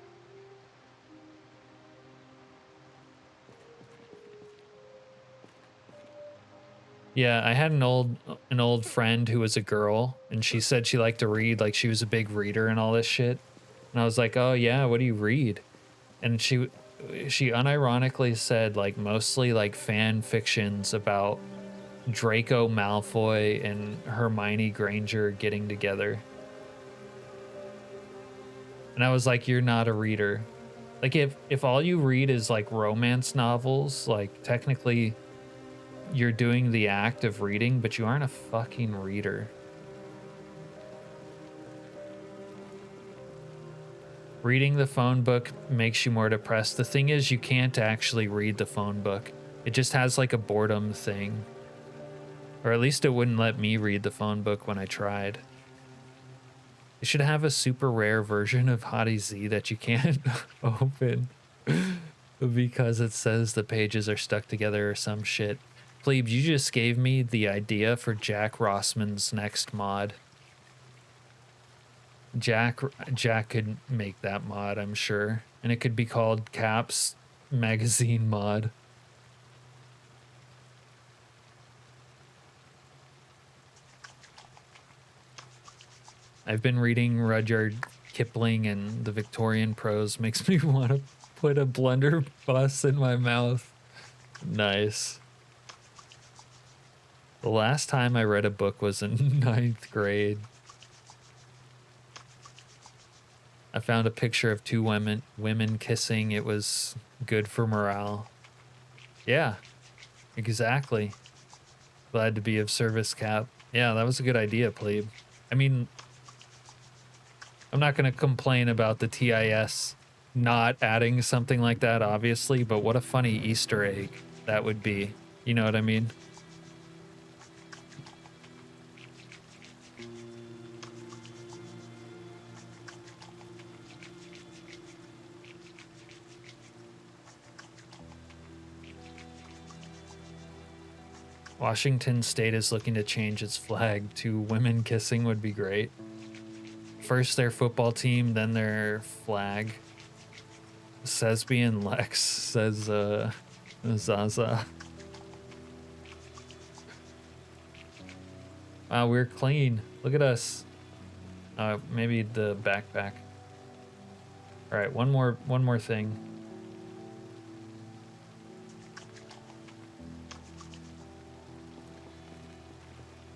Yeah, I had an old friend who was a girl, and she said she liked to read, like she was a big reader and all this shit. And I was like, "Oh yeah, what do you read?" And she unironically said like mostly like fan fictions about Draco Malfoy and Hermione Granger getting together. And I was like, "You're not a reader." Like if all you read is like romance novels, like technically you're doing the act of reading, but you aren't a fucking reader. Reading the phone book makes you more depressed. The thing is, you can't actually read the phone book. It just has like a boredom thing. Or at least it wouldn't let me read the phone book when I tried. It should have a super rare version of Hottie Z that you can't open because it says the pages are stuck together or some shit. Plebe, you just gave me the idea for Jack Rossman's next mod. Jack could make that mod, I'm sure. And it could be called Caps Magazine Mod. I've been reading Rudyard Kipling and the Victorian prose makes me want to put a blunderbuss in my mouth. Nice. The last time I read a book was in 9th grade. I found a picture of two women kissing. It was good for morale. Yeah, exactly. Glad to be of service, Cap. Yeah, that was a good idea, plebe. I mean, I'm not going to complain about the TIS not adding something like that, obviously, but what a funny Easter egg that would be. You know what I mean? Washington State is looking to change its flag to women kissing would be great. First their football team, then their flag. Sesby and Lex, says Zaza. Wow, we're clean. Look at us. Maybe the backpack. All right, one more thing.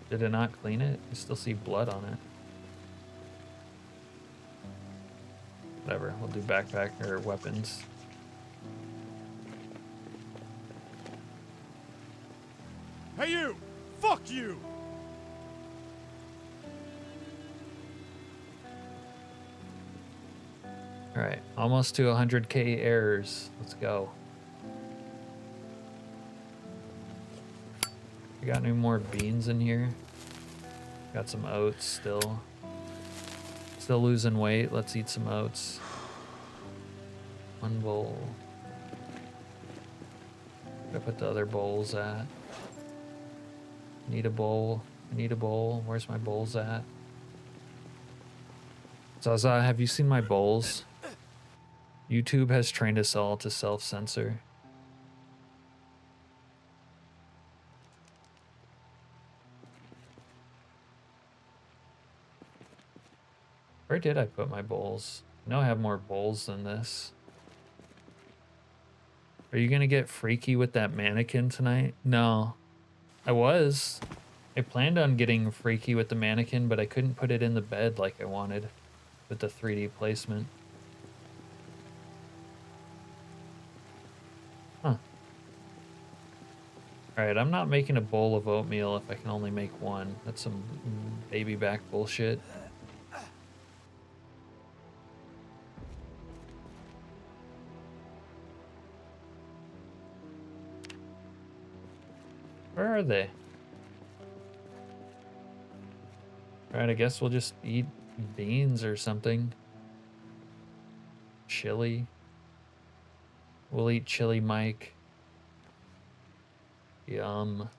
Did it not clean it? I still see blood on it. Whatever, we'll do backpack or weapons. Hey you! Fuck you! All right, almost to 100K errors. Let's go. We got any more beans in here? Got some oats still. Still losing weight. Let's eat some oats. One bowl. Where I put the other bowls at? Need a bowl. I need a bowl. Where's my bowls at? Zaza, have you seen my bowls? YouTube has trained us all to self-censor. Where did I put my bowls? I know I have more bowls than this. Are you gonna get freaky with that mannequin tonight? No. I was. I planned on getting freaky with the mannequin, but I couldn't put it in the bed like I wanted with the 3D placement. Huh. Alright, I'm not making a bowl of oatmeal if I can only make one. That's some baby back bullshit. Where are they? Alright, I guess we'll just eat beans or something. Chili. We'll eat chili Mike. Yum.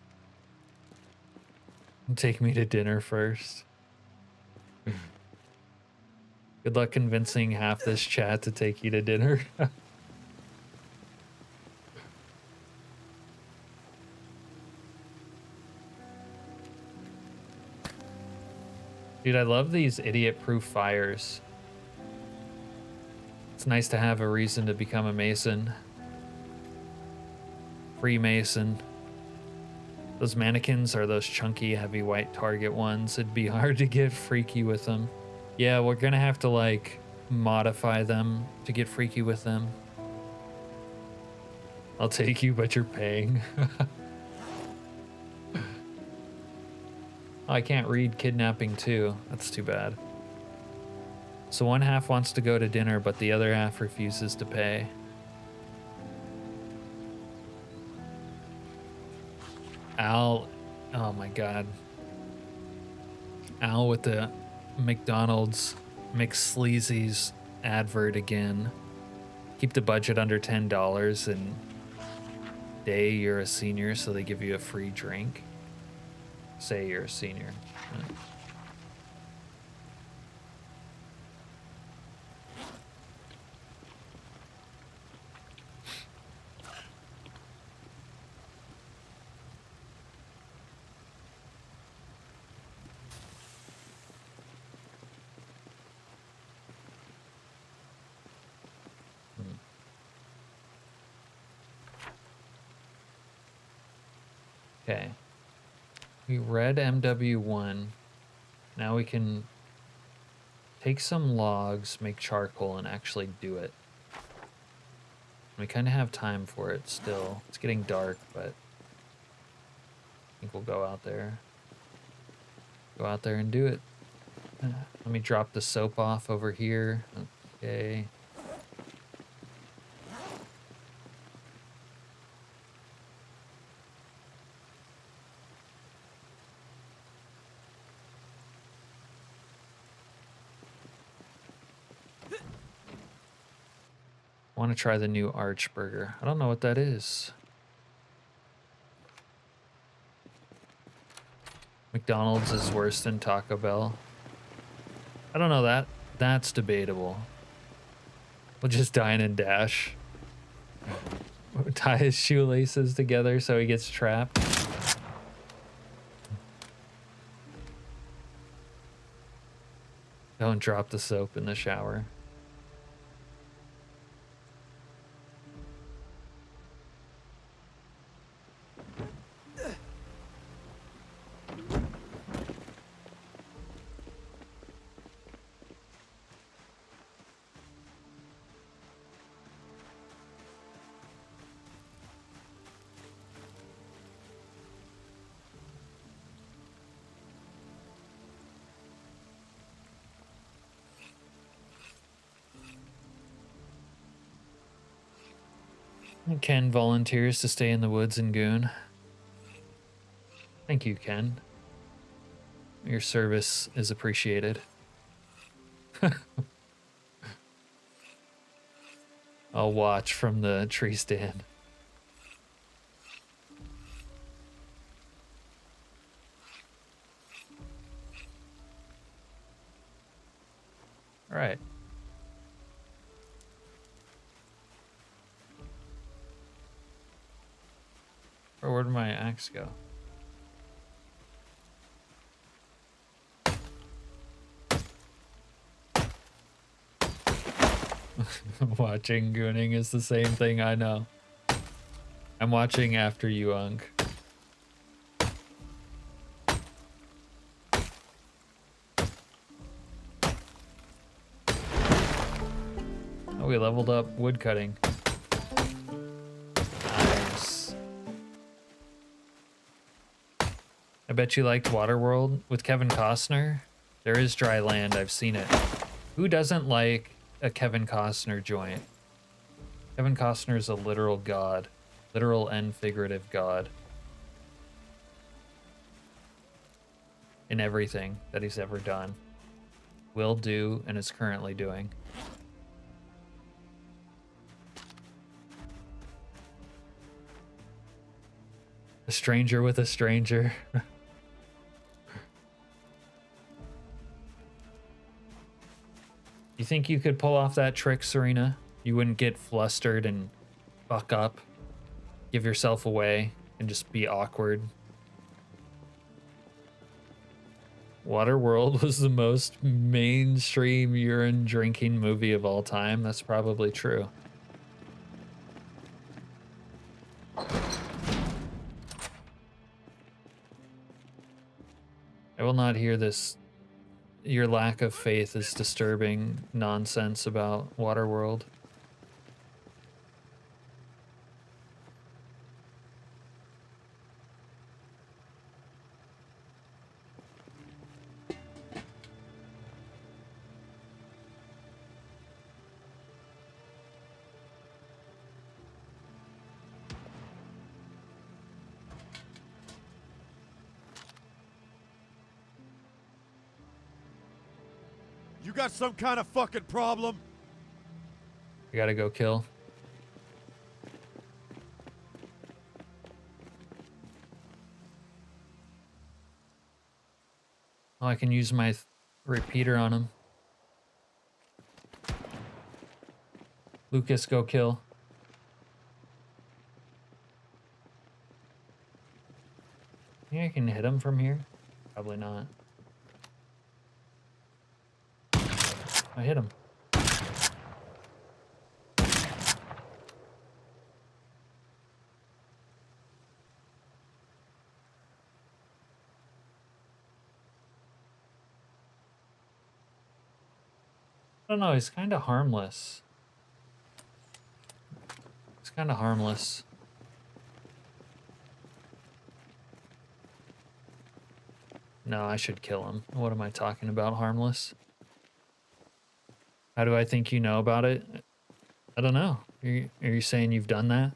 Take me to dinner first. Good luck convincing half this chat to take you to dinner. Dude, I love these idiot-proof fires. It's nice to have a reason to become a Mason. Freemason. Those mannequins are those chunky, heavy white Target ones. It'd be hard to get freaky with them. Yeah, we're gonna have to, like, modify them to get freaky with them. I'll take you, but you're paying. Oh, I can't read kidnapping too. That's too bad. So one half wants to go to dinner, but the other half refuses to pay. Al, oh my God. Al with the McDonald's McSleazy's advert again. Keep the budget under $10 and day you're a senior, so they give you a free drink. Say you're a senior. Okay. We read MW1. Now we can take some logs, make charcoal, and actually do it. We kind of have time for it still. It's getting dark, but I think we'll go out there. Go out there and do it. Let me drop the soap off over here. Okay. I want to try the new Arch Burger. I don't know what that is. McDonald's is worse than Taco Bell. I don't know that. That's debatable. We'll just dine and dash. Tie his shoelaces together so he gets trapped. Don't drop the soap in the shower. Ken volunteers to stay in the woods and goon. Thank you, Ken. Your service is appreciated. I'll watch from the tree stand. All right. Or where did my axe go? Watching gooning is the same thing, I know. I'm watching after you, Unk. Oh, we leveled up woodcutting. Nice. I bet you liked Waterworld with Kevin Costner. There is dry land, I've seen it. Who doesn't like a Kevin Costner joint? Kevin Costner is a literal god. Literal and figurative god. In everything that he's ever done. Will do and is currently doing. A stranger with a stranger. You think you could pull off that trick, Serena? You wouldn't get flustered and fuck up, give yourself away, and just be awkward? Waterworld was the most mainstream urine drinking movie of all time. That's probably true. I will not hear this. Your lack of faith is disturbing nonsense about Waterworld. You got some kind of fucking problem? I gotta go kill. Oh, I can use my repeater on him. Lucas, go kill. Think I can hit him from here? Probably not. I hit him. I don't know, he's kind of harmless. He's kind of harmless. No, I should kill him. What am I talking about? Harmless? How do I think you know about it? I don't know. Are you saying you've done that?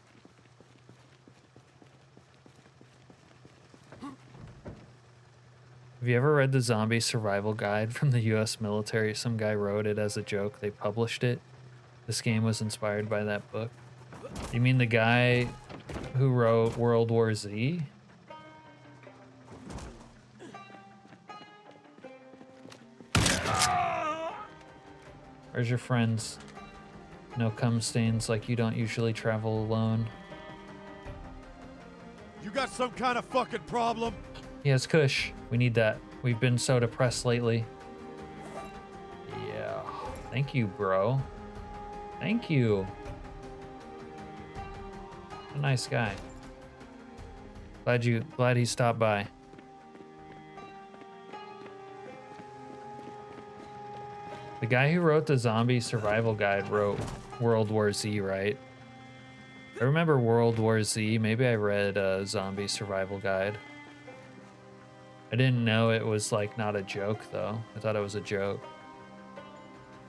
Have you ever read the Zombie Survival Guide from the US military? Some guy wrote it as a joke. They published it. This game was inspired by that book. You mean the guy who wrote World War Z? Where's your friends? No cum stains like you don't usually travel alone. You got some kind of fucking problem? Yeah, it's Kush. We need that. We've been so depressed lately. Yeah. Thank you, bro. Thank you. A nice guy. Glad he stopped by. The guy who wrote the Zombie Survival Guide wrote World War Z, right? I remember World War Z. Maybe I read Zombie Survival Guide. I didn't know it was like not a joke though. I thought it was a joke.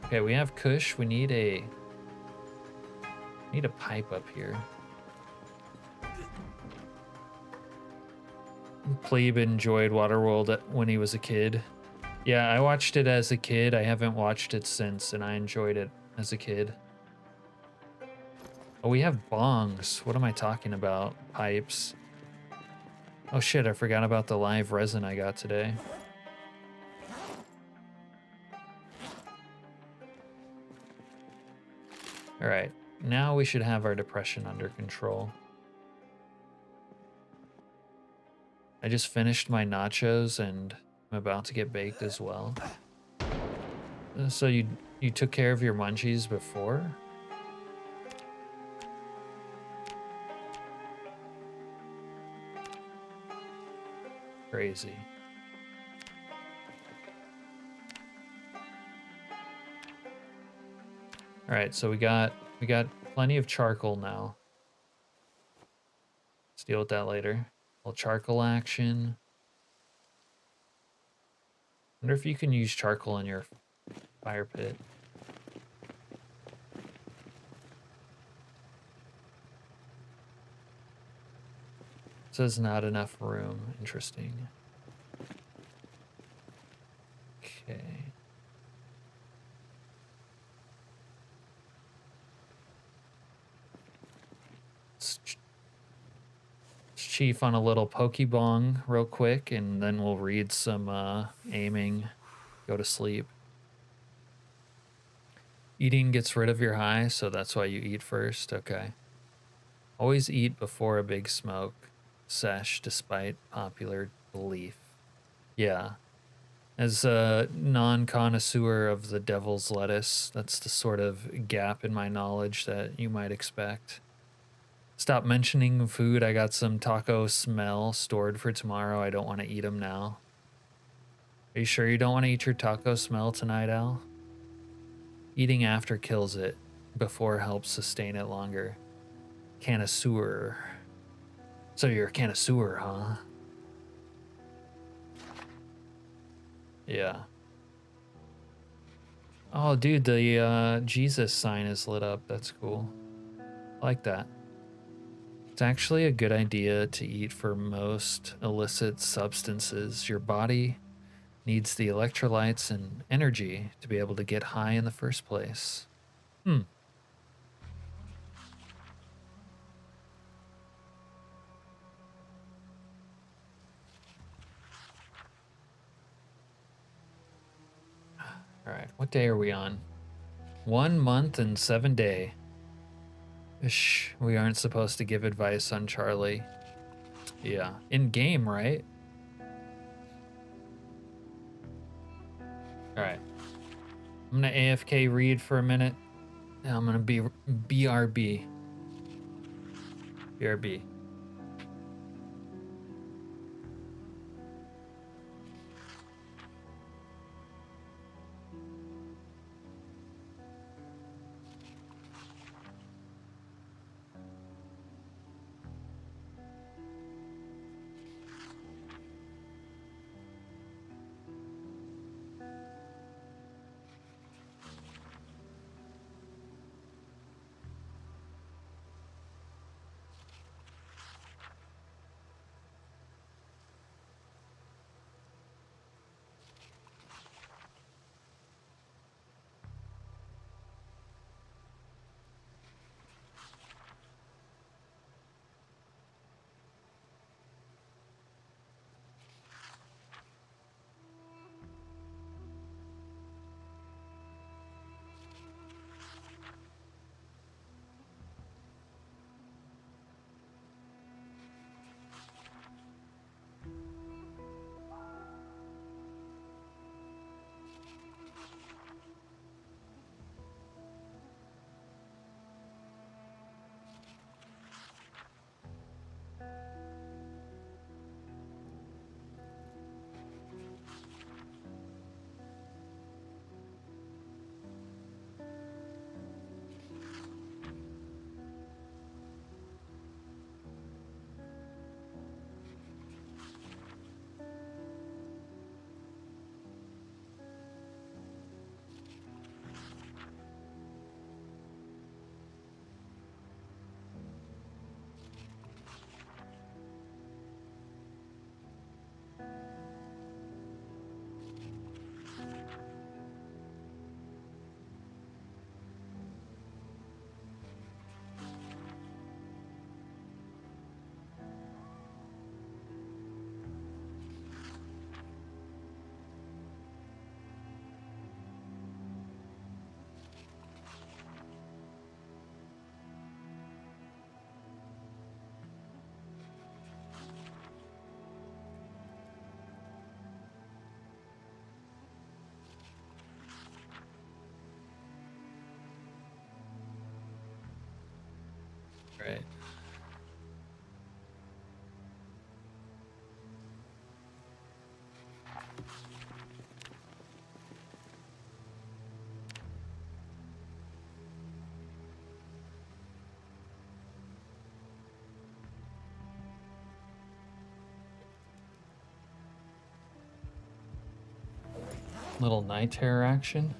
Okay, we have Kush. We need a pipe up here. Plebe enjoyed Waterworld when he was a kid. Yeah, I watched it as a kid. I haven't watched it since, and I enjoyed it as a kid. Oh, we have bongs. What am I talking about? Pipes. Oh shit, I forgot about the live resin I got today. All right, now we should have our depression under control. I just finished my nachos and I'm about to get baked as well. So you took care of your munchies before? Crazy. All right, so we got plenty of charcoal now. Let's deal with that later. A little charcoal action. Wonder if you can use charcoal in your fire pit. It says not enough room. Interesting. Okay. Let's chief on a little pokebong real quick, and then we'll read some aiming, go to sleep. Eating gets rid of your high, so that's why you eat first. Okay. Always eat before a big smoke sesh, despite popular belief. Yeah. As a non-connoisseur of the devil's lettuce, that's the sort of gap in my knowledge that you might expect. Stop mentioning food. I got some taco smell stored for tomorrow. I don't want to eat them now. Are you sure you don't want to eat your taco smell tonight, Al? Eating after kills it. Before helps sustain it longer. Connoisseur. So you're a connoisseur, huh? Yeah. Oh, dude, the Jesus sign is lit up. That's cool. I like that. It's actually a good idea to eat for most illicit substances. Your body needs the electrolytes and energy to be able to get high in the first place. Hmm. All right, what day are we on? 1 month and 7 days. Shh, we aren't supposed to give advice on Charlie. Yeah, in game, right? All right. I'm gonna AFK read for a minute. Now I'm gonna be BRB. BRB. Right. Little night terror action.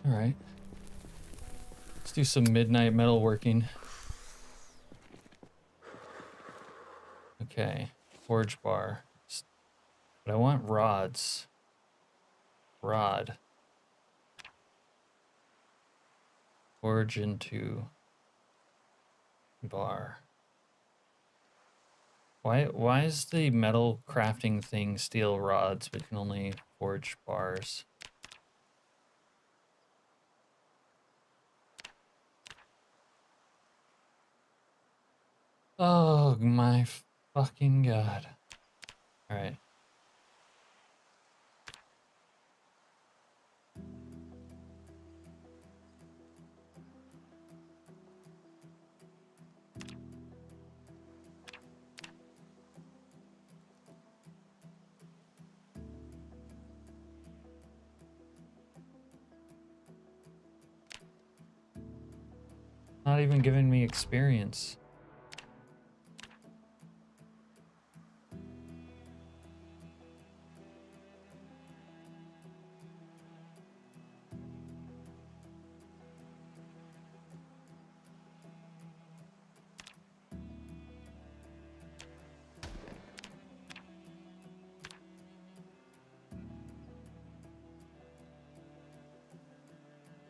All right. Let's do some midnight metalworking. Okay, forge bar. But I want rods. Rod. Forge into bar. Why is the metal crafting thing steel rods but can only forge bars? Oh my fucking god. All right. Not even giving me experience.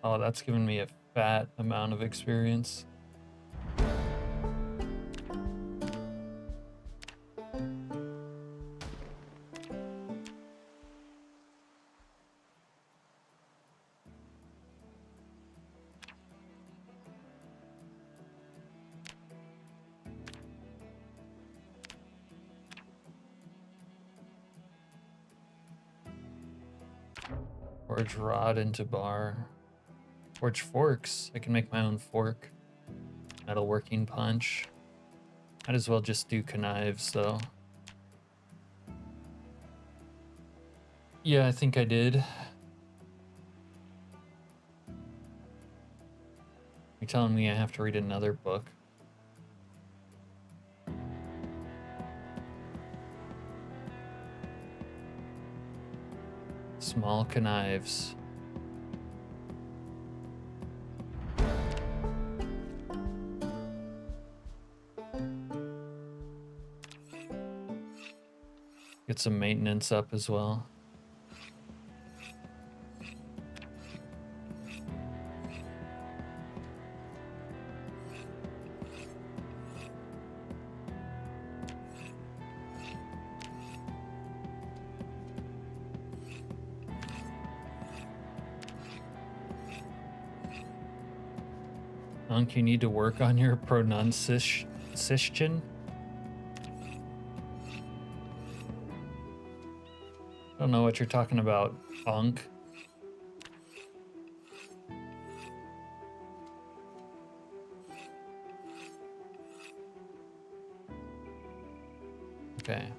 Oh, that's giving me a fat amount of experience. Forge rod into bar. Forge forks. I can make my own fork. Metalworking punch. Might as well just do knives though. Yeah, I think I did. You're telling me I have to read another book? Small knives. Get some maintenance up as well. Unc, you need to work on your pronunciation. Don't know what you're talking about, Unc. Okay.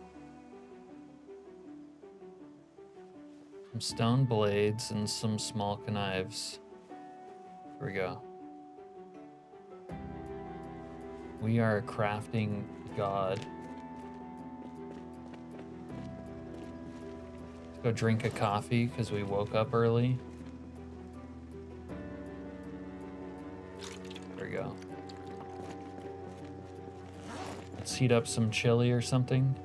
Some stone blades and some small knives. Here we go. We are a crafting god. Let's go drink a coffee because we woke up early. There we go. Let's heat up some chili or something.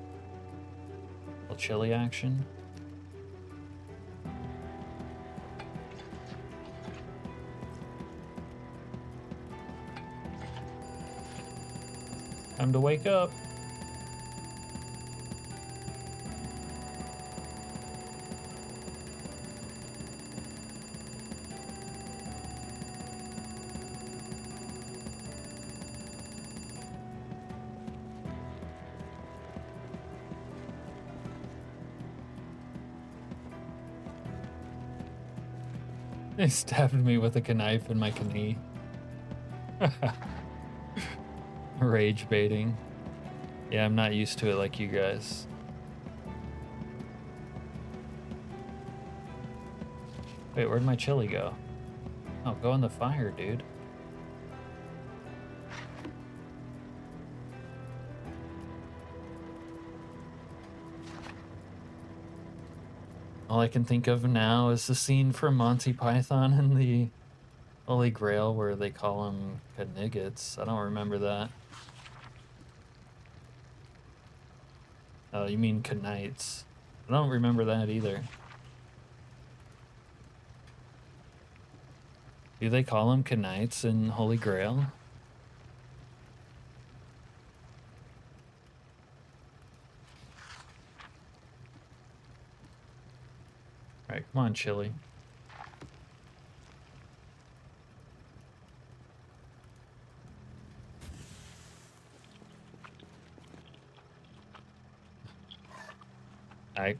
A little chili action. Time to wake up. They stabbed me with a knife in my knee. Rage baiting. Yeah, I'm not used to it like you guys. Wait, where'd my chili go? Oh, go in the fire, dude. All I can think of now is the scene from Monty Python and the Holy Grail where they call him Kniggets. I don't remember that. Oh, you mean Knights. I don't remember that either. Do they call him Knights in Holy Grail? Alright, come on, Chili.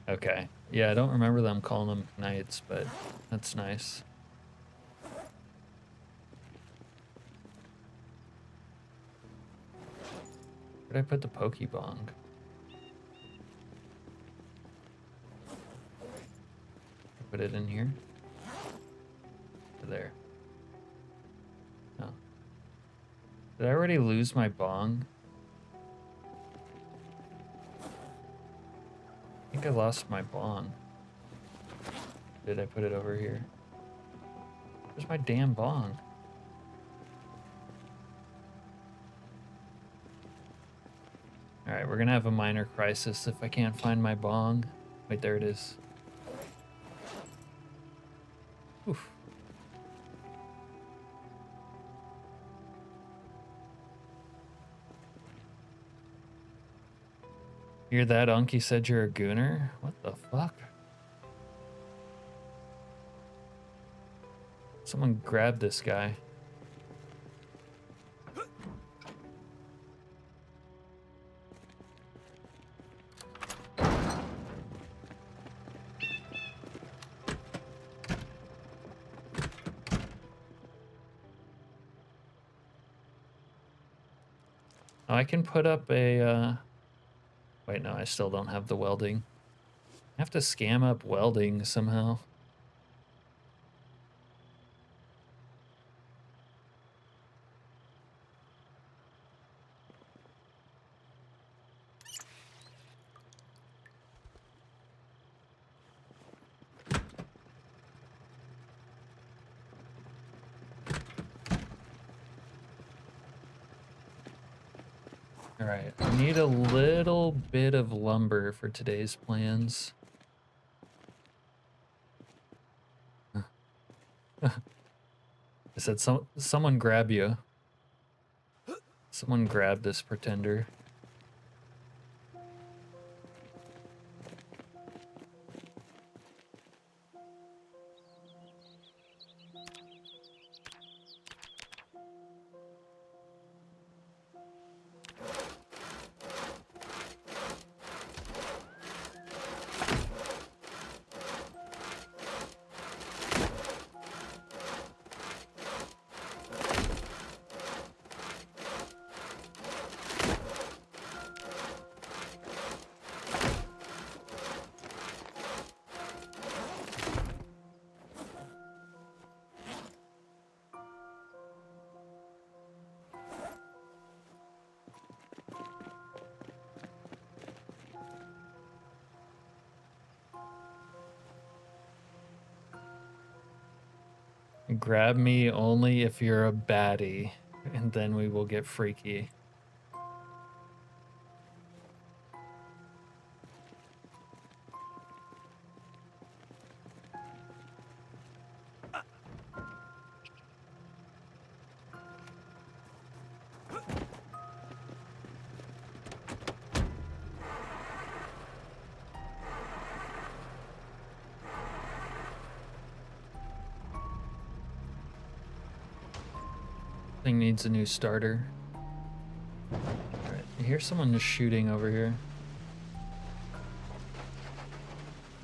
Okay. Yeah, I don't remember them calling them Knights, but that's nice. Where'd I put the Pokebong? Put it in here? There. No. Did I already lose my bong? I think I lost my bong. Did I put it over here? Where's my damn bong? Alright, we're gonna have a minor crisis if I can't find my bong. Wait, there it is. Oof. Hear that? Unky said you're a gooner? What the fuck? Someone grab this guy. Oh, I can put up a, wait, no, I still don't have the welding. I have to scam up welding somehow. Alright, I need a little bit of lumber for today's plans. I said someone grab you. Someone grab this pretender. Grab me only if you're a baddie, and then we will get freaky. Thing needs a new starter. Alright, I hear someone just shooting over here.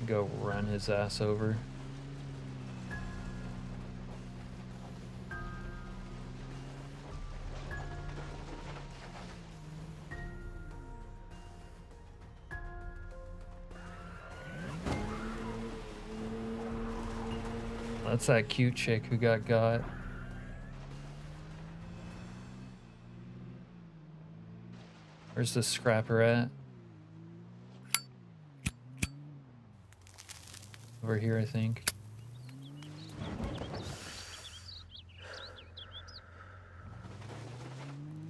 Go run his ass over. that's that cute chick who got. Where's the scrapper at? Over here, I think.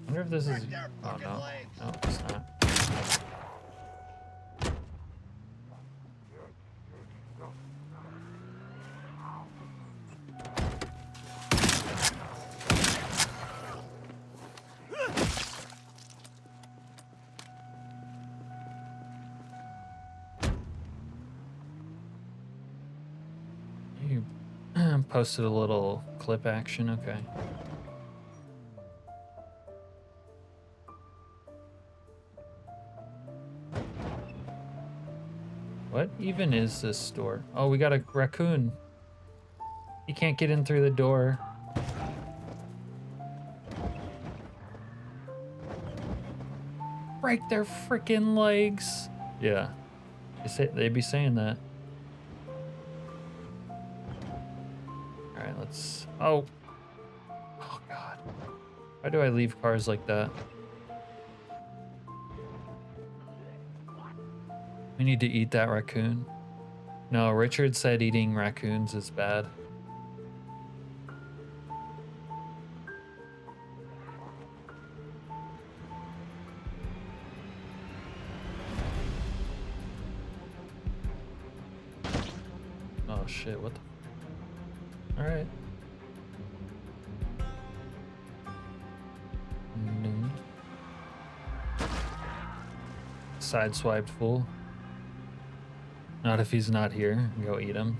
I wonder if this is... Oh, no. No, it's not. You posted a little clip action, okay. What even is this store? Oh, we got a raccoon. He can't get in through the door. Break their freaking legs. Yeah, they'd be saying that. All right, let's. Oh God. Why do I leave cars like that? We need to eat that raccoon. No, Richard said eating raccoons is bad. Oh shit, what the? All right. Sideswiped fool. Not if he's not here. Go eat him.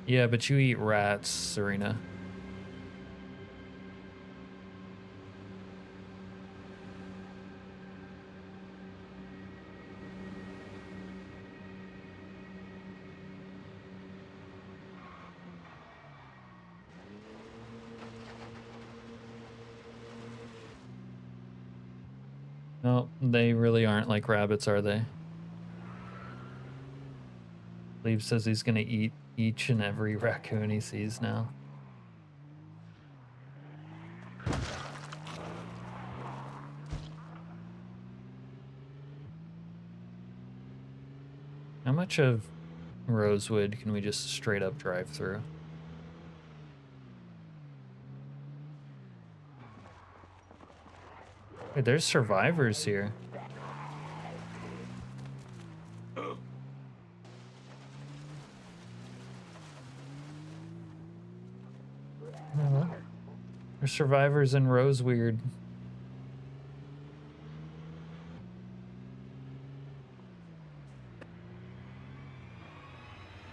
Yeah, but you eat rats, Serena. No, they really aren't like rabbits, are they? Leave says he's gonna eat each and every raccoon he sees now. How much of Rosewood can we just straight up drive through? Wait, there's survivors here. There's survivors in Roseweird.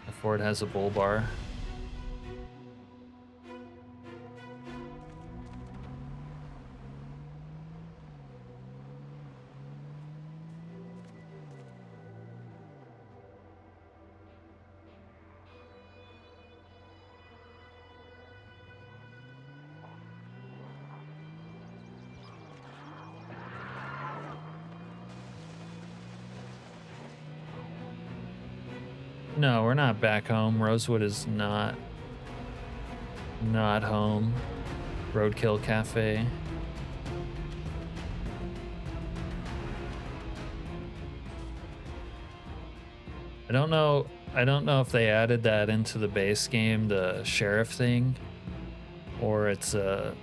The Ford has a bull bar. No, we're not back home. Rosewood is not home. Roadkill Cafe. I don't know if they added that into the base game, the sheriff thing, or it's a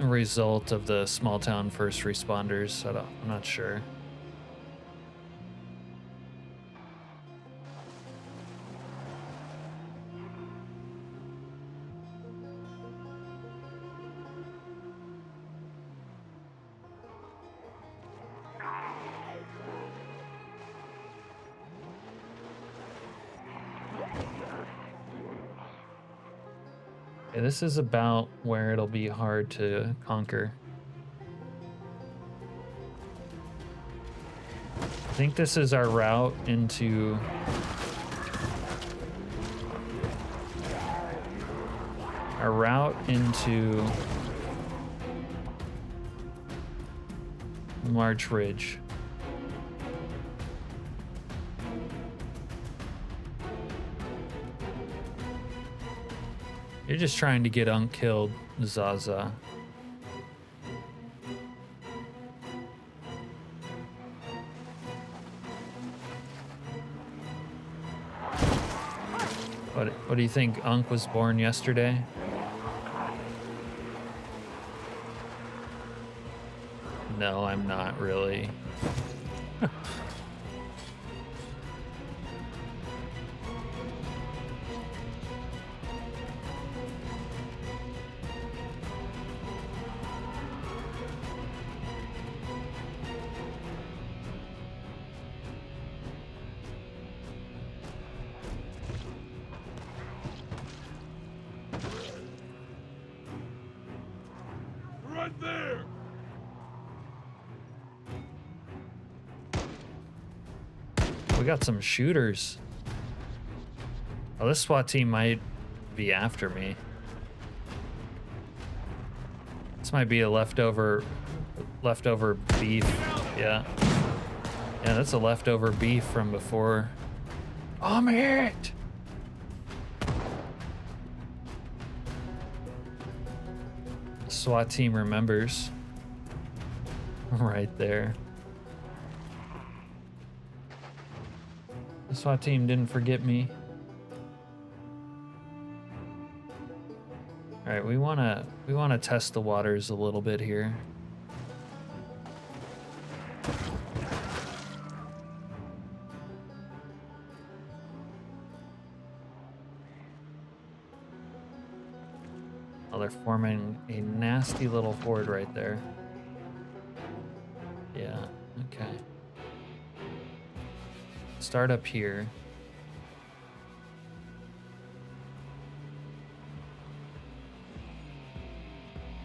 result of the small town first responders. I'm not sure. Yeah, this is about where it'll be hard to conquer. I think this is our route into March Ridge. You're just trying to get unkilled, Zaza. What do you think? Unk was born yesterday? No, I'm not really. Right there! We got some shooters. Oh, this SWAT team might be after me. This might be a leftover beef. Yeah. Yeah, that's a leftover beef from before. I'm hit! The SWAT team remembers. Right there. The SWAT team didn't forget me. All right, we wanna test the waters a little bit here. Oh, they're forming a nasty little horde right there. Yeah, okay. Start up here.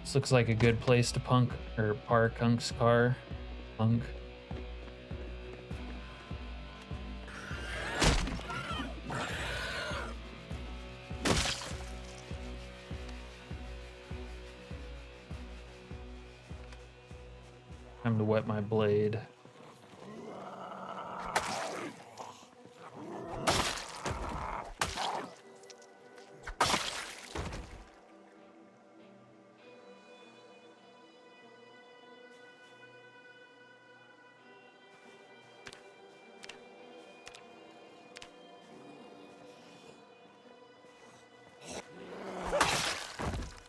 This looks like a good place to park Unk's car. Unk. Time to wet my blade.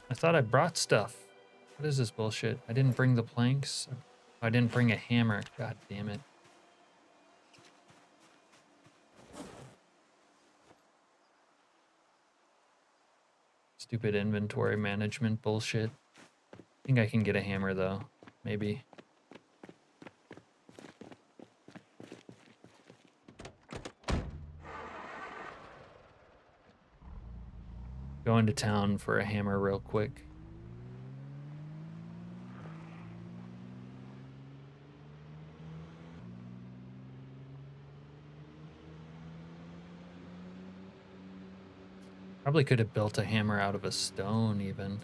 I thought I brought stuff. What is this bullshit? I didn't bring the planks. I didn't bring a hammer. God damn it. Stupid inventory management bullshit. I think I can get a hammer though. Maybe. Go into town for a hammer real quick. Probably could have built a hammer out of a stone even.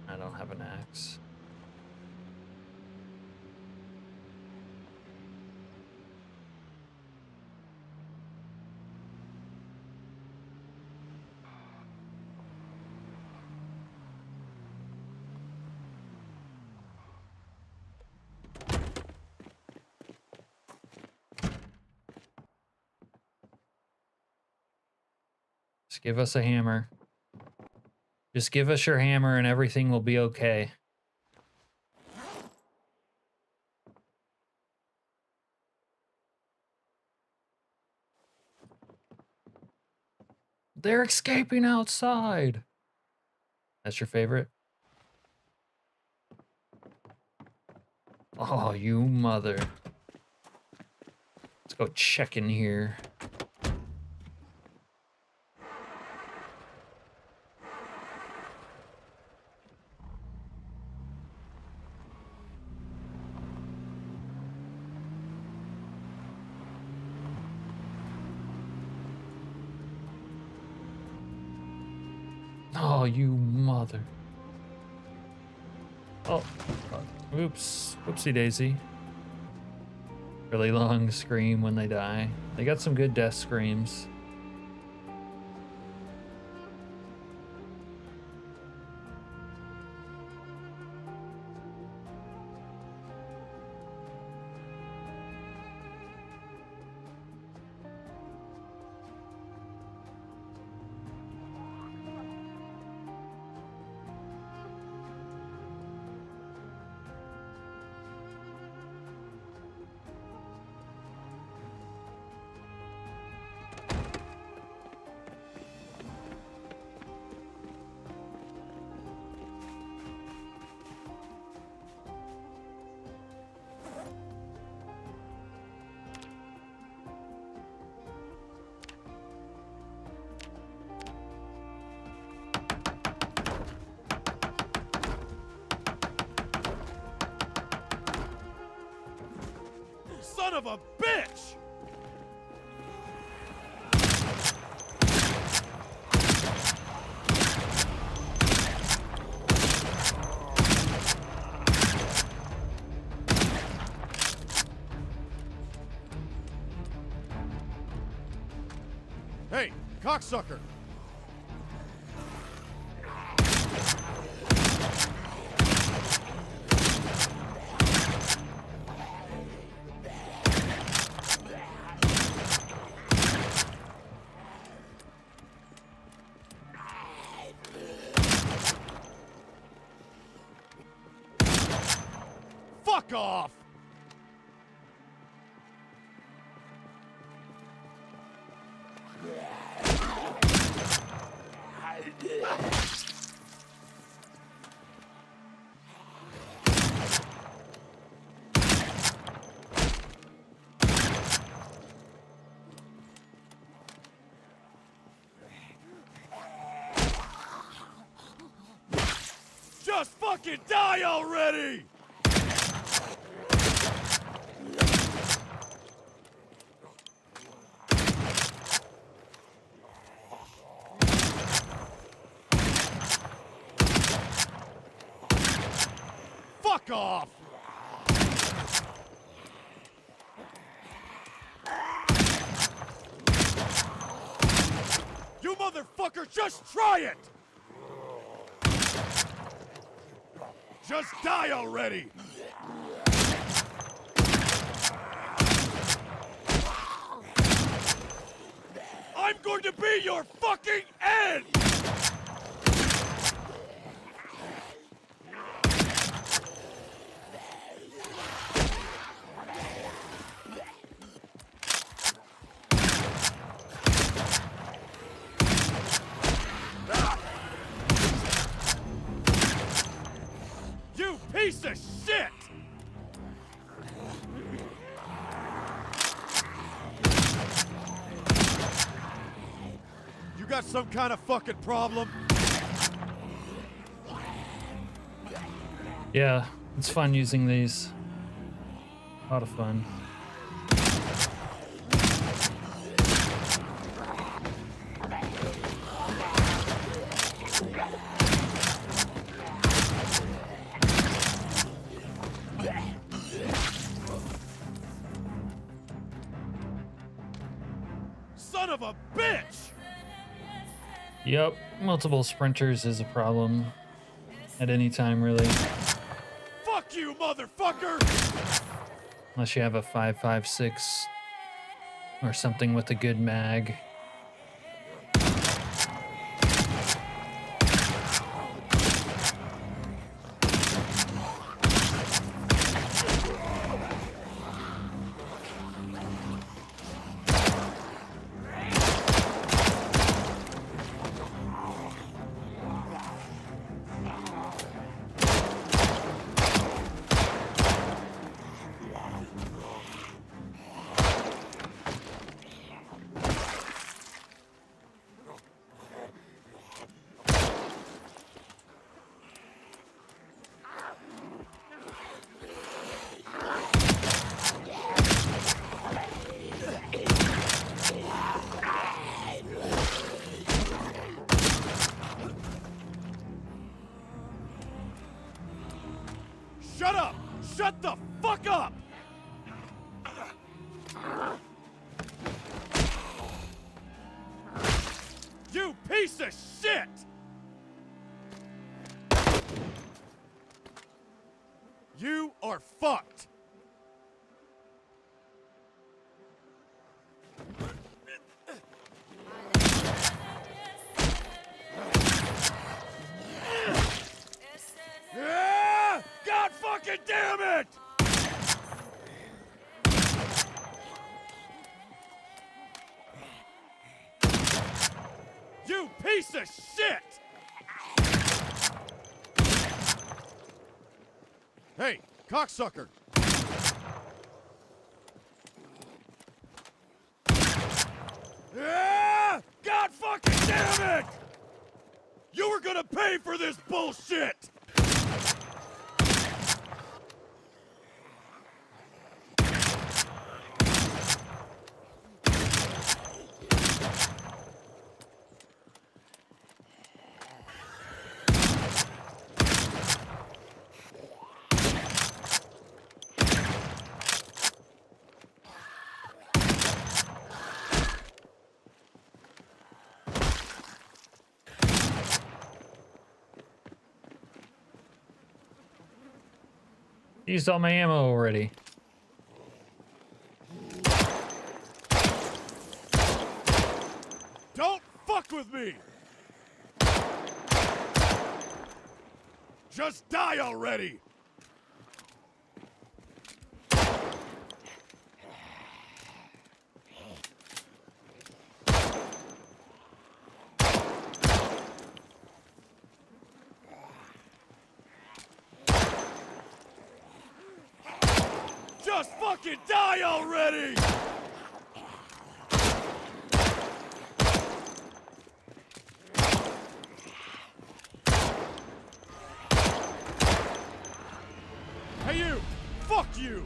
I don't have an axe. Just give us a hammer. Just give us your hammer and everything will be okay. They're escaping outside. That's your favorite? Oh, you mother. Let's go check in here. Oh, you mother. Oh, oops. Whoopsie daisy. Really long scream when they die. They got some good death screams. of a bitch! Hey, cocksucker! Fuck off! Just fucking die already! Fuck off! You motherfucker, just try it! Just die already! I'm going to be your fucking end! You piece of shit! You got some kind of fucking problem? Yeah, it's fun using these. A lot of fun. Son of a bitch! Yep, multiple sprinters is a problem at any time, really. Fuck you, motherfucker! Unless you have a 5.56 or something with a good mag. Shut up! Shut the fuck up! You piece of shit! You are fucked! Ah! God fucking damn it! You piece of shit! Hey, cocksucker! Ah! God fucking damn it! You were gonna pay for this bullshit! Used all my ammo already. Don't fuck with me! Just die already! Just fucking die already! Hey you! Fuck you!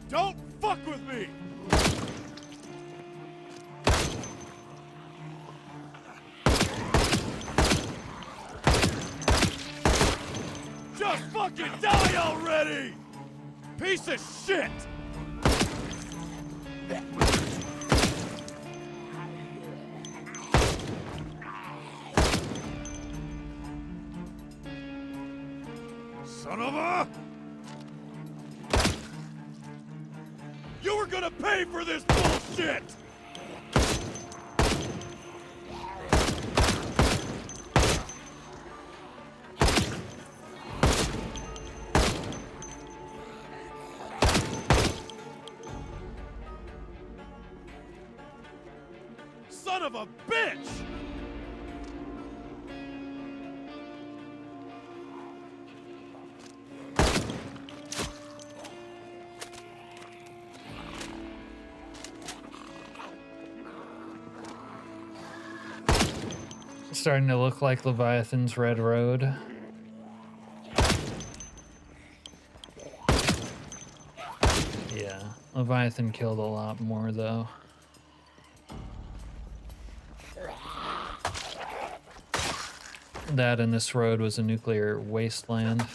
Don't fuck with me! Just fucking die already! Piece of shit! Son of a... You were gonna pay for this bullshit! Son of a bitch! It's starting to look like Leviathan's Red Road. Yeah, Leviathan killed a lot more though. That and this road was a nuclear wasteland.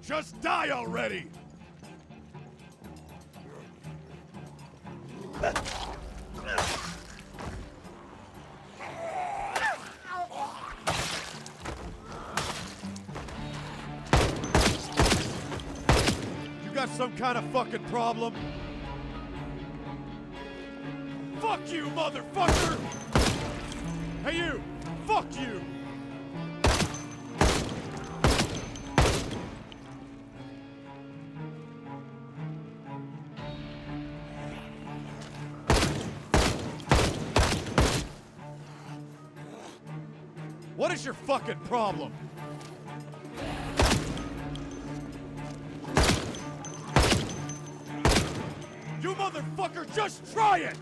Just die already! You got some kind of fucking problem? Fuck you, motherfucker! Hey you! Fuck you! What is your fucking problem? You motherfucker, just try it!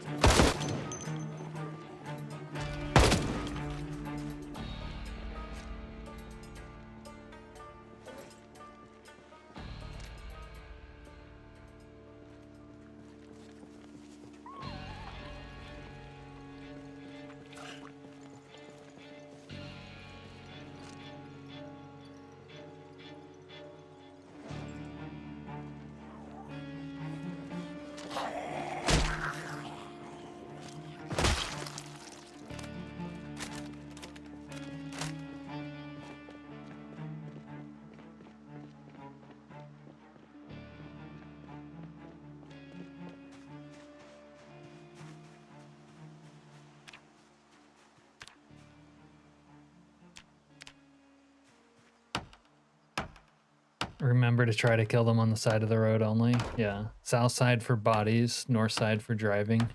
Remember to try to kill them on the side of the road only. Yeah. South side for bodies, north side for driving.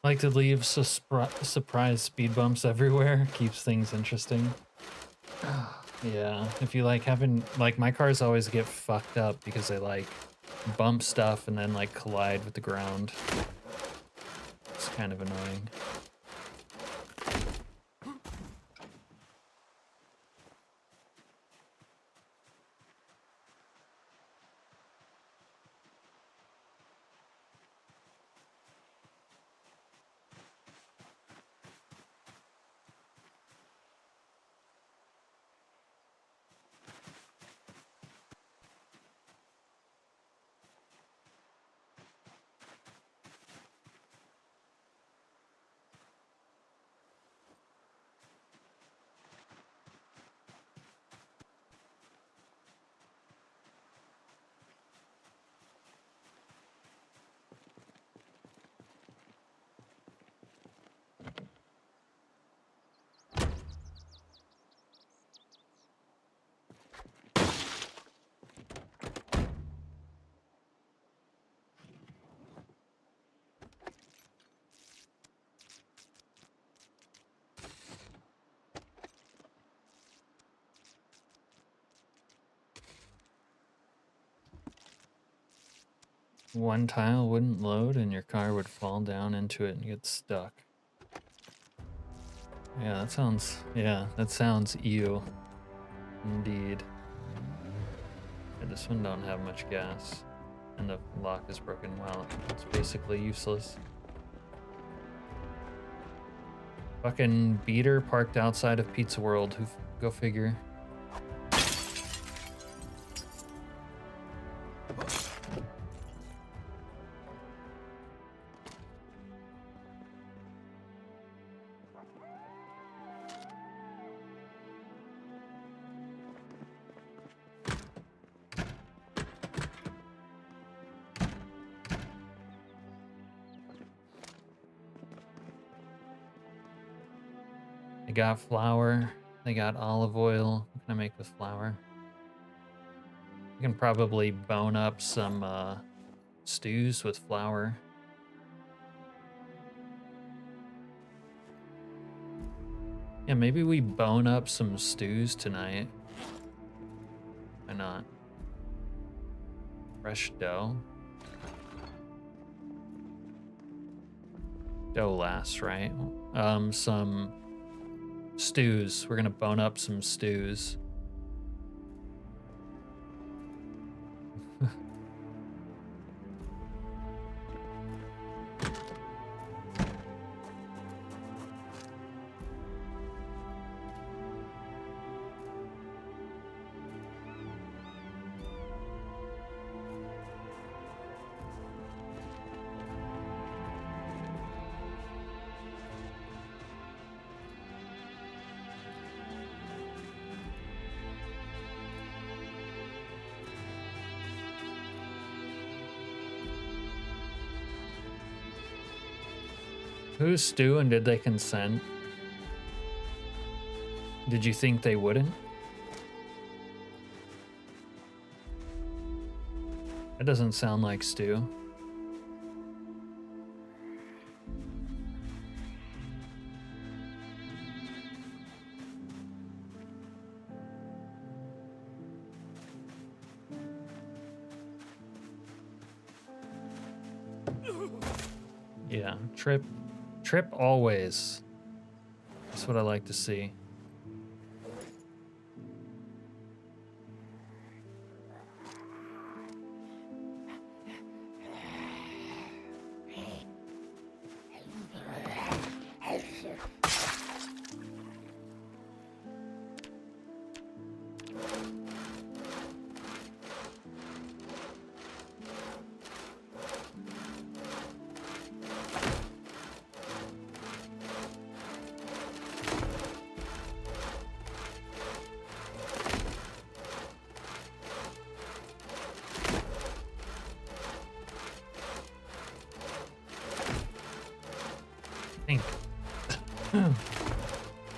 Like to leave surprise speed bumps everywhere. Keeps things interesting. Yeah, if you like having, like, my cars always get fucked up because they like bump stuff and then like collide with the ground. It's kind of annoying. One tile wouldn't load and your car would fall down into it and get stuck. Yeah, that sounds ew. Indeed. Yeah, this one don't have much gas. And the lock is broken. Well, it's basically useless. Fucking beater parked outside of Pizza World. Go figure. They got flour. They got olive oil. What can I make with flour? I can probably bone up some stews with flour. Yeah, maybe we bone up some stews tonight. Why not? Fresh dough. Dough lasts, right? Some stews. We're gonna bone up some stews. Who's Stu and did they consent? Did you think they wouldn't? That doesn't sound like Stu. Yeah, trip always. That's what I like to see.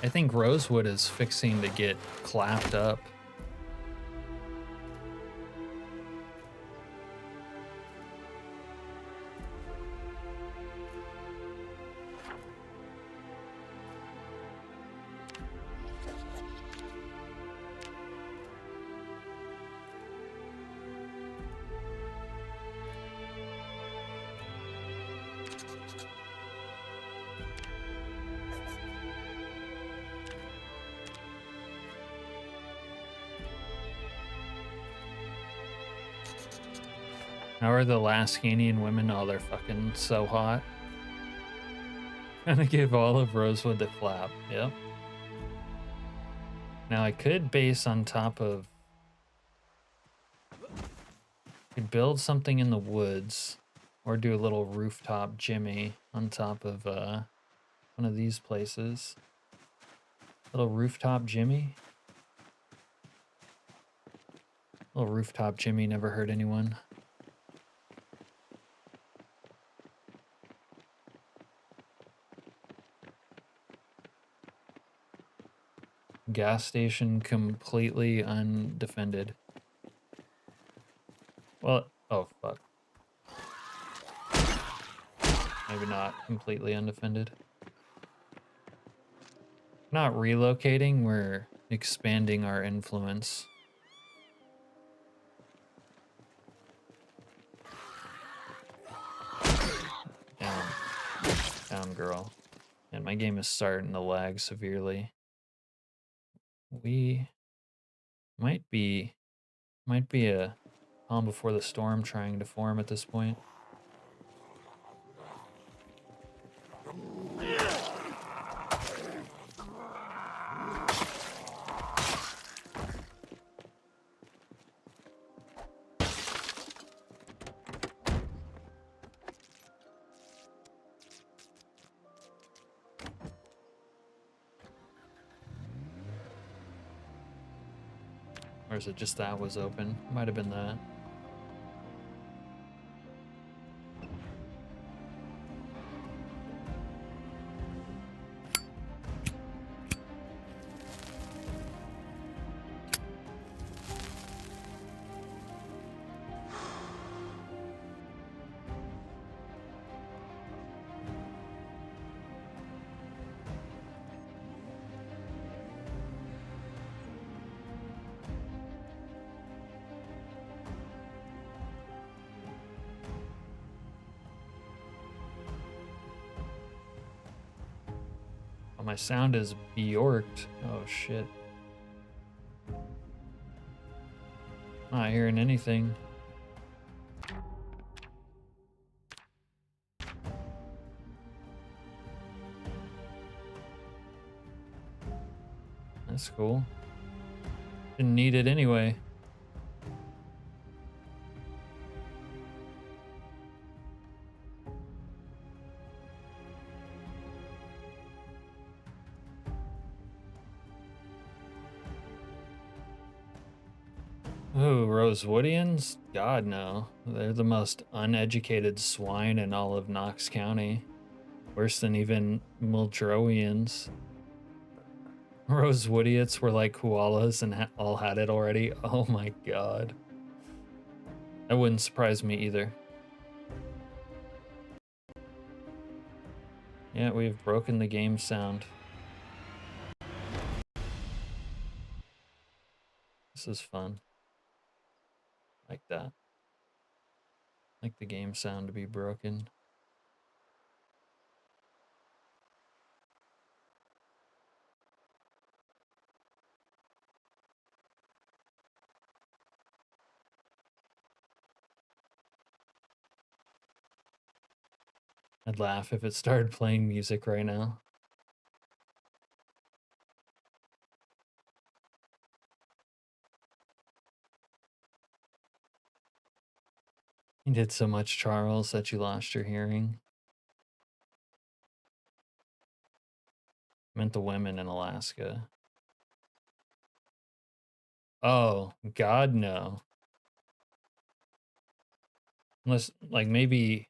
I think Rosewood is fixing to get clapped up. How are the Laskanian women? Oh, they're fucking so hot. Gonna give all of Rosewood the clap. Yep. Now I could base on top of... Could build something in the woods, or do a little rooftop Jimmy on top of one of these places. Little rooftop Jimmy. Little rooftop Jimmy never hurt anyone. Gas station completely undefended. Well, oh fuck. Maybe not completely undefended. Not relocating, we're expanding our influence. Down. Down, girl. And my game is starting to lag severely. We might be a calm before the storm trying to form at this point. Or is it just that was open? Might have been that. Oh, my sound is Bjorked. Oh shit. Not hearing anything. That's cool. Didn't need it anyway. Oh, Rosewoodians? God, no. They're the most uneducated swine in all of Knox County. Worse than even Muldrowians. Rosewoodiots were like koalas and all had it already. Oh my god. That wouldn't surprise me either. Yeah, we've broken the game sound. This is fun. Like that. Like the game sound to be broken. I'd laugh if it started playing music right now. You did so much, Charles, that you lost your hearing. Meant the women in Alaska. Oh, God, no. Unless, like, maybe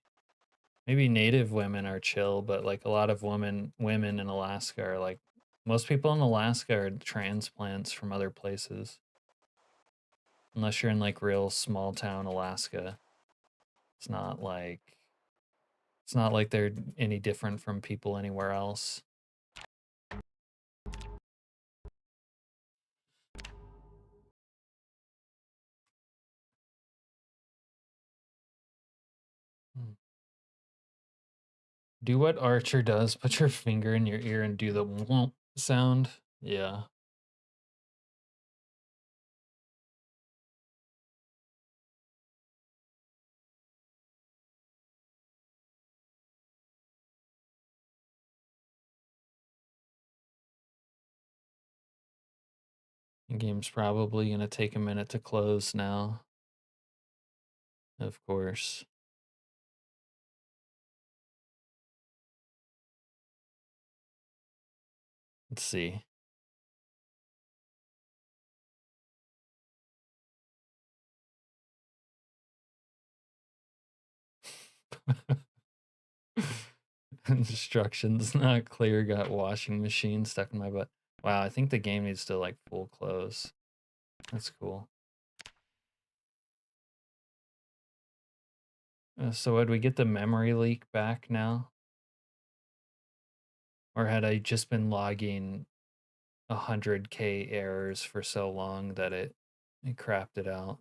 native women are chill, but like a lot of women in Alaska are like Most people in Alaska are transplants from other places. Unless you're in like real small town Alaska. It's not like they're any different from people anywhere else. Do what Archer does. Put your finger in your ear and do the womp sound. Yeah. The game's probably going to take a minute to close now. Of course. Let's see. Instructions not clear. Got washing machine stuck in my butt. Wow, I think the game needs to like full close. That's cool. So would we get the memory leak back now? Or had I just been logging 100K errors for so long that it crapped it out?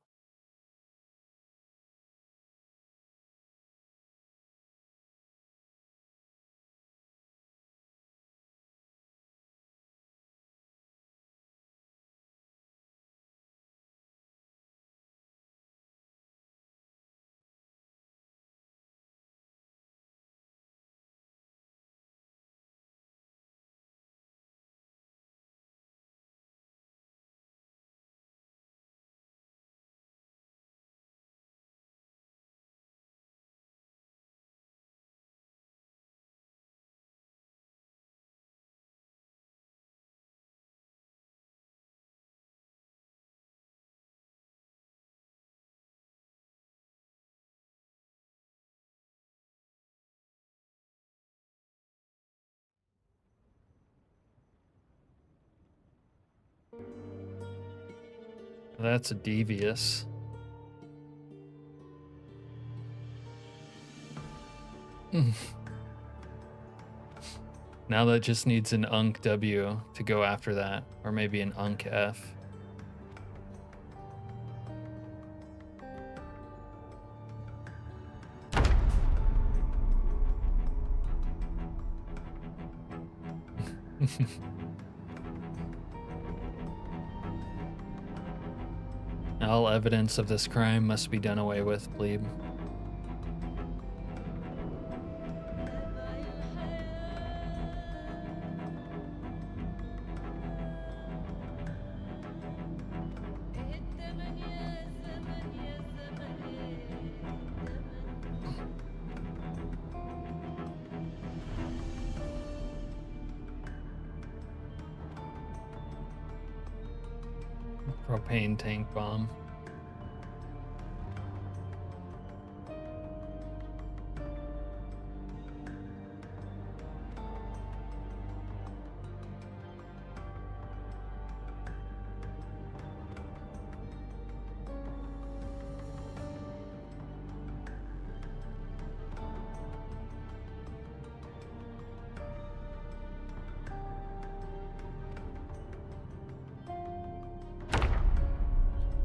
That's devious. Now that just needs an Unk W to go after that, or maybe an Unk F. All evidence of this crime must be done away with, plebe. Propane tank bomb.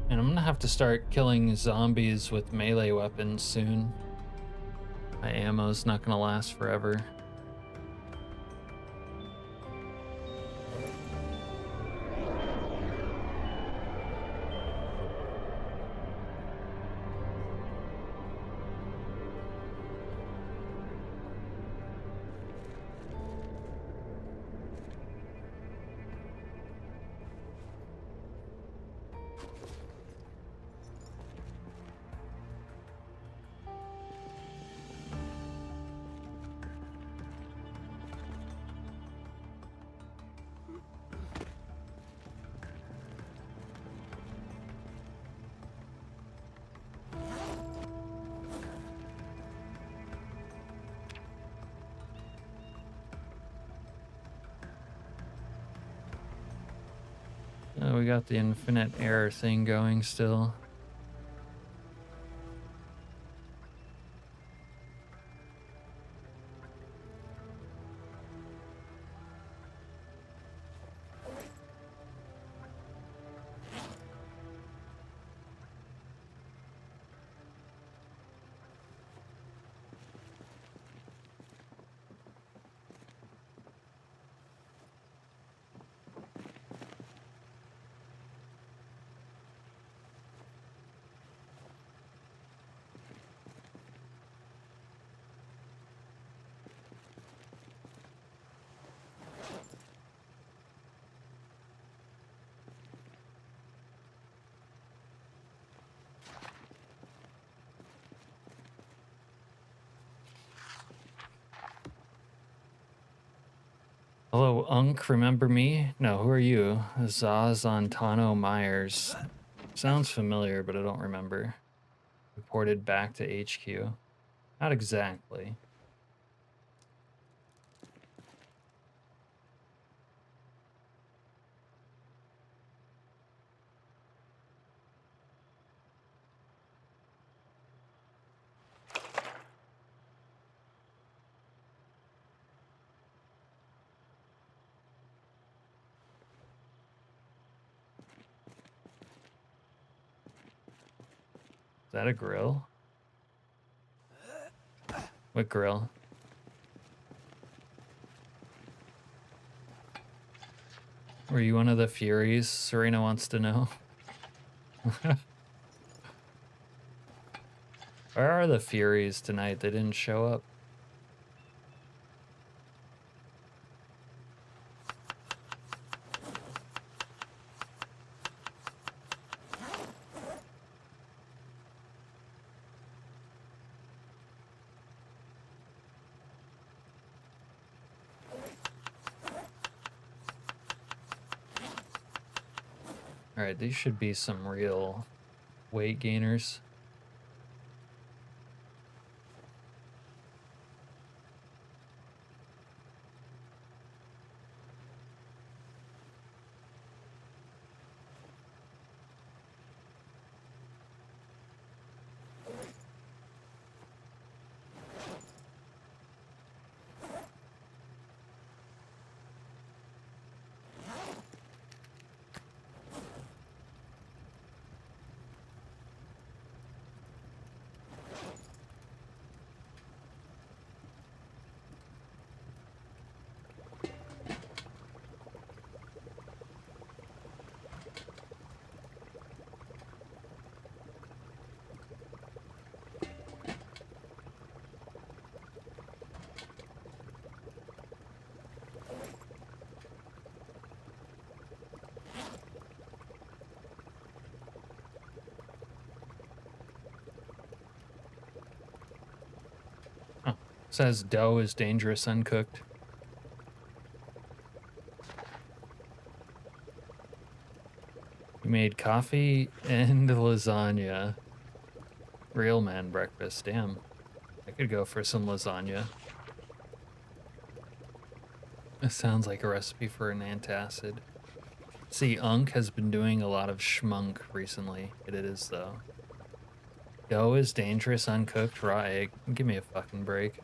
And I'm gonna have to start killing zombies with melee weapons soon. My ammo's not gonna last forever. Oh, we got the infinite error thing going still. Hello, Unk, remember me? No, who are you? Zazontano Myers. Sounds familiar, but I don't remember. Reported back to HQ. Not exactly. Is that a grill? What grill? Were you one of the Furies? Serena wants to know. Where are the Furies tonight? They didn't show up. All right, these should be some real weight gainers. Oh, says dough is dangerous uncooked. You made coffee and lasagna. Real man breakfast. Damn. I could go for some lasagna. It sounds like a recipe for an antacid. See, Unk has been doing a lot of schmunk recently. It is, though. Dough is dangerous uncooked raw egg. Give me a fucking break.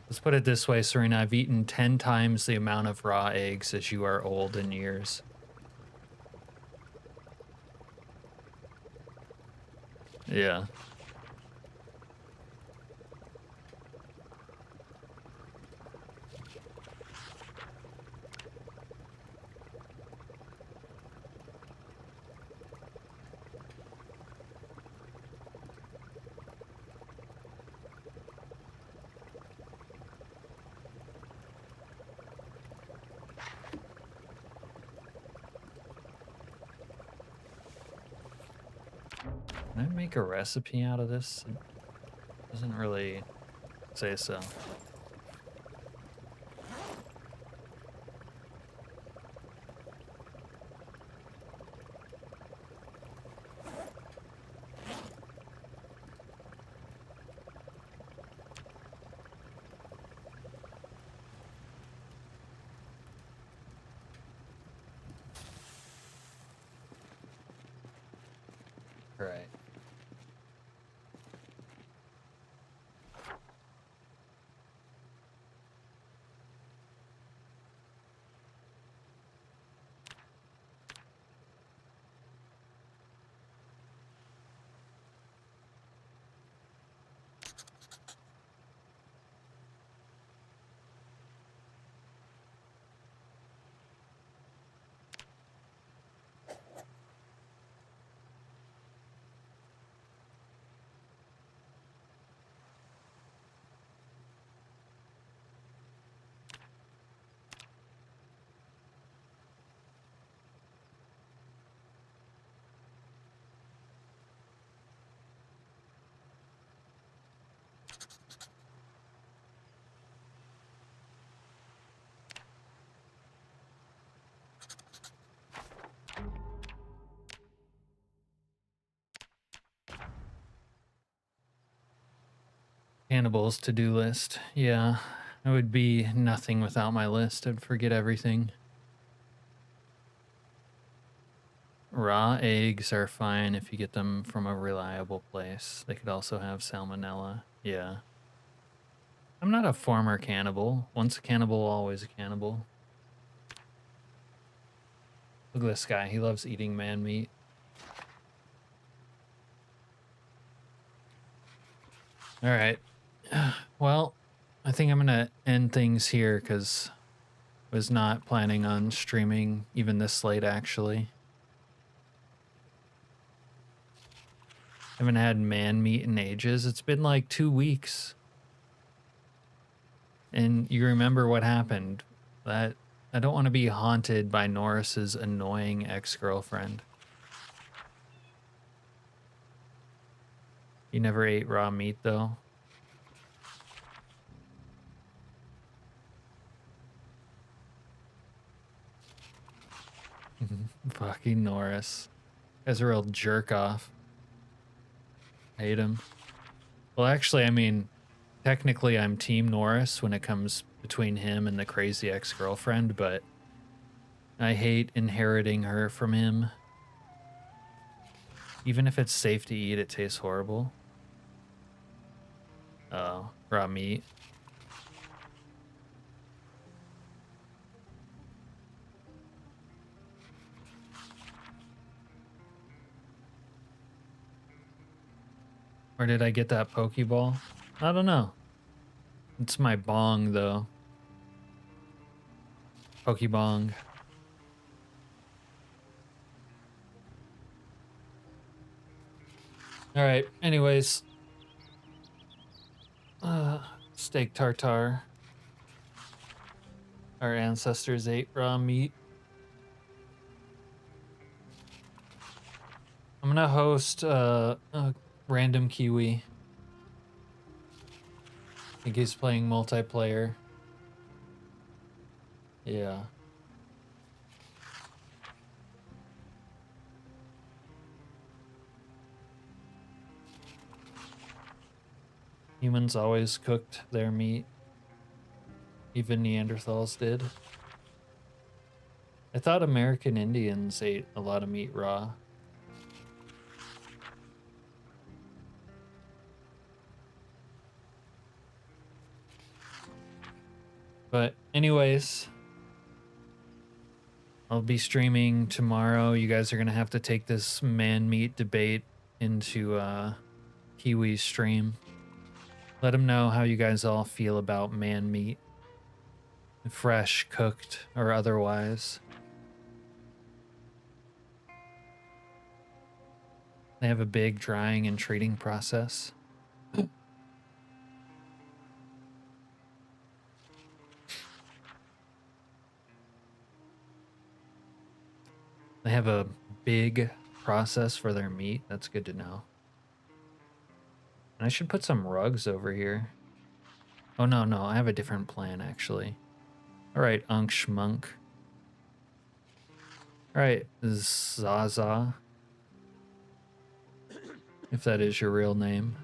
Let's put it this way, Serena. I've eaten 10 times the amount of raw eggs as you are old in years. Yeah. Can I make a recipe out of this? It doesn't really say so. Right. Hannibal's to-do list. Yeah, it would be nothing without my list. I'd forget everything. Raw eggs are fine if you get them from a reliable place. They could also have salmonella. Yeah. I'm not a former cannibal. Once a cannibal, always a cannibal. Look at this guy. He loves eating man meat. All right. Well, I think I'm going to end things here because I was not planning on streaming even this late, actually. Haven't had man meat in ages. It's been like 2 weeks. And you remember what happened. That I don't want to be haunted by Norris's annoying ex-girlfriend. You never ate raw meat, though? Fucking Norris. Guy's a real jerk off. Hate him. Well, actually, I mean, technically I'm Team Norris when it comes between him and the crazy ex-girlfriend, but I hate inheriting her from him. Even if it's safe to eat, it tastes horrible. Oh, raw meat. Where did I get that Pokeball? I don't know. It's my bong, though. Pokebong. All right, anyways. Steak tartare. Our ancestors ate raw meat. I'm gonna host a random Kiwi. I think he's playing multiplayer. Yeah. Humans always cooked their meat. Even Neanderthals did. I thought American Indians ate a lot of meat raw. But anyways, I'll be streaming tomorrow. You guys are gonna have to take this man meat debate into Kiwi's stream. Let him know how you guys all feel about man meat. Fresh, cooked, or otherwise. They have a big drying and treating process. They have a big process for their meat. That's good to know. And I should put some rugs over here. Oh, no, I have a different plan, actually. All right, Unk Schmunk. All right, Zaza. If that is your real name.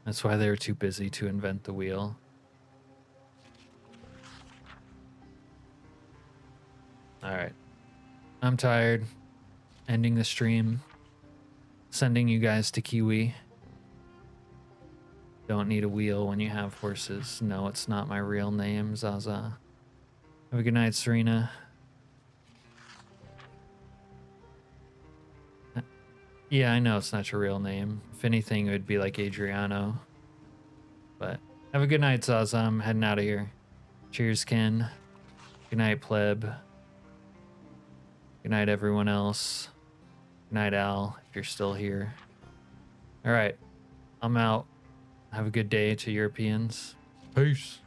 That's why they were too busy to invent the wheel. All right. I'm tired. Ending the stream. sending you guys to Kiwi. Don't need a wheel when you have horses. No, it's not my real name, Zaza. Have a good night, Serena. Yeah, I know it's not your real name. If anything, it would be like Adriano. But have a good night, Zaza. I'm heading out of here. Cheers, Ken. Good night, pleb. Good night, everyone else. Good night, Al, if you're still here. All right, I'm out. Have a good day to Europeans. Peace.